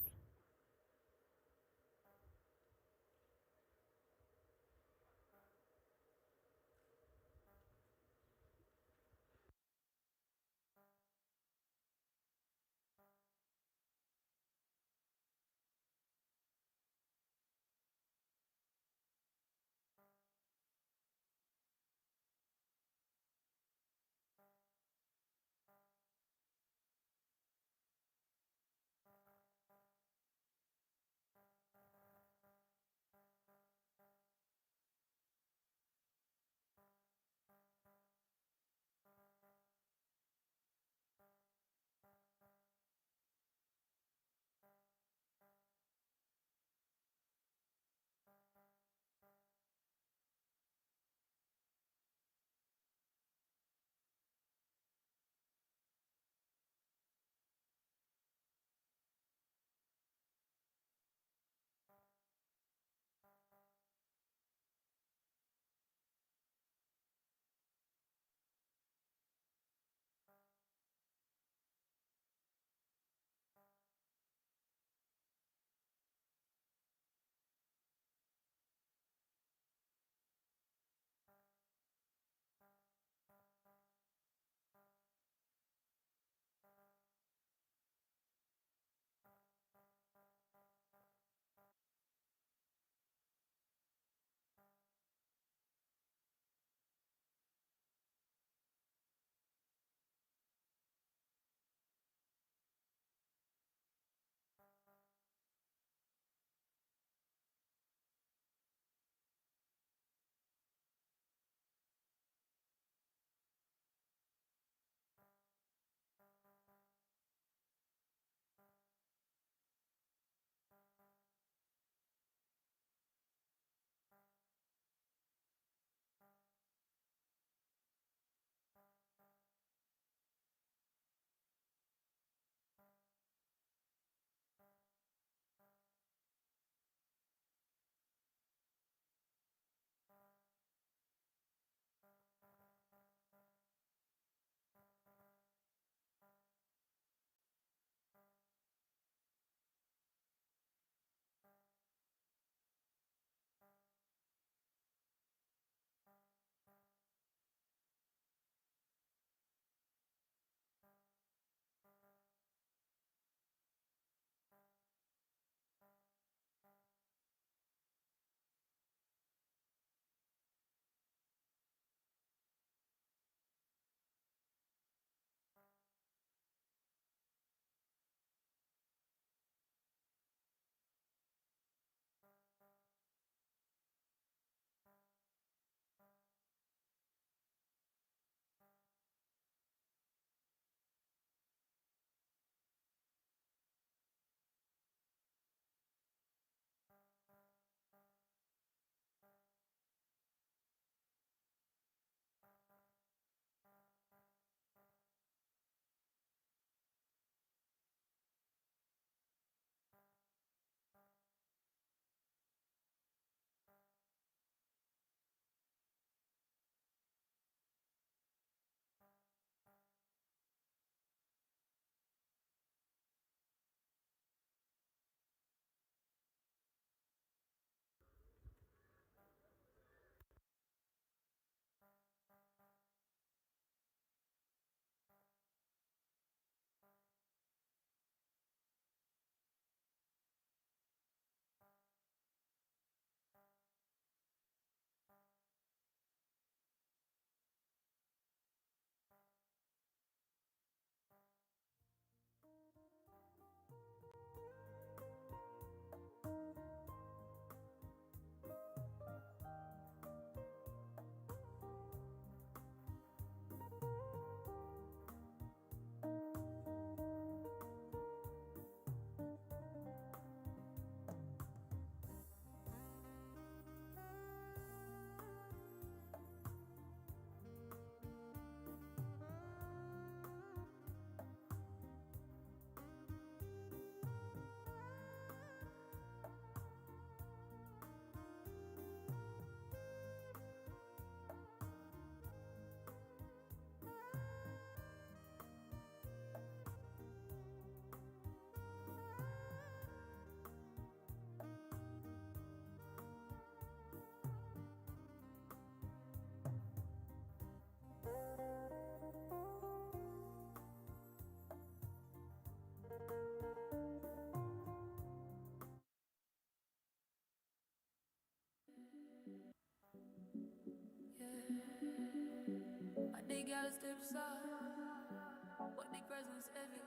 steps up, but the presence heavy.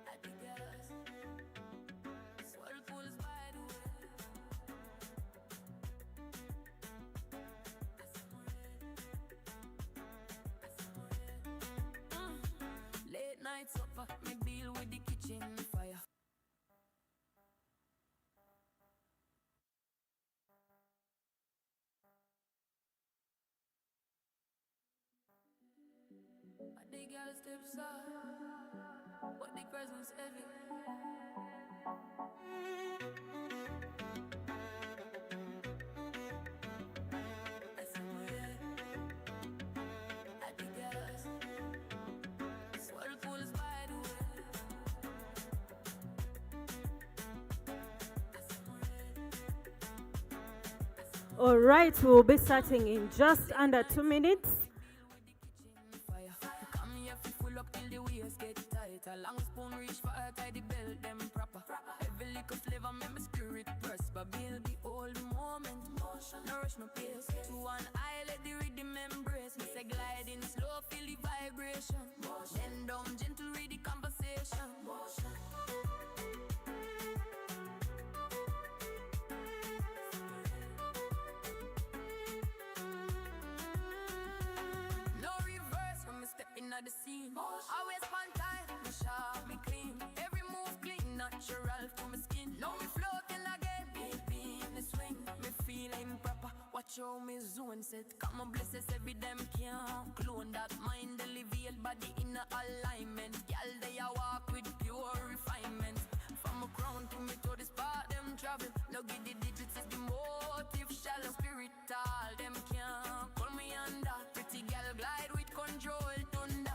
At the gas, swirl pulls by the way. Late night supper, me deal with the kitchen fire. But the girl steps up, but the presence heavy. At the gas, swirl pulls by the way. All right, we'll be starting in just under 2 minutes. Come here fi full up till the waist get tight. A long spoon reach for her, tie the belt them proper. Every little flavor make my spirit prosper. Build the old moment, nourish my pace. To one eye let the rhythm embrace. Me say gliding slow, feel the vibration. Then down gentle read the conversation. No reverse when me step in the scene. Always on time, me sharp, me clean. Every move clean, natural to my skin. Now me floating again, baby in the swing. Me feeling proper, watch how me zone set. Come on, blesses every damn can't clone that mind, elevate body in a alignment. Girl, they a walk with pure refinement. From a crown to me to the spot, them travel. No give the digits is the motive, shallow spiritual. Them can't pull me under. Pretty girl glide with control, thunder.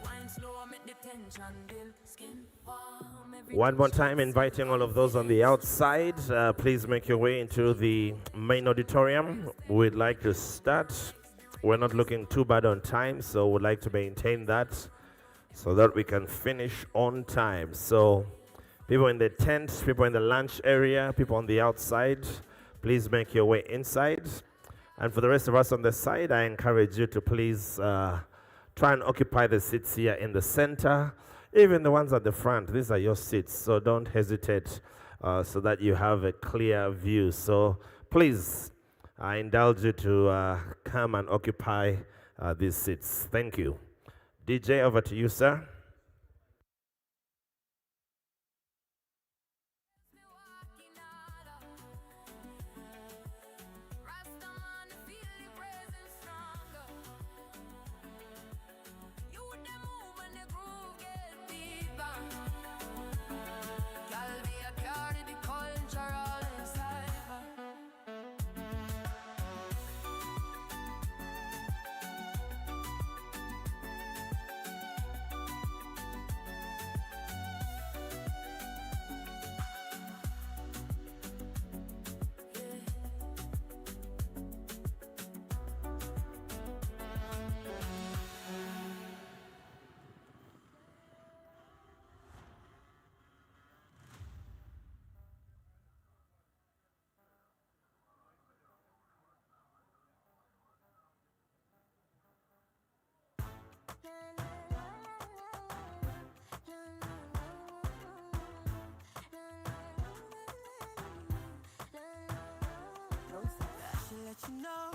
Wine slow, make the tension build. Skin warm, every One more time, inviting all of those on the outside. Please make your way into the main auditorium. We'd like to start. We're not looking too bad on time, so we'd like to maintain that so that we can finish on time. So, people in the tent, people in the lunch area, people on the outside, please make your way inside. And for the rest of us on the side, I encourage you to please try and occupy the seats here in the center. Even the ones at the front, these are your seats, so don't hesitate so that you have a clear view. So please, I indulge you to come and occupy these seats. Thank you. DJ, over to you, sir. Should let you know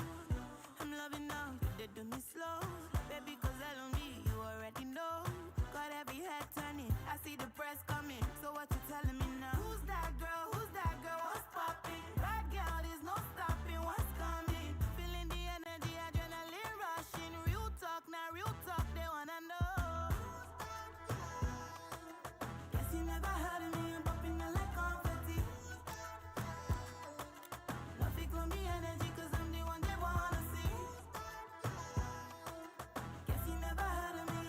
I'm loving now. You did do me slow, baby, cause I don't need you already know. Got every head turning, I see the press coming. So what you telling me now? Who's that girl? Who's that girl? What's popping? Bad girl, there's no stopping. What's coming? Feeling the energy, adrenaline rushing. Real talk, now real talk, they wanna know. Guess you never heard of me, I'm popping out like confetti. Nothing for me energy, cause I'm the one they wanna see. Guess you never heard of me,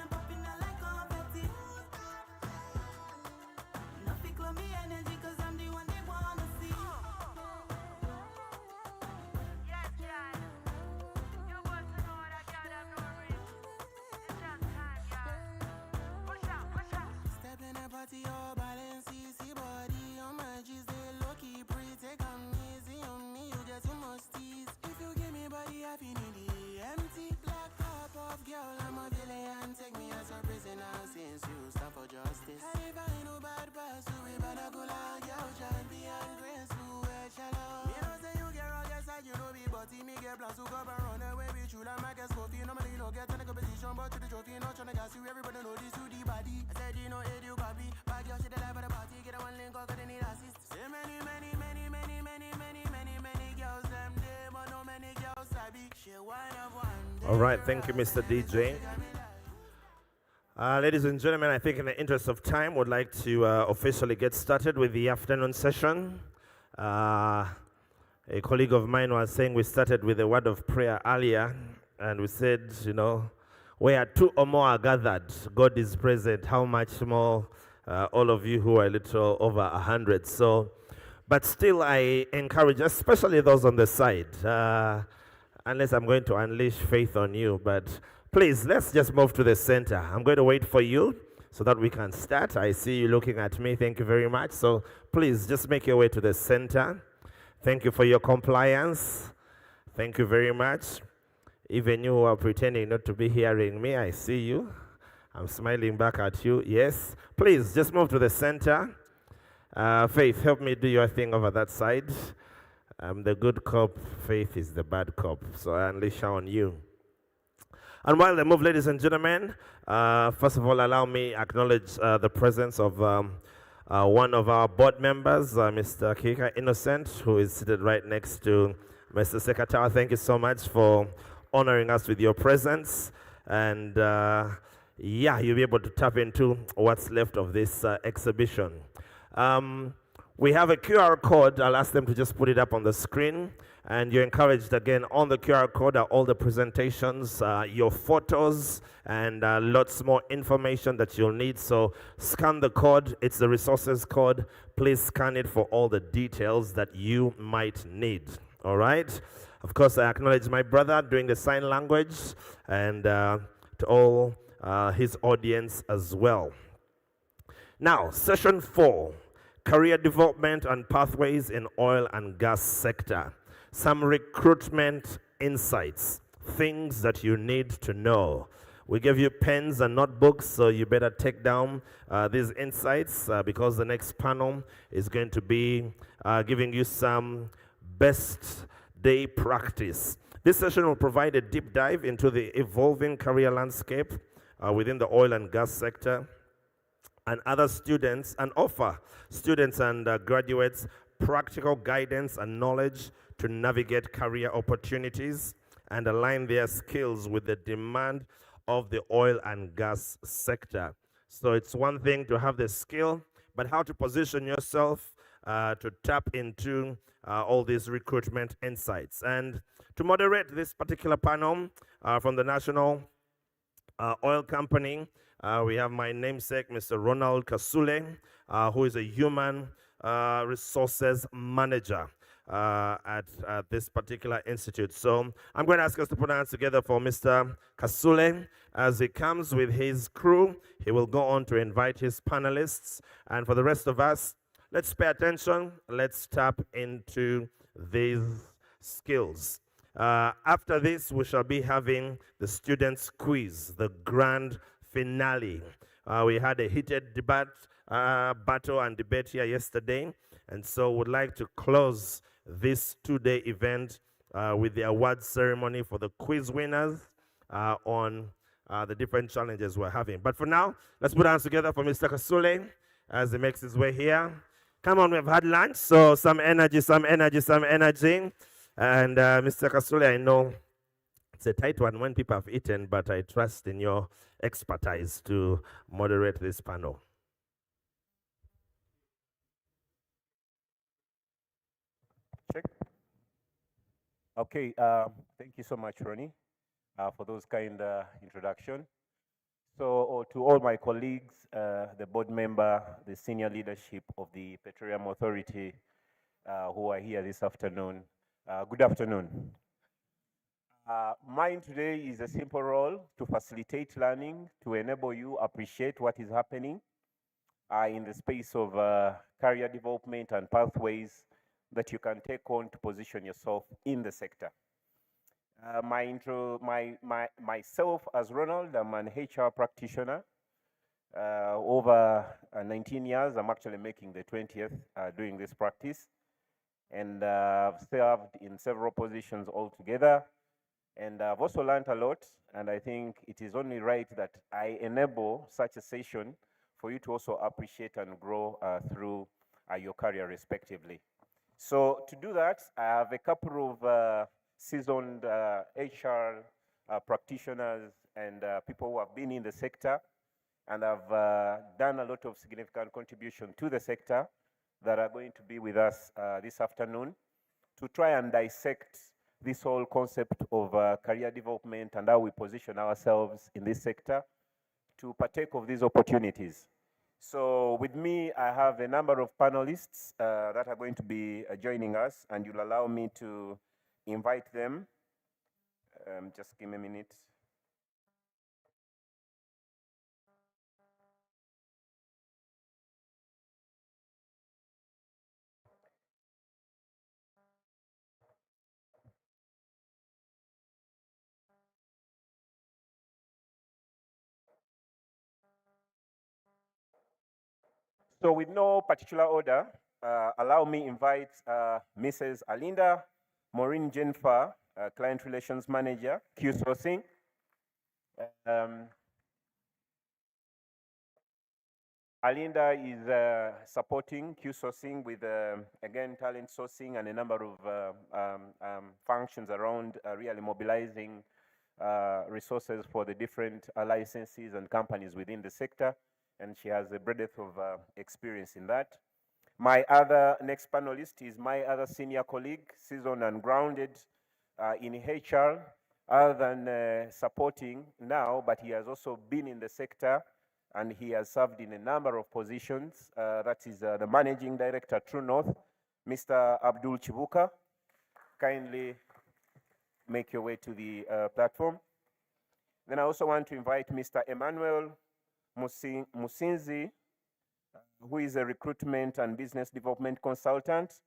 get plans to come and run away with you like my guess coffee. Normally no get in a competition, but to the trophy, not trying to gas you. Everybody know this to the body. I said you know it, you copy. Bag your shit alive at the party, get a one link, cause they need assist. Say many girls them day, but no many girls sabi. She one of one. All right, thank you, Mr. DJ. Ladies and gentlemen, I think in the interest of time, would like to officially get started with the afternoon session. A colleague of mine was saying we started with a word of prayer earlier, and we said, you know, where two or more are gathered, God is present. How much more all of you who are a little over 100. So, but still, I encourage, especially those on the side, unless I'm going to unleash faith on you, but please, let's just move to the center. I'm going to wait for you so that we can start. I see you looking at me. Thank you very much. So please, just make your way to the center. Thank you for your compliance. Thank you very much. Even you who are pretending not to be hearing me, I see you. I'm smiling back at you. Yes. Please, just move to the center. Faith, help me do your thing over that side. I'm the good cop. Faith is the bad cop. So I unleash her on you. And while they move, ladies and gentlemen, first of all, allow me acknowledge the presence of one of our board members, Mr. Kika Innocent, who is seated right next to Mr. Sekatawa. Thank you so much for honoring us with your presence. And yeah, you'll be able to tap into what's left of this exhibition. We have a QR code. I'll ask them to just put it up on the screen. And you're encouraged, again, on the QR code are all the presentations, your photos, and lots more information that you'll need. So scan the code. It's the resources code. Please scan it for all the details that you might need. All right? Of course, I acknowledge my brother doing the sign language, and to all his audience as well. Now, session 4, career development and pathways in oil and gas sector. Some recruitment insights, things that you need to know. We give you pens and notebooks, so you better take down these insights because the next panel is going to be giving you some best day practice. This session will provide a deep dive into the evolving career landscape within the oil and gas sector, and other students, and offer students and graduates practical guidance and knowledge to navigate career opportunities and align their skills with the demand of the oil and gas sector. So it's one thing to have the skill, but how to position yourself to tap into all these recruitment insights. And to moderate this particular panel from the National Oil Company, we have my namesake, Mr. Ronald Kasule, who is a human resources manager at this particular institute. So I'm going to ask us to put our hands together for Mr. Kasule. As he comes with his crew, he will go on to invite his panelists. And for the rest of us, let's pay attention. Let's tap into these skills. After this, we shall be having the students' quiz, the grand finale. We had a heated battle and debate here yesterday, and so would like to close this two-day event with the award ceremony for the quiz winners on the different challenges we're having. But for now, let's put our hands together for Mr. Kasule as he makes his way here. Come on, we've had lunch, so some energy, some energy, some energy. And Mr. Kasule, I know it's a tight one when people have eaten, but I trust in your expertise to moderate this panel. Check. Okay, thank you so much, Ronnie, for those kind introduction. So to all my colleagues, the board member, the senior leadership of the Petroleum Authority who are here this afternoon, good afternoon. Mine today is a simple role to facilitate learning, to enable you appreciate what is happening in the space of career development and pathways that you can take on to position yourself in the sector. Myself as Ronald, I'm an HR practitioner. Over 19 years, I'm actually making the 20th doing this practice. and I've served in several positions altogether. And I've also learned a lot, and I think it is only right that I enable such a session for you to also appreciate and grow through your career respectively. So to do that, I have a couple of seasoned HR practitioners and people who have been in the sector and have done a lot of significant contribution to the sector that are going to be with us this afternoon to try and dissect this whole concept of career development and how we position ourselves in this sector to partake of these opportunities. So with me, I have a number of panelists that are going to be joining us, and you'll allow me to invite them. Just give me a minute. So with no particular order, allow me invite Mrs. Alinda Maureen Jennifer, Client Relations Manager, Q Sourcing. Alinda is supporting Q Sourcing with, again, talent sourcing and a number of functions around really mobilizing resources for the different licenses and companies within the sector. And she has a breadth of experience in that. My other next panelist is my other senior colleague, seasoned and grounded in HR, other than supporting now, but he has also been in the sector and he has served in a number of positions. That is the Managing Director, True North, Mr. Abdul Chibuka. Kindly make your way to the platform. Then I also want to invite Mr. Emmanuel Musinzi, who is a recruitment and business development consultant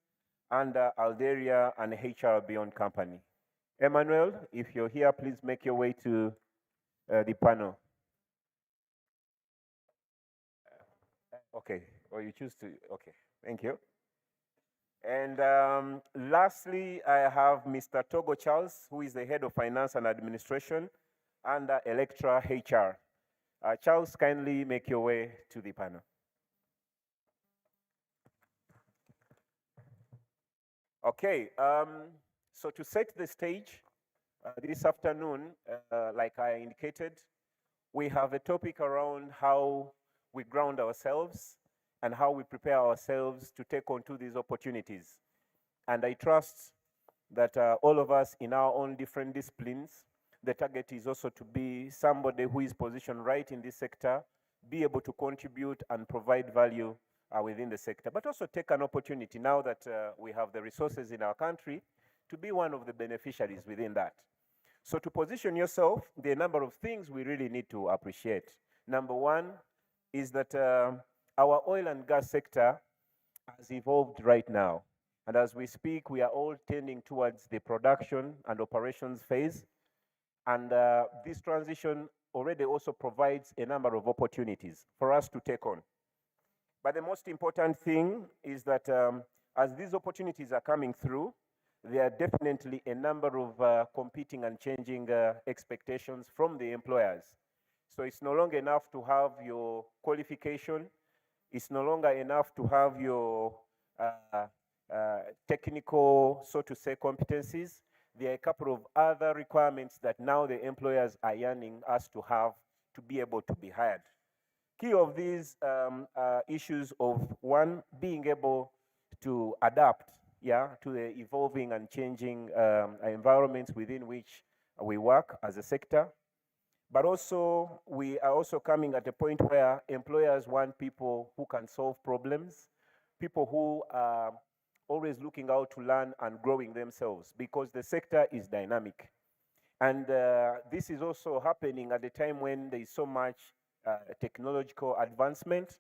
under Alderia and HR Beyond Company. Emmanuel, if you're here, please make your way to the panel. Okay, or you choose to, okay, thank you. And lastly, I have Mr. Togo Charles, who is the Head of Finance and Administration under Electra HR. Charles, kindly make your way to the panel. Okay, so to set the stage this afternoon, like I indicated, we have a topic around how we ground ourselves and how we prepare ourselves to take on to these opportunities. And I trust that all of us in our own different disciplines, the target is also to be somebody who is positioned right in this sector, be able to contribute and provide value within the sector, but also take an opportunity now that we have the resources in our country to be one of the beneficiaries within that. So to position yourself, there are a number of things we really need to appreciate. Number one is that our oil and gas sector has evolved right now. And as we speak, we are all tending towards the production and operations phase. And this transition already also provides a number of opportunities for us to take on. But the most important thing is that as these opportunities are coming through, there are definitely a number of competing and changing expectations from the employers. So it's no longer enough to have your qualification. It's no longer enough to have your technical, so to say, competencies. There are a couple of other requirements that now the employers are yearning us to have to be able to be hired. Key of these issues of one, being able to adapt, to the evolving and changing environments within which we work as a sector. But also, we are also coming at a point where employers want people who can solve problems, people who are always looking out to learn and growing themselves, because the sector is dynamic. And this is also happening at a time when there is so much technological advancement,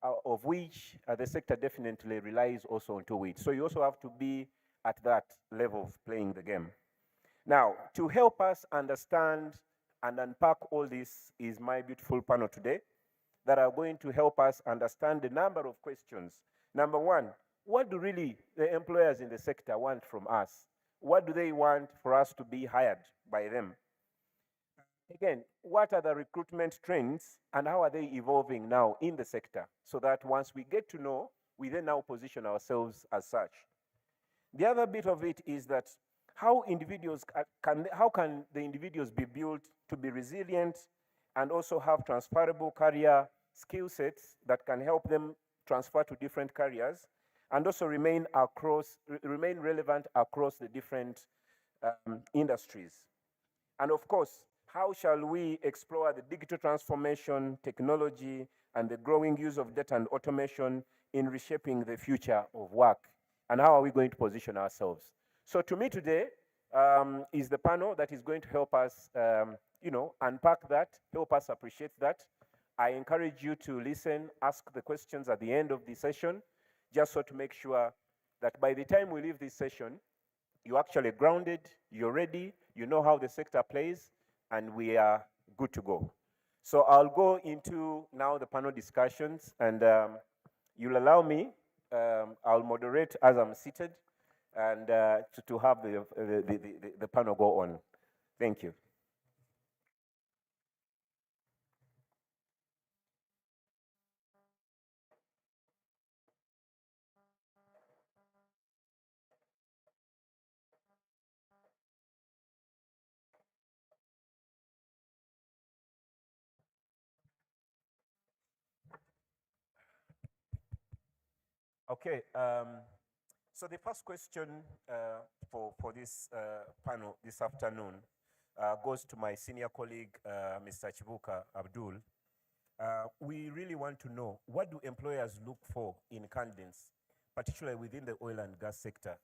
of which the sector definitely relies also onto it. So you also have to be at that level of playing the game. Now, to help us understand and unpack all this is my beautiful panel today that are going to help us understand a number of questions. Number one, what do really the employers in the sector want from us? What do they want for us to be hired by them? Again, what are the recruitment trends and how are they evolving now in the sector so that once we get to know, we then now position ourselves as such. The other bit of it is that how can the individuals be built to be resilient and also have transferable career skill sets that can help them transfer to different careers and also remain relevant across the different industries. And of course, how shall we explore the digital transformation, technology, and the growing use of data and automation in reshaping the future of work? And how are we going to position ourselves? So to me today is the panel that is going to help us, unpack that, help us appreciate that. I encourage you to listen, ask the questions at the end of the session, just so to make sure that by the time we leave this session, you're actually grounded, you're ready, you know how the sector plays, and we are good to go. So I'll go into now the panel discussions, and you'll allow me, I'll moderate as I'm seated, and to have the panel go on. Thank you. Okay, so the first question for this panel this afternoon goes to my senior colleague, Mr. Chibuka Abdul. We really want to know, what do employers look for in candidates, particularly within the oil and gas sector?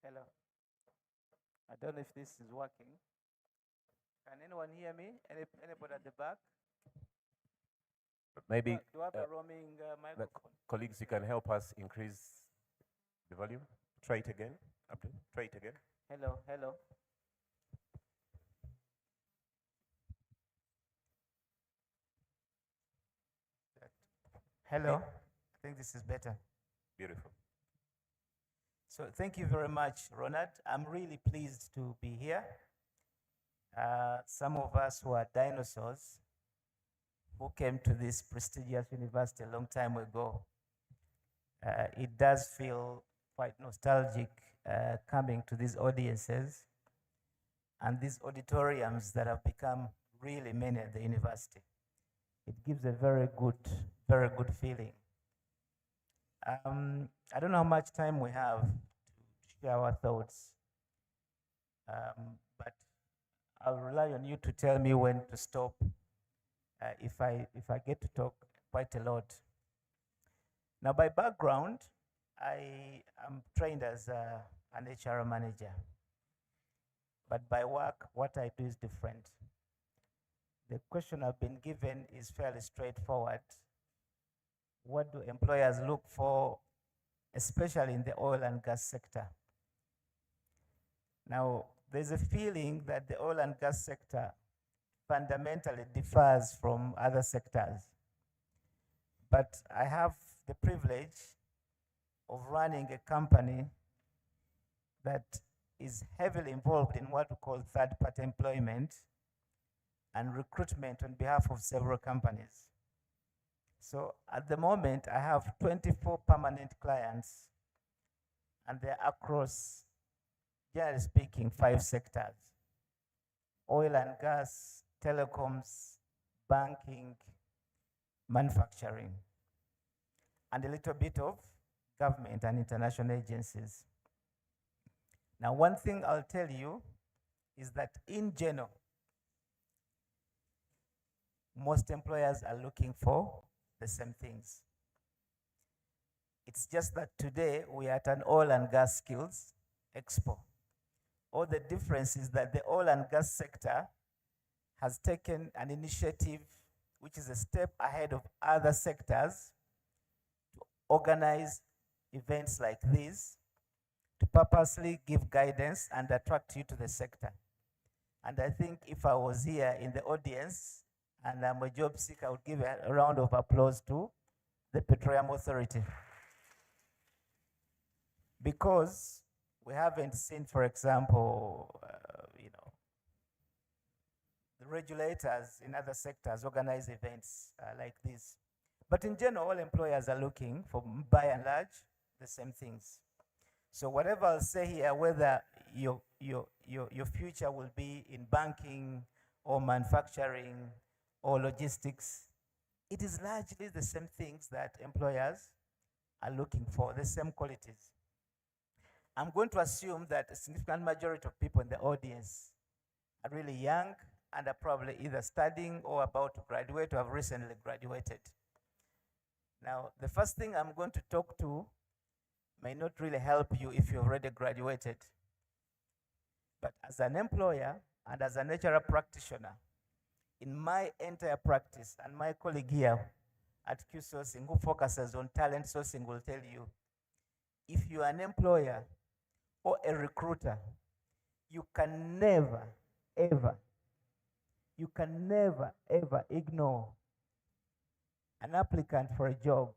Hello. I don't know if this is working. Can anyone hear me? Anybody at the back? Maybe do I have a roaming microphone? colleagues, you can help us increase the volume. Try it again, Abdul. Try it again. Hello, hello. Hello. I think this is better. Beautiful. So thank you very much, Ronald. I'm really pleased to be here. Some of us who are dinosaurs who came to this prestigious university a long time ago. It does feel quite nostalgic coming to these audiences and these auditoriums that have become really many at the university. It gives a very good feeling. I don't know how much time we have to share our thoughts, but I'll rely on you to tell me when to stop if I get to talk quite a lot. Now, by background, I am trained as an HR manager, but by work, what I do is different. The question I've been given is fairly straightforward. What do employers look for, especially in the oil and gas sector? Now, there's a feeling that the oil and gas sector fundamentally differs from other sectors. But I have the privilege of running a company that is heavily involved in what we call third-party employment and recruitment on behalf of several companies. So at the moment, I have 24 permanent clients, and they're across, generally speaking, 5 sectors: oil and gas, telecoms, banking, manufacturing, and a little bit of government and international agencies. Now, one thing I'll tell you is that in general, most employers are looking for the same things. It's just that today we are at an Oil and Gas Skills Expo. All the difference is that the oil and gas sector has taken an initiative which is a step ahead of other sectors to organize events like this, to purposely give guidance and attract you to the sector. And I think if I was here in the audience, And I'm a job seeker. I would give a round of applause to the Petroleum Authority. Because we haven't seen, for example, the regulators in other sectors organize events like this. But in general, all employers are looking for, by and large, the same things. So whatever I'll say here, whether your future will be in banking or manufacturing or logistics, it is largely the same things that employers are looking for, the same qualities. I'm going to assume that a significant majority of people in the audience are really young and are probably either studying or about to graduate or have recently graduated. Now, the first thing I'm going to talk to may not really help you if you've already graduated. But as an employer and as a natural practitioner, in my entire practice, and my colleague here at Q Sourcing who focuses on talent sourcing will tell you, if you are an employer or a recruiter, you can never, ever ignore an applicant for a job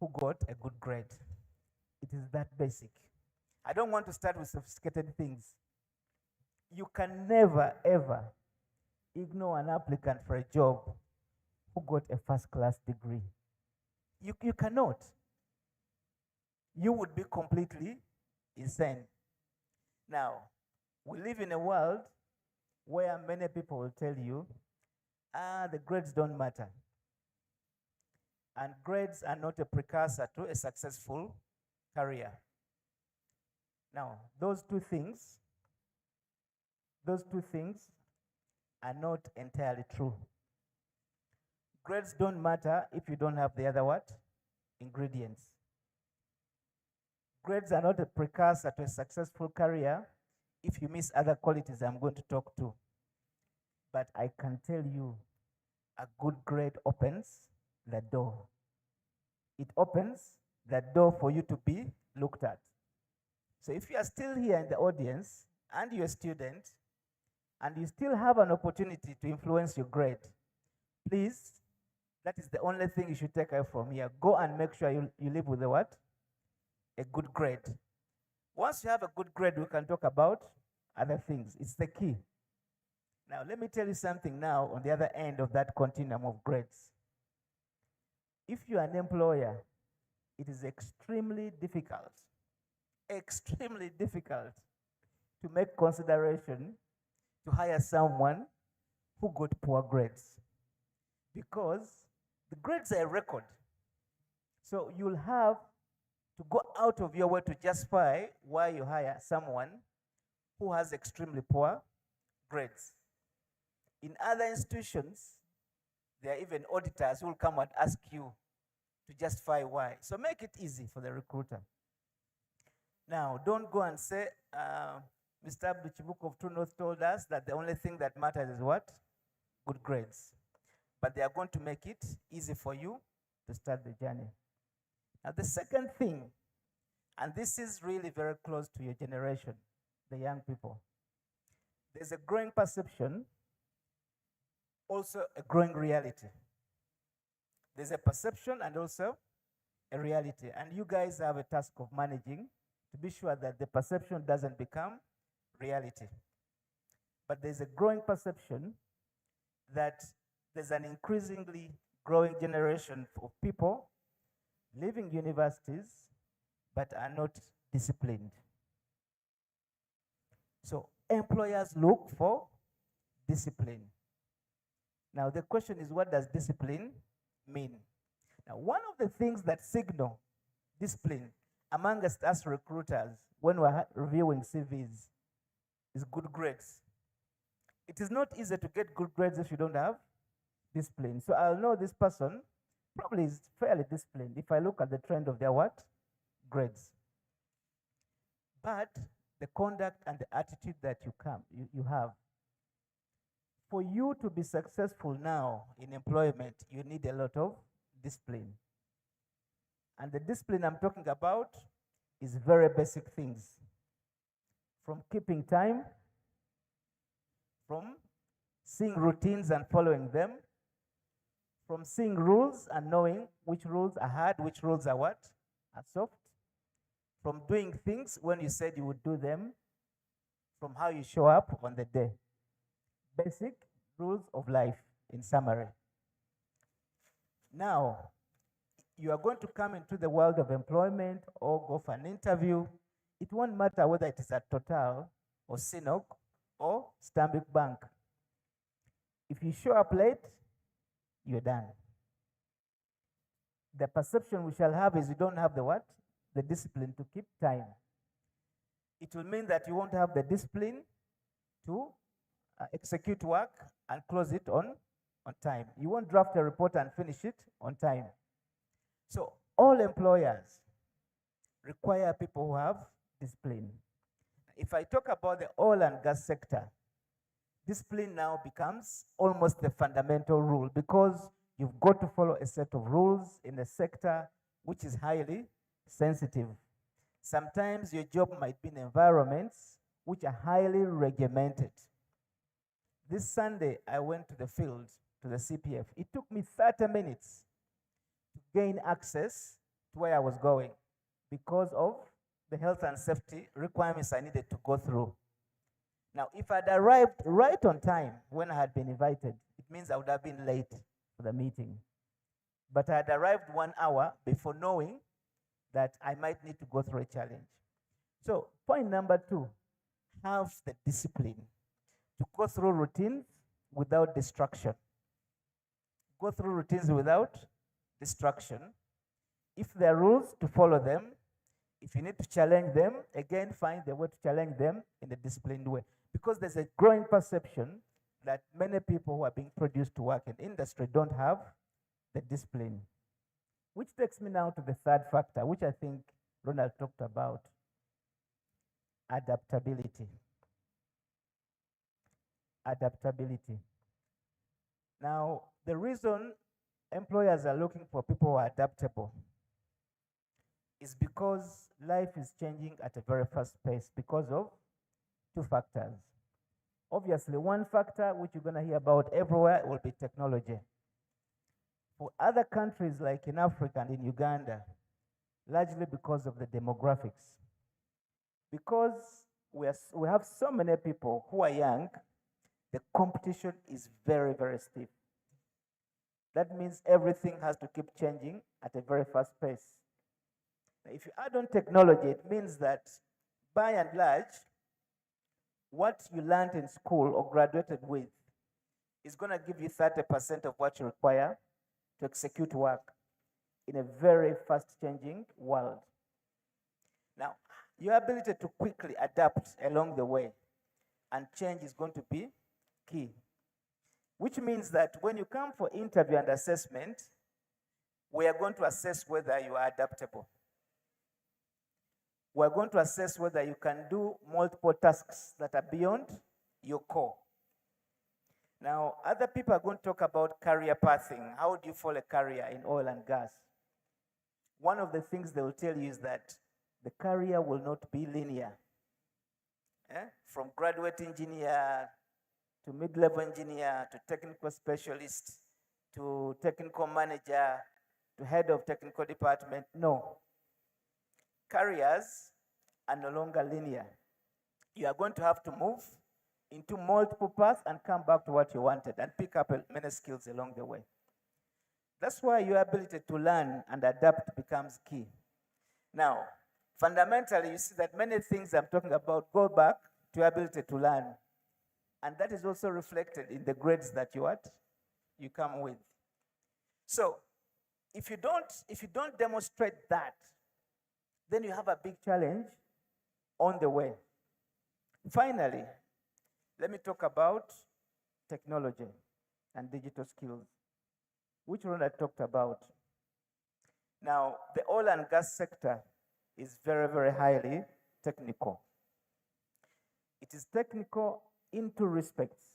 who got a good grade. It is that basic. I don't want to start with sophisticated things. You can never, ever ignore an applicant for a job who got a first-class degree. You cannot. You would be completely insane. Now, we live in a world where many people will tell you, the grades don't matter. And grades are not a precursor to a successful career. Now, those two things are not entirely true. Grades don't matter if you don't have the other what? Ingredients. Grades are not a precursor to a successful career if you miss other qualities I'm going to talk to. But I can tell you, a good grade opens the door. It opens that door for you to be looked at. So if you are still here in the audience and you're a student and you still have an opportunity to influence your grade, please, that is the only thing you should take away from here. Go and make sure you live with a what? A good grade. Once you have a good grade, we can talk about other things. It's the key. Now, let me tell you something now on the other end of that continuum of grades. If you are an employer, it is extremely difficult to make consideration to hire someone who got poor grades, because the grades are a record. So you'll have to go out of your way to justify why you hire someone who has extremely poor grades. In other institutions, there are even auditors who will come and ask you to justify why. So make it easy for the recruiter. Now, don't go and say, Mr. Abdu Chibuk of True North told us that the only thing that matters is what? Good grades. But they are going to make it easy for you to start the journey. Now, the second thing, and this is really very close to your generation, the young people, there's a growing perception, also a growing reality. There's a perception and also a reality. And you guys have a task of managing to be sure that the perception doesn't become reality. But there's a growing perception that there's an increasingly growing generation of people leaving universities but are not disciplined. So employers look for discipline. Now the question is, what does discipline mean? Now, one of the things that signal discipline amongst us recruiters when we're reviewing CVs is good grades. It is not easy to get good grades if you don't have discipline. So I'll know this person probably is fairly disciplined if I look at the trend of their what? Grades. But the conduct and the attitude that you have. For you to be successful now in employment, you need a lot of discipline. And the discipline I'm talking about is very basic things. From keeping time, from seeing routines and following them, from seeing rules and knowing which rules are hard, which rules are what? Are soft, from doing things when you said you would do them, from how you show up on the day. Basic rules of life, in summary. Now, you are going to come into the world of employment or go for an interview. It won't matter whether it is at Total or Sinok or Stanbic Bank. If you show up late, you're done. The perception we shall have is you don't have the what? The discipline to keep time. It will mean that you won't have the discipline to execute work and close it on time. You won't draft a report and finish it on time. So all employers require people who have discipline. If I talk about the oil and gas sector, discipline now becomes almost the fundamental rule because you've got to follow a set of rules in a sector which is highly sensitive. Sometimes your job might be in environments which are highly regimented. This Sunday, I went to the field, to the CPF. It took me 30 minutes to gain access to where I was going because of the health and safety requirements I needed to go through. Now, if I'd arrived right on time when I had been invited, it means I would have been late for the meeting. But I had arrived 1 hour before knowing that I might need to go through a challenge. So, point number 2, have the discipline to go through routines without distraction. Go through routines without distraction. If there are rules, to follow them. If you need to challenge them, again, find the way to challenge them in a disciplined way. Because there's a growing perception that many people who are being produced to work in industry don't have the discipline. Which takes me now to the third factor, which I think Ronald talked about, adaptability. Adaptability. Now, the reason employers are looking for people who are adaptable is because life is changing at a very fast pace because of 2 factors. Obviously, one factor which you're going to hear about everywhere will be technology. For other countries like in Africa and in Uganda, largely because of the demographics. Because we have so many people who are young, the competition is very, very stiff. That means everything has to keep changing at a very fast pace. Now, if you add on technology, it means that by and large, what you learned in school or graduated with is going to give you 30% of what you require to execute work in a very fast-changing world. Now, your ability to quickly adapt along the way and change is going to be key. Which means that when you come for interview and assessment, we are going to assess whether you are adaptable. We're going to assess whether you can do multiple tasks that are beyond your core. Now, other people are going to talk about career pathing. How do you follow a career in oil and gas? One of the things they will tell you is that the career will not be linear. From graduate engineer to mid-level engineer to technical specialist to technical manager to head of technical department. No. Careers are no longer linear. You are going to have to move into multiple paths and come back to what you wanted and pick up many skills along the way. That's why your ability to learn and adapt becomes key. Now, fundamentally, you see that many things I'm talking about go back to your ability to learn. And that is also reflected in the grades that you come with. So, if you don't demonstrate that, then you have a big challenge on the way. Finally, let me talk about technology and digital skills, which Ronald talked about. Now, the oil and gas sector is very, very highly technical. It is technical in 2 respects.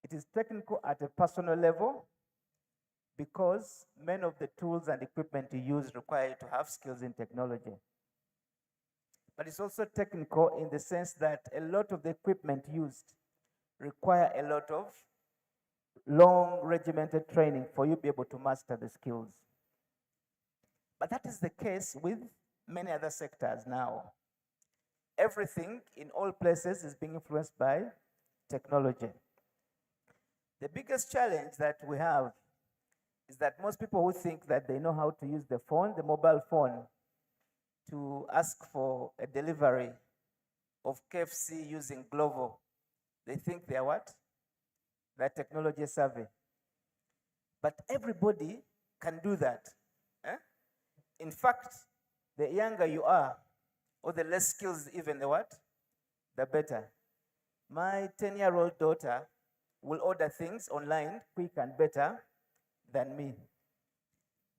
It is technical at a personal level because many of the tools and equipment you use require you to have skills in technology. But it's also technical in the sense that a lot of the equipment used require a lot of long regimented training for you to be able to master the skills. But that is the case with many other sectors now. Everything in all places is being influenced by technology. The biggest challenge that we have is that most people who think that they know how to use the phone, the mobile phone, to ask for a delivery of KFC using Glovo, they think they are what? They're technology savvy. But everybody can do that. In fact, the younger you are, or the less skills even the what? The better. My 10-year-old daughter will order things online quick and better than me.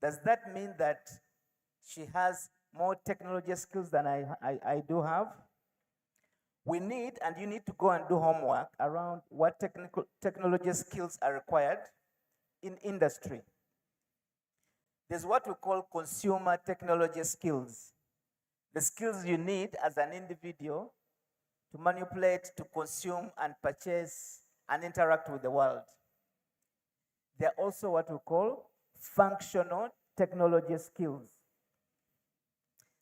Does that mean that she has more technology skills than I do have? We need, and you need to go and do homework around what technology skills are required in industry. There's what we call consumer technology skills. The skills you need as an individual to manipulate, to consume and purchase and interact with the world. They're also what we call functional technology skills.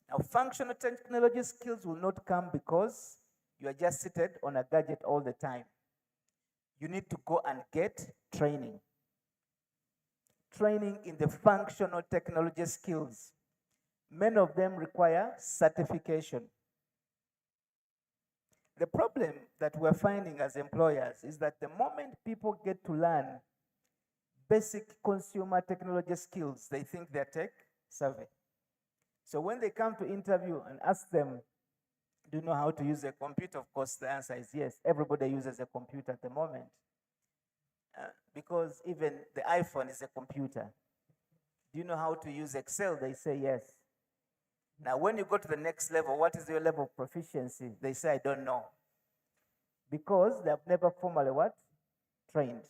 Now, functional technology skills will not come because you are just seated on a gadget all the time. You need to go and get training. Training in the functional technology skills. Many of them require certification. The problem that we're finding as employers is that the moment people get to learn basic consumer technology skills, they think they're tech savvy. So when they come to interview and ask them, do you know how to use a computer? Of course, the answer is yes. Everybody uses a computer at the moment. Because even the iPhone is a computer. Do you know how to use Excel? They say yes. Now, when you go to the next level, what is your level of proficiency? They say, I don't know. Because they have never formally what? Trained.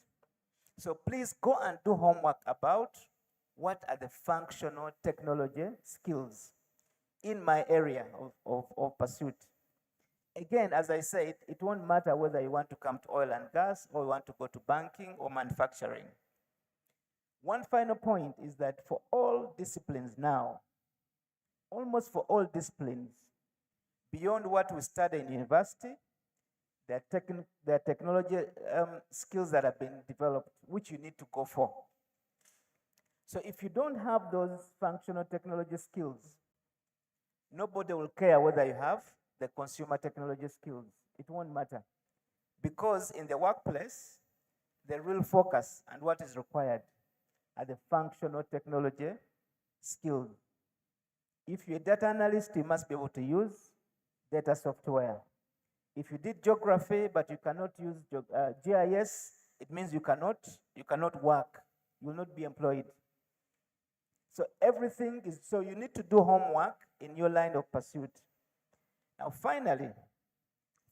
So please go and do homework about what are the functional technology skills in my area of pursuit. Again, as I said, it won't matter whether you want to come to oil and gas or you want to go to banking or manufacturing. One final point is that for all disciplines now, almost for all disciplines, beyond what we study in university, there are technology skills that have been developed, which you need to go for. So if you don't have those functional technology skills, nobody will care whether you have the consumer technology skills. It won't matter. Because in the workplace, the real focus and what is required are the functional technology skills. If you're a data analyst, you must be able to use data software. If you did geography, but you cannot use GIS, it means you cannot work. You will not be employed. So everything is, so you need to do homework in your line of pursuit. Now, finally,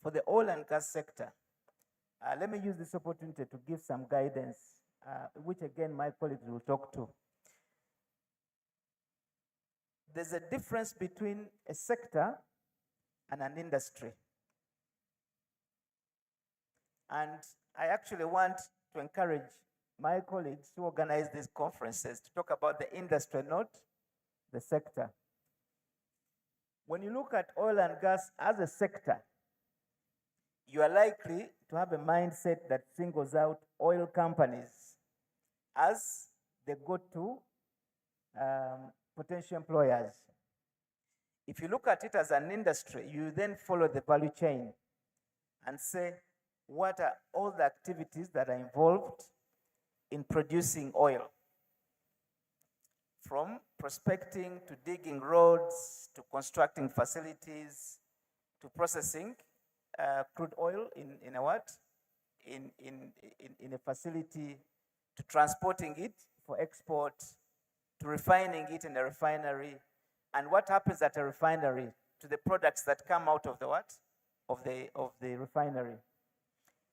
for the oil and gas sector, let me use this opportunity to give some guidance, which again, my colleagues will talk to. There's a difference between a sector and an industry. And I actually want to encourage my colleagues who organize these conferences to talk about the industry, not the sector. When you look at oil and gas as a sector, you are likely to have a mindset that singles out oil companies as the go-to potential employers. If you look at it as an industry, you then follow the value chain and say, what are all the activities that are involved in producing oil? From prospecting to digging roads, to constructing facilities, to processing crude oil in a what? In a facility, to transporting it for export, to refining it in a refinery, and what happens at a refinery to the products that come out of the what? Of the refinery.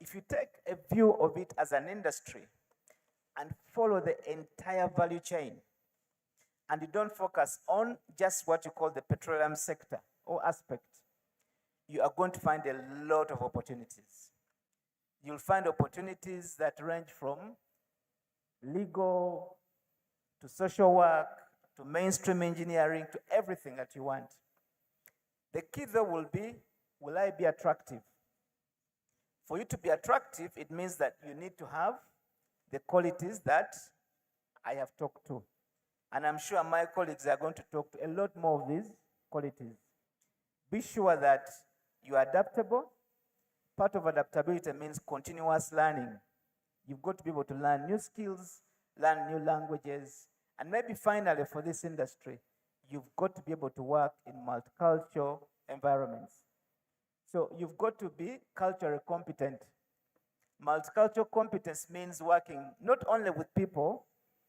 If you take a view of it as an industry and follow the entire value chain, and you don't focus on just what you call the petroleum sector or aspect, you are going to find a lot of opportunities. You'll find opportunities that range from legal to social work to mainstream engineering to everything that you want. The key though will be, will I be attractive? For you to be attractive, it means that you need to have the qualities that I have talked to. And I'm sure my colleagues are going to talk to a lot more of these qualities. Be sure that you are adaptable. Part of adaptability means continuous learning. You've got to be able to learn new skills, learn new languages, and maybe finally for this industry, you've got to be able to work in multicultural environments. So you've got to be culturally competent. Multicultural competence means working not only with people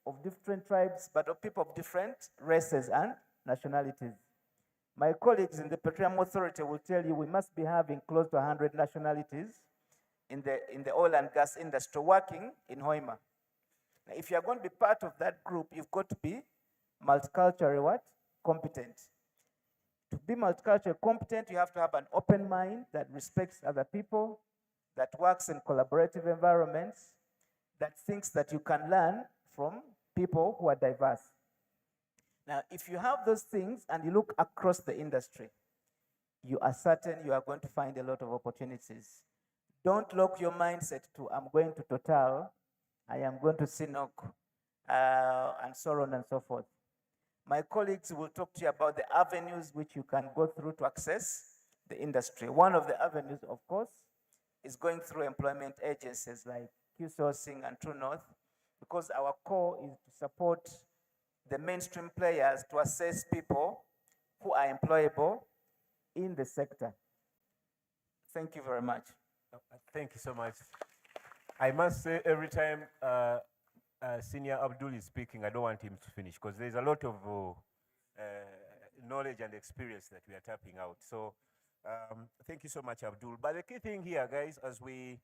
of different tribes, but of people of different races and nationalities. My colleagues in the Petroleum Authority will tell you we must be having close to 100 nationalities in the oil and gas industry working in Hoima. Now, if you're going to be part of that group, you've got to be multiculturally what? Competent. To be multiculturally competent, you have to have an open mind that respects other people, that works in collaborative environments, that thinks that you can learn from people who are diverse. Now, if you have those things and you look across the industry, you are certain you are going to find a lot of opportunities. Don't lock your mindset to, I'm going to Total, I am going to Sinok, and so on and so forth. My colleagues will talk to you about the avenues which you can go through to access the industry. One of the avenues, of course, is going through employment agencies like Q-Sourcing and True North, because our core is to support the mainstream players to assess people who are employable in the sector. Thank you very much. Thank you so much. I must say, every time Senior Abdul is speaking, I don't want him to finish because there's a lot of knowledge and experience that we are tapping out. So thank you so much, Abdul. But the key thing here, guys, as we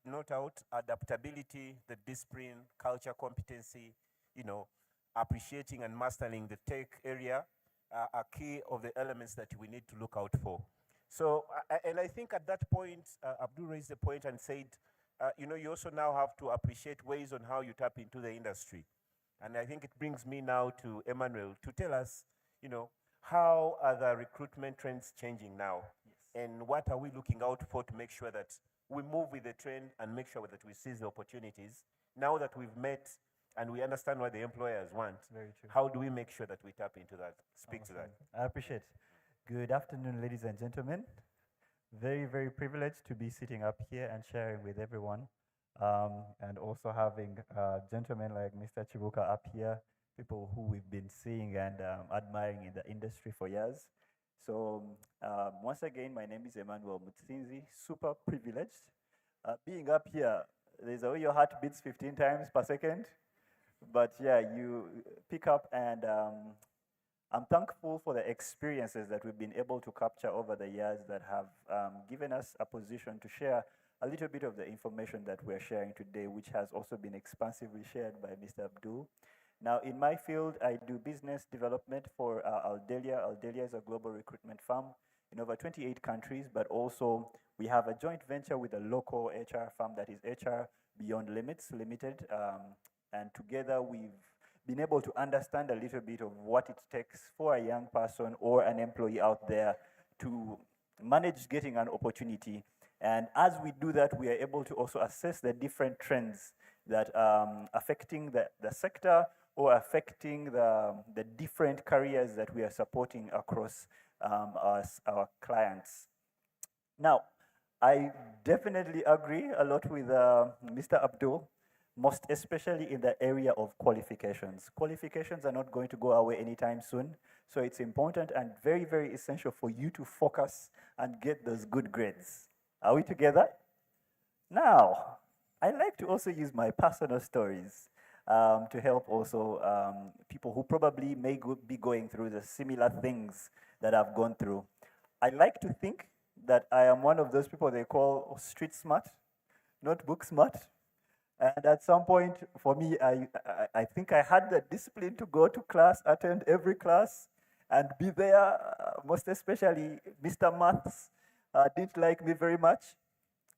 note out adaptability, the discipline, culture, competency, appreciating and mastering the tech area are key of the elements that we need to look out for. So, and I think at that point, Abdul raised the point and said, you also now have to appreciate ways on how you tap into the industry. And I think it brings me now to Emmanuel to tell us, how are the recruitment trends changing now? Yes. And what are we looking out for to make sure that we move with the trend and make sure that we seize the opportunities now that we've met and we understand what the employers want? Very true. How do we make sure that we tap into that? Speak to that. I appreciate. Good afternoon, ladies and gentlemen. Very, very privileged to be sitting up here and sharing with everyone, and also having gentlemen like Mr. Chibuka up here, people who we've been seeing and admiring in the industry for years. So once again, my name is Emmanuel Mutsinzi, super privileged. Being up here, there's a way your heart beats 15 times per second, but yeah, you pick up and I'm thankful for the experiences that we've been able to capture over the years that have given us a position to share a little bit of the information that we're sharing today, which has also been expansively shared by Mr. Abdul. Now, in my field, I do business development for Aldelia. Aldelia is a global recruitment firm in over 28 countries, but also we have a joint venture with a local HR firm that is HR Beyond Limits Limited, and together we've been able to understand a little bit of what it takes for a young person or an employee out there to manage getting an opportunity. And as we do that, we are able to also assess the different trends that affecting the sector or affecting the different careers that we are supporting across our clients. Now, I definitely agree a lot with Mr. Abdul, most especially in the area of qualifications. Qualifications are not going to go away anytime soon, so it's important and very, very essential for you to focus and get those good grades. Are we together? Now, I like to also use my personal stories to help also people who probably may be going through the similar things that I've gone through. I like to think that I am one of those people they call street smart, not book smart. And at some point, for me, I think I had the discipline to go to class, attend every class, and be there. Most especially, Mr. Maths didn't like me very much.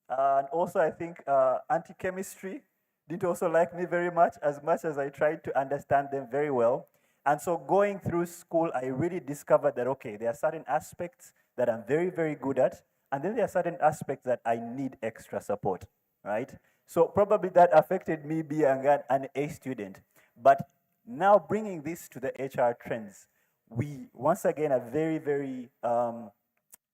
And also, I think anti-chemistry didn't also like me very much as I tried to understand them very well. And so going through school, I really discovered that, okay, there are certain aspects that I'm very, very good at, and then there are certain aspects that I need extra support, right? So probably that affected me being an A student. But now bringing this to the HR trends, we once again are very, very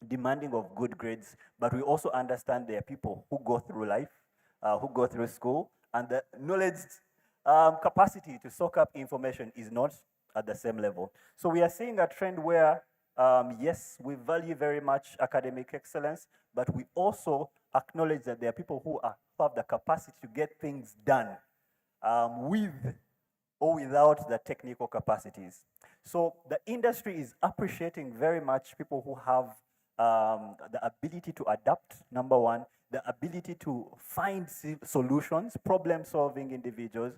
demanding of good grades, but we also understand there are people who go through life, who go through school, and the knowledge capacity to soak up information is not at the same level. So we are seeing a trend where, yes, we value very much academic excellence, but we also acknowledge that there are people who have the capacity to get things done with or without the technical capacities. So the industry is appreciating very much people who have the ability to adapt, number one, the ability to find solutions, problem-solving individuals,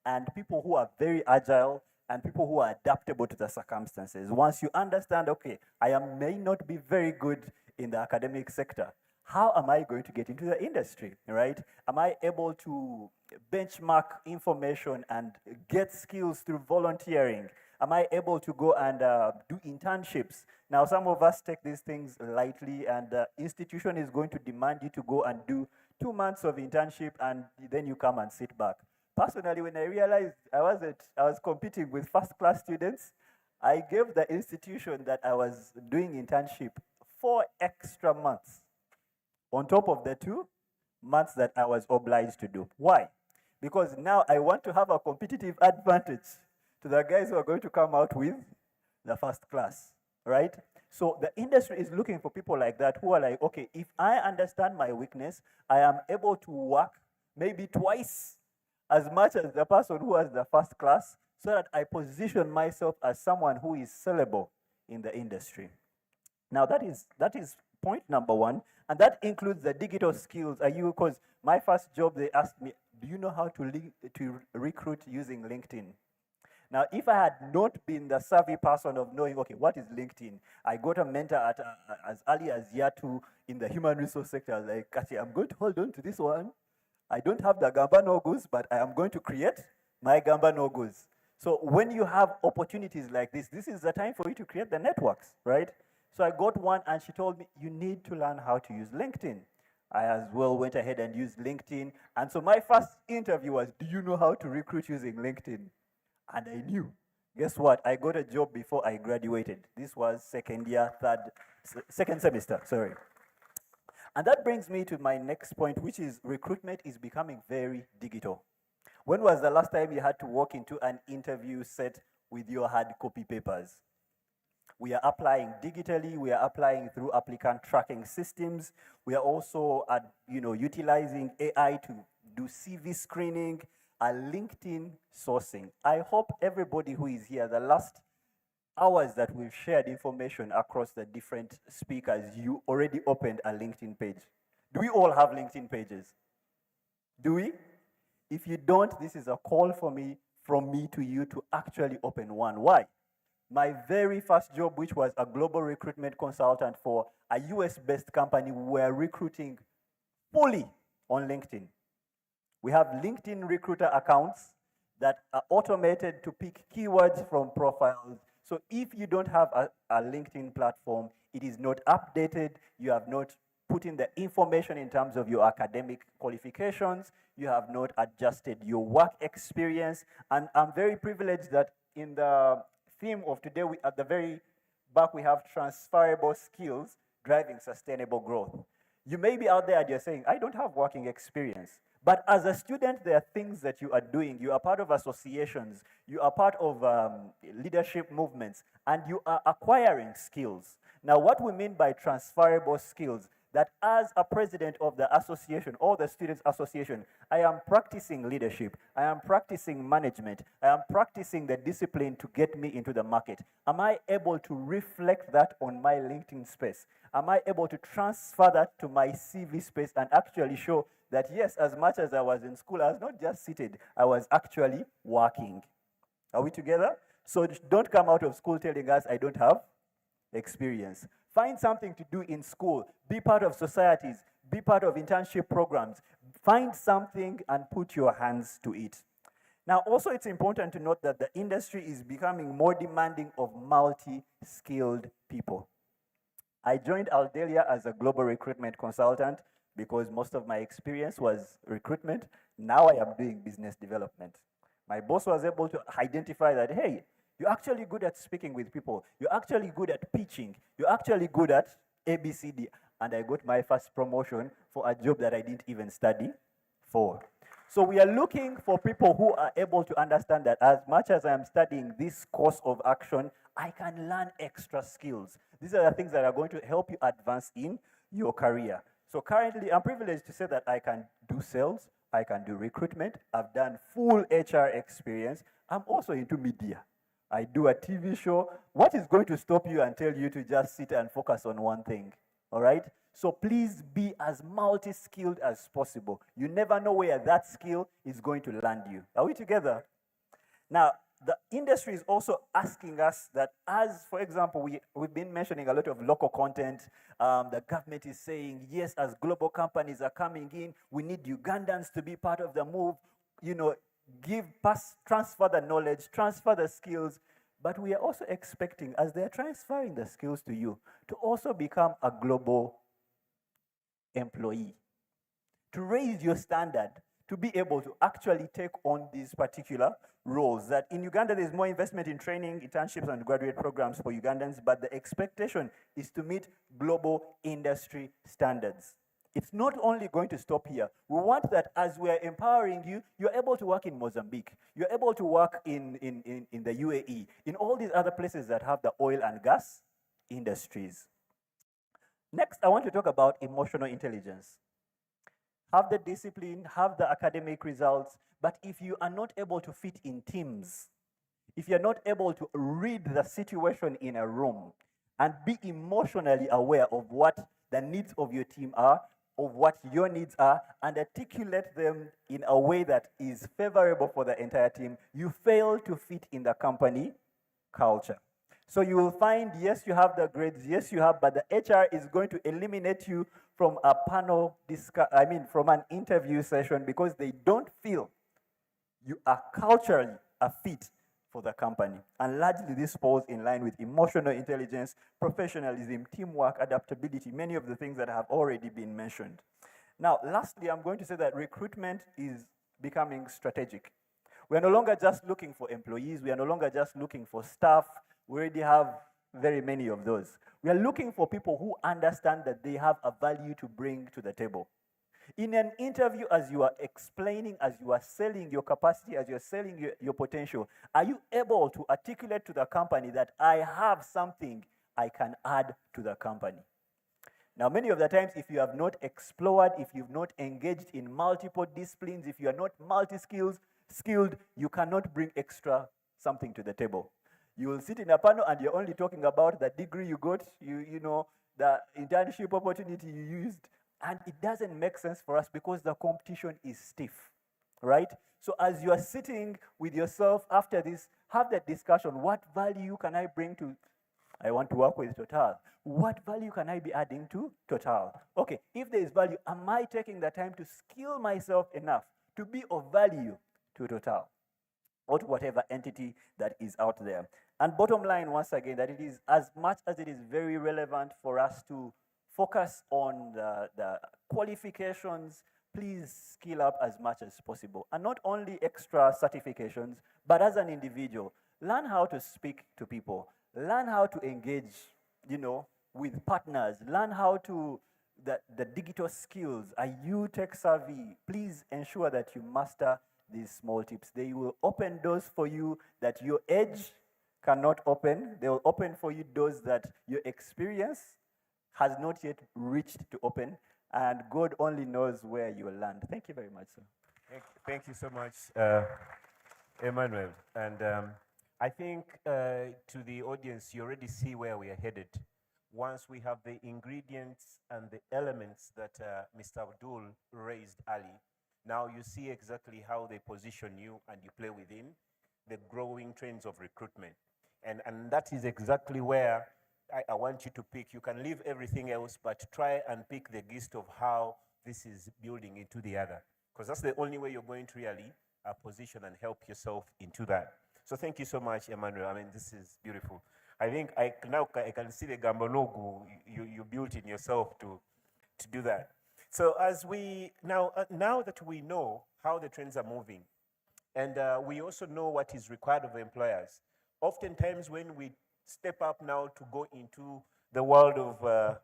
and people who are very agile and people who are adaptable to the circumstances. Once you understand, okay, may not be very good in the academic sector, how am I going to get into the industry, right? Am I able to benchmark information and get skills through volunteering? Am I able to go and do internships? Now, some of us take these things lightly, and the institution is going to demand you to go and do 2 months of internship, and then you come and sit back. Personally, when I realized I was competing with first-class students, I gave the institution that I was doing internship 4 extra months on top of the 2 months that I was obliged to do. Why? Because now I want to have a competitive advantage to the guys who are going to come out with the first class, right? So the industry is looking for people like that who are like, okay, if I understand my weakness, I am able to work maybe twice as much as the person who has the first class, so that I position myself as someone who is sellable in the industry. Now that is point number 1, and that includes the digital skills. Because my first job, they asked me, do you know how to recruit using LinkedIn? Now, if I had not been the savvy person of knowing, okay, what is LinkedIn? I got a mentor at as early as year 2 in the human resource sector. I was like, Kachi, I'm going to hold on to this one. I don't have the Gamba no-goos, but I am going to create my Gamba no-goos. So when you have opportunities like this is the time for you to create the networks, right? So I got one, and she told me, you need to learn how to use LinkedIn. I as well went ahead and used LinkedIn. And so my first interview was, do you know how to recruit using LinkedIn? And I knew. Guess what? I got a job before I graduated. This was second semester, sorry. And that brings me to my next point, which is recruitment is becoming very digital. When was the last time you had to walk into an interview set with your hard copy papers? We are applying digitally. We are applying through applicant tracking systems. We are also utilizing AI to do CV screening and LinkedIn sourcing. I hope everybody who is here, the last hours that we've shared information across the different speakers, you already opened a LinkedIn page. Do we all have LinkedIn pages? Do we? If you don't, this is a call from me to you to actually open one. Why? My very first job, which was a global recruitment consultant for a US-based company, we were recruiting fully on LinkedIn. We have LinkedIn recruiter accounts that are automated to pick keywords from profiles. So if you don't have a LinkedIn platform, it is not updated, you have not put in the information in terms of your academic qualifications, you have not adjusted your work experience, and I'm very privileged that in the theme of today, at the very back, we have transferable skills driving sustainable growth. You may be out there and you're saying, I don't have working experience. But as a student, there are things that you are doing. You are part of associations. You are part of leadership movements. And you are acquiring skills. Now, what we mean by transferable skills, that as a president of the association or the students association, I am practicing leadership. I am practicing management. I am practicing the discipline to get me into the market. Am I able to reflect that on my LinkedIn space? Am I able to transfer that to my CV space and actually show that, yes, as much as I was in school, I was not just seated, I was actually working. Are we together? So don't come out of school telling us I don't have experience. Find something to do in school. Be part of societies. be part of internship programs. Find something and put your hands to it. Now, also it's important to note that the industry is becoming more demanding of multi-skilled people. I joined Aldelia as a global recruitment consultant because most of my experience was recruitment. Now I am doing business development. My boss was able to identify that, hey, you're actually good at speaking with people. You're actually good at pitching. You're actually good at ABCD. And I got my first promotion for a job that I didn't even study for. So we are looking for people who are able to understand that as much as I am studying this course of action, I can learn extra skills. These are the things that are going to help you advance in your career. So currently, I'm privileged to say that I can do sales, I can do recruitment, I've done full HR experience. I'm also into media. I do a TV show. What is going to stop you and tell you to just sit and focus on one thing? All right? So please be as multi-skilled as possible. You never know where that skill is going to land you. Are we together? Now, the industry is also asking us that as, for example, we've been mentioning a lot of local content. The government is saying, yes, as global companies are coming in, we need Ugandans to be part of the move, you know, transfer the knowledge, transfer the skills. But we are also expecting, as they're transferring the skills to you, to also become a global employee, to raise your standard, to be able to actually take on these particular roles. That in Uganda, there's more investment in training, internships, and graduate programs for Ugandans, but the expectation is to meet global industry standards. It's not only going to stop here. We want that as we're empowering you, you're able to work in Mozambique, you're able to work in the UAE, in all these other places that have the oil and gas industries. Next, I want to talk about emotional intelligence. Have the discipline, have the academic results, but if you are not able to fit in teams, if you're not able to read the situation in a room and be emotionally aware of what the needs of your team are, of what your needs are, and articulate them in a way that is favorable for the entire team, you fail to fit in the company culture. So you will find, yes, you have the grades, yes, you have, but the HR is going to eliminate you from a from an interview session because they don't feel you are culturally a fit for the company. And largely this falls in line with emotional intelligence, professionalism, teamwork, adaptability, many of the things that have already been mentioned. Now, lastly, I'm going to say that recruitment is becoming strategic. We are no longer just looking for employees. We are no longer just looking for staff. We already have very many of those. We are looking for people who understand that they have a value to bring to the table. In an interview, as you are explaining, as you are selling your capacity, as you're selling your potential, are you able to articulate to the company that I have something I can add to the company? Now, many of the times, if you have not explored, if you've not engaged in multiple disciplines, if you are not multi-skilled, you cannot bring extra something to the table. You will sit in a panel and you're only talking about the degree you got, you know, the internship opportunity you used, and it doesn't make sense for us because the competition is stiff, right? So as you are sitting with yourself after this, have that discussion. What value can I bring to, I want to work with Total. What value can I be adding to Total? Okay, if there is value, am I taking the time to skill myself enough to be of value to Total or to whatever entity that is out there? And bottom line, once again, that it is as much as it is very relevant for us to focus on the qualifications, please skill up as much as possible. And not only extra certifications, but as an individual, learn how to speak to people, learn how to engage, you know, with partners, learn how to, the digital skills. Are you tech savvy? Please ensure that you master these small tips. They will open doors for you that your age cannot open. They will open for you doors that your experience has not yet reached to open, and God only knows where you will land. Thank you very much, sir. Thank you so much, Emmanuel. And I think to the audience, you already see where we are headed. Once we have the ingredients and the elements that Mr. Abdul raised early, now you see exactly how they position you and you play within the growing trends of recruitment. And that is exactly where I want you to pick. You can leave everything else, but try and pick the gist of how this is building into the other, because that's the only way you're going to really position and help yourself into that. So thank you so much, Emmanuel. I mean, this is beautiful. I think I can see the gambonogu you built in yourself to do that. So as we now that we know how the trends are moving, and we also know what is required of employers, oftentimes when we step up now to go into the world of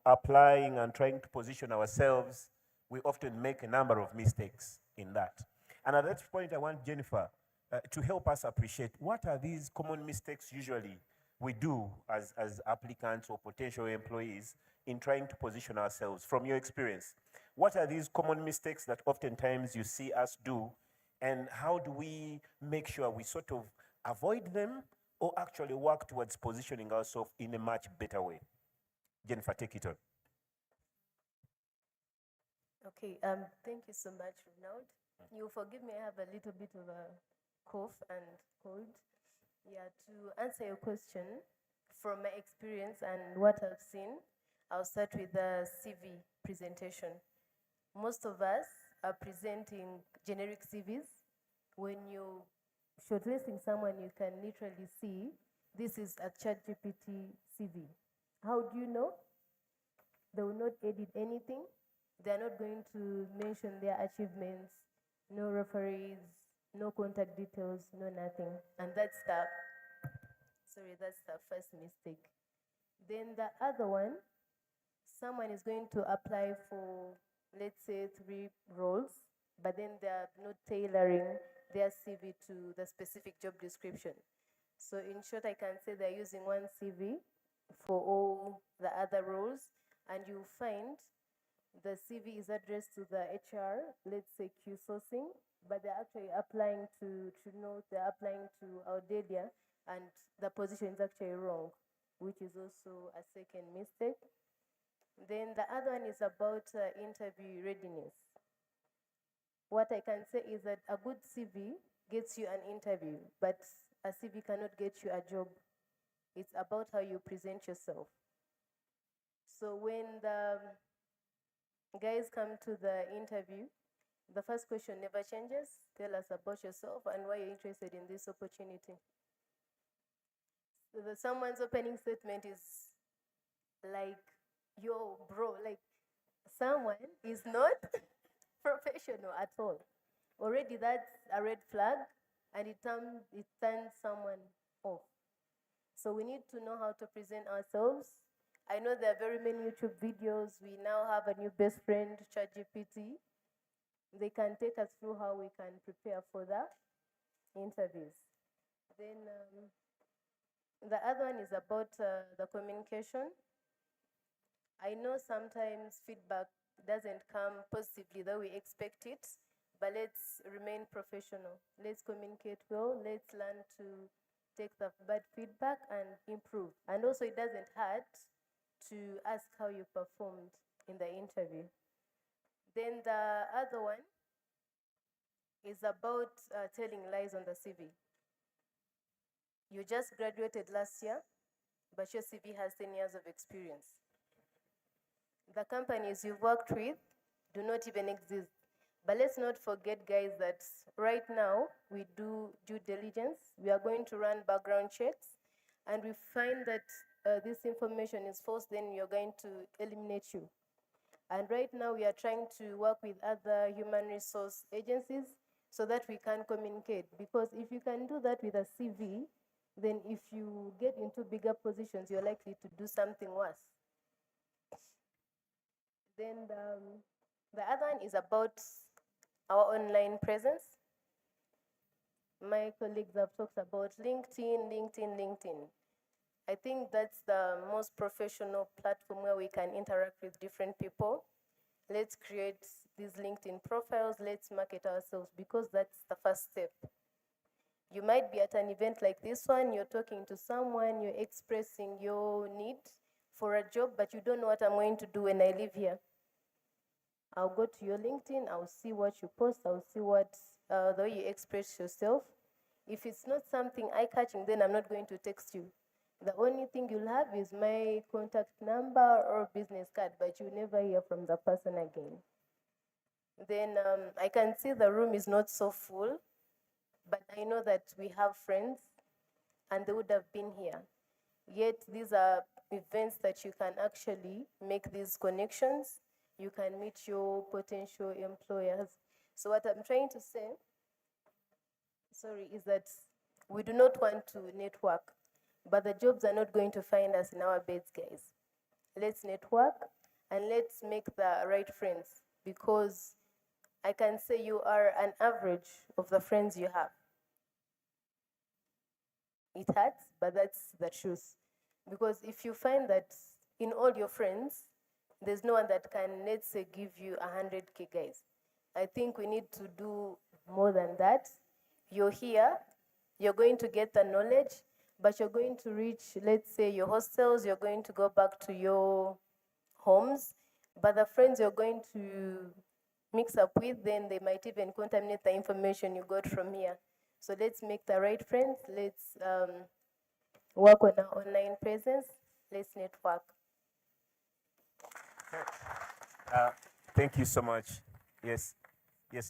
applying and trying to position ourselves, we often make a number of mistakes in that. And at that point, I want Jennifer to help us appreciate what are these common mistakes usually we do as applicants or potential employees in trying to position ourselves. From your experience, what are these common mistakes that oftentimes you see us do, and how do we make sure we sort of avoid them or actually work towards positioning ourselves in a much better way? Jennifer, take it on. Okay, thank you so much, Ronald. You forgive me, I have a little bit of a cough and cold. Yeah, to answer your question, from my experience and what I've seen, I'll start with the CV presentation. Most of us are presenting generic CVs. When you're shortlisting someone, you can literally see this is a ChatGPT CV. How do you know? They will not edit anything. They're not going to mention their achievements, no referees, no contact details, no nothing. And that's the first mistake. Then the other one, someone is going to apply for, let's say, 3 roles, but then they're not tailoring their CV to the specific job description. So in short, I can say they're using one CV for all the other roles, and you'll find the CV is addressed to the HR, let's say Q sourcing, but they're actually applying to Keynote, they're applying to Audelia, and the position is actually wrong, which is also a second mistake. Then the other one is about interview readiness. What I can say is that a good CV gets you an interview, but a CV cannot get you a job. It's about how you present yourself. So when the guys come to the interview, the first question never changes. Tell us about yourself and why you're interested in this opportunity. So someone's opening statement is like, yo, bro, like someone is not professional at all. Already that's a red flag, and it turns someone off. So we need to know how to present ourselves. I know there are very many YouTube videos. We now have a new best friend, ChatGPT. They can take us through how we can prepare for the interviews. Then the other one is about the communication. I know sometimes feedback doesn't come positively the way we expect it, but let's remain professional. Let's communicate well. Let's learn to take the bad feedback and improve. And also, it doesn't hurt to ask how you performed in the interview. Then the other one is about telling lies on the CV. You just graduated last year, but your CV has 10 years of experience. The companies you've worked with do not even exist. But let's not forget, guys, that right now we do due diligence. We are going to run background checks, and we find that this information is false, then we are going to eliminate you. And right now we are trying to work with other human resource agencies so that we can communicate. Because if you can do that with a CV, then if you get into bigger positions, you're likely to do something worse. Then the other one is about our online presence. My colleagues have talked about LinkedIn. I think that's the most professional platform where we can interact with different people. Let's create these LinkedIn profiles. Let's market ourselves, because that's the first step. You might be at an event like this one, you're talking to someone, you're expressing your need for a job, but you don't know what I'm going to do when I leave here. I'll go to your LinkedIn, I'll see what you post, I'll see what the way you express yourself. If it's not something eye-catching, then I'm not going to text you. The only thing you'll have is my contact number or business card, but you never hear from the person again. Then I can see the room is not so full, but I know that we have friends and they would have been here. Yet these are events that you can actually make these connections. You can meet your potential employers. So what I'm trying to say, is that we do not want to network, but the jobs are not going to find us in our beds, guys. Let's network and let's make the right friends, because I can say you are an average of the friends you have. It hurts, but that's the truth. Because if you find that in all your friends, there's no one that can, let's say, give you 100K, guys. I think we need to do more than that. You're here, you're going to get the knowledge, but you're going to reach, let's say, your hostels, you're going to go back to your homes, but the friends you're going to mix up with, then they might even contaminate the information you got from here. So let's make the right friends. Let's work on our online presence. Let's network. Thank you so much. Yes,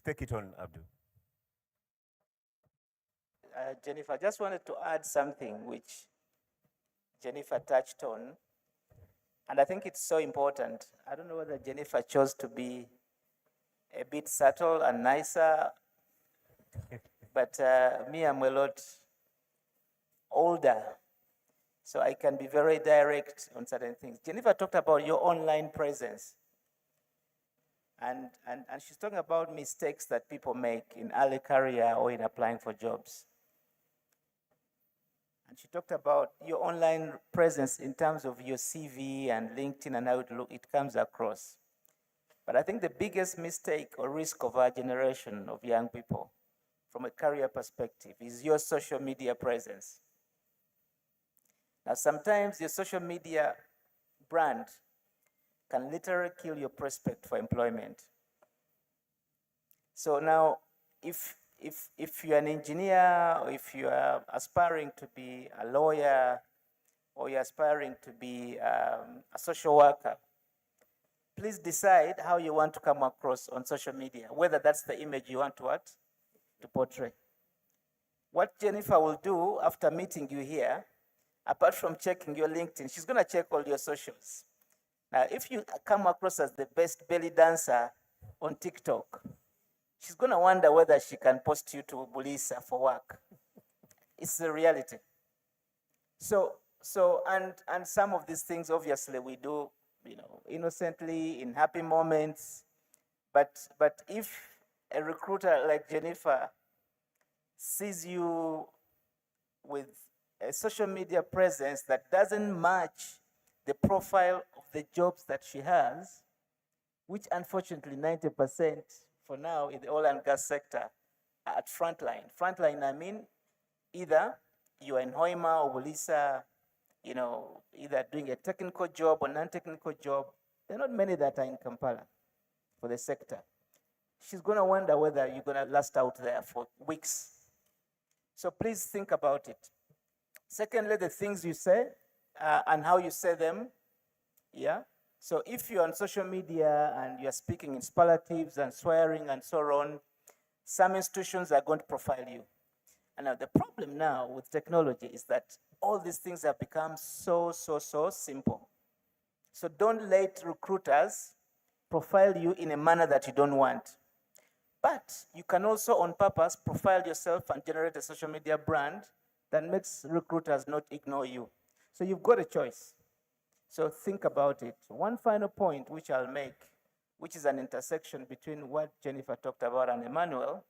take it on, Abdul. Jennifer, I just wanted to add something which Jennifer touched on, and I think it's so important. I don't know whether Jennifer chose to be a bit subtle and nicer, but me, I'm a lot older, so I can be very direct on certain things. Jennifer talked about your online presence, and she's talking about mistakes that people make in early career or in applying for jobs. And she talked about your online presence in terms of your CV and LinkedIn and how it comes across. But I think the biggest mistake or risk of our generation of young people from a career perspective is your social media presence. Now, sometimes your social media brand can literally kill your prospect for employment. So now, if you're an engineer, or if you are aspiring to be a lawyer, or you're aspiring to be a social worker, please decide how you want to come across on social media, whether that's the image you want to portray. What Jennifer will do after meeting you here, apart from checking your LinkedIn, she's going to check all your socials. Now, if you come across as the best belly dancer on TikTok, she's going to wonder whether she can post you to Bulisa for work. It's the reality. So and some of these things, obviously, we do, innocently, in happy moments. But if a recruiter like Jennifer sees you with a social media presence that doesn't match the profile of the jobs that she has, which unfortunately 90% for now in the oil and gas sector are at frontline. Frontline, I mean, either you're in Hoima or Bulisa, either doing a technical job or non-technical job. There are not many that are in Kampala for the sector. She's going to wonder whether you're going to last out there for weeks. So please think about it. Secondly, the things you say and how you say them. Yeah. So if you're on social media and you're speaking in superlatives and swearing and so on, some institutions are going to profile you. And now the problem now with technology is that all these things have become so simple. So don't let recruiters profile you in a manner that you don't want. But you can also, on purpose, profile yourself and generate a social media brand that makes recruiters not ignore you. So you've got a choice. So think about it. One final point which I'll make, which is an intersection between what Jennifer talked about and Emmanuel.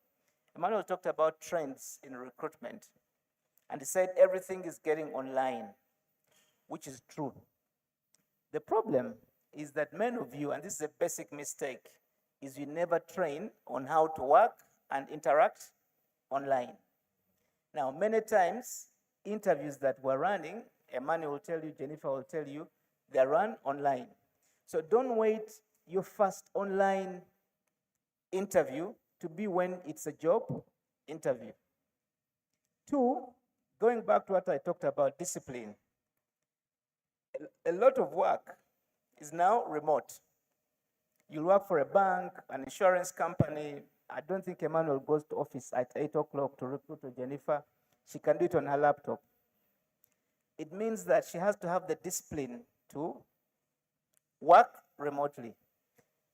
Emmanuel talked about trends in recruitment. And he said everything is getting online, which is true. The problem is that many of you, and this is a basic mistake, is you never train on how to work and interact online. Now, many times, interviews that we're running, Emmanuel will tell you, Jennifer will tell you, they're run online. So don't wait your first online interview to be when it's a job interview. Two, going back to what I talked about, discipline. a lot of work is now remote. You'll work for a bank, an insurance company. I don't think Emmanuel goes to office at 8 o'clock to recruit to Jennifer. She can do it on her laptop. It means that she has to have the discipline to work remotely.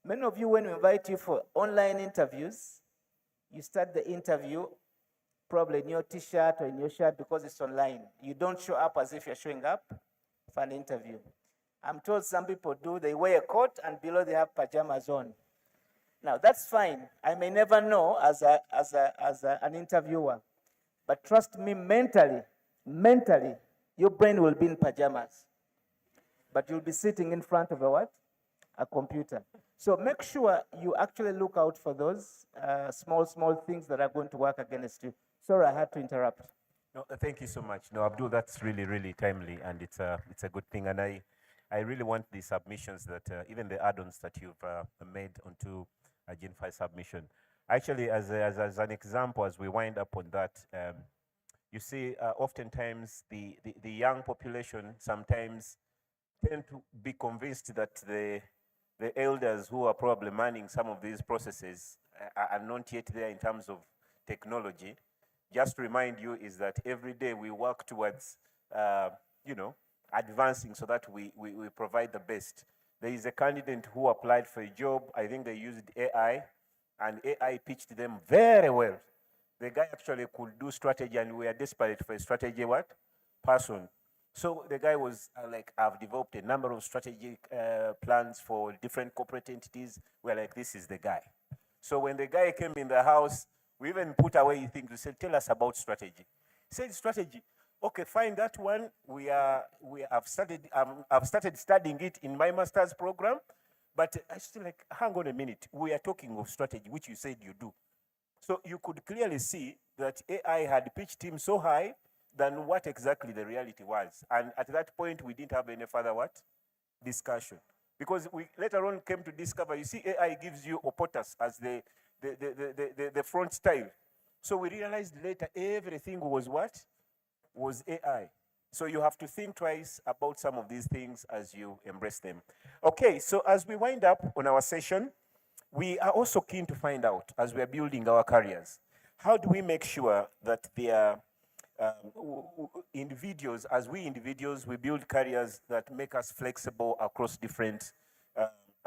Many of you, when we invite you for online interviews, you start the interview probably in your t-shirt or in your shirt because it's online. You don't show up as if you're showing up for an interview. I'm told some people do, they wear a coat and below they have pajamas on. Now that's fine. I may never know as an interviewer, but trust me, mentally, your brain will be in pajamas, but you'll be sitting in front of a what? A computer. So make sure you actually look out for those small things that are going to work against you. Sorry, I had to interrupt. No, thank you so much. No, Abdul, that's really timely, and it's a good thing. And I really want the submissions that even the add-ons that you've made onto a Gen 5 submission. Actually, as an example, as we wind up on that, you see, oftentimes the young population sometimes tend to be convinced that the elders who are probably manning some of these processes are not yet there in terms of technology. Just to remind you is that every day we work towards, advancing so that we provide the best. There is a candidate who applied for a job. I think they used AI, and AI pitched them very well. The guy actually could do strategy, and we are desperate for a strategy person. So the guy was like, I've developed a number of strategic plans for different corporate entities. We're like, this is the guy. So when the guy came in the house, we even put away things. We said, tell us about strategy. He said, strategy. Okay, fine, that one, I've started studying it in my master's program, but I still like, hang on a minute. We are talking of strategy, which you said you do. So you could clearly see that AI had pitched him so high than what exactly the reality was. And at that point, we didn't have any further discussion. Because we later on came to discover, you see, AI gives you opotas as the front style. So we realized later everything was what? Was AI. So you have to think twice about some of these things as you embrace them. Okay, so as we wind up on our session, we are also keen to find out, as we are building our careers, how do we make sure that they are individuals, as we individuals, we build careers that make us flexible across different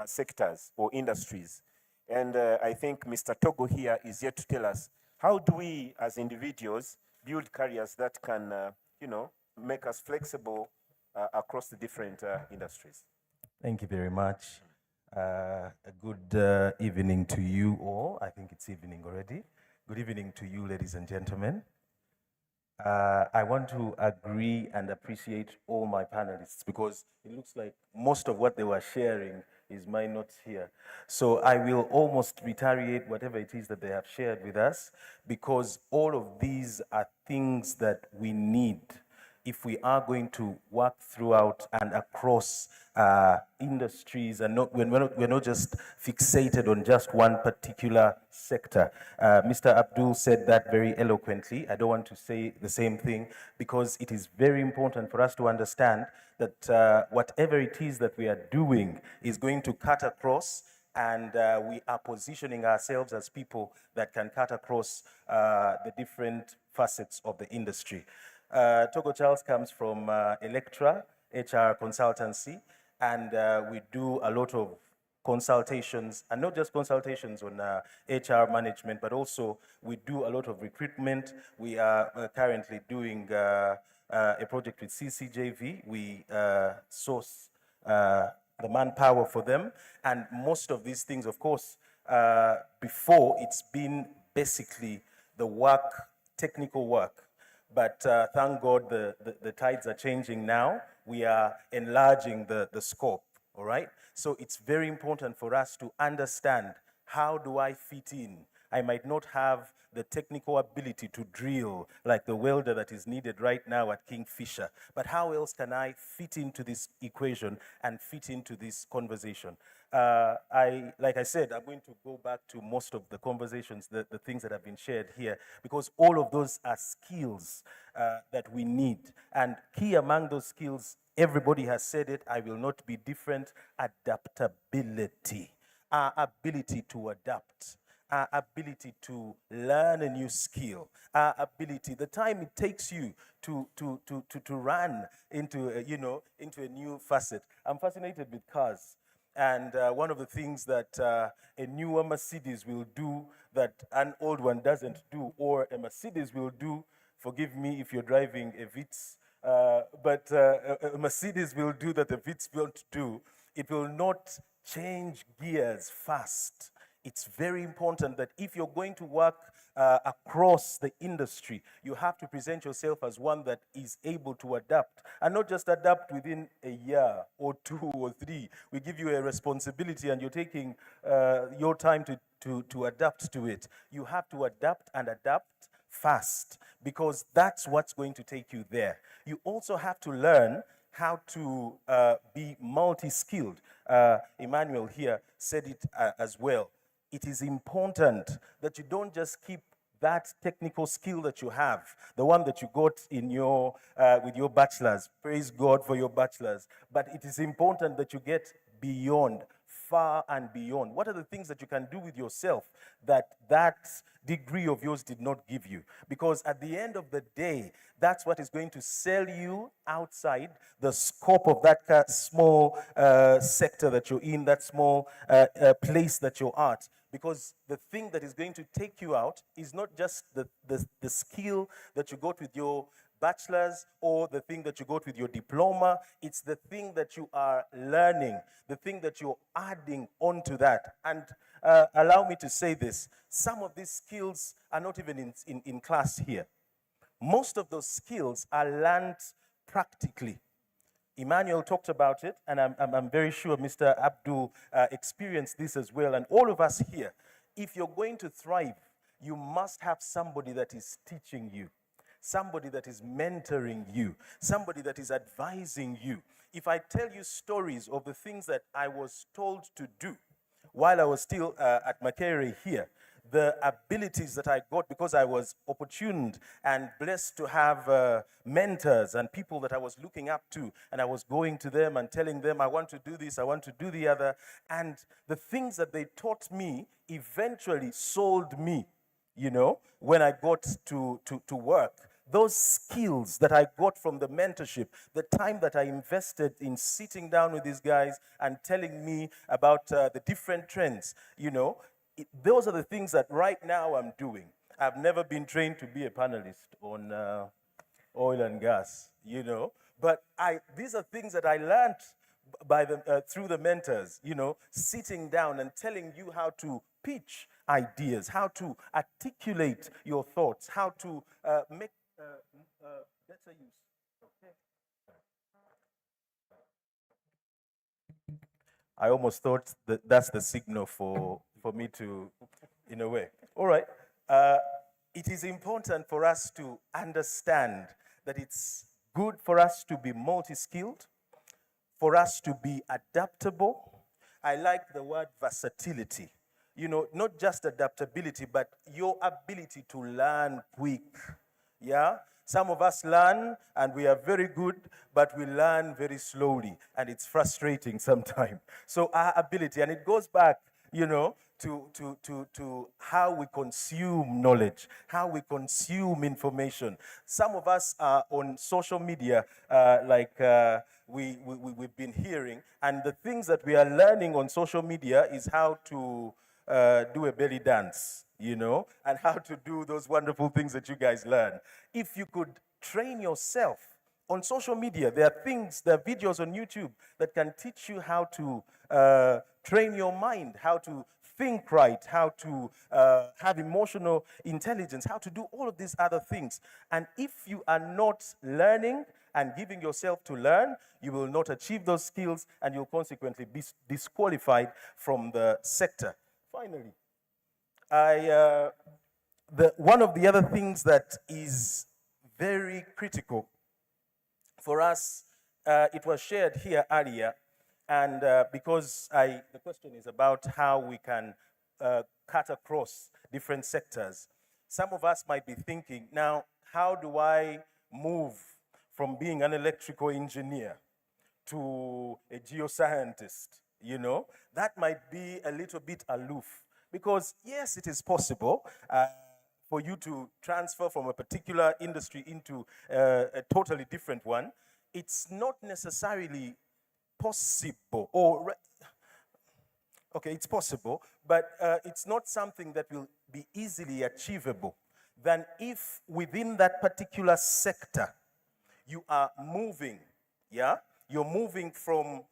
sectors or industries. And I think Mr. Togo here is here to tell us, how do we as individuals build careers that can, make us flexible across the different industries? Thank you very much. A good evening to you all. I think it's evening already. Good evening to you, ladies and gentlemen. I want to agree and appreciate all my panelists because it looks like most of what they were sharing is my notes here. So I will almost reiterate whatever it is that they have shared with us because all of these are things that we need if we are going to work throughout and across industries, and we're not just fixated on just one particular sector. Mr. Abdul said that very eloquently. I don't want to say the same thing because it is very important for us to understand that whatever it is that we are doing is going to cut across, and we are positioning ourselves as people that can cut across the different facets of the industry. Togo Charles comes from Electra HR consultancy, and we do a lot of consultations, and not just consultations on HR management, but also we do a lot of recruitment. We are currently doing a project with CCJV. We source the manpower for them, and most of these things, of course, before it's been basically the work, technical work. But thank God the tides are changing now. We are enlarging the scope, all right? So it's very important for us to understand, how do I fit in? I might not have the technical ability to drill, like the welder that is needed right now at Kingfisher. But how else can I fit into this equation and fit into this conversation? Like I said, I'm going to go back to most of the conversations, the things that have been shared here, because all of those are skills that we need. And key among those skills, everybody has said it, I will not be different, adaptability. Our ability to adapt, our ability to learn a new skill, our ability, the time it takes you to run into, into a new facet. I'm fascinated with cars. And one of the things that a newer Mercedes will do that an old one doesn't do, or a Mercedes will do, forgive me if you're driving a Vitz, but a Mercedes will do that the Vitz won't do. It will not change gears fast. It's very important that if you're going to work across the industry, you have to present yourself as one that is able to adapt, and not just adapt within a year or 2 or 3. We give you a responsibility and you're taking your time to adapt to it. You have to adapt and adapt fast, because that's what's going to take you there. You also have to learn how to be multi-skilled. Emmanuel here said it as well. It is important that you don't just keep that technical skill that you have, the one that you got in your with your bachelor's. Praise God for your bachelor's. But it is important that you get beyond, far and beyond. What are the things that you can do with yourself that degree of yours did not give you? Because at the end of the day, that's what is going to sell you outside the scope of that small sector that you're in, that small place that you're at. Because the thing that is going to take you out is not just the skill that you got with your bachelor's or the thing that you got with your diploma. It's the thing that you are learning, the thing that you're adding onto that. And allow me to say this, some of these skills are not even in class here. Most of those skills are learned practically. Emmanuel talked about it, and I'm very sure Mr. Abdul experienced this as well, and all of us here. If you're going to thrive, you must have somebody that is teaching you, somebody that is mentoring you, somebody that is advising you. If I tell you stories of the things that I was told to do while I was still at Makerere here, the abilities that I got because I was opportuned and blessed to have mentors and people that I was looking up to, and I was going to them and telling them, I want to do this, I want to do the other. And the things that they taught me eventually sold me, when I got to work. Those skills that I got from the mentorship, the time that I invested in sitting down with these guys and telling me about the different trends, those are the things that right now I'm doing. I've never been trained to be a panelist on oil and gas, but these are things that I learned through the mentors, sitting down and telling you how to pitch ideas, how to articulate your thoughts, how to make better use. Okay. I almost thought that's the signal for me to, in a way. All right. It is important for us to understand that it's good for us to be multi-skilled, for us to be adaptable. I like the word versatility. Not just adaptability, but your ability to learn quick. Yeah? Some of us learn and we are very good, but we learn very slowly, and it's frustrating sometimes. So our ability, and it goes back, to how we consume knowledge, how we consume information. Some of us are on social media, we've been hearing, and the things that we are learning on social media is how to do a belly dance, and how to do those wonderful things that you guys learn. If you could train yourself on social media, there are videos on YouTube that can teach you how to train your mind, how to think right, how to have emotional intelligence, how to do all of these other things. And if you are not learning and giving yourself to learn, you will not achieve those skills, and you'll consequently be disqualified from the sector. Finally, one of the other things that is very critical for us, it was shared here earlier, and because the question is about how we can cut across different sectors. Some of us might be thinking, now, how do I move from being an electrical engineer to a geoscientist? You know, that might be a little bit aloof, because yes, it is possible for you to transfer from a particular industry into a totally different one. It's not necessarily possible, or okay, it's possible, but it's not something that will be easily achievable than if within that particular sector you are moving, yeah? You're moving from,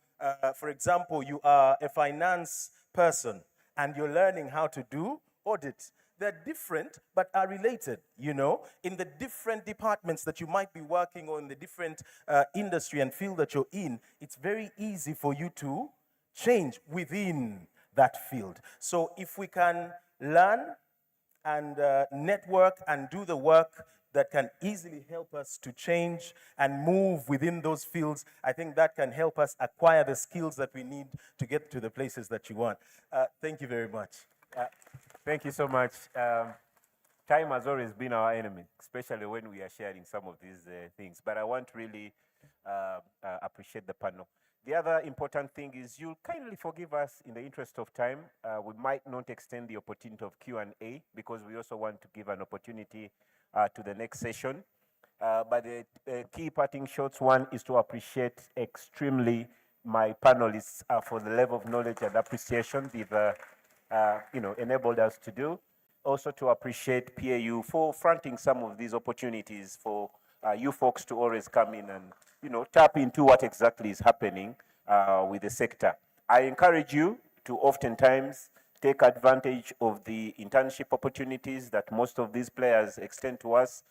for example, you are a finance person and you're learning how to do audit. They're different, but are related, you know, in the different departments that you might be working on, the different industry and field that you're in. It's very easy for you to change within that field. So if we can learn and network and do the work that can easily help us to change and move within those fields, I think that can help us acquire the skills that we need to get to the places that you want. Thank you very much. Thank you so much. Time has always been our enemy, especially when we are sharing some of these things. But I want to really appreciate the panel. The other important thing is you'll kindly forgive us in the interest of time. We might not extend the opportunity of Q&A because we also want to give an opportunity to the next session. But the key parting shots, one is to appreciate extremely my panelists for the level of knowledge and appreciation they've enabled us to do. Also to appreciate PAU for fronting some of these opportunities for you folks to always come in and tap into what exactly is happening with the sector. I encourage you to oftentimes take advantage of the internship opportunities that most of these players extend to us.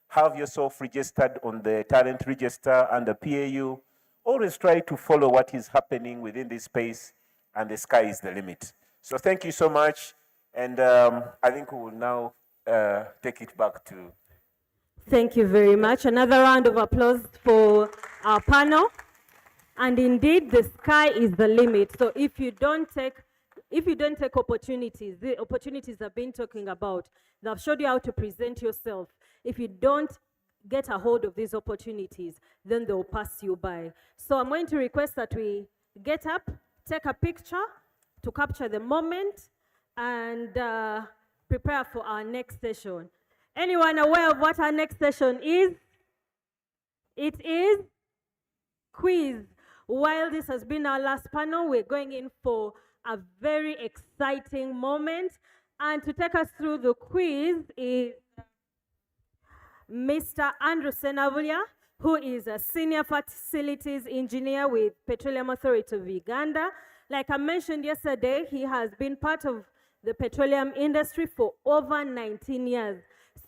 Have yourself registered on the talent register under PAU. Always try to follow what is happening within this space, and the sky is the limit. So thank you so much, and I think we will now take it back to. Thank you very much. Another round of applause for our panel. And indeed, the sky is the limit. So if you don't take opportunities, the opportunities I've been talking about, they've showed you how to present yourself. If you don't get a hold of these opportunities, then they'll pass you by. So I'm going to request that we get up, take a picture to capture the moment, and prepare for our next session. Anyone aware of what our next session is? It is quiz. While this has been our last panel, we're going in for a very exciting moment. And to take us through the quiz is Mr. Andrew Senavulia, who is a senior facilities engineer with Petroleum Authority of Uganda. Like I mentioned yesterday, he has been part of the petroleum industry for over 19 years.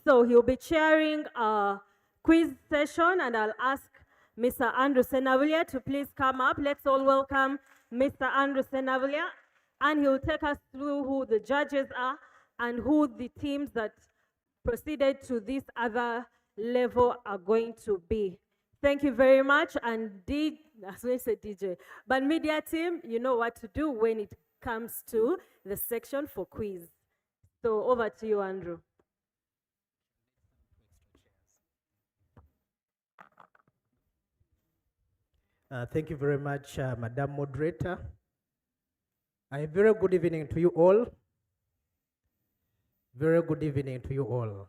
So he'll be chairing a quiz session, and I'll ask Mr. Andrew Senavulia to please come up. Let's all welcome Mr. Andrew Senavulia, and he'll take us through who the judges are and who the teams that proceeded to this other level are going to be. Thank you very much, and as we say DJ, but media team, you know what to do when it comes to the section for quiz. So over to you, Andrew. Thank you very much, Madam Moderator. A very good evening to you all. Very good evening to you all.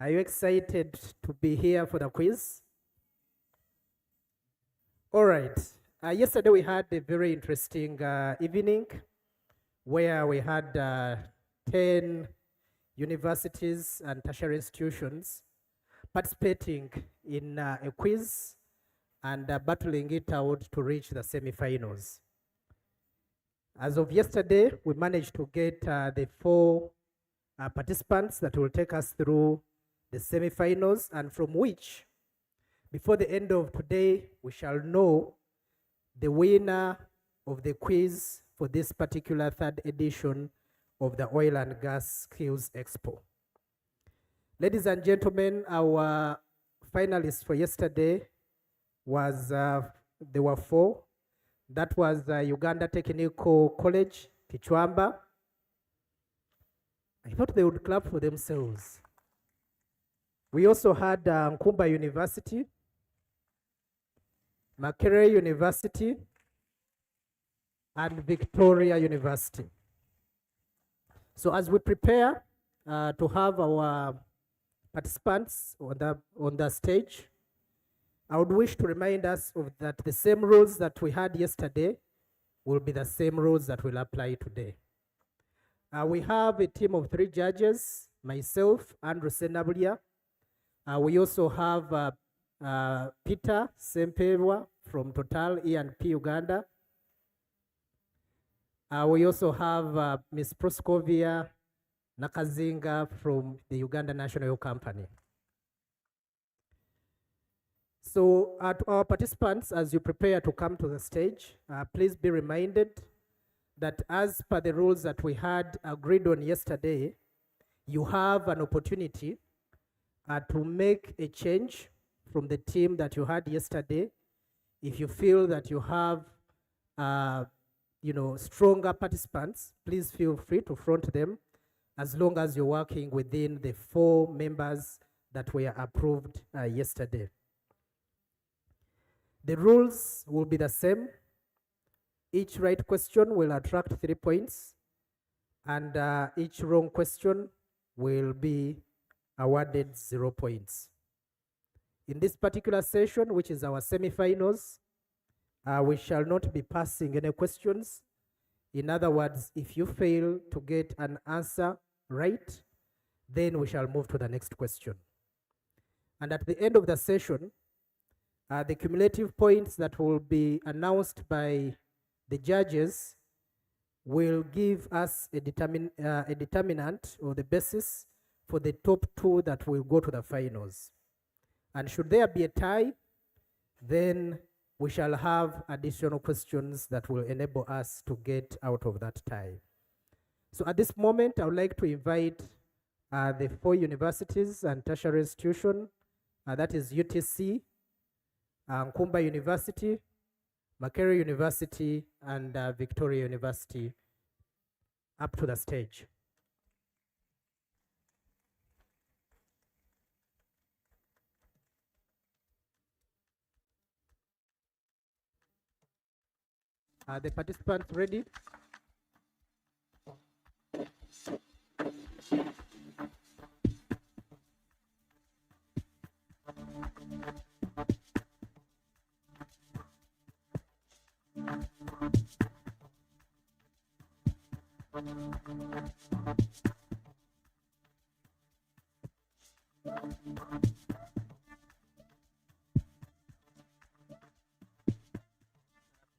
Are you excited to be here for the quiz? All right. Yesterday we had a very interesting evening where we had 10 universities and tertiary institutions participating in a quiz and battling it out to reach the semi-finals. As of yesterday, we managed to get the 4 participants that will take us through the semi-finals, and from which, before the end of today, we shall know the winner of the quiz for this particular 3rd edition of the Oil and Gas Skills Expo. Ladies and gentlemen, our finalists for yesterday was, there were 4. That was Uganda Technical College, Kichwamba. I thought they would clap for themselves. We also had Nkumba University, Makerere University, and Victoria University. So as we prepare to have our participants on the stage, I would wish to remind us of that the same rules that we had yesterday will be the same rules that will apply today. We have a team of 3 judges, myself, Andrew Senabulia. We also have Peter Sempewa from Total E&P Uganda. We also have Ms. Proskovia Nakazinga from the Uganda National Oil Company. So to our participants, as you prepare to come to the stage, please be reminded that as per the rules that we had agreed on yesterday, you have an opportunity to make a change from the team that you had yesterday. If you feel that you have stronger participants, please feel free to front them as long as you're working within the 4 members that were approved yesterday. The rules will be the same. Each right question will attract 3 points, and each wrong question will be awarded 0 points. In this particular session, which is our semifinals, we shall not be passing any questions. In other words, if you fail to get an answer right, then we shall move to the next question. And at the end of the session, the cumulative points that will be announced by the judges will give us a determinant or the basis for the top 2 that will go to the finals. And should there be a tie, then we shall have additional questions that will enable us to get out of that tie. So at this moment, I would like to invite the 4 universities and tertiary institutions, that is UTC, Nkumba University, Makerere University, and Victoria University, up to the stage. Are the participants ready?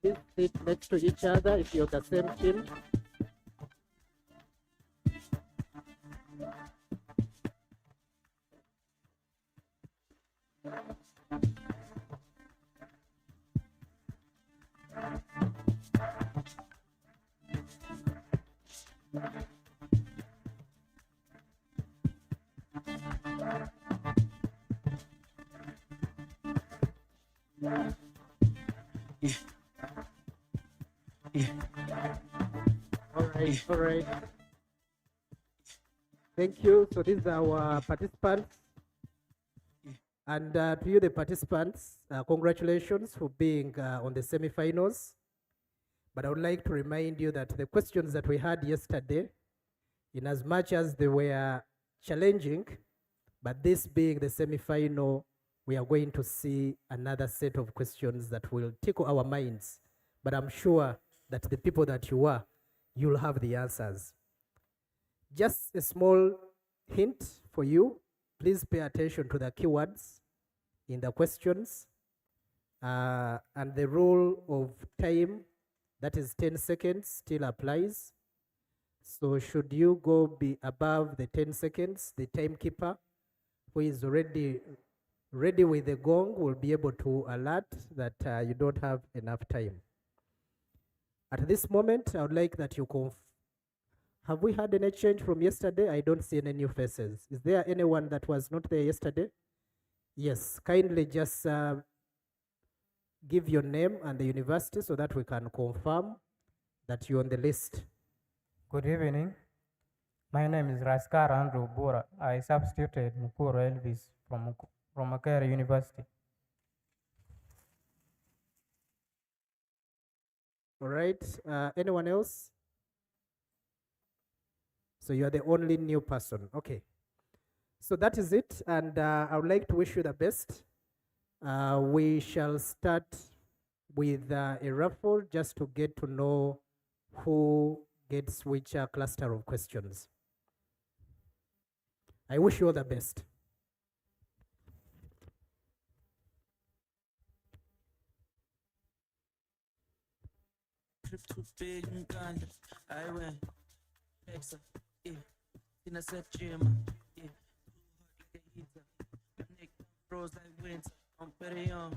Please sit next to each other if you're the same team. All right. Thank you. So these are our participants. And to you, the participants, congratulations for being on the semifinals. But I would like to remind you that the questions that we had yesterday, in as much as they were challenging, but this being the semifinal, we are going to see another set of questions that will tickle our minds. But I'm sure that the people that you are, you'll have the answers. Just a small hint for you. Please pay attention to the keywords in the questions. And the rule of time, that is 10 seconds, still applies. So should you go be above the 10 seconds, the timekeeper, who is already ready with the gong, will be able to alert that you don't have enough time. At this moment, I would like that you Have we had any change from yesterday? I don't see any new faces. Is there anyone that was not there yesterday? Yes, kindly just give your name and the university so that we can confirm that you're on the list. Good evening. My name is Raskar Andrew Bura. I substituted Mukuru Elvis from Makerere University. All right, anyone else? So you are the only new person, okay. So that is it, and I would like to wish you the best. We shall start with a raffle just to get to know who gets which cluster of questions. I wish you all the best. I went Exa, yeah. In a set gym, yeah. Heater, Nick froze like winter. I'm pretty young,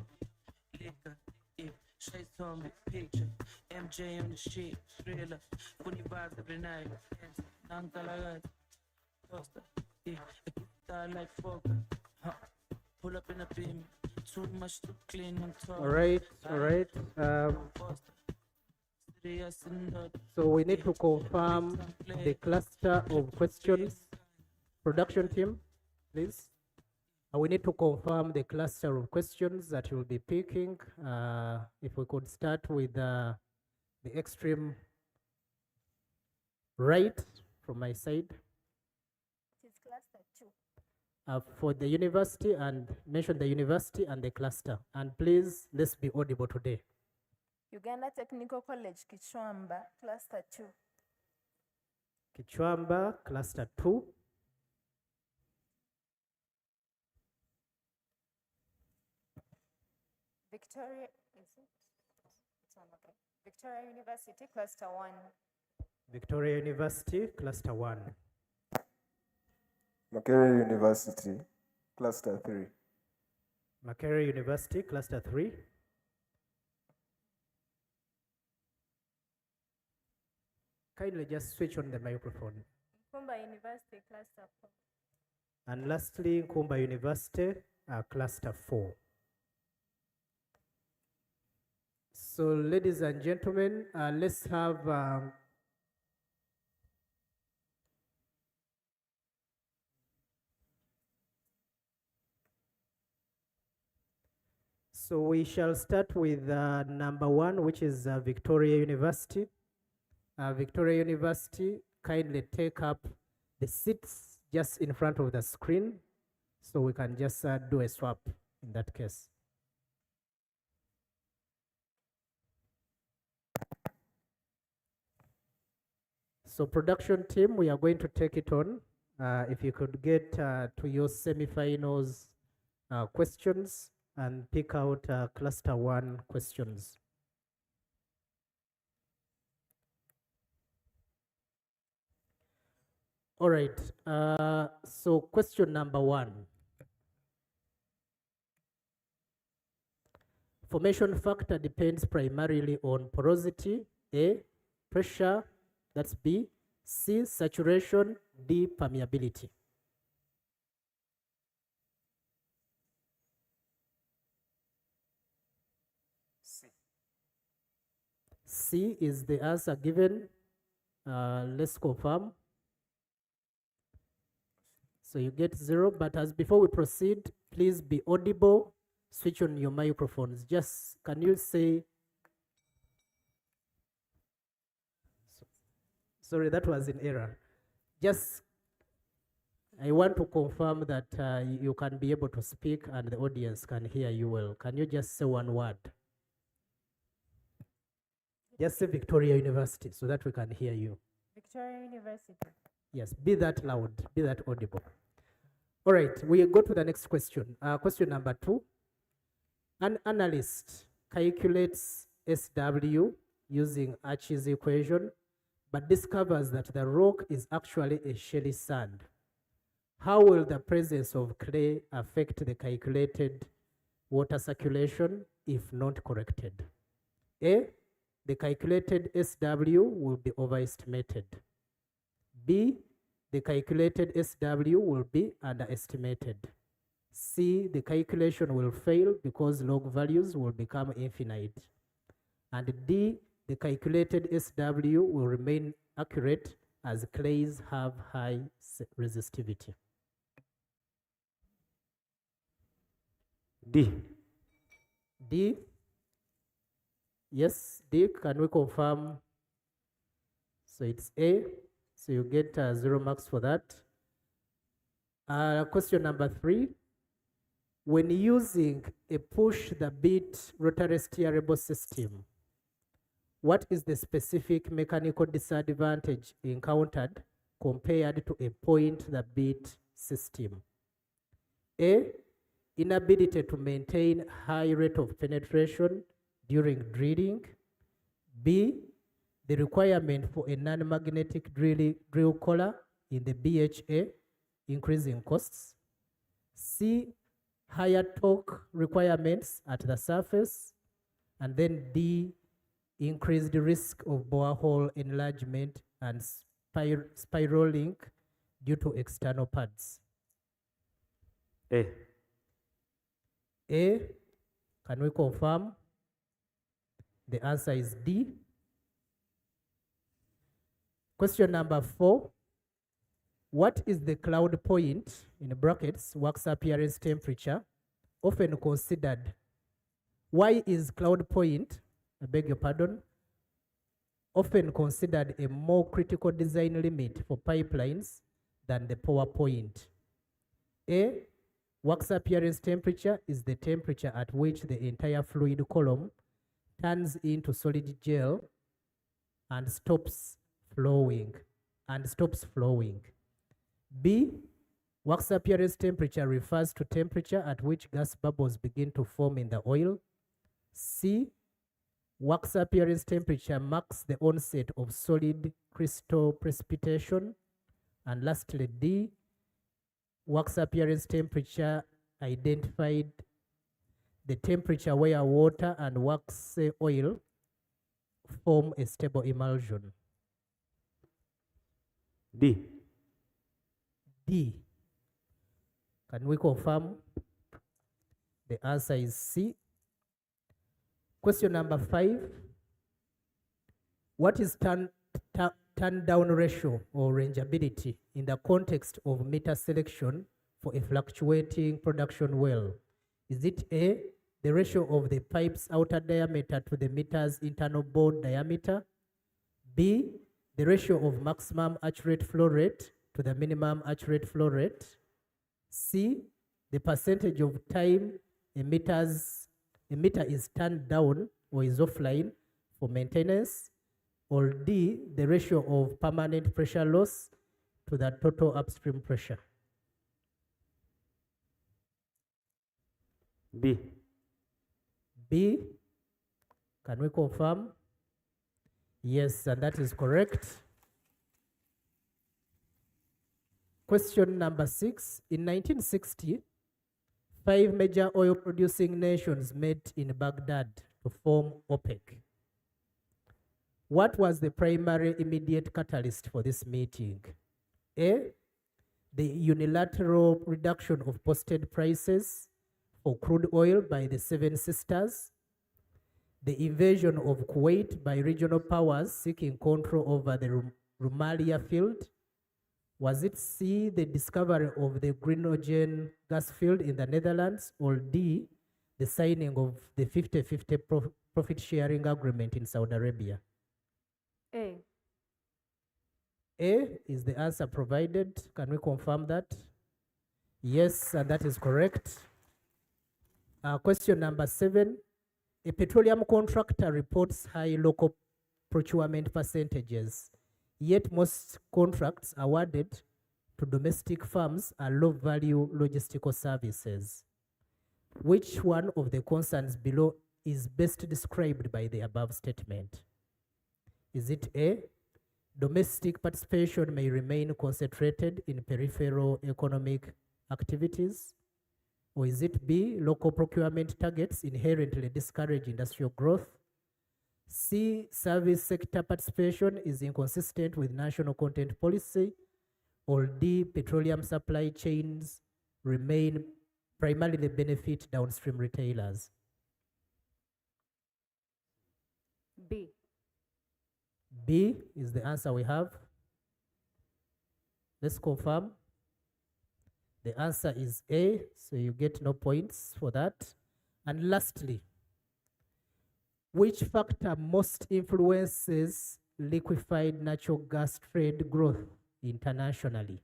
liquor, yeah. Shades on me, picture. MJ on the street, thriller. Funny vibes every night. Nankalagat, poster, yeah. A guitar like Fokker, huh. Pull up in a beam, too much to clean and talk. All right. So we need to confirm the cluster of questions. Production team, please. We need to confirm the cluster of questions that you'll be picking. If we could start with the extreme right from my side. It's cluster 2. For the university, and mention the university and the cluster. And please, let's be audible today. Uganda Technical College, Kichwamba, Cluster 2. Kichwamba, Cluster 2. Victoria, is it? It's one, okay. Victoria University, Cluster 1. Victoria University, Cluster 1. Makerere University, Cluster 3. Makerere University, Cluster 3. Kindly just switch on the microphone. Kumba University, Cluster 4. And lastly, Kumba University, Cluster 4. So, ladies and gentlemen, let's have so we shall start with number 1, which is Victoria University. Victoria University, kindly take up the seats just in front of the screen so we can just do a swap in that case. So production team, we are going to take it on. If you could get to your semifinals questions and pick out cluster 1 questions. All right, so question number 1. Formation factor depends primarily on porosity, A, pressure, that's B, C, saturation, D, permeability. C. C is the answer given. Let's confirm. So you get 0, but as before we proceed, please be audible. Switch on your microphones. Just, can you say, sorry, that was in error. Just, I want to confirm that you can be able to speak and the audience can hear you well. Can you just say one word? Just say Victoria University so that we can hear you. Victoria University. Yes, be that loud, be that audible. All right, we go to the next question. Question number 2. An analyst calculates SW using Archie's equation, but discovers that the rock is actually a shelly sand. How will the presence of clay affect the calculated water circulation if not corrected? A, the calculated SW will be overestimated. B, the calculated SW will be underestimated. C, the calculation will fail because log values will become infinite. And D, the calculated SW will remain accurate as clays have high resistivity. D. D. Yes, D, can we confirm? So it's A, so you get 0 marks for that. Question number 3. When using a push the bit rotary steerable system, what is the specific mechanical disadvantage encountered compared to a point the bit system? A, inability to maintain high rate of penetration during drilling. B, the requirement for a non-magnetic drill collar in the BHA, increasing costs. C, higher torque requirements at the surface. And then D, increased risk of borehole enlargement and spiraling due to external pads. A. A, can we confirm? The answer is D. Question number 4. What is the cloud point, in brackets, wax appearance temperature, often considered? Why is cloud point, I beg your pardon, often considered a more critical design limit for pipelines than the power point? A, wax appearance temperature is the temperature at which the entire fluid column turns into solid gel and stops flowing. B, wax appearance temperature refers to temperature at which gas bubbles begin to form in the oil. C, wax appearance temperature marks the onset of solid crystal precipitation. And lastly, D, wax appearance temperature identified the temperature where water and wax oil form a stable emulsion. D. D. Can we confirm? The answer is C. Question number 5. What is turn down ratio or rangeability in the context of meter selection for a fluctuating production well? Is it A, the ratio of the pipe's outer diameter to the meter's internal bore diameter? B, the ratio of maximum arch rate flow rate to the minimum arch rate flow rate? C, the percentage of time a meter is turned down or is offline for maintenance? Or D, the ratio of permanent pressure loss to the total upstream pressure? B. B, can we confirm? Yes, and that is correct. Question number 6. In 1960, 5 major oil producing nations met in Baghdad to form OPEC. What was the primary immediate catalyst for this meeting? A, the unilateral reduction of posted prices for crude oil by the Seven Sisters, the invasion of Kuwait by regional powers seeking control over the Rumalia field. Was it C, the discovery of the Groningen gas field in the Netherlands, or D, the signing of the 50-50 profit sharing agreement in Saudi Arabia? A. A is the answer provided. Can we confirm that? Yes, and that is correct. Question number 7. A petroleum contractor reports high local procurement percentages, yet most contracts awarded to domestic firms are low-value logistical services. Which one of the concerns below is best described by the above statement? Is it A, domestic participation may remain concentrated in peripheral economic activities? Or is it B, local procurement targets inherently discourage industrial growth? C, service sector participation is inconsistent with national content policy. Or D, petroleum supply chains remain primarily benefit downstream retailers. B. B is the answer we have. Let's confirm. The answer is A, so you get no points for that. And lastly, which factor most influences liquefied natural gas trade growth internationally?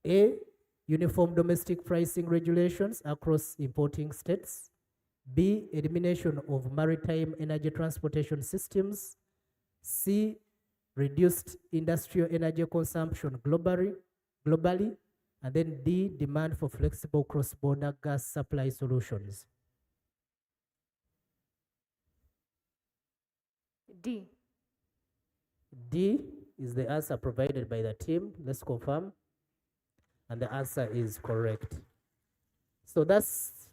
A, uniform domestic pricing regulations across importing states. B, elimination of maritime energy transportation systems. C, reduced industrial energy consumption globally. And then D, demand for flexible cross-border gas supply solutions. D. D is the answer provided by the team. Let's confirm. And the answer is correct. So that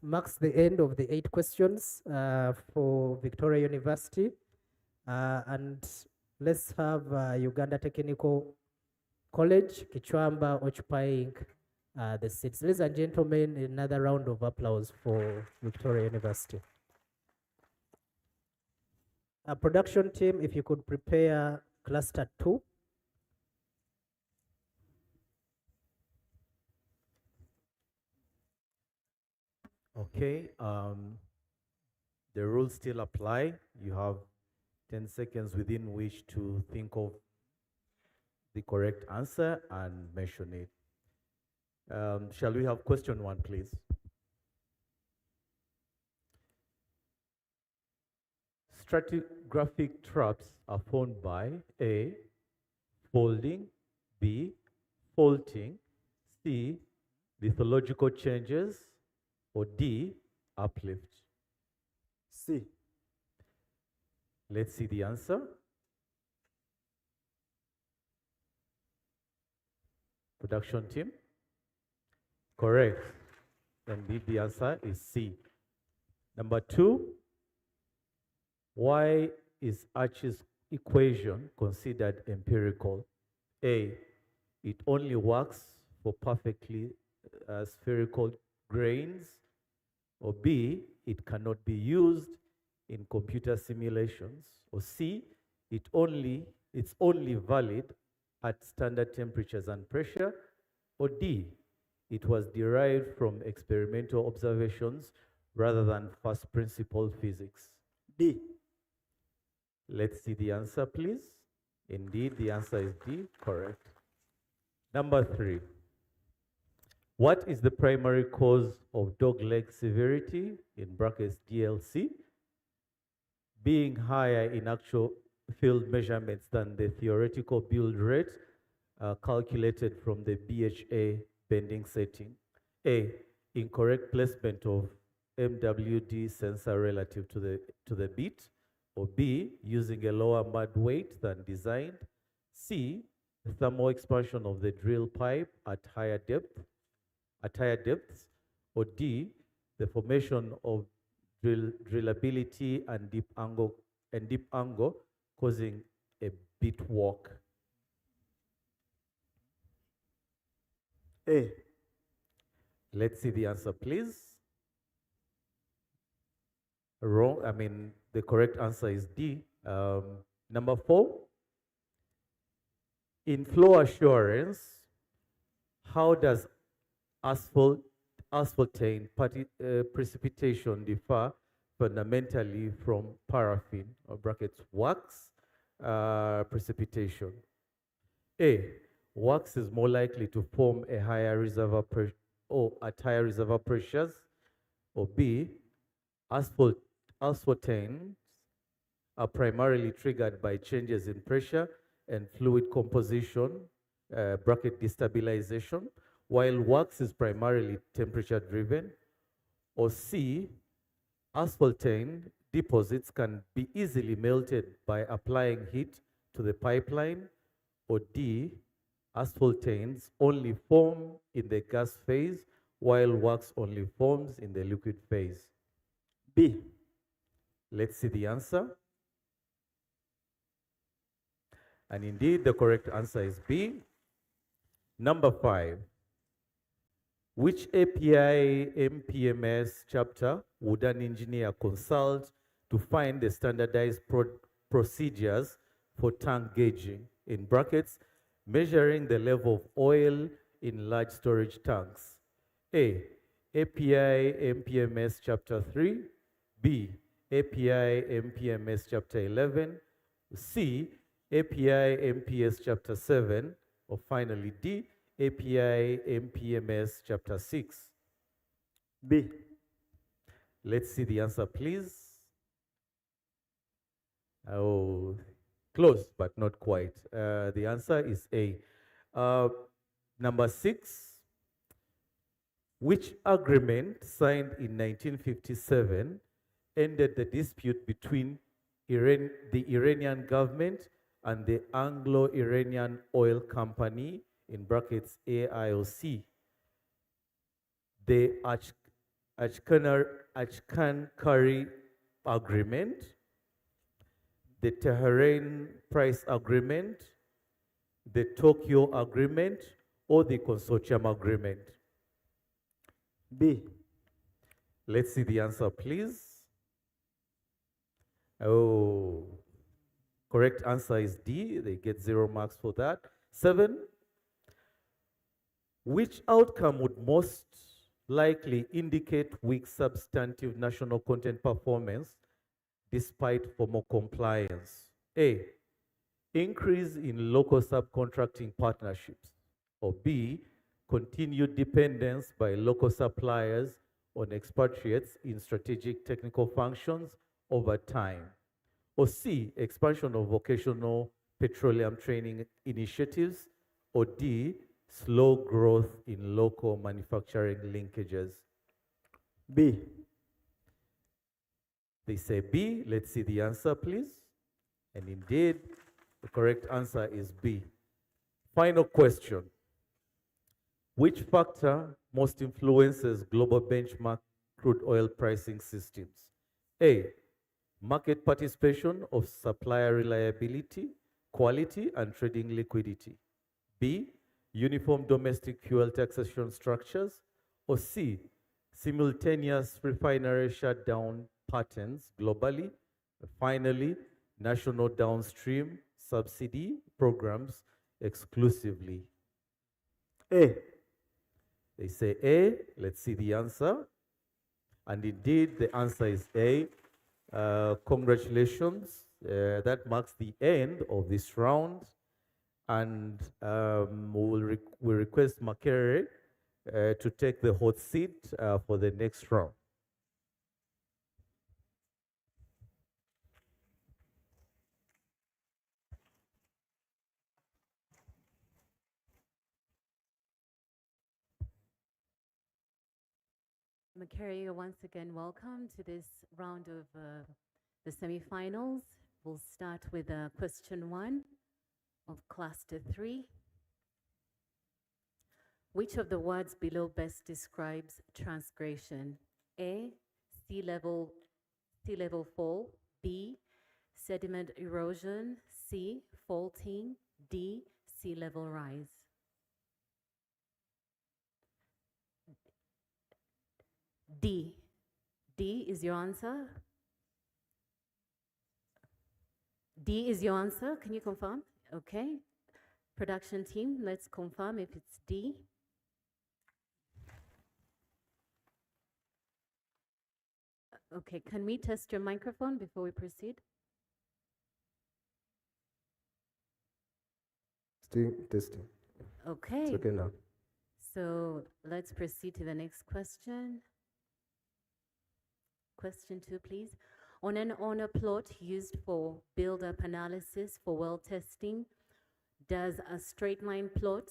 marks the end of the 8 questions for Victoria University. And let's have Uganda Technical College, Kichwamba, occupying the seats. Ladies and gentlemen, another round of applause for Victoria University. Production team, if you could prepare cluster 2. Okay, the rules still apply. You have 10 seconds within which to think of the correct answer and mention it. Shall we have question 1, please? Stratigraphic traps are formed by A, folding, B, faulting, C, lithological changes, or D, uplift. C. Let's see the answer. Production team. Correct. Indeed, the answer is C. Number 2, why is Archie's equation considered empirical? A, it only works for perfectly spherical grains. Or B, it cannot be used in computer simulations. Or C, it's only valid at standard temperatures and pressure. Or D, it was derived from experimental observations rather than first principle physics. D. Let's see the answer, please. Indeed, the answer is D, correct. Number 3. What is the primary cause of dog leg severity, in brackets DLC, being higher in actual field measurements than the theoretical build rate calculated from the BHA bending setting? A, incorrect placement of MWD sensor relative to the bit. Or B, using a lower mud weight than designed. C, thermal expansion of the drill pipe at higher depths. Or D, the formation of drillability and deep angle causing a bit walk. A. Let's see the answer, please. Wrong. The correct answer is D. Number 4, in flow assurance, how does asphaltene precipitation differ fundamentally from paraffin, or brackets wax, precipitation? A, wax is more likely to form a higher reservoir pressure or at higher reservoir pressures. Or B, asphaltenes are primarily triggered by changes in pressure and fluid composition, bracket destabilization, while wax is primarily temperature driven. Or C, asphaltene deposits can be easily melted by applying heat to the pipeline. Or D, asphaltenes only form in the gas phase, while wax only forms in the liquid phase. B. Let's see the answer. And indeed, the correct answer is B. Number 5. Which API MPMS chapter would an engineer consult to find the standardized procedures for tank gauging, in brackets, measuring the level of oil in large storage tanks? A. API MPMS chapter 3. B. API MPMS chapter 11. C. API MPS chapter 7. Or finally, D. API MPMS chapter 6. B. Let's see the answer, please. Oh, close, but not quite. The answer is A. Number 6. Which agreement signed in 1957 ended the dispute between the Iranian government and the Anglo-Iranian Oil Company, in brackets AIOC? The Achkan-Kari Agreement, the Tehran Price Agreement, the Tokyo Agreement, or the Consortium Agreement? B. Let's see the answer, please. Oh, correct answer is D. They get 0 marks for that. 7. Which outcome would most likely indicate weak substantive national content performance despite formal compliance? A. Increase in local subcontracting partnerships. Or B. Continued dependence by local suppliers on expatriates in strategic technical functions over time. Or C. Expansion of vocational petroleum training initiatives. Or D. Slow growth in local manufacturing linkages. B. They say B. Let's see the answer, please. And indeed, the correct answer is B. Final question. Which factor most influences global benchmark crude oil pricing systems? A. Market participation of supplier reliability, quality, and trading liquidity. B. Uniform domestic fuel taxation structures. Or C. Simultaneous refinery shutdown patterns globally. Finally, national downstream subsidy programs exclusively. A. They say A. Let's see the answer. And indeed, the answer is A. Congratulations. That marks the end of this round. And we request Makere to take the hot seat for the next round. Makari, you're once again welcome to this round of the semifinals. We'll start with question 1 of cluster 3. Which of the words below best describes transgression? A. Sea level fall. B. Sediment erosion. C. Faulting. D. Sea level rise. D. D is your answer? D is your answer? Can you confirm? Okay. Production team, let's confirm if it's D. Okay, can we test your microphone before we proceed? Testing. Okay. It's okay now. So let's proceed to the next question. Question 2, please. On an honor plot used for build-up analysis for well testing, does a straight line plot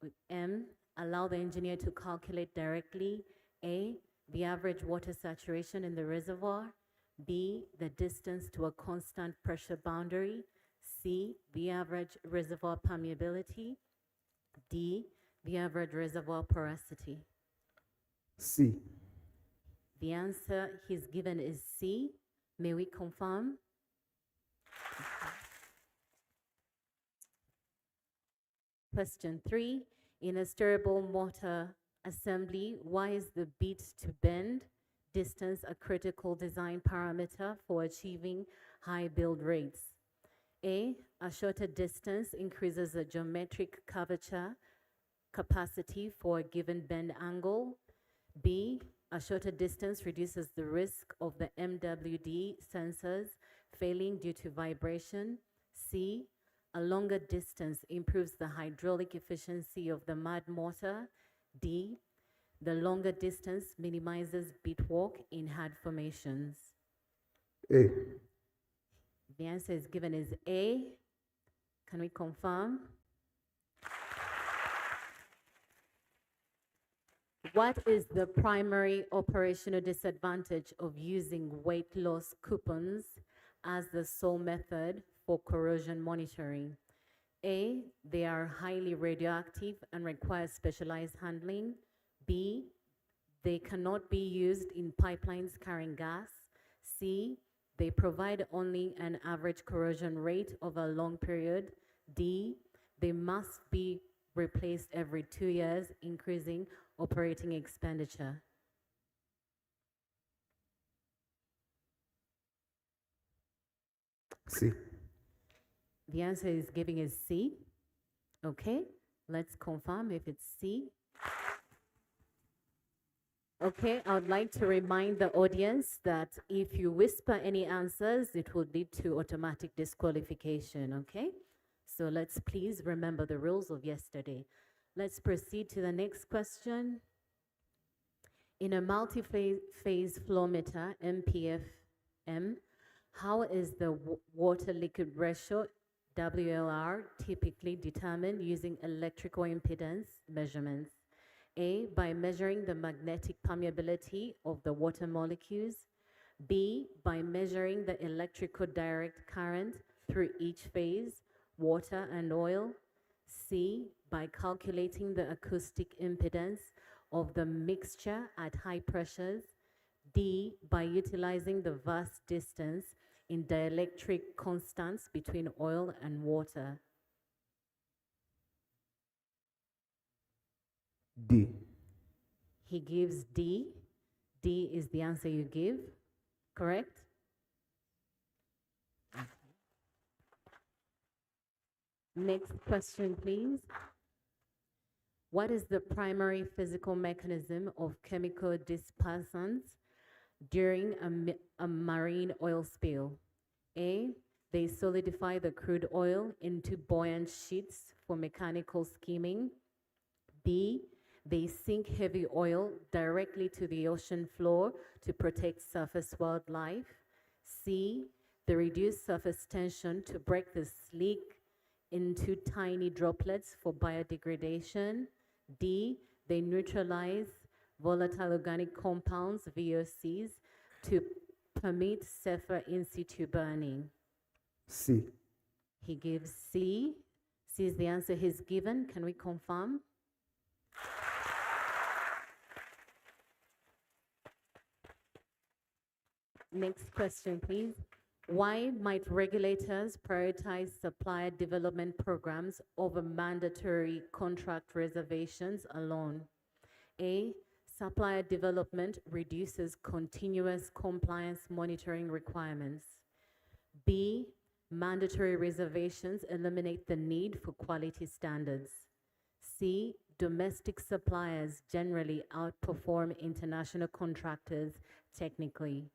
with M allow the engineer to calculate directly A, the average water saturation in the reservoir, B, the distance to a constant pressure boundary, C, the average reservoir permeability, D, the average reservoir porosity? C. The answer he's given is C. May we confirm? Question 3. In a steerable motor assembly, why is the beat to bend distance a critical design parameter for achieving high build rates? A shorter distance increases the geometric curvature capacity for a given bend angle. B, a shorter distance reduces the risk of the MWD sensors failing due to vibration. C, a longer distance improves the hydraulic efficiency of the mud motor. D, the longer distance minimizes beat walk in hard formations. A. The answer is given as A. Can we confirm? What is the primary operational disadvantage of using weight loss coupons as the sole method for corrosion monitoring? A, they are highly radioactive and require specialized handling. B, they cannot be used in pipelines carrying gas. C, they provide only an average corrosion rate over a long period. D, they must be replaced every 2 years, increasing operating expenditure. C. The answer is giving is C. Okay, let's confirm if it's C. Okay, I would like to remind the audience that if you whisper any answers, it will lead to automatic disqualification, okay? So let's please remember the rules of yesterday. Let's proceed to the next question. In a multi-phase flow meter, MPFM, how is the water-liquid ratio, WLR, typically determined using electrical impedance measurements? A, by measuring the magnetic permeability of the water molecules. B, by measuring the electrical direct current through each phase, water and oil. C, by calculating the acoustic impedance of the mixture at high pressures. D, by utilizing the vast distance in dielectric constants between oil and water. D. He gives D. D is the answer you give, correct? Next question, please. What is the primary physical mechanism of chemical dispersants during a marine oil spill? A, they solidify the crude oil into buoyant sheets for mechanical skimming. B, they sink heavy oil directly to the ocean floor to protect surface wildlife. C, they reduce surface tension to break the slick into tiny droplets for biodegradation. D, they neutralize volatile organic compounds, VOCs, to permit safer in situ burning. C. He gives C. C is the answer he's given. Can we confirm? Next question, please. Why might regulators prioritize supplier development programs over mandatory contract reservations alone? A, supplier development reduces continuous compliance monitoring requirements. B, mandatory reservations eliminate the need for quality standards. C, domestic suppliers generally outperform international contractors technically.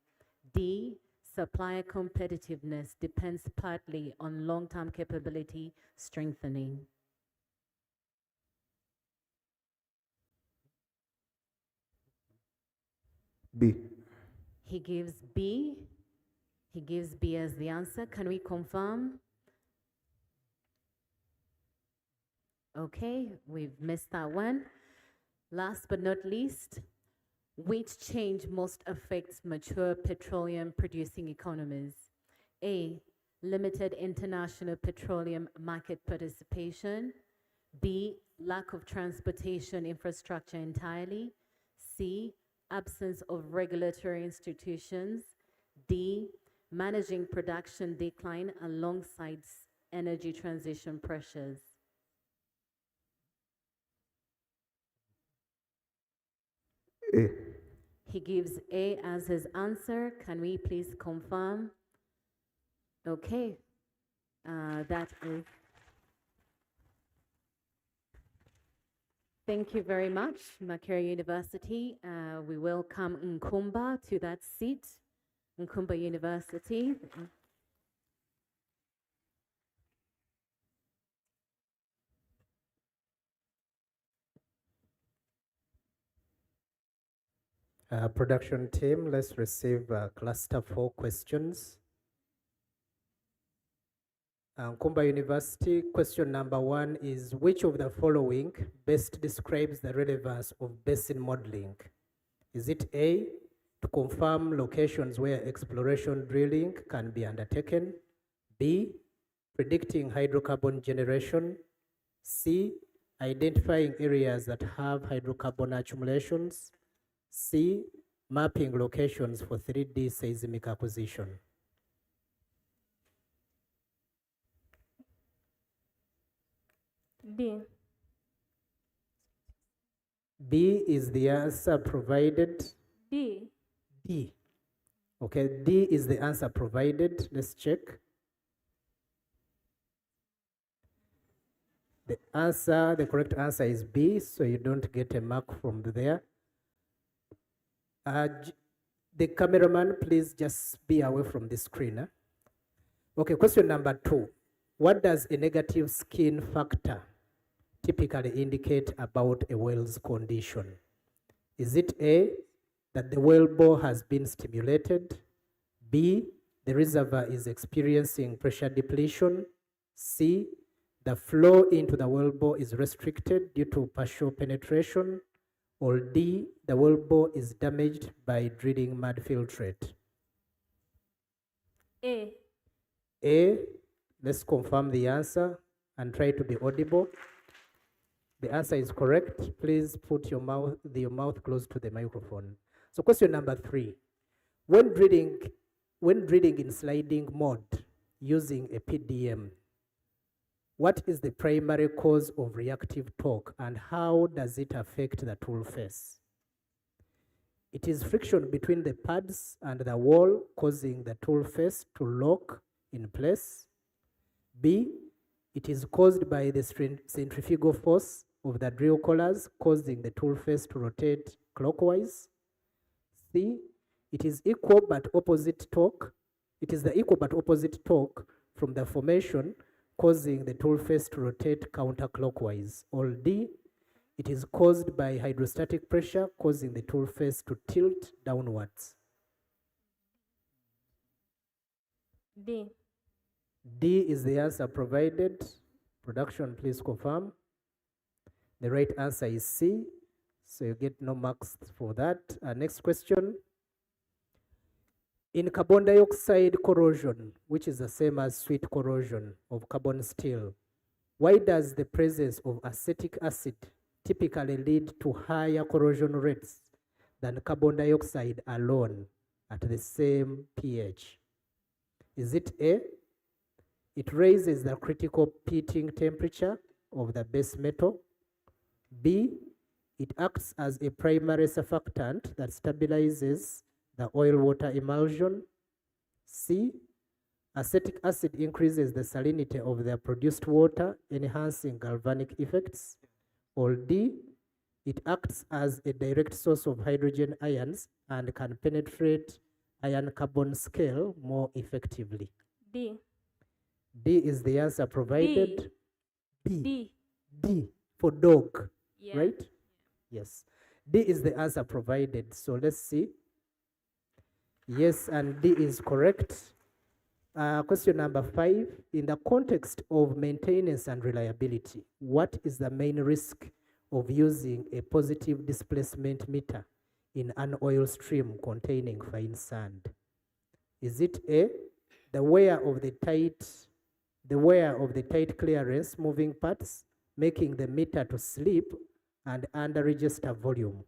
D, supplier competitiveness depends partly on long-term capability strengthening. B. He gives B. He gives B as the answer. Can we confirm? Okay, we've missed that one. Last but not least, which change most affects mature petroleum producing economies? A, limited international petroleum market participation. B, lack of transportation infrastructure entirely. C, absence of regulatory institutions. D, managing production decline alongside energy transition pressures. A. He gives A as his answer. Can we please confirm? Okay. That is. Thank you very much, Makerere University. We welcome Nkumba to that seat. Nkumba University. Production team, let's receive cluster 4 questions. Nkumba University, question number 1 is, which of the following best describes the relevance of basin modeling? Is it A, to confirm locations where exploration drilling can be undertaken? B, predicting hydrocarbon generation? C, identifying areas that have hydrocarbon accumulations? C, mapping locations for 3D seismic acquisition? D. B is the answer provided. D. D. Okay, D is the answer provided. Let's check. The correct answer is B, so you don't get a mark from there. The cameraman, please just be away from the screen. Okay, question number 2. What does a negative skin factor typically indicate about a well's condition? Is it A, that the well bore has been stimulated? B, the reservoir is experiencing pressure depletion? C, the flow into the well bore is restricted due to partial penetration? Or D, the well bore is damaged by drilling mud filtrate? A. A, let's confirm the answer and try to be audible. The answer is correct. Please put your mouth close to the microphone. So question number 3. When drilling in sliding mode using a PDM, what is the primary cause of reactive torque and how does it affect the tool face? It is friction between the pads and the wall causing the tool face to lock in place. B, it is caused by the centrifugal force of the drill collars causing the tool face to rotate clockwise. C, it is equal but opposite torque. It is the equal but opposite torque from the formation causing the tool face to rotate counterclockwise. Or D, it is caused by hydrostatic pressure causing the tool face to tilt downwards. D. D is the answer provided. Production, please confirm. The right answer is C, so you get no marks for that. Next question. In carbon dioxide corrosion, which is the same as sweet corrosion of carbon steel, why does the presence of acetic acid typically lead to higher corrosion rates than carbon dioxide alone at the same pH? Is it A, it raises the critical pitting temperature of the base metal? B, it acts as a primary surfactant that stabilizes the oil-water emulsion? C, acetic acid increases the salinity of the produced water, enhancing galvanic effects? Or D, it acts as a direct source of hydrogen ions and can penetrate iron-carbon scale more effectively? D. D is the answer provided. D. D. D for dog, Yeah. right? Yes. D is the answer provided. So let's see. Yes, and D is correct. Question number 5. In the context of maintenance and reliability, what is the main risk of using a positive displacement meter in an oil stream containing fine sand? Is it A, the wear of the tight clearance moving parts, making the meter to slip and under register volume?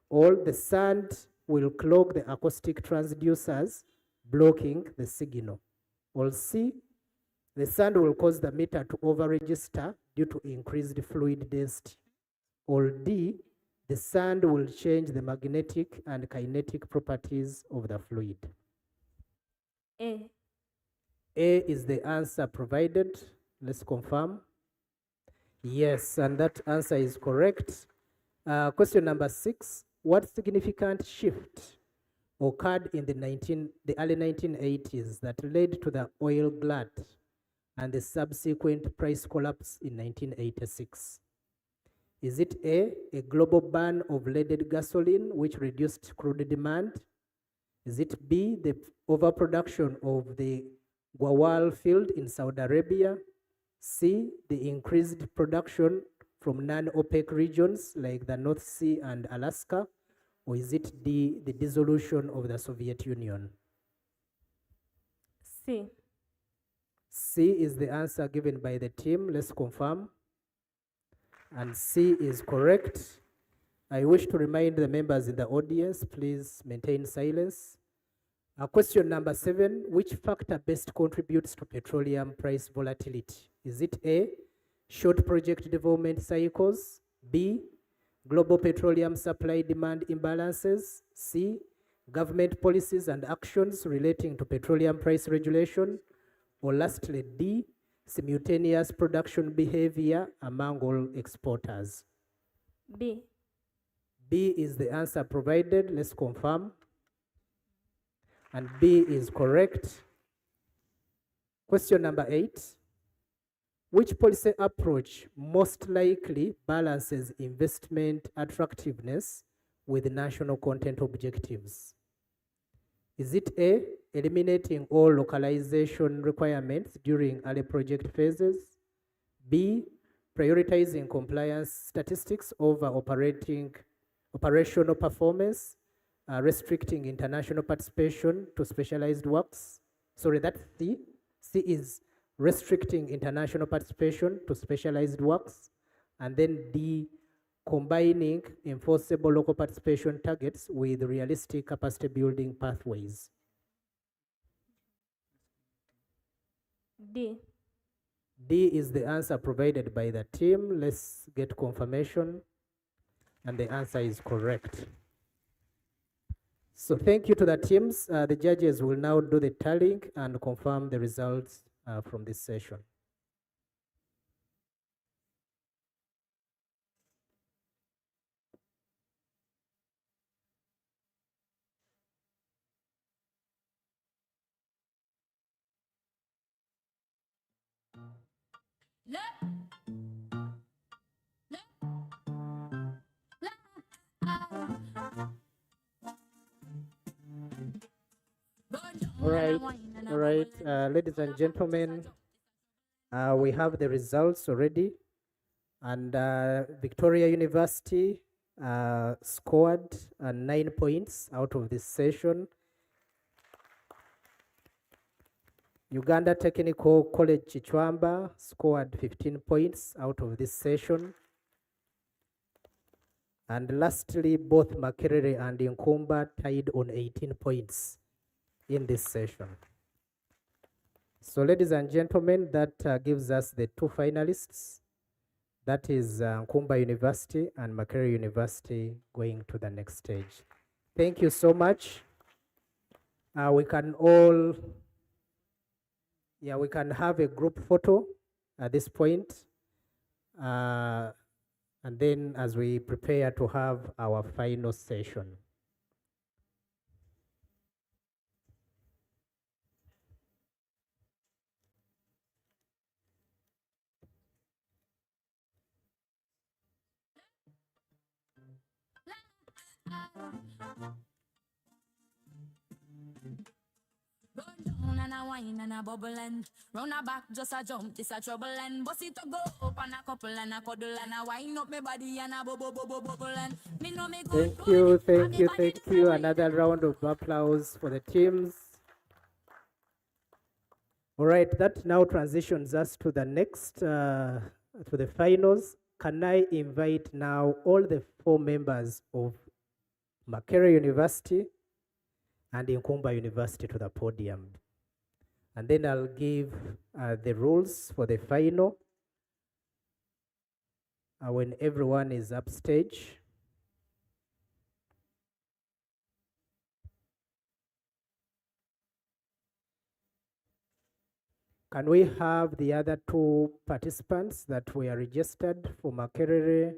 Or the sand will clog the acoustic transducers, blocking the signal? Or C, the sand will cause the meter to over-register due to increased fluid density? Or D, The sand will change the magnetic and kinetic properties of the fluid. A. A is the answer provided. Let's confirm. Yes, and that answer is correct. Question number 6. What significant shift occurred in the early 1980s that led to the oil glut and the subsequent price collapse in 1986? Is it A global ban of leaded gasoline, which reduced crude demand? Is it B, the overproduction of the Guawal field in Saudi Arabia? C, the increased production from non-OPEC regions like the North Sea and Alaska? Or is it D, the dissolution of the Soviet Union? C. C is the answer given by the team. Let's confirm. And C is correct. I wish to remind the members in the audience, please maintain silence. Question number 7, which factor best contributes to petroleum price volatility? Is it A, short project development cycles, B, global petroleum supply demand imbalances, C, government policies and actions relating to petroleum price regulation, or lastly D, simultaneous production behavior among all exporters? B. B is the answer provided. Let's confirm. And B is correct. Question number 8. Which policy approach most likely balances investment attractiveness with national content objectives? Is it A, eliminating all localization requirements during early project phases? B, prioritizing compliance statistics over operational performance, restricting international participation to specialized works? Sorry, that's C. C is restricting international participation to specialized works. And then D, combining enforceable local participation targets with realistic capacity building pathways. D. D is the answer provided by the team. Let's get confirmation. And the answer is correct. So thank you to the teams. The judges will now do the tallying and confirm the results from this session. All right, ladies and gentlemen, we have the results already, and Victoria University scored 9 points out of this session. Uganda Technical College Chichwamba scored 15 points out of this session. And lastly, both Makerere and Nkumba tied on 18 points in this session. So ladies and gentlemen, that gives us the 2 finalists. That is Nkumba University and Makerere University going to the next stage. Thank you so much. We can all, we can have a group photo at this point. And then as we prepare to have our final session. And a wine and a bubble and round a back just a jump, this a trouble and bust it to go up and a couple and a cuddle and a wine up my body and a bubble and me know me good. Thank you, thank you, thank you. Another round of applause for the teams. All right, that now transitions us to the next, to the finals. Can I invite now all the 4 members of Makerere University and Nkumba University to the podium? And then I'll give the rules for the final when everyone is upstage. Can we have the other two participants that were registered for Makerere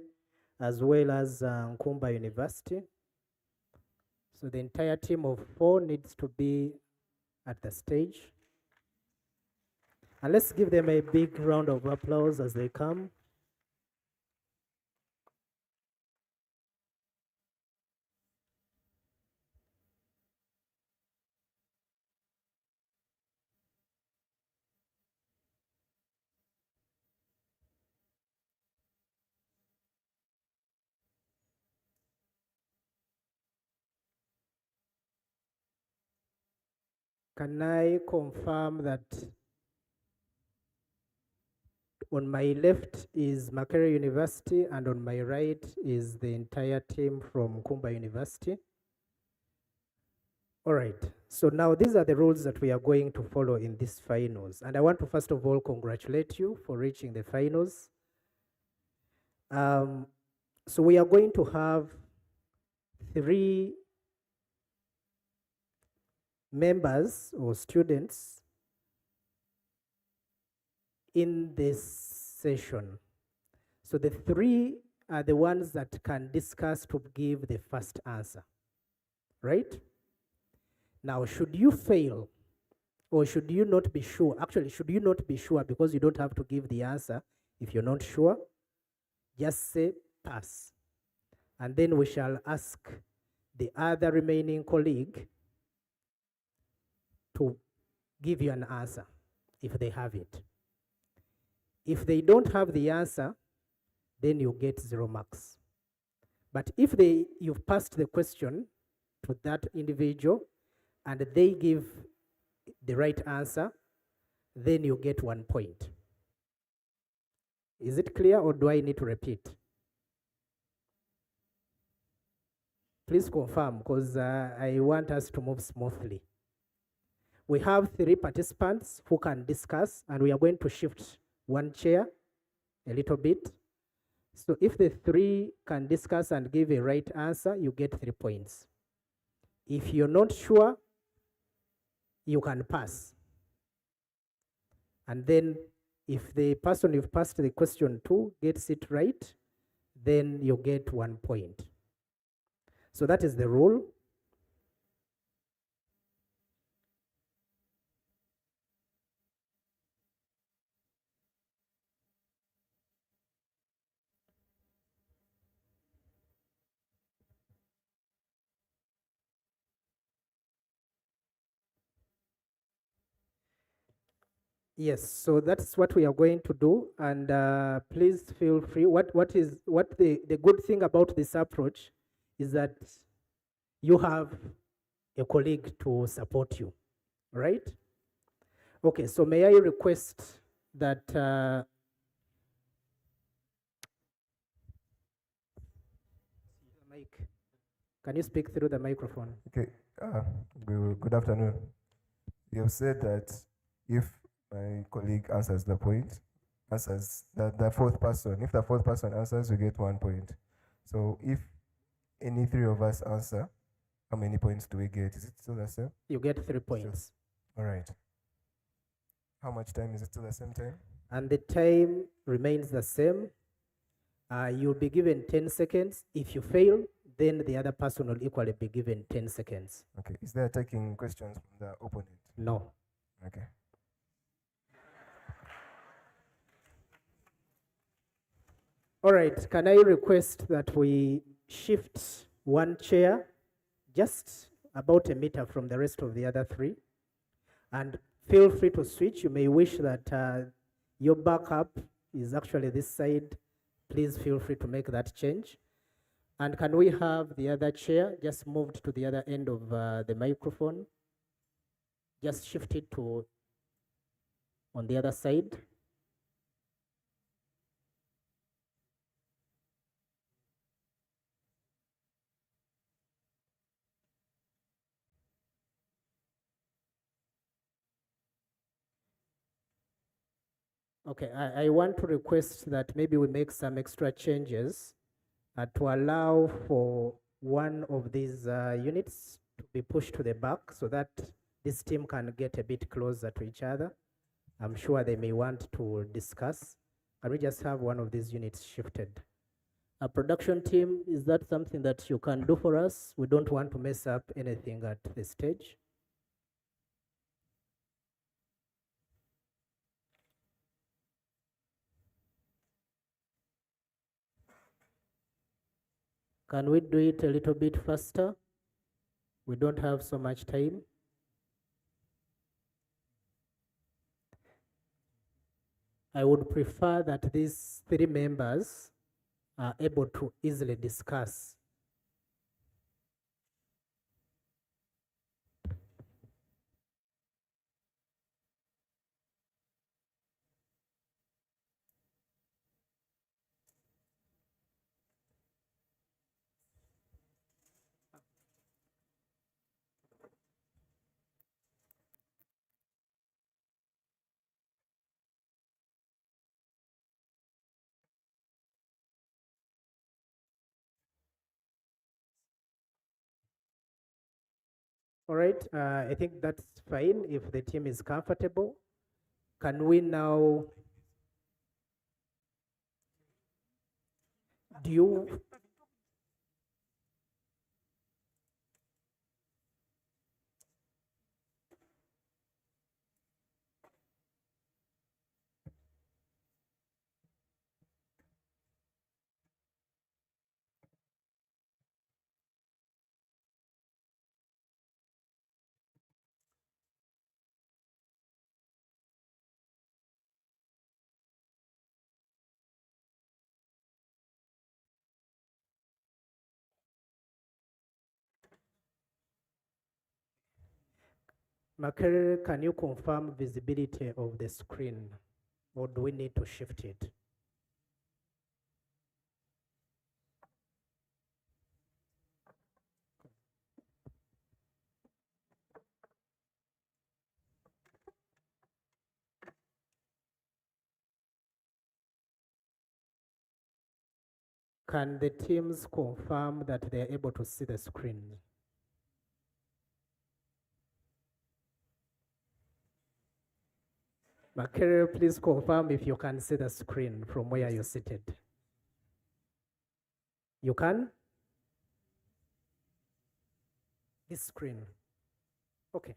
as well as Nkumba University? So the entire team of 4 needs to be at the stage. And let's give them a big round of applause as they come. Can I confirm that on my left is Makerere University and on my right is the entire team from Nkumba University? All right, so now these are the rules that we are going to follow in these finals. And I want to first of all congratulate you for reaching the finals. So we are going to have 3 members or students in this session. So the 3 are the ones that can discuss to give the first answer, right? Now, should you fail or should you not be sure? Actually, should you not be sure because you don't have to give the answer if you're not sure? Just say pass. And then we shall ask the other remaining colleague to give you an answer if they have it. If they don't have the answer, then you get 0 marks. But if you've passed the question to that individual and they give the right answer, then you get 1 point. Is it clear or do I need to repeat? Please confirm because I want us to move smoothly. We have 3 participants who can discuss and we are going to shift 1 chair a little bit. So if the 3 can discuss and give a right answer, you get 3 points. If you're not sure, you can pass. And then if the person you've passed the question to gets it right, then you get 1 point. So that is the rule. Yes, so that's what we are going to do, and please feel free. The good thing about this approach is that you have a colleague to support you, right? Okay, so may I request that mic. Can you speak through the microphone? Okay, good afternoon. You have said that if my colleague answers the point, answers the 4th person, if the 4th person answers, you get 1 point. So if any 3 of us answer, how many points do we get? Is it still the same? You get 3 points. All right. How much time is it still the same time? And the time remains the same. You'll be given 10 seconds. If you fail, then the other person will equally be given 10 seconds. Okay. Is there taking questions from the opponent? No. Okay. All right, can I request that we shift 1 chair just about a meter from the rest of the other 3? And feel free to switch. You may wish that your backup is actually this side. Please feel free to make that change. And can we have the other chair just moved to the other end of the microphone? Just shift it to on the other side. Okay, I want to request that maybe we make some extra changes to allow for one of these units to be pushed to the back so that this team can get a bit closer to each other. I'm sure they may want to discuss. Can we just have one of these units shifted? A production team, is that something that you can do for us? We don't want to mess up anything at the stage. Can we do it a little bit faster? We don't have so much time. I would prefer that these 3 members are able to easily discuss. All right, I think that's fine if the team is comfortable. Can we now, do you, Makere, can you confirm visibility of the screen, or do we need to shift it? Can the teams confirm that they are able to see the screen? Makere, please confirm if you can see the screen from where you're seated. You can? This screen. Okay.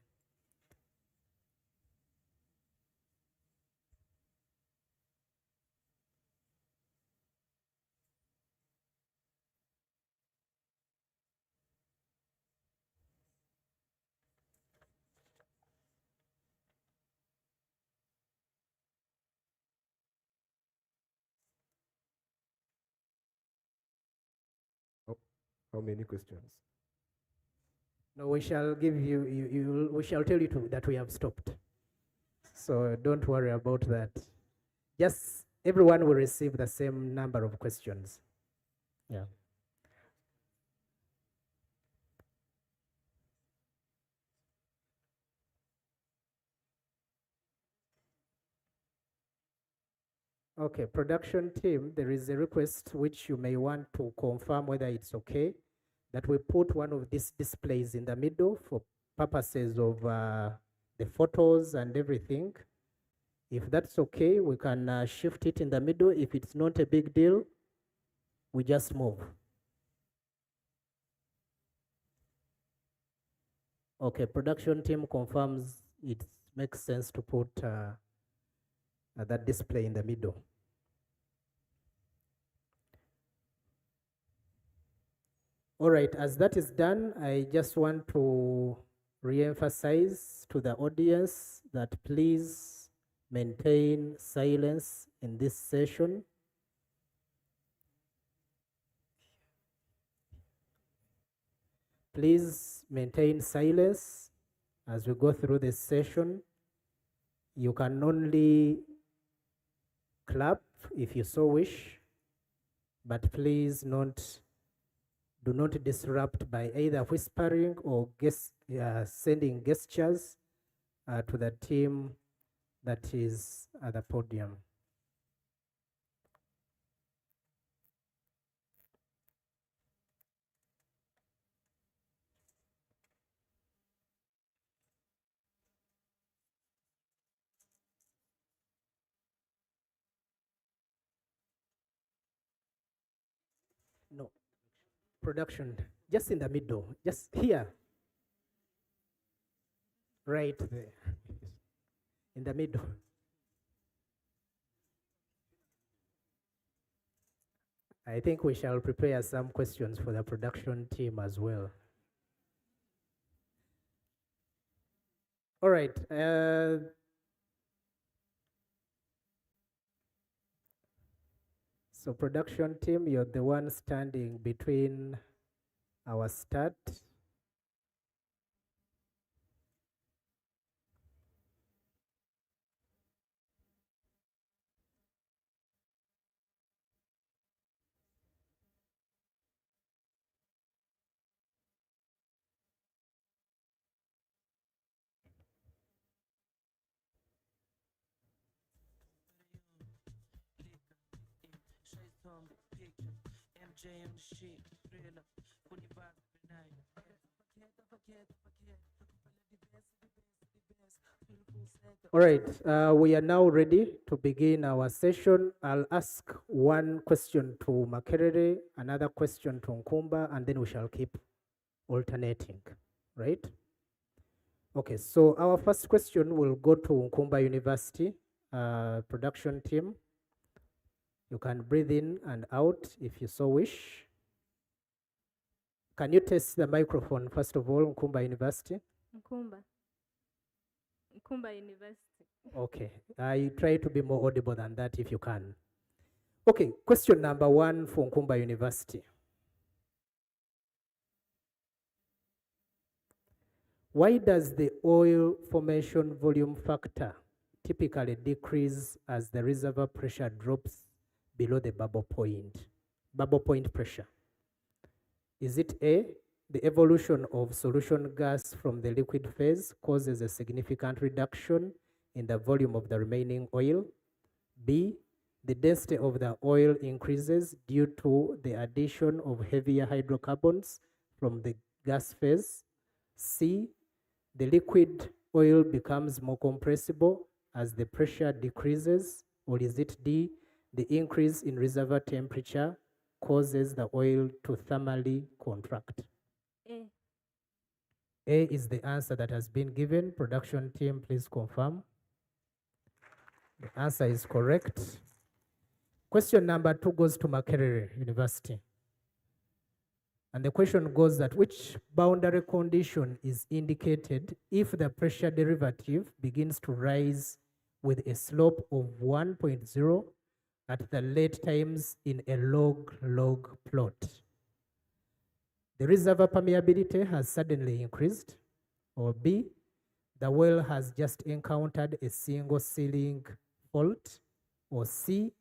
How many questions? No, we shall give you, we shall tell you that we have stopped. So don't worry about that. Just everyone will receive the same number of questions. Yeah. Okay, production team, there is a request which you may want to confirm whether it's okay that we put one of these displays in the middle for purposes of the photos and everything. If that's okay, we can shift it in the middle. If it's not a big deal, we just move. Okay, production team confirms it makes sense to put that display in the middle. All right, as that is done, I just want to re-emphasize to the audience that please maintain silence in this session. Please maintain silence as we go through this session. You can only clap if you so wish, but please do not disrupt by either whispering or sending gestures to the team that is at the podium. No. Production. Just in the middle. Just here. Right there. In the middle. I think we shall prepare some questions for the production team as well. All right. So production team, you're the one standing between our start. All right, we are now ready to begin our session. I'll ask one question to Makerere, another question to Nkumba, and then we shall keep alternating, right? Okay, so our first question will go to Nkumba University production team. You can breathe in and out if you so wish. Can you test the microphone first of all, Nkumba University? Nkumba University. Okay, I try to be more audible than that if you can. Okay, question number one for Nkumba University. Why does the oil formation volume factor typically decrease as the reservoir pressure drops below the bubble point pressure? Is it A, the evolution of solution gas from the liquid phase causes a significant reduction in the volume of the remaining oil? B, the density of the oil increases due to the addition of heavier hydrocarbons from the gas phase? C, the liquid oil becomes more compressible as the pressure decreases? Or is it D, the increase in reservoir temperature causes the oil to thermally contract? A. A is the answer that has been given. Production team, please confirm. The answer is correct. Question number two goes to Makerere University. And the question goes that which boundary condition is indicated if the pressure derivative begins to rise with a slope of 1.0 at the late times in a log-log plot? The reservoir permeability has suddenly increased. Or B, the well has just encountered a single sealing fault. Or C,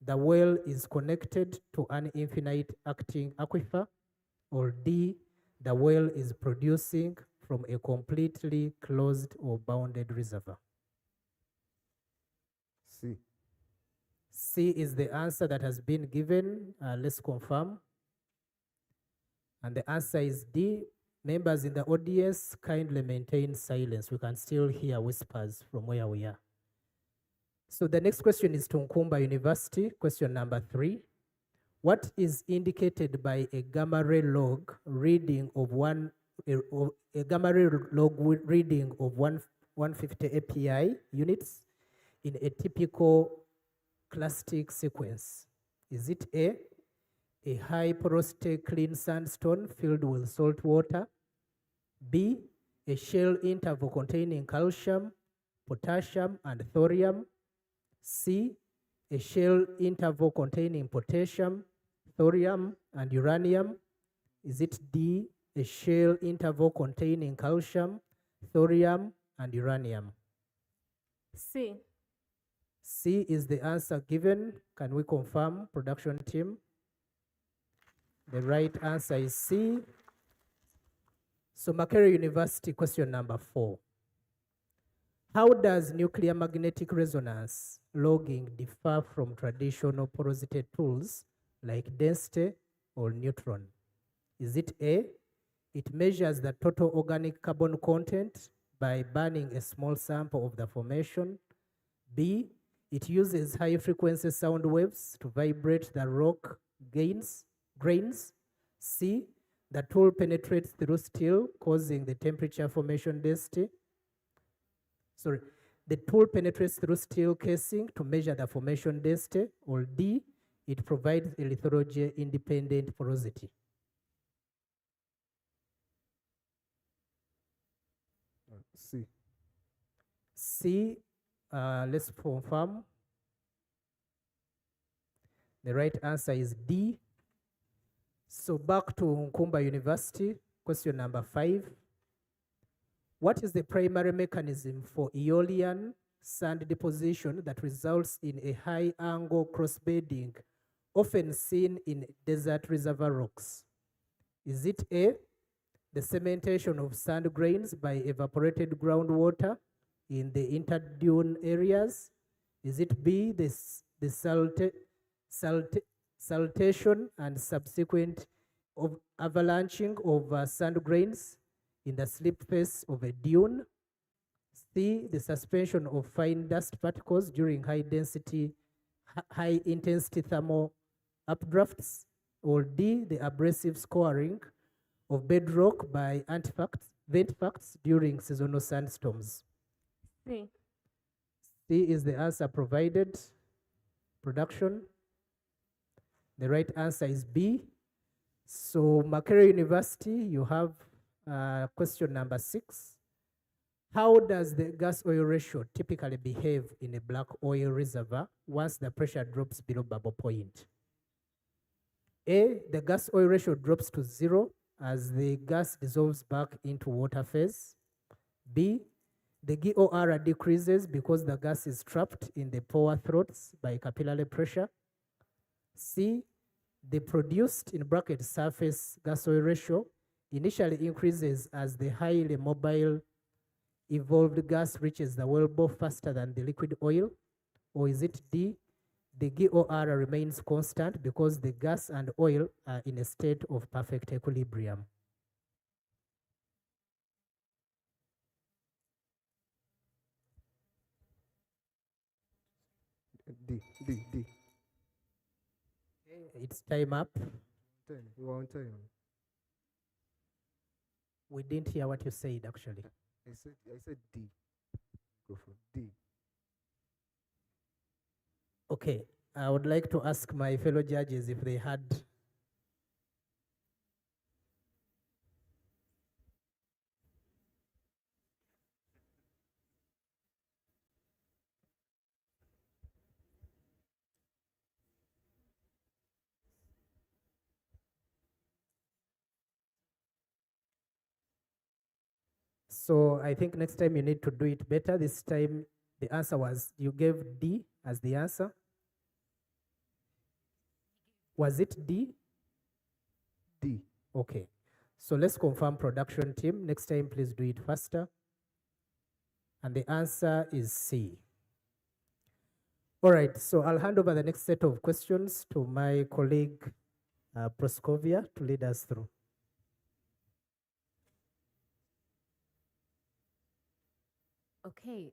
the well is connected to an infinite acting aquifer. Or D, the well is producing from a completely closed or bounded reservoir. C. C is the answer that has been given. Let's confirm. And the answer is D. Members in the audience, kindly maintain silence. We can still hear whispers from where we are. So the next question is to Nkumba University, question number 3. What is indicated by a gamma ray log reading of 150 API units in a typical clastic sequence? Is it A, high porosity clean sandstone filled with salt water? B, a shale interval containing calcium, potassium, and thorium? C, a shale interval containing potassium, thorium, and uranium? Is it D, a shale interval containing calcium, thorium, and uranium? C. C is the answer given. Can we confirm, production team? The right answer is C. So Makerere University, question number 4. How does nuclear magnetic resonance logging differ from traditional porosity tools like density or neutron? Is it A, it measures the total organic carbon content by burning a small sample of the formation? B, it uses high frequency sound waves to vibrate the rock grains. C, the tool penetrates through steel, causing the temperature formation density. Sorry, the tool penetrates through steel casing to measure the formation density. Or D, it provides a lithology-independent porosity. C. C, let's confirm. The right answer is D. So back to Nkumba University, question number 5. What is the primary mechanism for aeolian sand deposition that results in a high angle crossbedding, often seen in desert reservoir rocks? Is it A, the cementation of sand grains by evaporated groundwater in the interdune areas? Is it B, the saltation and subsequent of avalanching of sand grains in the slip face of a dune? C, the suspension of fine dust particles during high intensity thermal updrafts? Or D, the abrasive scoring of bedrock by vent facts during seasonal sandstorms? C. C is the answer provided. Production. The right answer is B. So Makerere University, you have question number 6. How does the gas oil ratio typically behave in a black oil reservoir once the pressure drops below bubble point? A, the gas oil ratio drops to 0 as the gas dissolves back into water phase. B, the GOR decreases because the gas is trapped in the pore throats by capillary pressure. C, the produced in bracket surface gas oil ratio initially increases as the highly mobile evolved gas reaches the wellbore faster than the liquid oil? Or is it D, the GOR remains constant because the gas and oil are in a state of perfect equilibrium? D. It's time up. We want time. We didn't hear what you said actually. I said D. Go for D. Okay, I would like to ask my fellow judges if they had. So I think next time you need to do it better. This time the answer was, you gave D as the answer. Was it D? D. Okay. So let's confirm, production team. Next time, please do it faster. And the answer is C. All right, so I'll hand over the next set of questions to my colleague, Proskovia, to lead us through. Okay,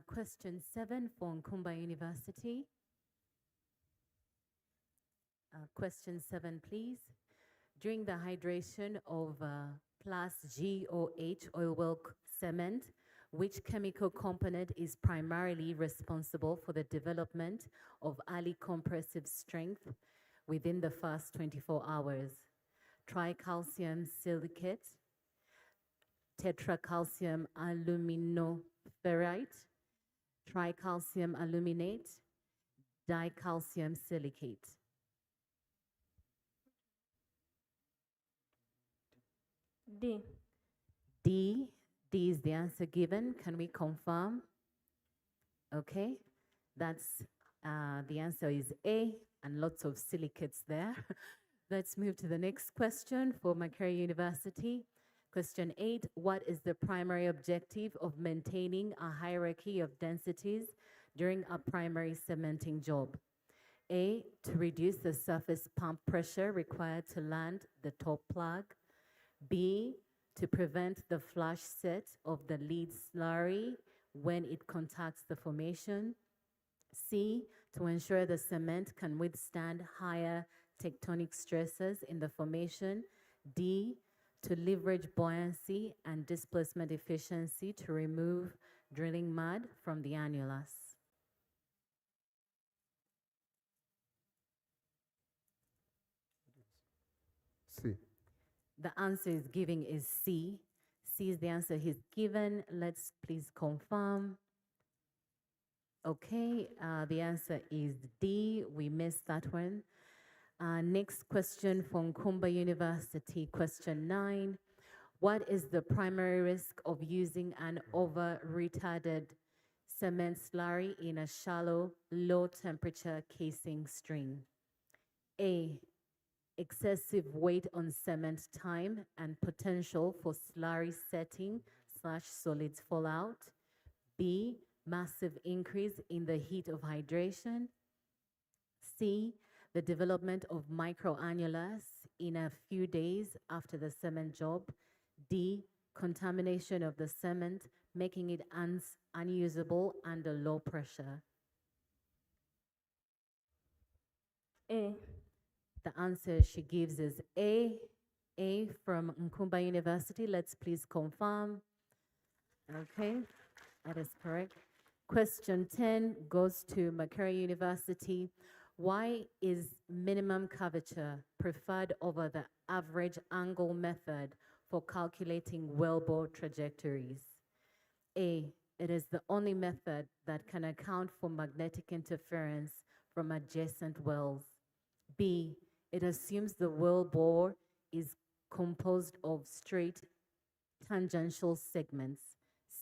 question 7 for Nkumba University. Question 7, please. During the hydration of plus GOH oil well cement, which chemical component is primarily responsible for the development of early compressive strength within the first 24 hours? Tricalcium silicate, tetracalcium aluminoferrite, tricalcium aluminate, dicalcium silicate. D. D is the answer given. Can we confirm? Okay, that's the answer is A, and lots of silicates there. Let's move to the next question for Makerere University. Question 8, what is the primary objective of maintaining a hierarchy of densities during a primary cementing job? A, to reduce the surface pump pressure required to land the top plug. B, to prevent the flash set of the lead slurry when it contacts the formation. C, to ensure the cement can withstand higher tectonic stresses in the formation. D, to leverage buoyancy and displacement efficiency to remove drilling mud from the annulus. C. The answer is giving is C. C is the answer he's given. Let's please confirm. Okay, the answer is D. We missed that one. Next question from Kumba University, question 9. What is the primary risk of using an over-retarded cement slurry in a shallow, low-temperature casing string? A, excessive weight on cement time and potential for slurry setting / solids fallout. B, massive increase in the heat of hydration. C, the development of microannulus in a few days after the cement job. D, contamination of the cement, making it unusable under low pressure. A. The answer she gives is A. A from Nkumba University. Let's please confirm. Okay, that is correct. Question 10 goes to Makerere University. Why is minimum curvature preferred over the average angle method for calculating wellbore trajectories? A, it is the only method that can account for magnetic interference from adjacent wells. B, it assumes the wellbore is composed of straight tangential segments.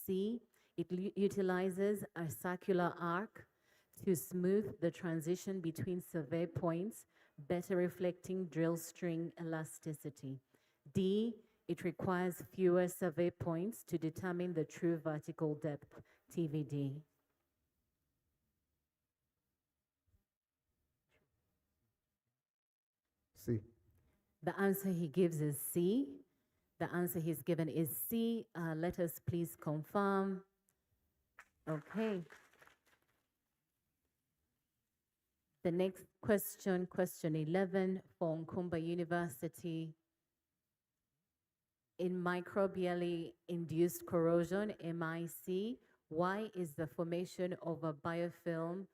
C, it utilizes a circular arc to smooth the transition between survey points, better reflecting drill string elasticity. D, it requires fewer survey points to determine the true vertical depth, TVD. C. The answer he gives is C. The answer he's given is C. Let us please confirm. Okay. The next question, question 11 from Nkumba University. In microbially induced corrosion, MIC, why is the formation of a biofilm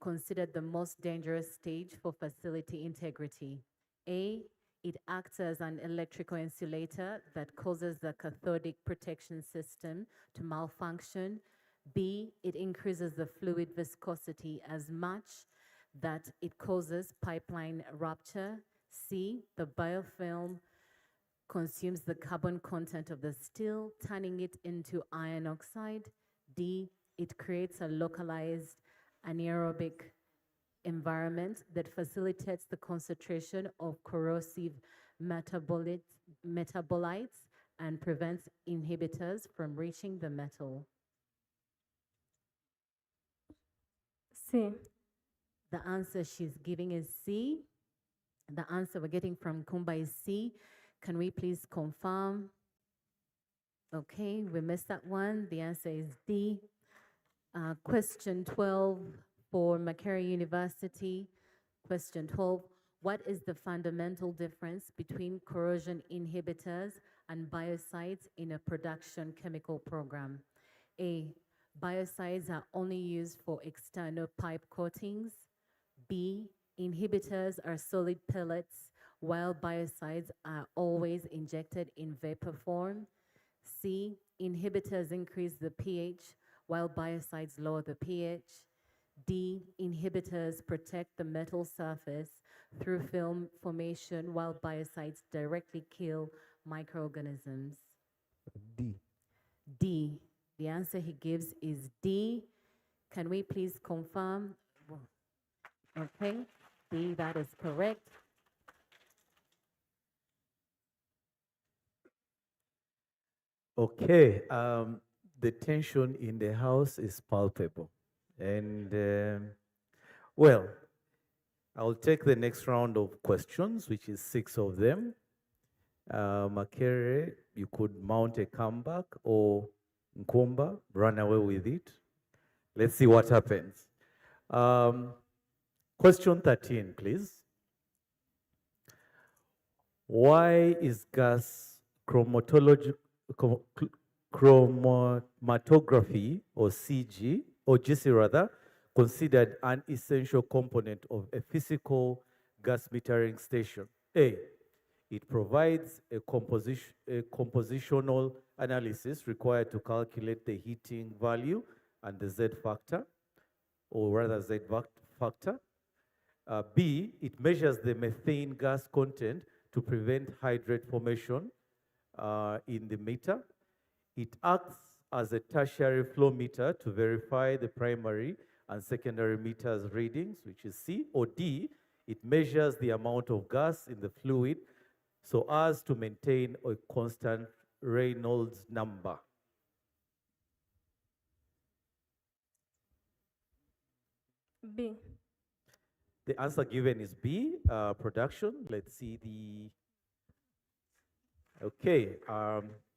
considered the most dangerous stage for facility integrity? A, it acts as an electrical insulator that causes the cathodic protection system to malfunction. B, it increases the fluid viscosity as much that it causes pipeline rupture. C, the biofilm consumes the carbon content of the steel, turning it into iron oxide. D, it creates a localized anaerobic environment that facilitates the concentration of corrosive metabolites and prevents inhibitors from reaching the metal. C. The answer she's giving is C. The answer we're getting from Kumba is C. Can we please confirm? Okay, we missed that one. The answer is D. Question 12 for Makerere University. Question 12, what is the fundamental difference between corrosion inhibitors and biocides in a production chemical program? A, biocides are only used for external pipe coatings. B, inhibitors are solid pellets, while biocides are always injected in vapor form. C, inhibitors increase the pH, while biocides lower the pH. D, inhibitors protect the metal surface through film formation, while biocides directly kill microorganisms. D. D. The answer he gives is D. Can we please confirm? Okay, D, that is correct. Okay, the tension in the house is palpable. And, well, I'll take the next round of questions, which is 6 of them. Makerere, you could mount a comeback, or Nkumba, run away with it. Let's see what happens. Question 13, please. Why is gas chromatography, or CG, or GC rather, considered an essential component of a physical gas metering station? A, it provides a compositional analysis required to calculate the heating value and the Z factor, or rather Z factor. B, it measures the methane gas content to prevent hydrate formation in the meter. It acts as a tertiary flow meter to verify the primary and secondary meters readings, which is C. Or D, it measures the amount of gas in the fluid so as to maintain a constant Reynolds number. B. The answer given is B, production. Let's see the. Okay,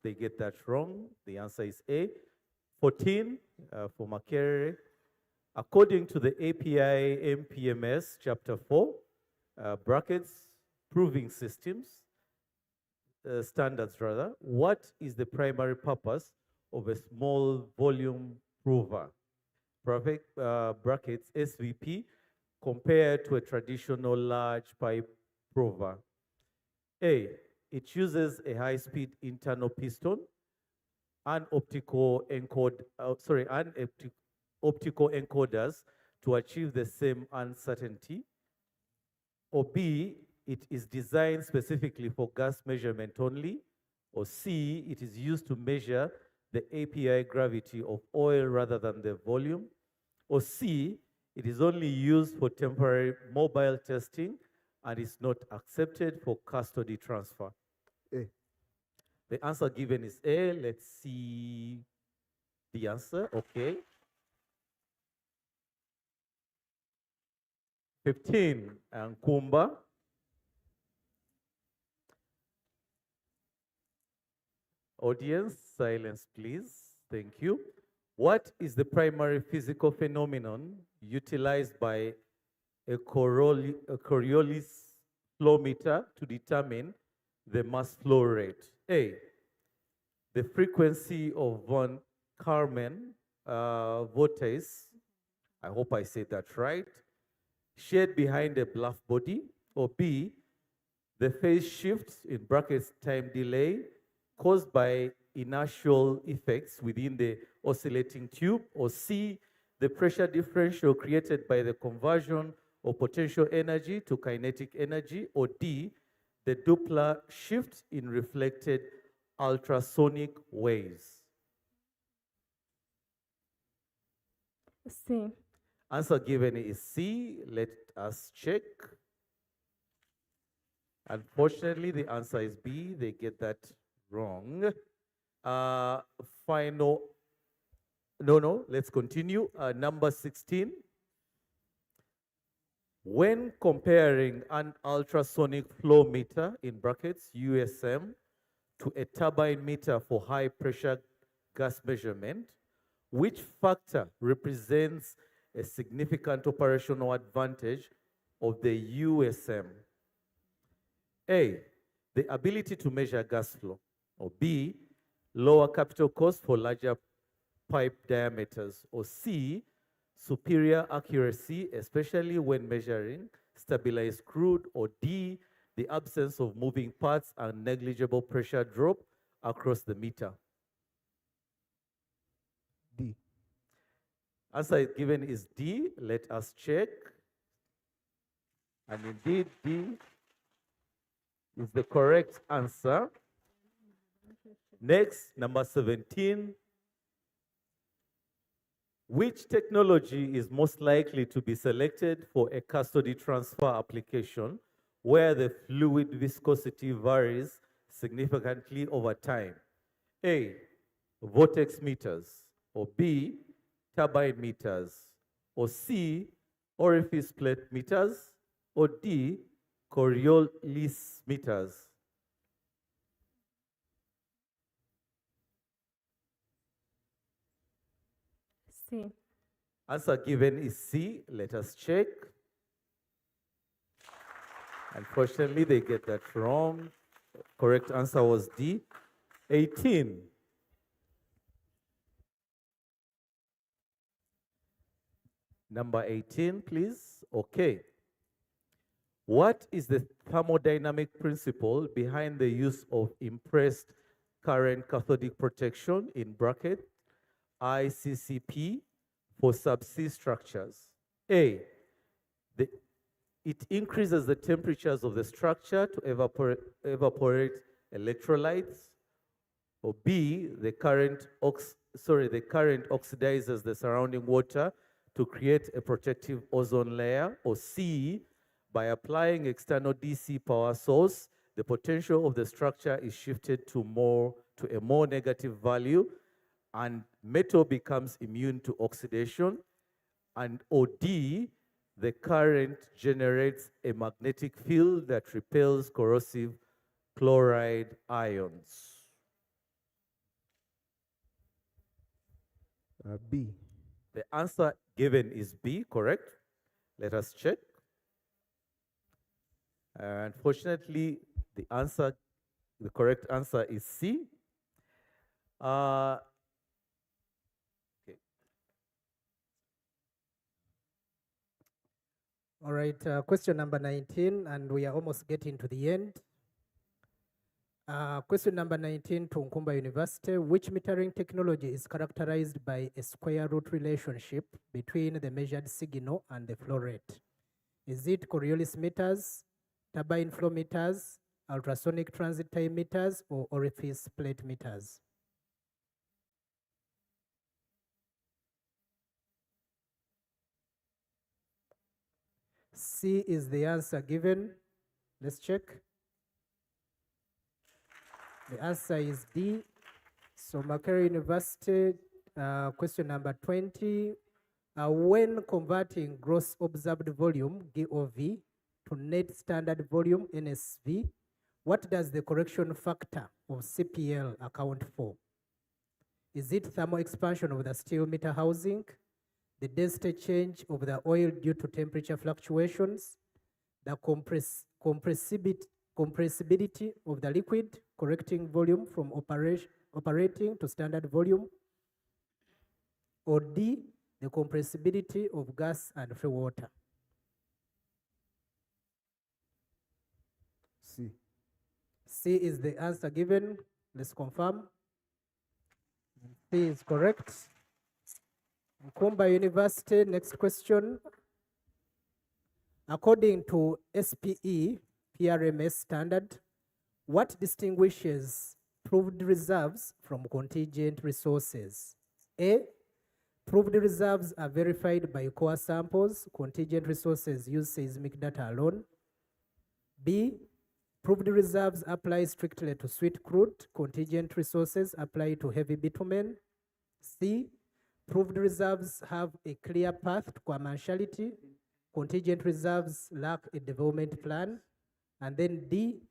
they get that wrong. The answer is A. 14 for Makerere. According to the API MPMS Chapter 4, brackets, proving systems, standards rather, what is the primary purpose of a small volume prover? Brackets, SVP, compared to a traditional large pipe prover? A, it uses a high-speed internal piston and optical encoders to achieve the same uncertainty. Or B, it is designed specifically for gas measurement only. Or C, it is used to measure the API gravity of oil rather than the volume. Or C, it is only used for temporary mobile testing and is not accepted for custody transfer. A. The answer given is A. Let's see the answer. Okay. 15, Nkumba. Audience, silence, please. Thank you. What is the primary physical phenomenon utilized by a Coriolis flow meter to determine the mass flow rate? A, the frequency of von Karman vortex, I hope I said that right, shared behind a bluff body. Or B, the phase shift, in brackets time delay, caused by inertial effects within the oscillating tube. Or C, the pressure differential created by the conversion of potential energy to kinetic energy. Or D, the Doppler shift in reflected ultrasonic waves. C. Answer given is C. Let us check. Unfortunately, the answer is B. They get that wrong. Let's continue. Number 16. When comparing an ultrasonic flow meter, in brackets, USM, to a turbine meter for high pressure gas measurement, which factor represents a significant operational advantage of the USM? A, the ability to measure gas flow. Or B, lower capital cost for larger pipe diameters. Or C, superior accuracy, especially when measuring stabilized crude. Or D, the absence of moving parts and negligible pressure drop across the meter. D. Answer given is D. Let us check. And indeed, D is the correct answer. Next, number 17. Which technology is most likely to be selected for a custody transfer application where the fluid viscosity varies significantly over time? A, vortex meters. Or B, turbine meters. Or C, orifice plate meters. Or D, Coriolis meters. C. Answer given is C. Let us check. Unfortunately, they get that wrong. Correct answer was D. 18. Number 18, please. Okay. What is the thermodynamic principle behind the use of impressed current cathodic protection in bracket ICCP for subsea structures? A, it increases the temperatures of the structure to evaporate electrolytes. Or B, the current oxidizes the surrounding water to create a protective ozone layer. Or C, by applying external DC power source, the potential of the structure is shifted to a more negative value, and metal becomes immune to oxidation. And or D, the current generates a magnetic field that repels corrosive chloride ions. B. The answer given is B, correct? Let us check. Unfortunately, the correct answer is C. Okay. All right, question number 19, and we are almost getting to the end. Question number 19 to Nkumba University. Which metering technology is characterized by a square root relationship between the measured signal and the flow rate? Is it Coriolis meters, turbine flow meters, ultrasonic transit time meters, or orifice plate meters? C is the answer given. Let's check. The answer is D. So Makerere University, question number 20. When converting gross observed volume, GOV, to net standard volume, NSV, what does the correction factor of CPL account for? Is it thermal expansion of the steel meter housing, the density change of the oil due to temperature fluctuations, the compressibility of the liquid, correcting volume from operating to standard volume, or D, the compressibility of gas and free water? C. C is the answer given. Let's confirm. C is correct. Nkumba University, next question. According to SPE PRMS standard, what distinguishes proved reserves from contingent resources? A, proved reserves are verified by core samples. Contingent resources use seismic data alone. B, proved reserves apply strictly to sweet crude. Contingent resources apply to heavy bitumen. C, proved reserves have a clear path to commerciality. Contingent reserves lack a development plan. And then D,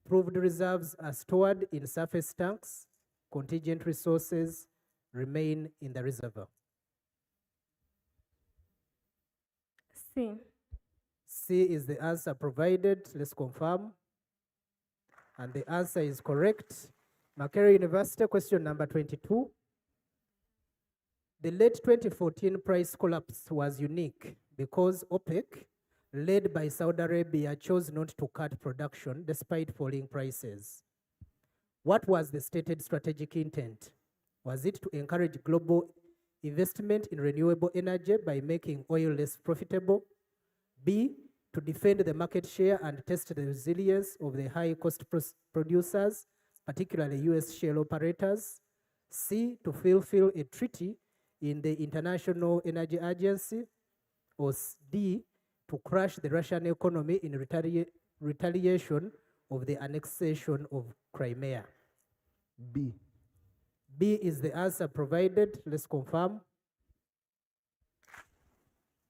proved reserves are stored in surface tanks. Contingent resources remain in the reservoir. C. C is the answer provided. Let's confirm. And the answer is correct. Makerere University, question number 22. The late 2014 price collapse was unique because OPEC, led by Saudi Arabia, chose not to cut production despite falling prices. What was the stated strategic intent? Was it to encourage global investment in renewable energy by making oil less profitable? B, to defend the market share and test the resilience of the high-cost producers, particularly US shale operators? C, to fulfill a treaty in the International Energy Agency? Or D, to crush the Russian economy in retaliation of the annexation of Crimea? B. B is the answer provided. Let's confirm.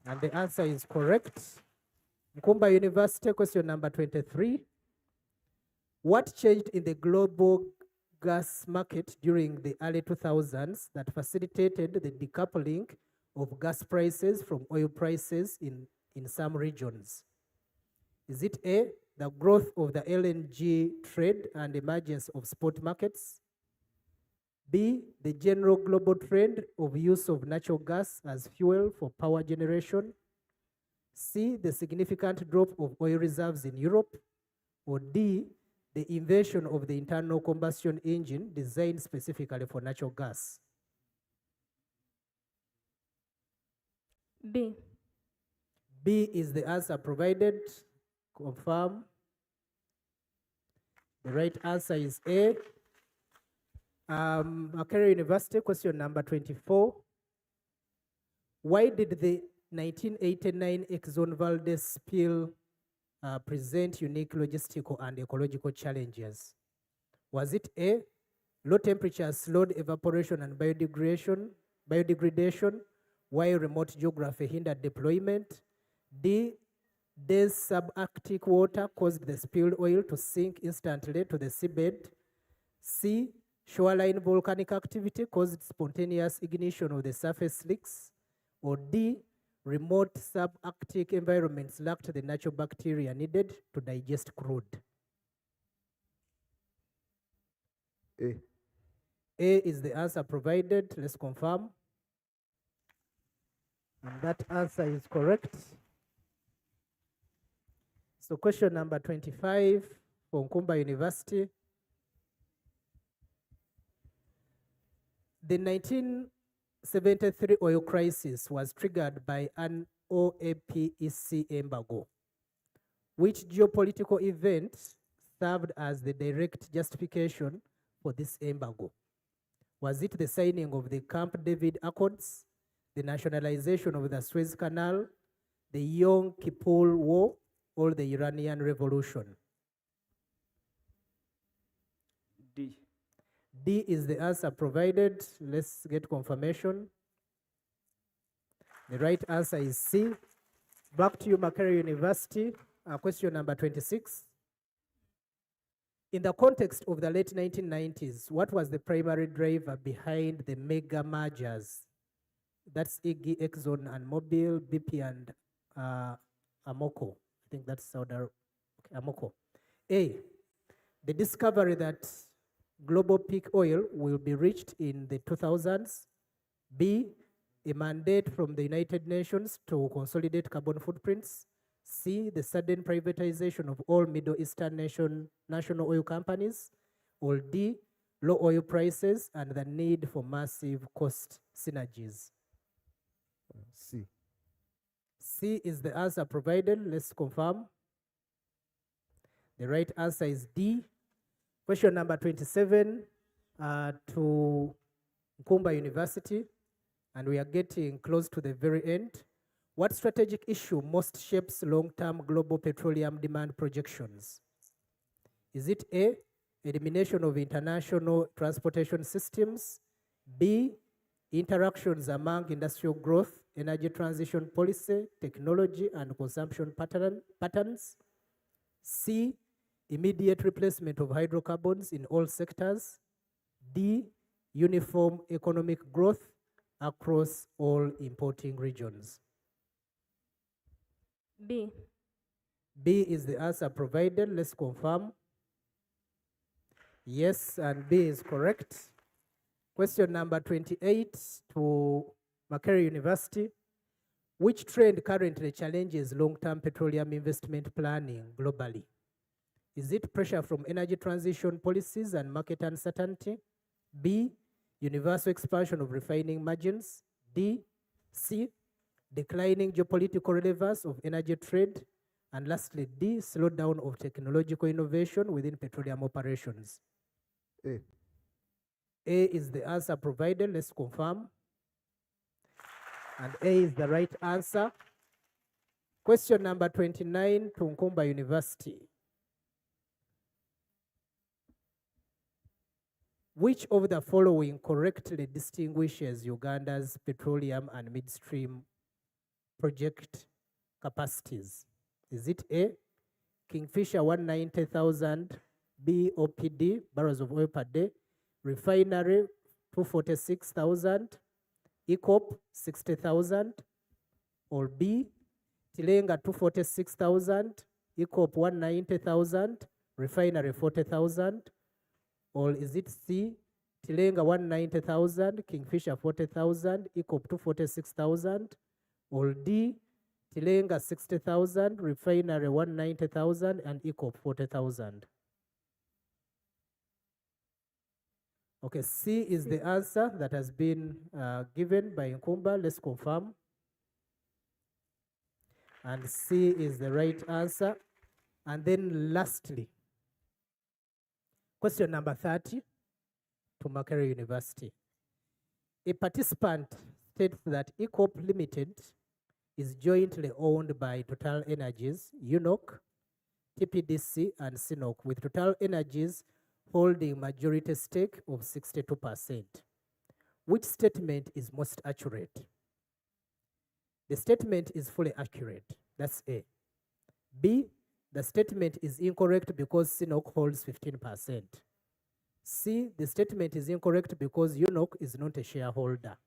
And the answer is correct. Nkumba University, question number 23. What changed in the global gas market during the early 2000s that facilitated the decoupling of gas prices from oil prices in some regions? Is it A, the growth of the LNG trade and emergence of spot markets. B, the general global trend of use of natural gas as fuel for power generation. C, the significant drop of oil reserves in Europe. Or D, the invention of the internal combustion engine designed specifically for natural gas. B. B is the answer provided. Confirm. The right answer is A. Makerere University, question number 24. Why did the 1989 Exxon Valdez spill present unique logistical and ecological challenges? Was it A, low temperatures slowed evaporation and biodegradation, while remote geography hindered deployment? D, dense subarctic water caused the spilled oil to sink instantly to the seabed? C, shoreline volcanic activity caused spontaneous ignition of the surface leaks? Or D, remote subarctic environments lacked the natural bacteria needed to digest crude? A. A is the answer provided. Let's confirm. And that answer is correct. So question number 25 for Nkumba University. The 1973 oil crisis was triggered by an OAPEC embargo. Which geopolitical event served as the direct justification for this embargo? Was it the signing of the Camp David Accords, the nationalization of the Suez Canal, the Yom Kippur War, or the Iranian Revolution? D. D is the answer provided. Let's get confirmation. The right answer is C. Back to you, Makerere University. Question number 26. In the context of the late 1990s, what was the primary driver behind the mega mergers? That's Iggy, Exxon, and Mobil, BP, and Amoco. I think that's Saudi Arabia. Okay, Amoco. A, the discovery that global peak oil will be reached in the 2000s. B, a mandate from the United Nations to consolidate carbon footprints. C, the sudden privatization of all Middle Eastern national oil companies. Or D, low oil prices and the need for massive cost synergies. C. C is the answer provided. Let's confirm. The right answer is D. Question number 27 to Nkumba University, and we are getting close to the very end. What strategic issue most shapes long-term global petroleum demand projections? Is it A, elimination of international transportation systems? B, interactions among industrial growth, energy transition policy, technology, and consumption patterns? C, immediate replacement of hydrocarbons in all sectors? D, uniform economic growth across all importing regions? B. B is the answer provided. Let's confirm. Yes, and B is correct. Question number 28 to Makerere University. Which trend currently challenges long-term petroleum investment planning globally? Is it pressure from energy transition policies and market uncertainty? B, universal expansion of refining margins? D, C, declining geopolitical relevance of energy trade? And lastly, D, slowdown of technological innovation within petroleum operations? A. A is the answer provided. Let's confirm. And A is the right answer. Question number 29 to Nkumba University. Which of the following correctly distinguishes Uganda's petroleum and midstream project capacities? Is it A, Kingfisher 190,000 BOPD, barrels of oil per day, refinery 246,000, ECOP 60,000, or B, Tilenga 246,000, ECOP 190,000, refinery 40,000? Or is it C, Tilenga 190,000, Kingfisher 40,000, ECOP 246,000? Or D, Tilenga 60,000, refinery 190,000, and ECOP 40,000? Okay, C is the answer that has been given by Nkumba. Let's confirm. And C is the right answer. And then lastly, question number 30 to Makerere University. A participant states that ECOP Limited is jointly owned by Total Energies, UNOC, TPDC, and SINOC, with Total Energies holding majority stake of 62%. Which statement is most accurate? The statement is fully accurate. That's A. B, the statement is incorrect because SINOC holds 15%. C, the statement is incorrect because UNOC is not a shareholder.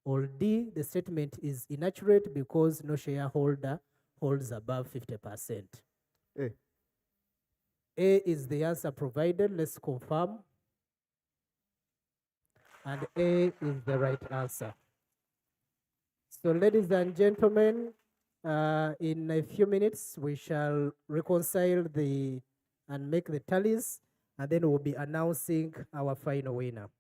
Or D, the statement is inaccurate because no shareholder holds above 50%. A. A is the answer provided. Let's confirm. And A is the right answer. So, ladies and gentlemen, in a few minutes, we shall reconcile and make the tallies, and then we'll be announcing our final winner.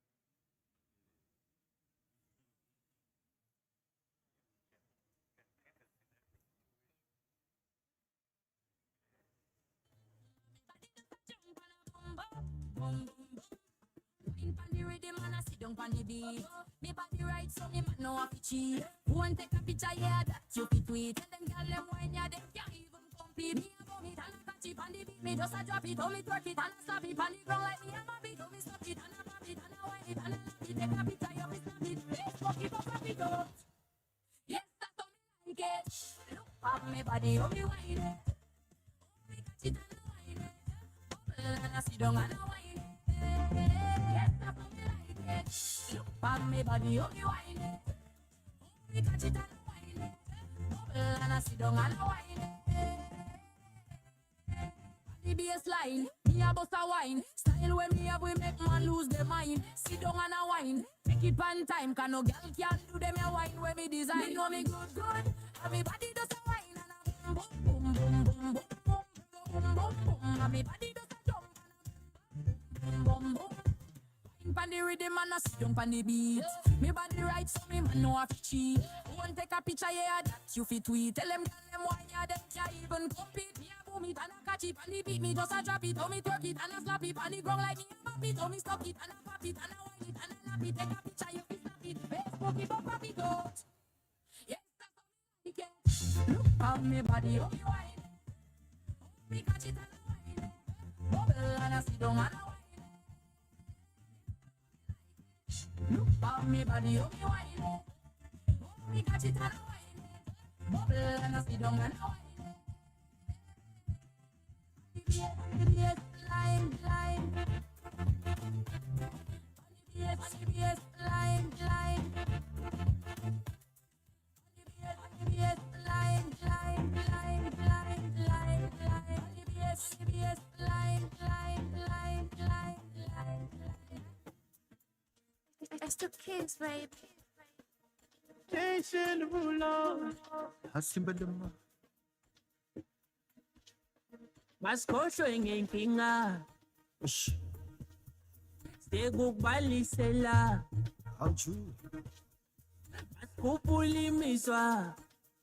Rhythm and I sit down on the beat. Me body right, so me man no have to cheat. Won't take a picture, yeah, that you fit tweet. Tell them girl them wine, yeah, them can't even compete. Me a vomit and I catch it on the beat. Me just a drop it, oh me twerk it and I slap it on the ground like me a mop it. Oh me stop it and I pop it and I wine it and I love it. Take a picture, yeah, me snap it. Facebook it up, wrap it up. Yes, that's how me like it. Look at me body, oh me wine it. Oh me catch it and I wine it. Bubble and I sit down and I wine it. Yes, that's how me like it. Look at me body, oh me wine it. Oh me catch it and I wine it. Bubble and I sit down and I wine it. The baseline, me a bust a wine. Style when me have we make man lose their mind. Sit down and a wine, take it one time. Can no girl can do them a wine when me design. Me know me good, and me body does a wine and a boom boom boom boom boom boom boom boom boom. And me body does a jump and a boom boom boom. Wine pon the rhythm and a sit down pon the beat. Me body right, so me man no have to cheat. Won't take a picture, yeah, that you fit tweet. Tell them wine, yeah, them can't even compete. Me a boom it and a catch it and the beat. Me just a drop it, oh me twerk it and a slap it on the ground like me a mop it. Oh me stop it and a pop it and a wine it and a lap it. Take a picture, you fit snap it. Facebook it up, pop it out. Yes, that's how me like it. Look at me body, oh me wine it. Oh me catch it and a wine it. Bubble and a sit down and a wine it. Look at me body, oh me wine it. Oh me catch it and a wine it. Bubble and a sit down and a wine it. Yes, line, line. Yes, line, line. Yes, line, line, line, line, line, line. Yes, line, line, line, line, line. I still kiss, babe. Jason Rulo. Hasimbadama. Maskosho ingenkinga. Sekubalisela. Awuju. Maskupulimiswa.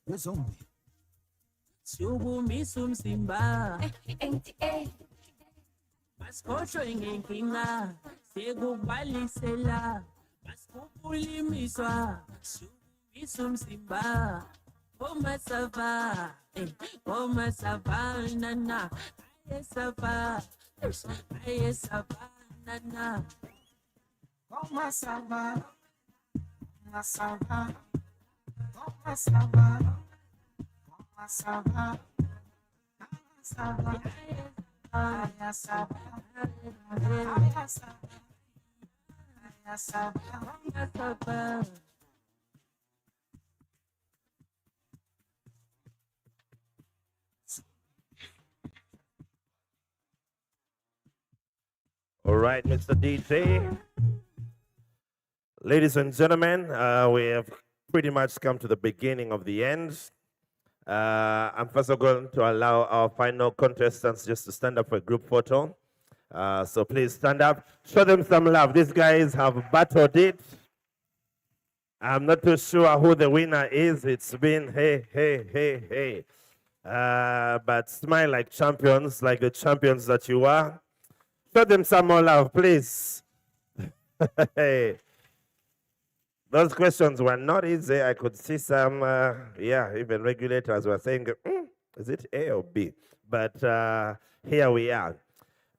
Wezombi. Siyubumisa umzimba. Maskosho ingenkinga. Sekubalisela. Maskupulimiswa. Siyubumisa umzimba. Comment ça va? Comment ça va, nana? Aïe, ça va. Aïe, ça va, nana. Comment ça va? Comment ça va? Comment ça va? Comment ça va? Comment ça va? Aïe, ça va. Aïe, ça va. Aïe, ça va. Comment ça va? right, Mr. DJ. Ladies and gentlemen, we have pretty much come to the beginning of the end. I'm first of all going to allow our final contestants just to stand up for a group photo. So please stand up, show them some love. These guys have battled it. I'm not too sure who the winner is. It's been hey, hey, hey, hey. But smile like champions, like the champions that you are. Show them some more love, please. Hey. Those questions were not easy. I could see some, even regulators were saying, is it A or B? But here we are.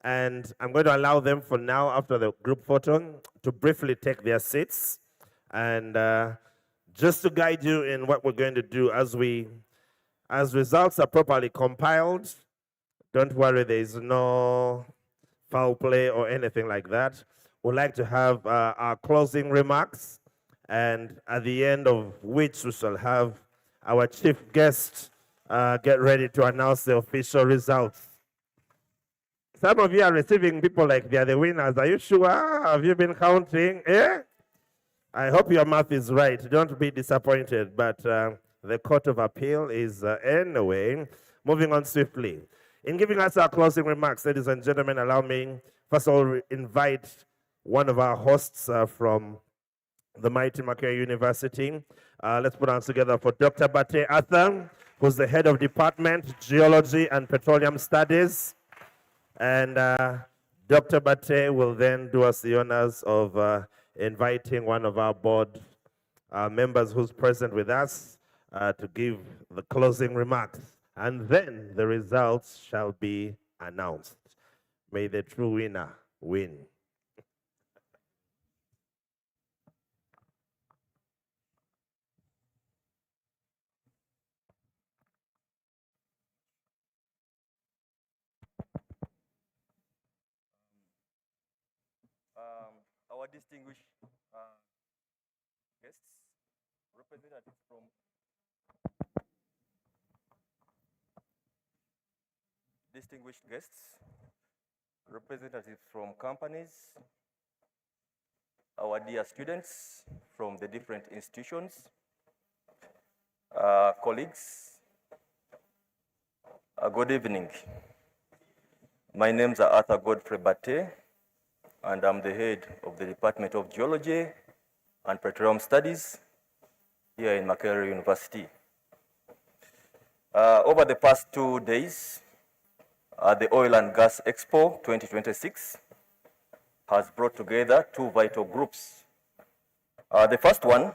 And I'm going to allow them for now, after the group photo, to briefly take their seats. And just to guide you in what we're going to do as results are properly compiled, don't worry, there is no foul play or anything like that. We'd like to have our closing remarks, and at the end of which we shall have our chief guest get ready to announce the official results. Some of you are receiving people like they are the winners. Are you sure? Have you been counting? Eh? I hope your math is right. Don't be disappointed. But the Court of Appeal is anyway. Moving on swiftly. In giving us our closing remarks, ladies and gentlemen, allow me first of all invite one of our hosts from the mighty Makerere University. Let's put our hands together for Dr. Bate Arthur, who's the head of Department, Geology and Petroleum Studies. And Dr. Bate will then do us the honors of inviting one of our board members who's present with us to give the closing remarks. And then the results shall be announced. May the true winner win. Our distinguished guests, representatives from companies, our dear students from the different institutions, colleagues, good evening. My name's Arthur Godfrey Bate, and I'm the head of the Department of Geology and Petroleum Studies here in Makerere University. Over the past 2 days, the Oil and Gas Expo 2026 has brought together two vital groups. The first one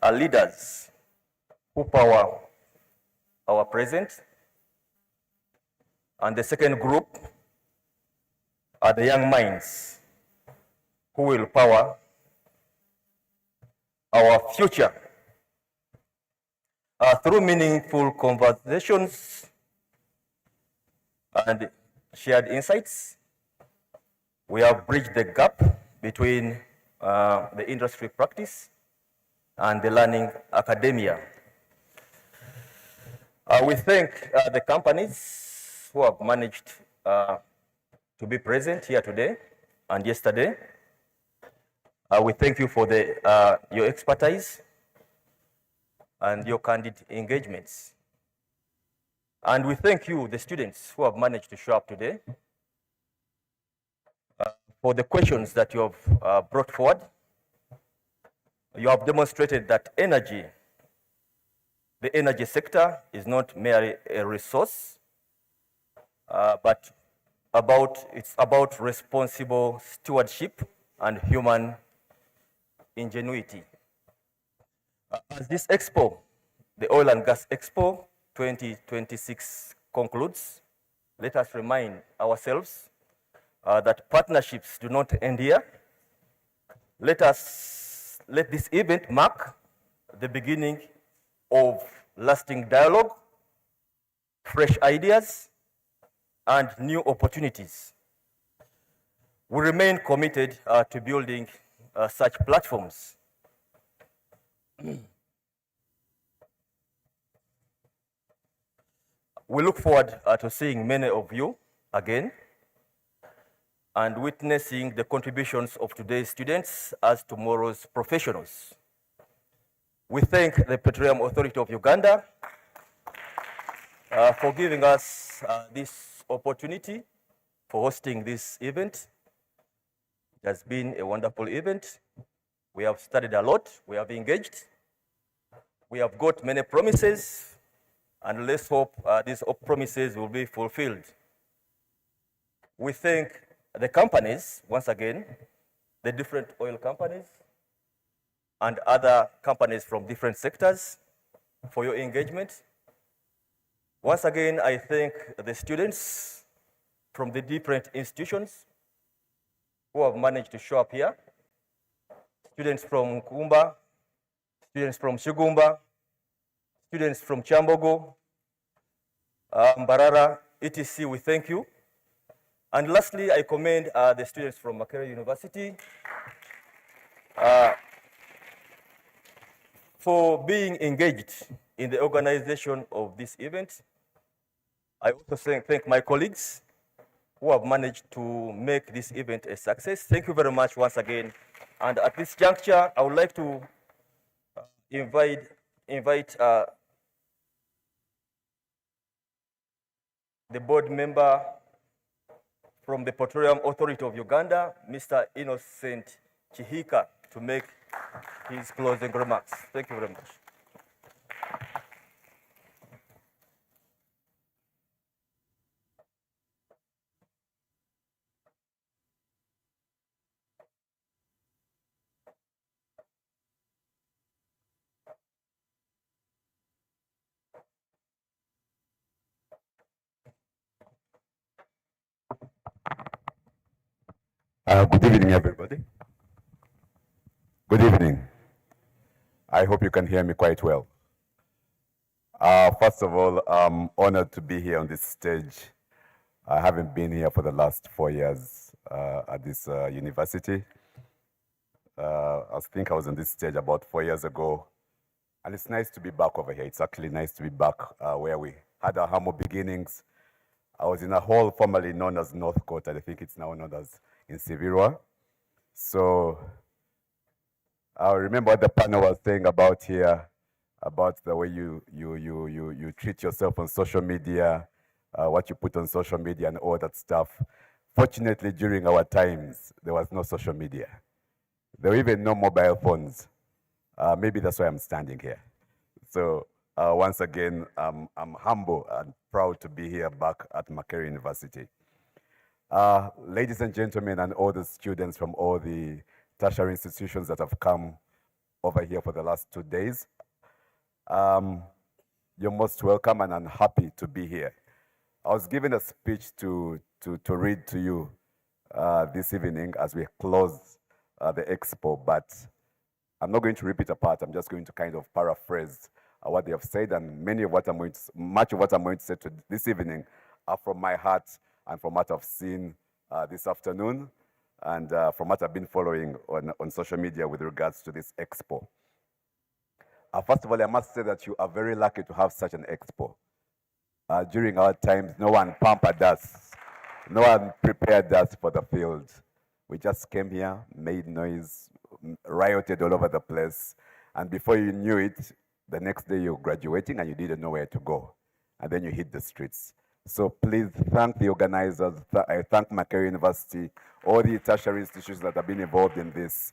are leaders who power our present, and the second group are the young minds who will power our future. Through meaningful conversations and shared insights, we have bridged the gap between the industry practice and the learning academia. We thank the companies who have managed to be present here today and yesterday. We thank you for your expertise and your candid engagements. And we thank you, the students who have managed to show up today, for the questions that you have brought forward. You have demonstrated that the energy sector is not merely a resource, but it's about responsible stewardship and human ingenuity. As this expo, the Oil and Gas Expo 2026 concludes, let us remind ourselves that partnerships do not end here. Let this event mark the beginning of lasting dialogue, fresh ideas, and new opportunities. We remain committed to building such platforms. We look forward to seeing many of you again and witnessing the contributions of today's students as tomorrow's professionals. We thank the Petroleum Authority of Uganda for giving us this opportunity for hosting this event. It has been a wonderful event. We have studied a lot, we have engaged, we have got many promises, and let's hope these promises will be fulfilled. We thank the companies, once again, the different oil companies and other companies from different sectors for your engagement. Once again, I thank the students from the different institutions who have managed to show up here. Students from Kumba, students from Shugumba, students from Chambogo, Mbarara, etc. We thank you. And lastly, I commend the students from Makerere University for being engaged in the organization of this event. I also thank my colleagues who have managed to make this event a success. Thank you very much once again. And at this juncture, I would like to invite the board member from the Petroleum Authority of Uganda, Mr. Innocent Chihika, to make his closing remarks. Thank you very much. Good evening, everybody. Good evening. I hope you can hear me quite well. First of all, I'm honored to be here on this stage. I haven't been here for the last 4 years at this university. I think I was on this stage about 4 years ago. And it's nice to be back over here. It's actually nice to be back where we had our humble beginnings. I was in a hall formerly known as North Court, and I think it's now known as in Sivirwa. So I remember what the panel was saying about here, about the way you treat yourself on social media, what you put on social media and all that stuff. Fortunately, during our times, there was no social media. There were even no mobile phones. Maybe that's why I'm standing here. So once again, I'm humble and proud to be here back at Makerere University. Ladies and gentlemen, and all the students from all the tertiary institutions that have come over here for the last 2 days, you're most welcome, and I'm happy to be here. I was given a speech to read to you this evening as we close the expo, but I'm not going to rip it apart. I'm just going to kind of paraphrase what they have said, and much of what I'm going to say this evening are from my heart and from what I've seen this afternoon, and from what I've been following on social media with regards to this expo. First of all, I must say that you are very lucky to have such an expo. During our times, no one pampered us. No one prepared us for the field. We just came here, made noise, rioted all over the place, and before you knew it, the next day you're graduating and you didn't know where to go, and then you hit the streets. So please thank the organizers. I thank Makerere University, all the tertiary institutions that have been involved in this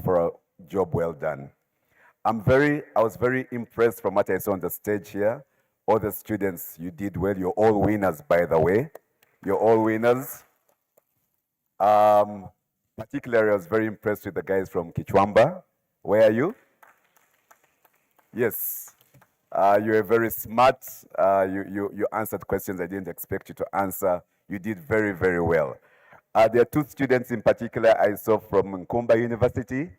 for a job well done. I was very impressed from what I saw on the stage here. All the students, you did well. You're all winners, by the way. You're all winners. Particularly, I was very impressed with the guys from Kichwamba. Where are you? Yes. You were very smart. You answered questions I didn't expect you to answer. You did very, very well. There are 2 students in particular I saw from Nkumba University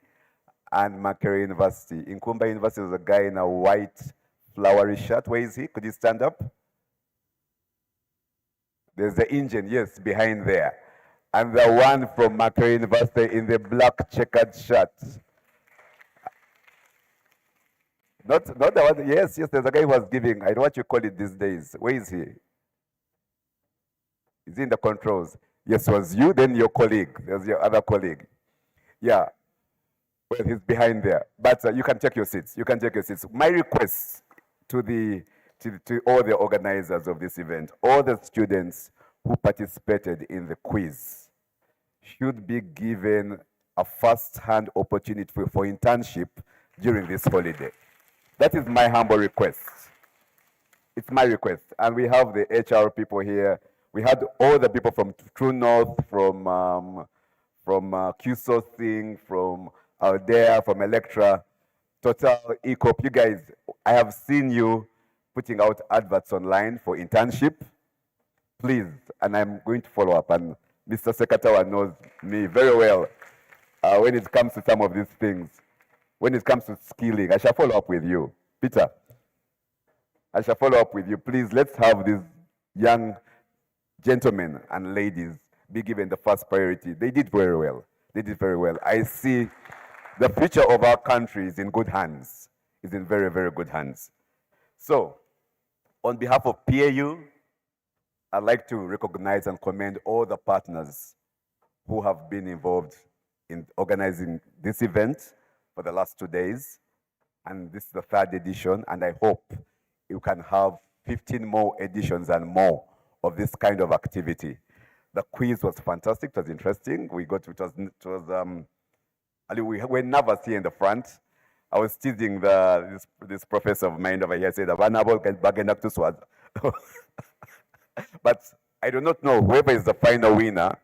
and Makerere University. In Nkumba University, there's a guy in a white flowery shirt. Where is he? Could you stand up? There's the engine, yes, behind there. And the one from Makerere University in the black checkered shirt. Not the one, yes, there's a guy who was giving, I know what you call it these days. Where is he? Is he in the controls? Yes, it was you, then your colleague. There's your other colleague. Yeah. Well, he's behind there. But you can take your seats. You can take your seats. My request to to all the organizers of this event, all the students who participated in the quiz should be given a first-hand opportunity for internship during this holiday. That is my humble request. It's my request. And we have the HR people here. We had all the people from True North, from Q-Sourcing, from Aldea, from Electra, Total, ECOP. You guys, I have seen you putting out adverts online for internship. Please, and I'm going to follow up. And Mr. Sekatawa knows me very well when it comes to some of these things. When it comes to skilling, I shall follow up with you. Peter, I shall follow up with you. Please, let's have these young gentlemen and ladies be given the first priority. They did very well. They did very well. I see the future of our country is in good hands. It's in very, very good hands. So, on behalf of PAU, I'd like to recognize and commend all the partners who have been involved in organizing this event for the last 2 days. And this is the 3rd edition, and I hope you can have 15 more editions and more of this kind of activity. The quiz was fantastic, it was interesting. We were nervous here in the front. I was teasing this professor of mine over here, said, but I do not know, whoever is the final winner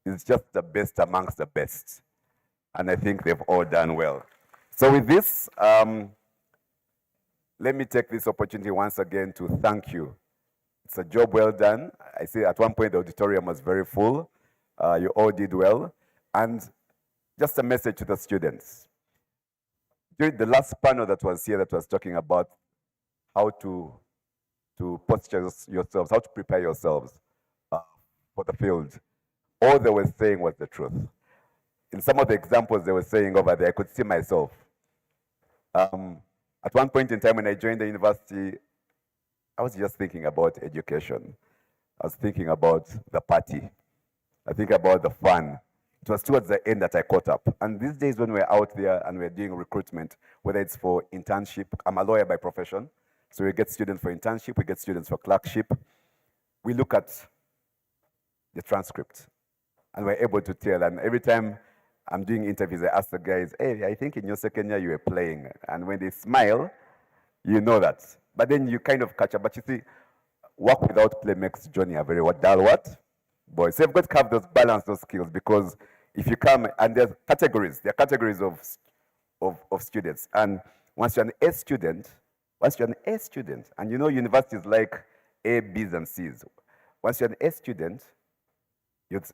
is just the best amongst the best. And I think they've all done well. So with this, let me take this opportunity once again to thank you. It's a job well done. I see at one point the auditorium was very full. You all did well. And just a message to the students. During the last panel that was here that was talking about how to posture yourselves, how to prepare yourselves for the field, all they were saying was the truth. In some of the examples they were saying over there, I could see myself. At one point in time when I joined the university, I was just thinking about education. I was thinking about the party. I think about the fun. It was towards the end that I caught up. And these days when we're out there and we're doing recruitment, whether it's for internship, I'm a lawyer by profession, so we get students for internship, we get students for clerkship. We look at the transcript and we're able to tell. And every time I'm doing interviews, I ask the guys, hey, I think in your second year you were playing. And when they smile, you know that. But then you kind of catch up. But you see, work without play makes Johnny a very dull what? Boy. So you've got to have those balance, those skills, because if you come, and there are categories of students. And once you're an A student, and you know universities like A, B's, and C's. Once you're an A student,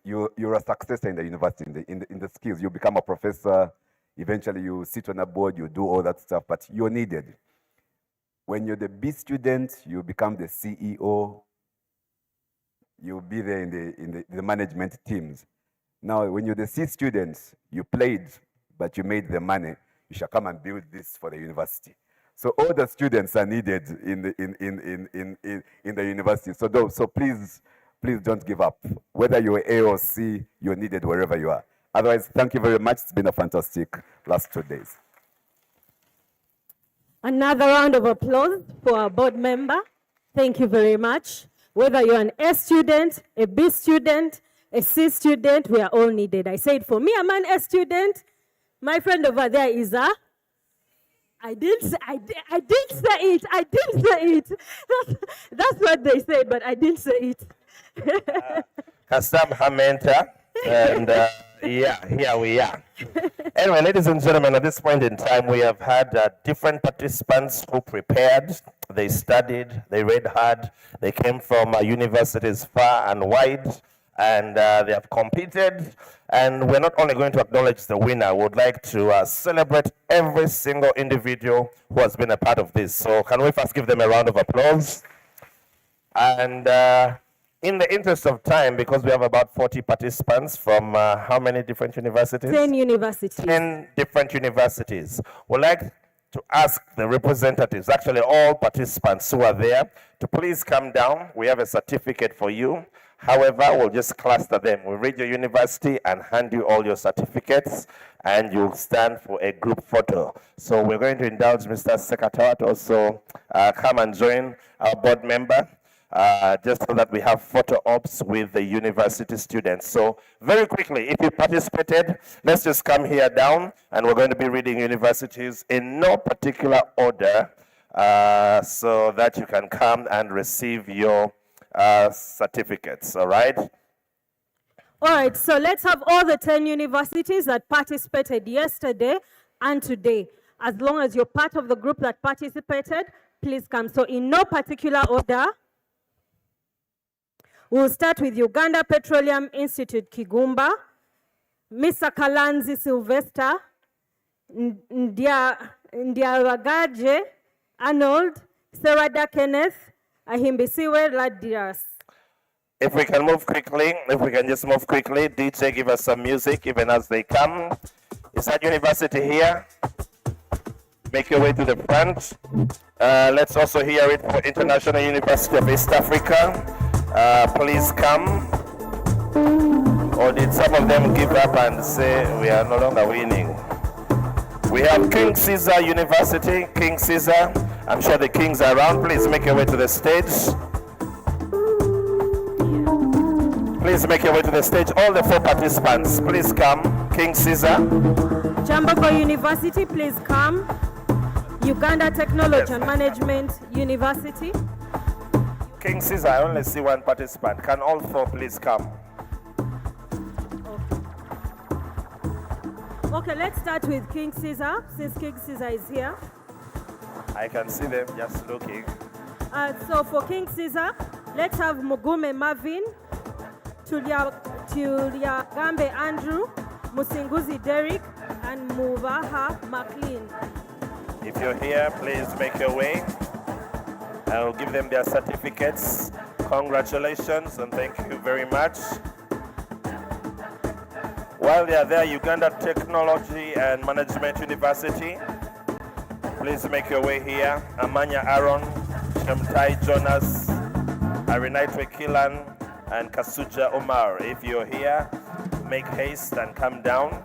you're a successor in the university, in the skills. You become a professor, eventually you sit on a board, you do all that stuff, but you're needed. When you're the B student, you become the CEO, you'll be there in the management teams. Now, when you're the C student, you played, but you made the money, you shall come and build this for the university. So all the students are needed in the university. So please don't give up. Whether you're A or C, you're needed wherever you are. Otherwise, thank you very much. It's been a fantastic last 2 days. Another round of applause for our board member. Thank you very much. Whether you're an A student, a B student, a C student, we are all needed. I said for me, I'm an A student. My friend over there is a... I didn't say it. That's what they said, but I didn't say it. Kastam Hamenta, and yeah, here we are. Anyway, ladies and gentlemen, at this point in time, we have had different participants who prepared, they studied, they read hard, they came from universities far and wide, and they have competed. And we're not only going to acknowledge the winner, we would like to celebrate every single individual who has been a part of this. So can we first give them a round of applause? And in the interest of time, because we have about 40 participants from how many different universities? 10 universities. 10 different universities. We'd like to ask the representatives, actually all participants who are there, to please come down. We have a certificate for you. However, we'll just cluster them. We'll read your university and hand you all your certificates, and you'll stand for a group photo. So we're going to indulge Mr. Secretary to also come and join our board member, just so that we have photo ops with the university students. So very quickly, if you participated, let's just come here down, and we're going to be reading universities in no particular order, so that you can come and receive your certificates, all right? All right, so let's have all the 10 universities that participated yesterday and today. As long as you're part of the group that participated, please come. So in no particular order, we'll start with Uganda Petroleum Institute, Kigumba, Mr. Kalanzi Sylvester, Ndiaragaje Arnold, Serada Kenneth, Ahimbisiwe Ladiras. If we can move quickly, if we can just move quickly, DJ, give us some music even as they come. Is that university here? Make your way to the front. Let's also hear it for International University of East Africa. Please come. Or did some of them give up and say we are no longer winning? We have King Caesar University. King Caesar, I'm sure the kings are around. Please make your way to the stage. Please make your way to the stage. All the 4 participants, please come. King Caesar. Chambogo University, please come. Uganda Technology and Management University. King Caesar, I only see 1 participant. Can all 4 please come? Okay, let's start with King Caesar, since King Caesar is here. I can see them just looking. So for King Caesar, let's have Mugume Marvin, Gambe Andrew, Musinguzi Derek, and Muvaha McLean. If you're here, please make your way. I'll give them their certificates. Congratulations and thank you very much. While they are there, Uganda Technology and Management University, please make your way here. Amanya Aaron, Shemtai Jonas, Arinaitwe Kilan, and Kasuja Omar. If you're here, make haste and come down.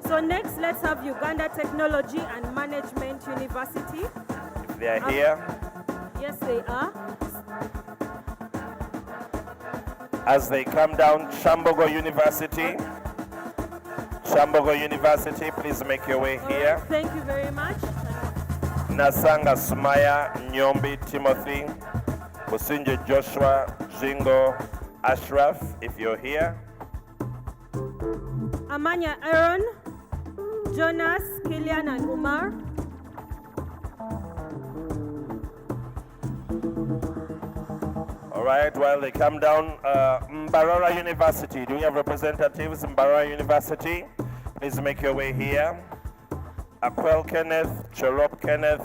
So next, let's have Uganda Technology and Management University. If they are here. Yes, they are. As they come down, Chambogo University. Chambogo University, please make your way here. Thank you very much. Nasanga Sumaya, Nyombi Timothy, Musinje Joshua, Jingo, Ashraf, if you're here. Amanya Aaron, Jonas, Kilian, and Umar. All right, while they come down, Mbarara University. Do we have representatives? Mbarara University, please make your way here. Akwel Kenneth, Cherop Kenneth,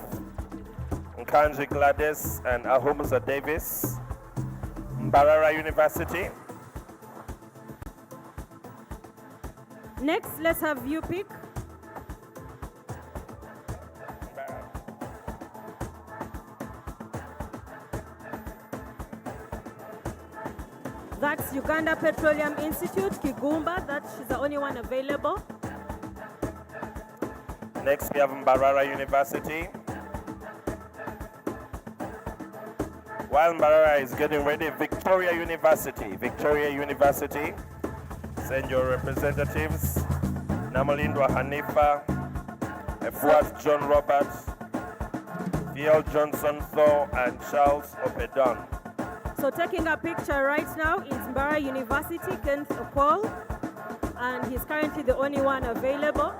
Nkanji Gladys, and Ahumuza Davis. Mbarara University. Next, let's have you pick. That's Uganda Petroleum Institute, Kigumba. She's the only one available. Next, we have Mbarara University. While Mbarara is getting ready, Victoria University. Victoria University, send your representatives. Namalindwa Hanifa, Efuat John Roberts, Fiel Johnson Thor, and Charles Opedon. So taking a picture right now is Mbarara University, Kenneth Okol, and he's currently the only one available.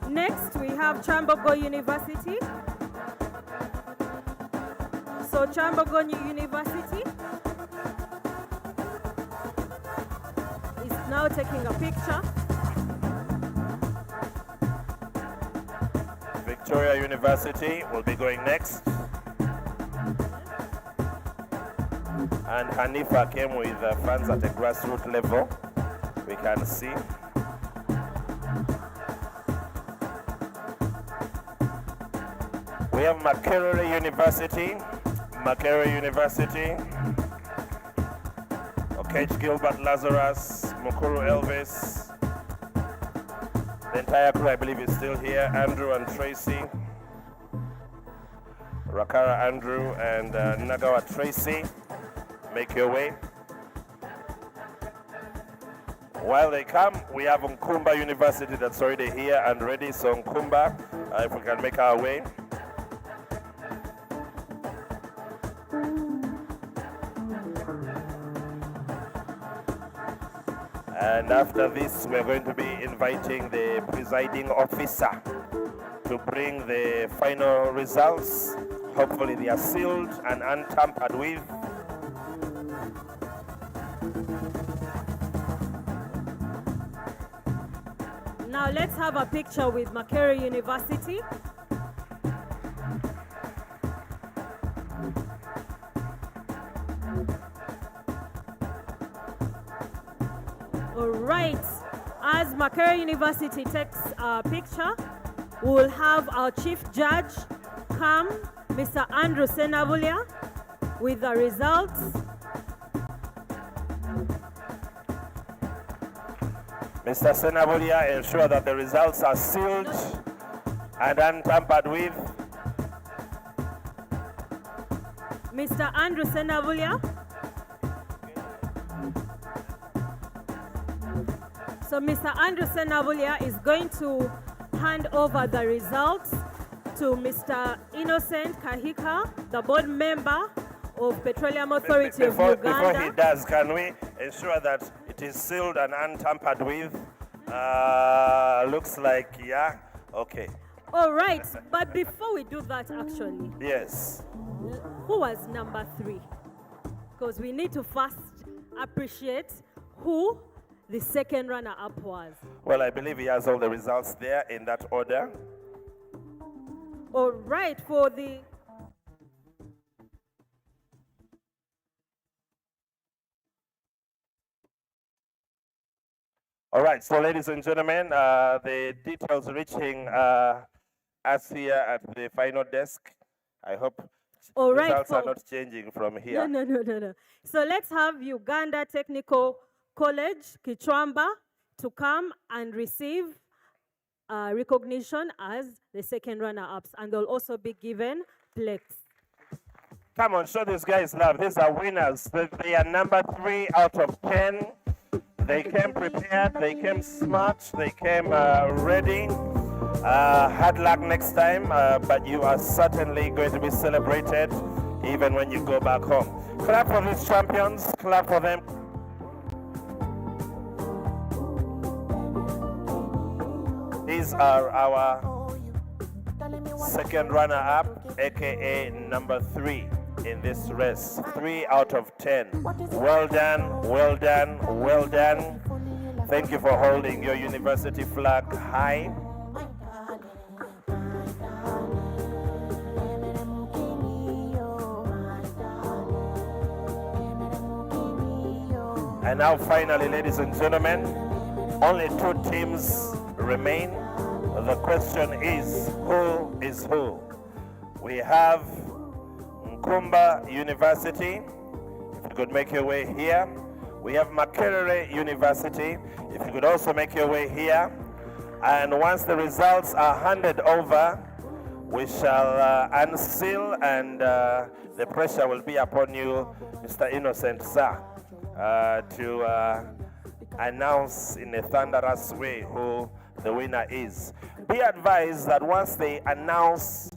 Next, we have Chambogo University. So Chambogo University is now taking a picture. Victoria University will be going next. And Hanifa came with funds at a grassroots level. We can see. We have Makerere University. Okay, Gilbert Lazarus, Mukuru Elvis. The entire crew, I believe, is still here. Andrew and Tracy. Rakara Andrew and Nagawa Tracy. Make your way. While they come, we have Nkumba University that's already here and ready. So Nkumba, if we can make our way. And after this, we're going to be inviting the presiding officer to bring the final results. Hopefully they are sealed and untampered with. Now let's have a picture with Makerere University. All right, as Makerere University takes a picture, we'll have our chief judge come, Mr. Andrew Senabulia, with the results. Mr. Senabulia, ensure that the results are sealed and untampered with. Mr. Andrew Senabulia. So Mr. Andrew Senabulia is going to hand over the results to Mr. Innocent Kahika, the board member of Petroleum Authority of Uganda. Before he does, can we ensure that it is sealed and untampered with? Looks like, yeah, okay. All right, but before we do that, actually. Yes. Who was number 3? Because we need to first appreciate who the second runner-up was. Well, I believe he has all the results there in that order. All right, for the... All right, so ladies and gentlemen, the details reaching us here at the final desk. I hope All right, results are not changing from here. No. So let's have Uganda Technical College, Kichwamba, to come and receive recognition as the second runner-ups, and they'll also be given plaques. Come on, show these guys love. These are winners. They are number 3 out of 10. They came prepared, they came smart, they came ready. Hard luck next time, but you are certainly going to be celebrated even when you go back home. Clap for these champions, clap for them. These are our second runner-up, aka number 3 in this race. 3 out of 10. Well done, well done, well done. Thank you for holding your university flag high. And now finally, ladies and gentlemen, only 2 teams remain. The question is, who is who? We have Nkumba University, if you could make your way here. We have Makerere University, if you could also make your way here. And once the results are handed over, we shall unseal, and the pressure will be upon you, Mr. Innocent, sir, to announce in a thunderous way who the winner is. Be advised that once they announce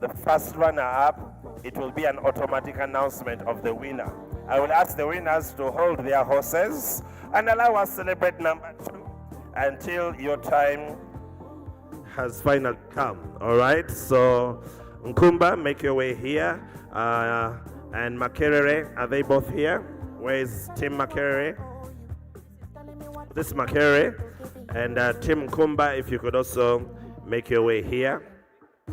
the first runner-up, it will be an automatic announcement of the winner. I will ask the winners to hold their horses and allow us to celebrate number 2 until your time has finally come. All right, so Nkumba, make your way here. And Makerere, are they both here? Where is Team Makerere? This is Makerere. And Team Nkumba, if you could also make your way here.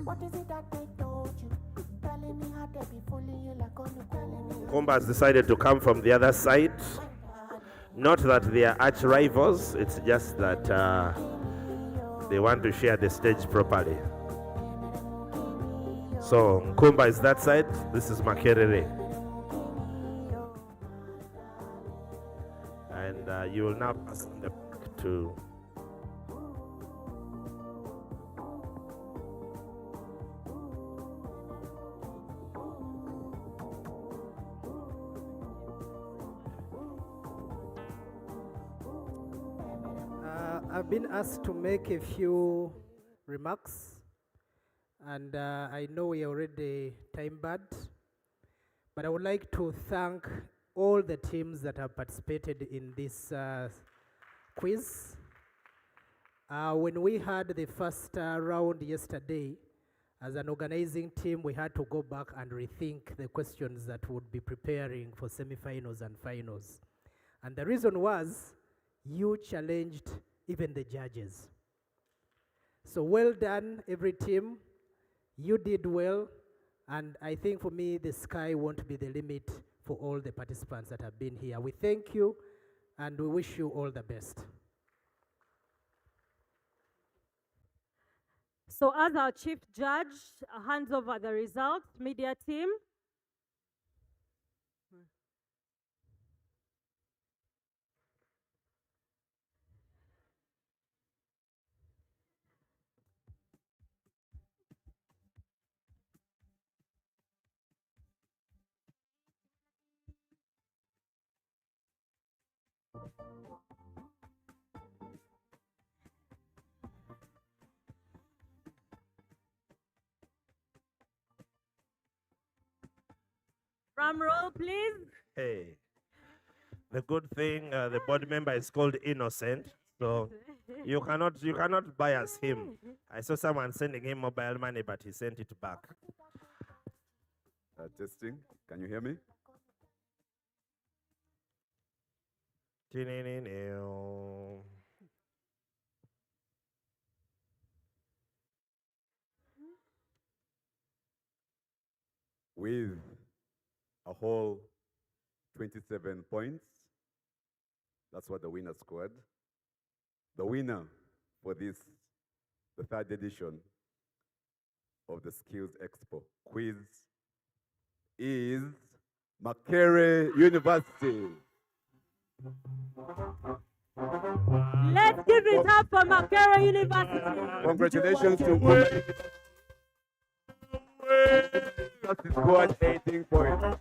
What is it that they told you? Telling me how they be fooling you like on the Kumba has decided to come from the other side. Not that they are arch rivals, it's just that they want to share the stage properly. So Kumba is that side, this is Makerere. And you will now pass on the mic to I've been asked to make a few remarks, and I know we are already time-bound, but I would like to thank all the teams that have participated in this quiz. When we had the first round yesterday, as an organizing team, we had to go back and rethink the questions that would be preparing for semifinals and finals. And the reason was, you challenged even the judges. So well done, every team. You did well, and I think for me, the sky won't be the limit for all the participants that have been here. We thank you, and we wish you all the best. So as our chief judge hands over the results, media team. Drum roll, please. Hey. The good thing, the board member is called Innocent, so you cannot bias him. I saw someone sending him mobile money, but he sent it back. Testing. Can you hear me? With a whole 27 points, that's what the winner scored. The winner for this, the third edition of the Skills Expo quiz, is Makerere University. Let's give it up for Makerere University. Congratulations to Just scored 18 points.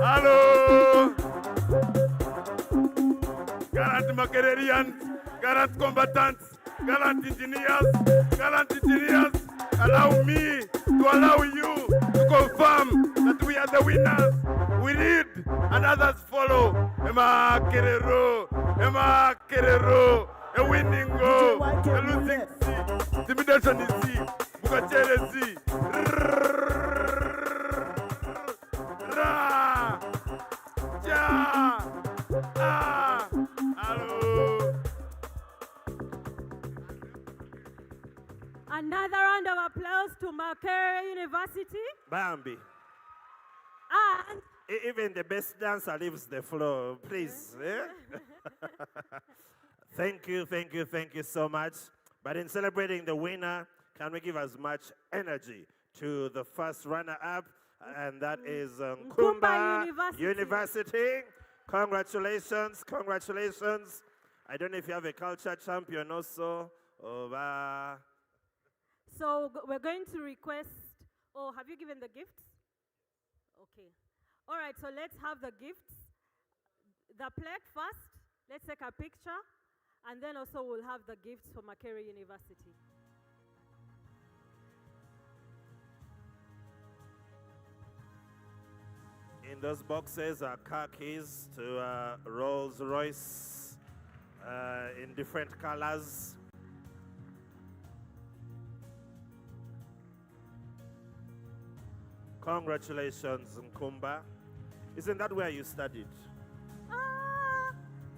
Hello! Gallant Makererians, gallant combatants, gallant engineers, allow me to allow you to confirm that we are the winners. We lead and others follow. Makerere, a winning go, a losing C. Intimidation is C. Bukachere C. Another round of applause to Makerere University. Bambi. And even the best dancer leaves the floor, please. Thank you so much. But in celebrating the winner, can we give as much energy to the first runner-up, and that is Kumba University. Congratulations. I don't know if you have a culture champion also. Over. So we're going to request, have you given the gifts? Okay. All right, so let's have the gifts. The plaque first. Let's take a picture. And then also we'll have the gifts for Makerere University. In those boxes are car keys to Rolls Royce in different colors. Congratulations, Nkumba. Isn't that where you studied?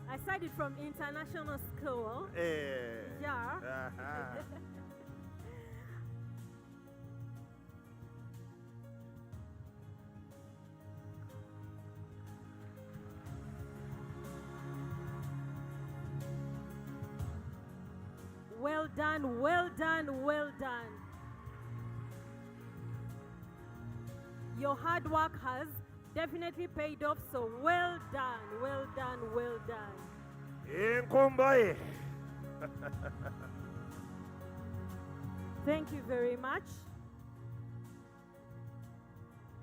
I studied from international school. Hey. Yeah. Uh-huh. Well done, well done, well done. Your hard work has definitely paid off, so well done, well done, well done. Nkumba. Thank you very much.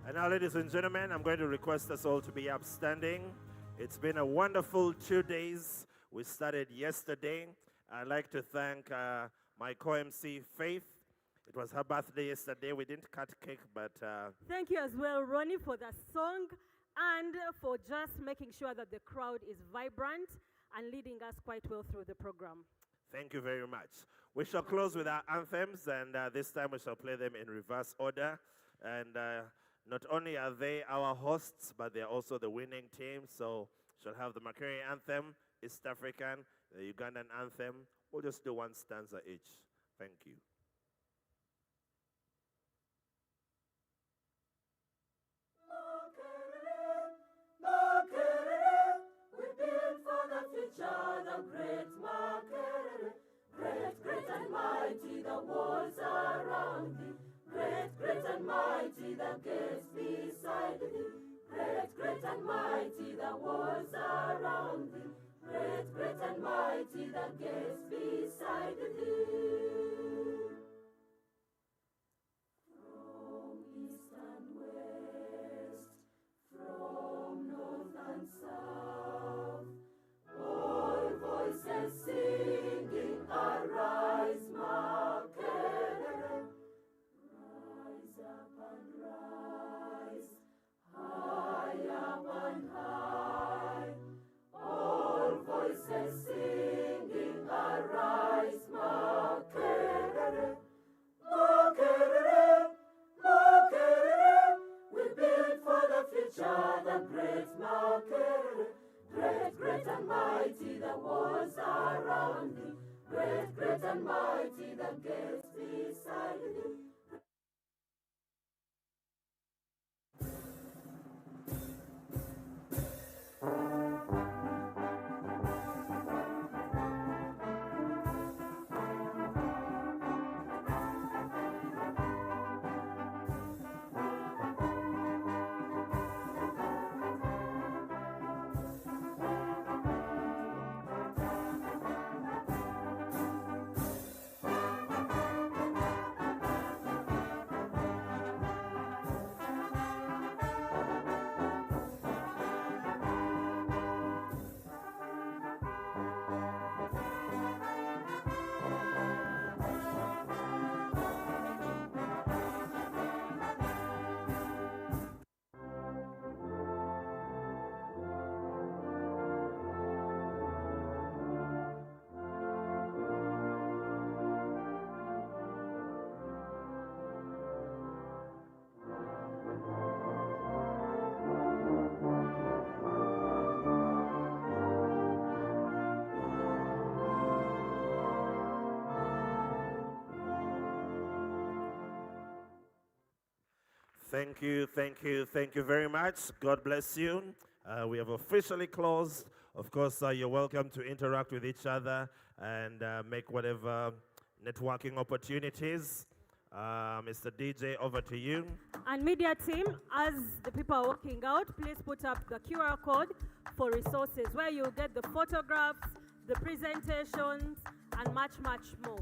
And now, ladies and gentlemen, I'm going to request us all to be upstanding. It's been a wonderful 2 days. We started yesterday. I'd like to thank my co-MC, Faith. It was her birthday yesterday. We didn't cut cake, but... Thank you as well, Ronnie, for the song and for just making sure that the crowd is vibrant and leading us quite well through the program. Thank you very much. We shall close with our anthems, and this time we shall play them in reverse order. And not only are they our hosts, but they're also the winning team. So we'll have the Makerere anthem, East African, the Ugandan anthem. We'll just do one stanza each. Thank you. Makerere, we build for the future, the great Makerere. Great, great and mighty, the walls around thee. Great, great and mighty, the gates beside thee. Great, great and mighty, the walls around thee. Great, great and mighty, the gates beside thee. From east and west, from north and south, all voices singing, arise, Makerere. Rise up and rise, high up and high. All voices singing, arise, Makerere. Makerere, Makerere, we build for the future, the great Makerere. Great, great and mighty, the walls around thee. Great, great and mighty, the gates beside thee. Thank you, thank you, thank you very much. God bless you. We have officially closed. Of course, you're welcome to interact with each other and make whatever networking opportunities. Mr. DJ, over to you. And media team, as the people are walking out, please put up the QR code for resources where you'll get the photographs, the presentations, and much, much more.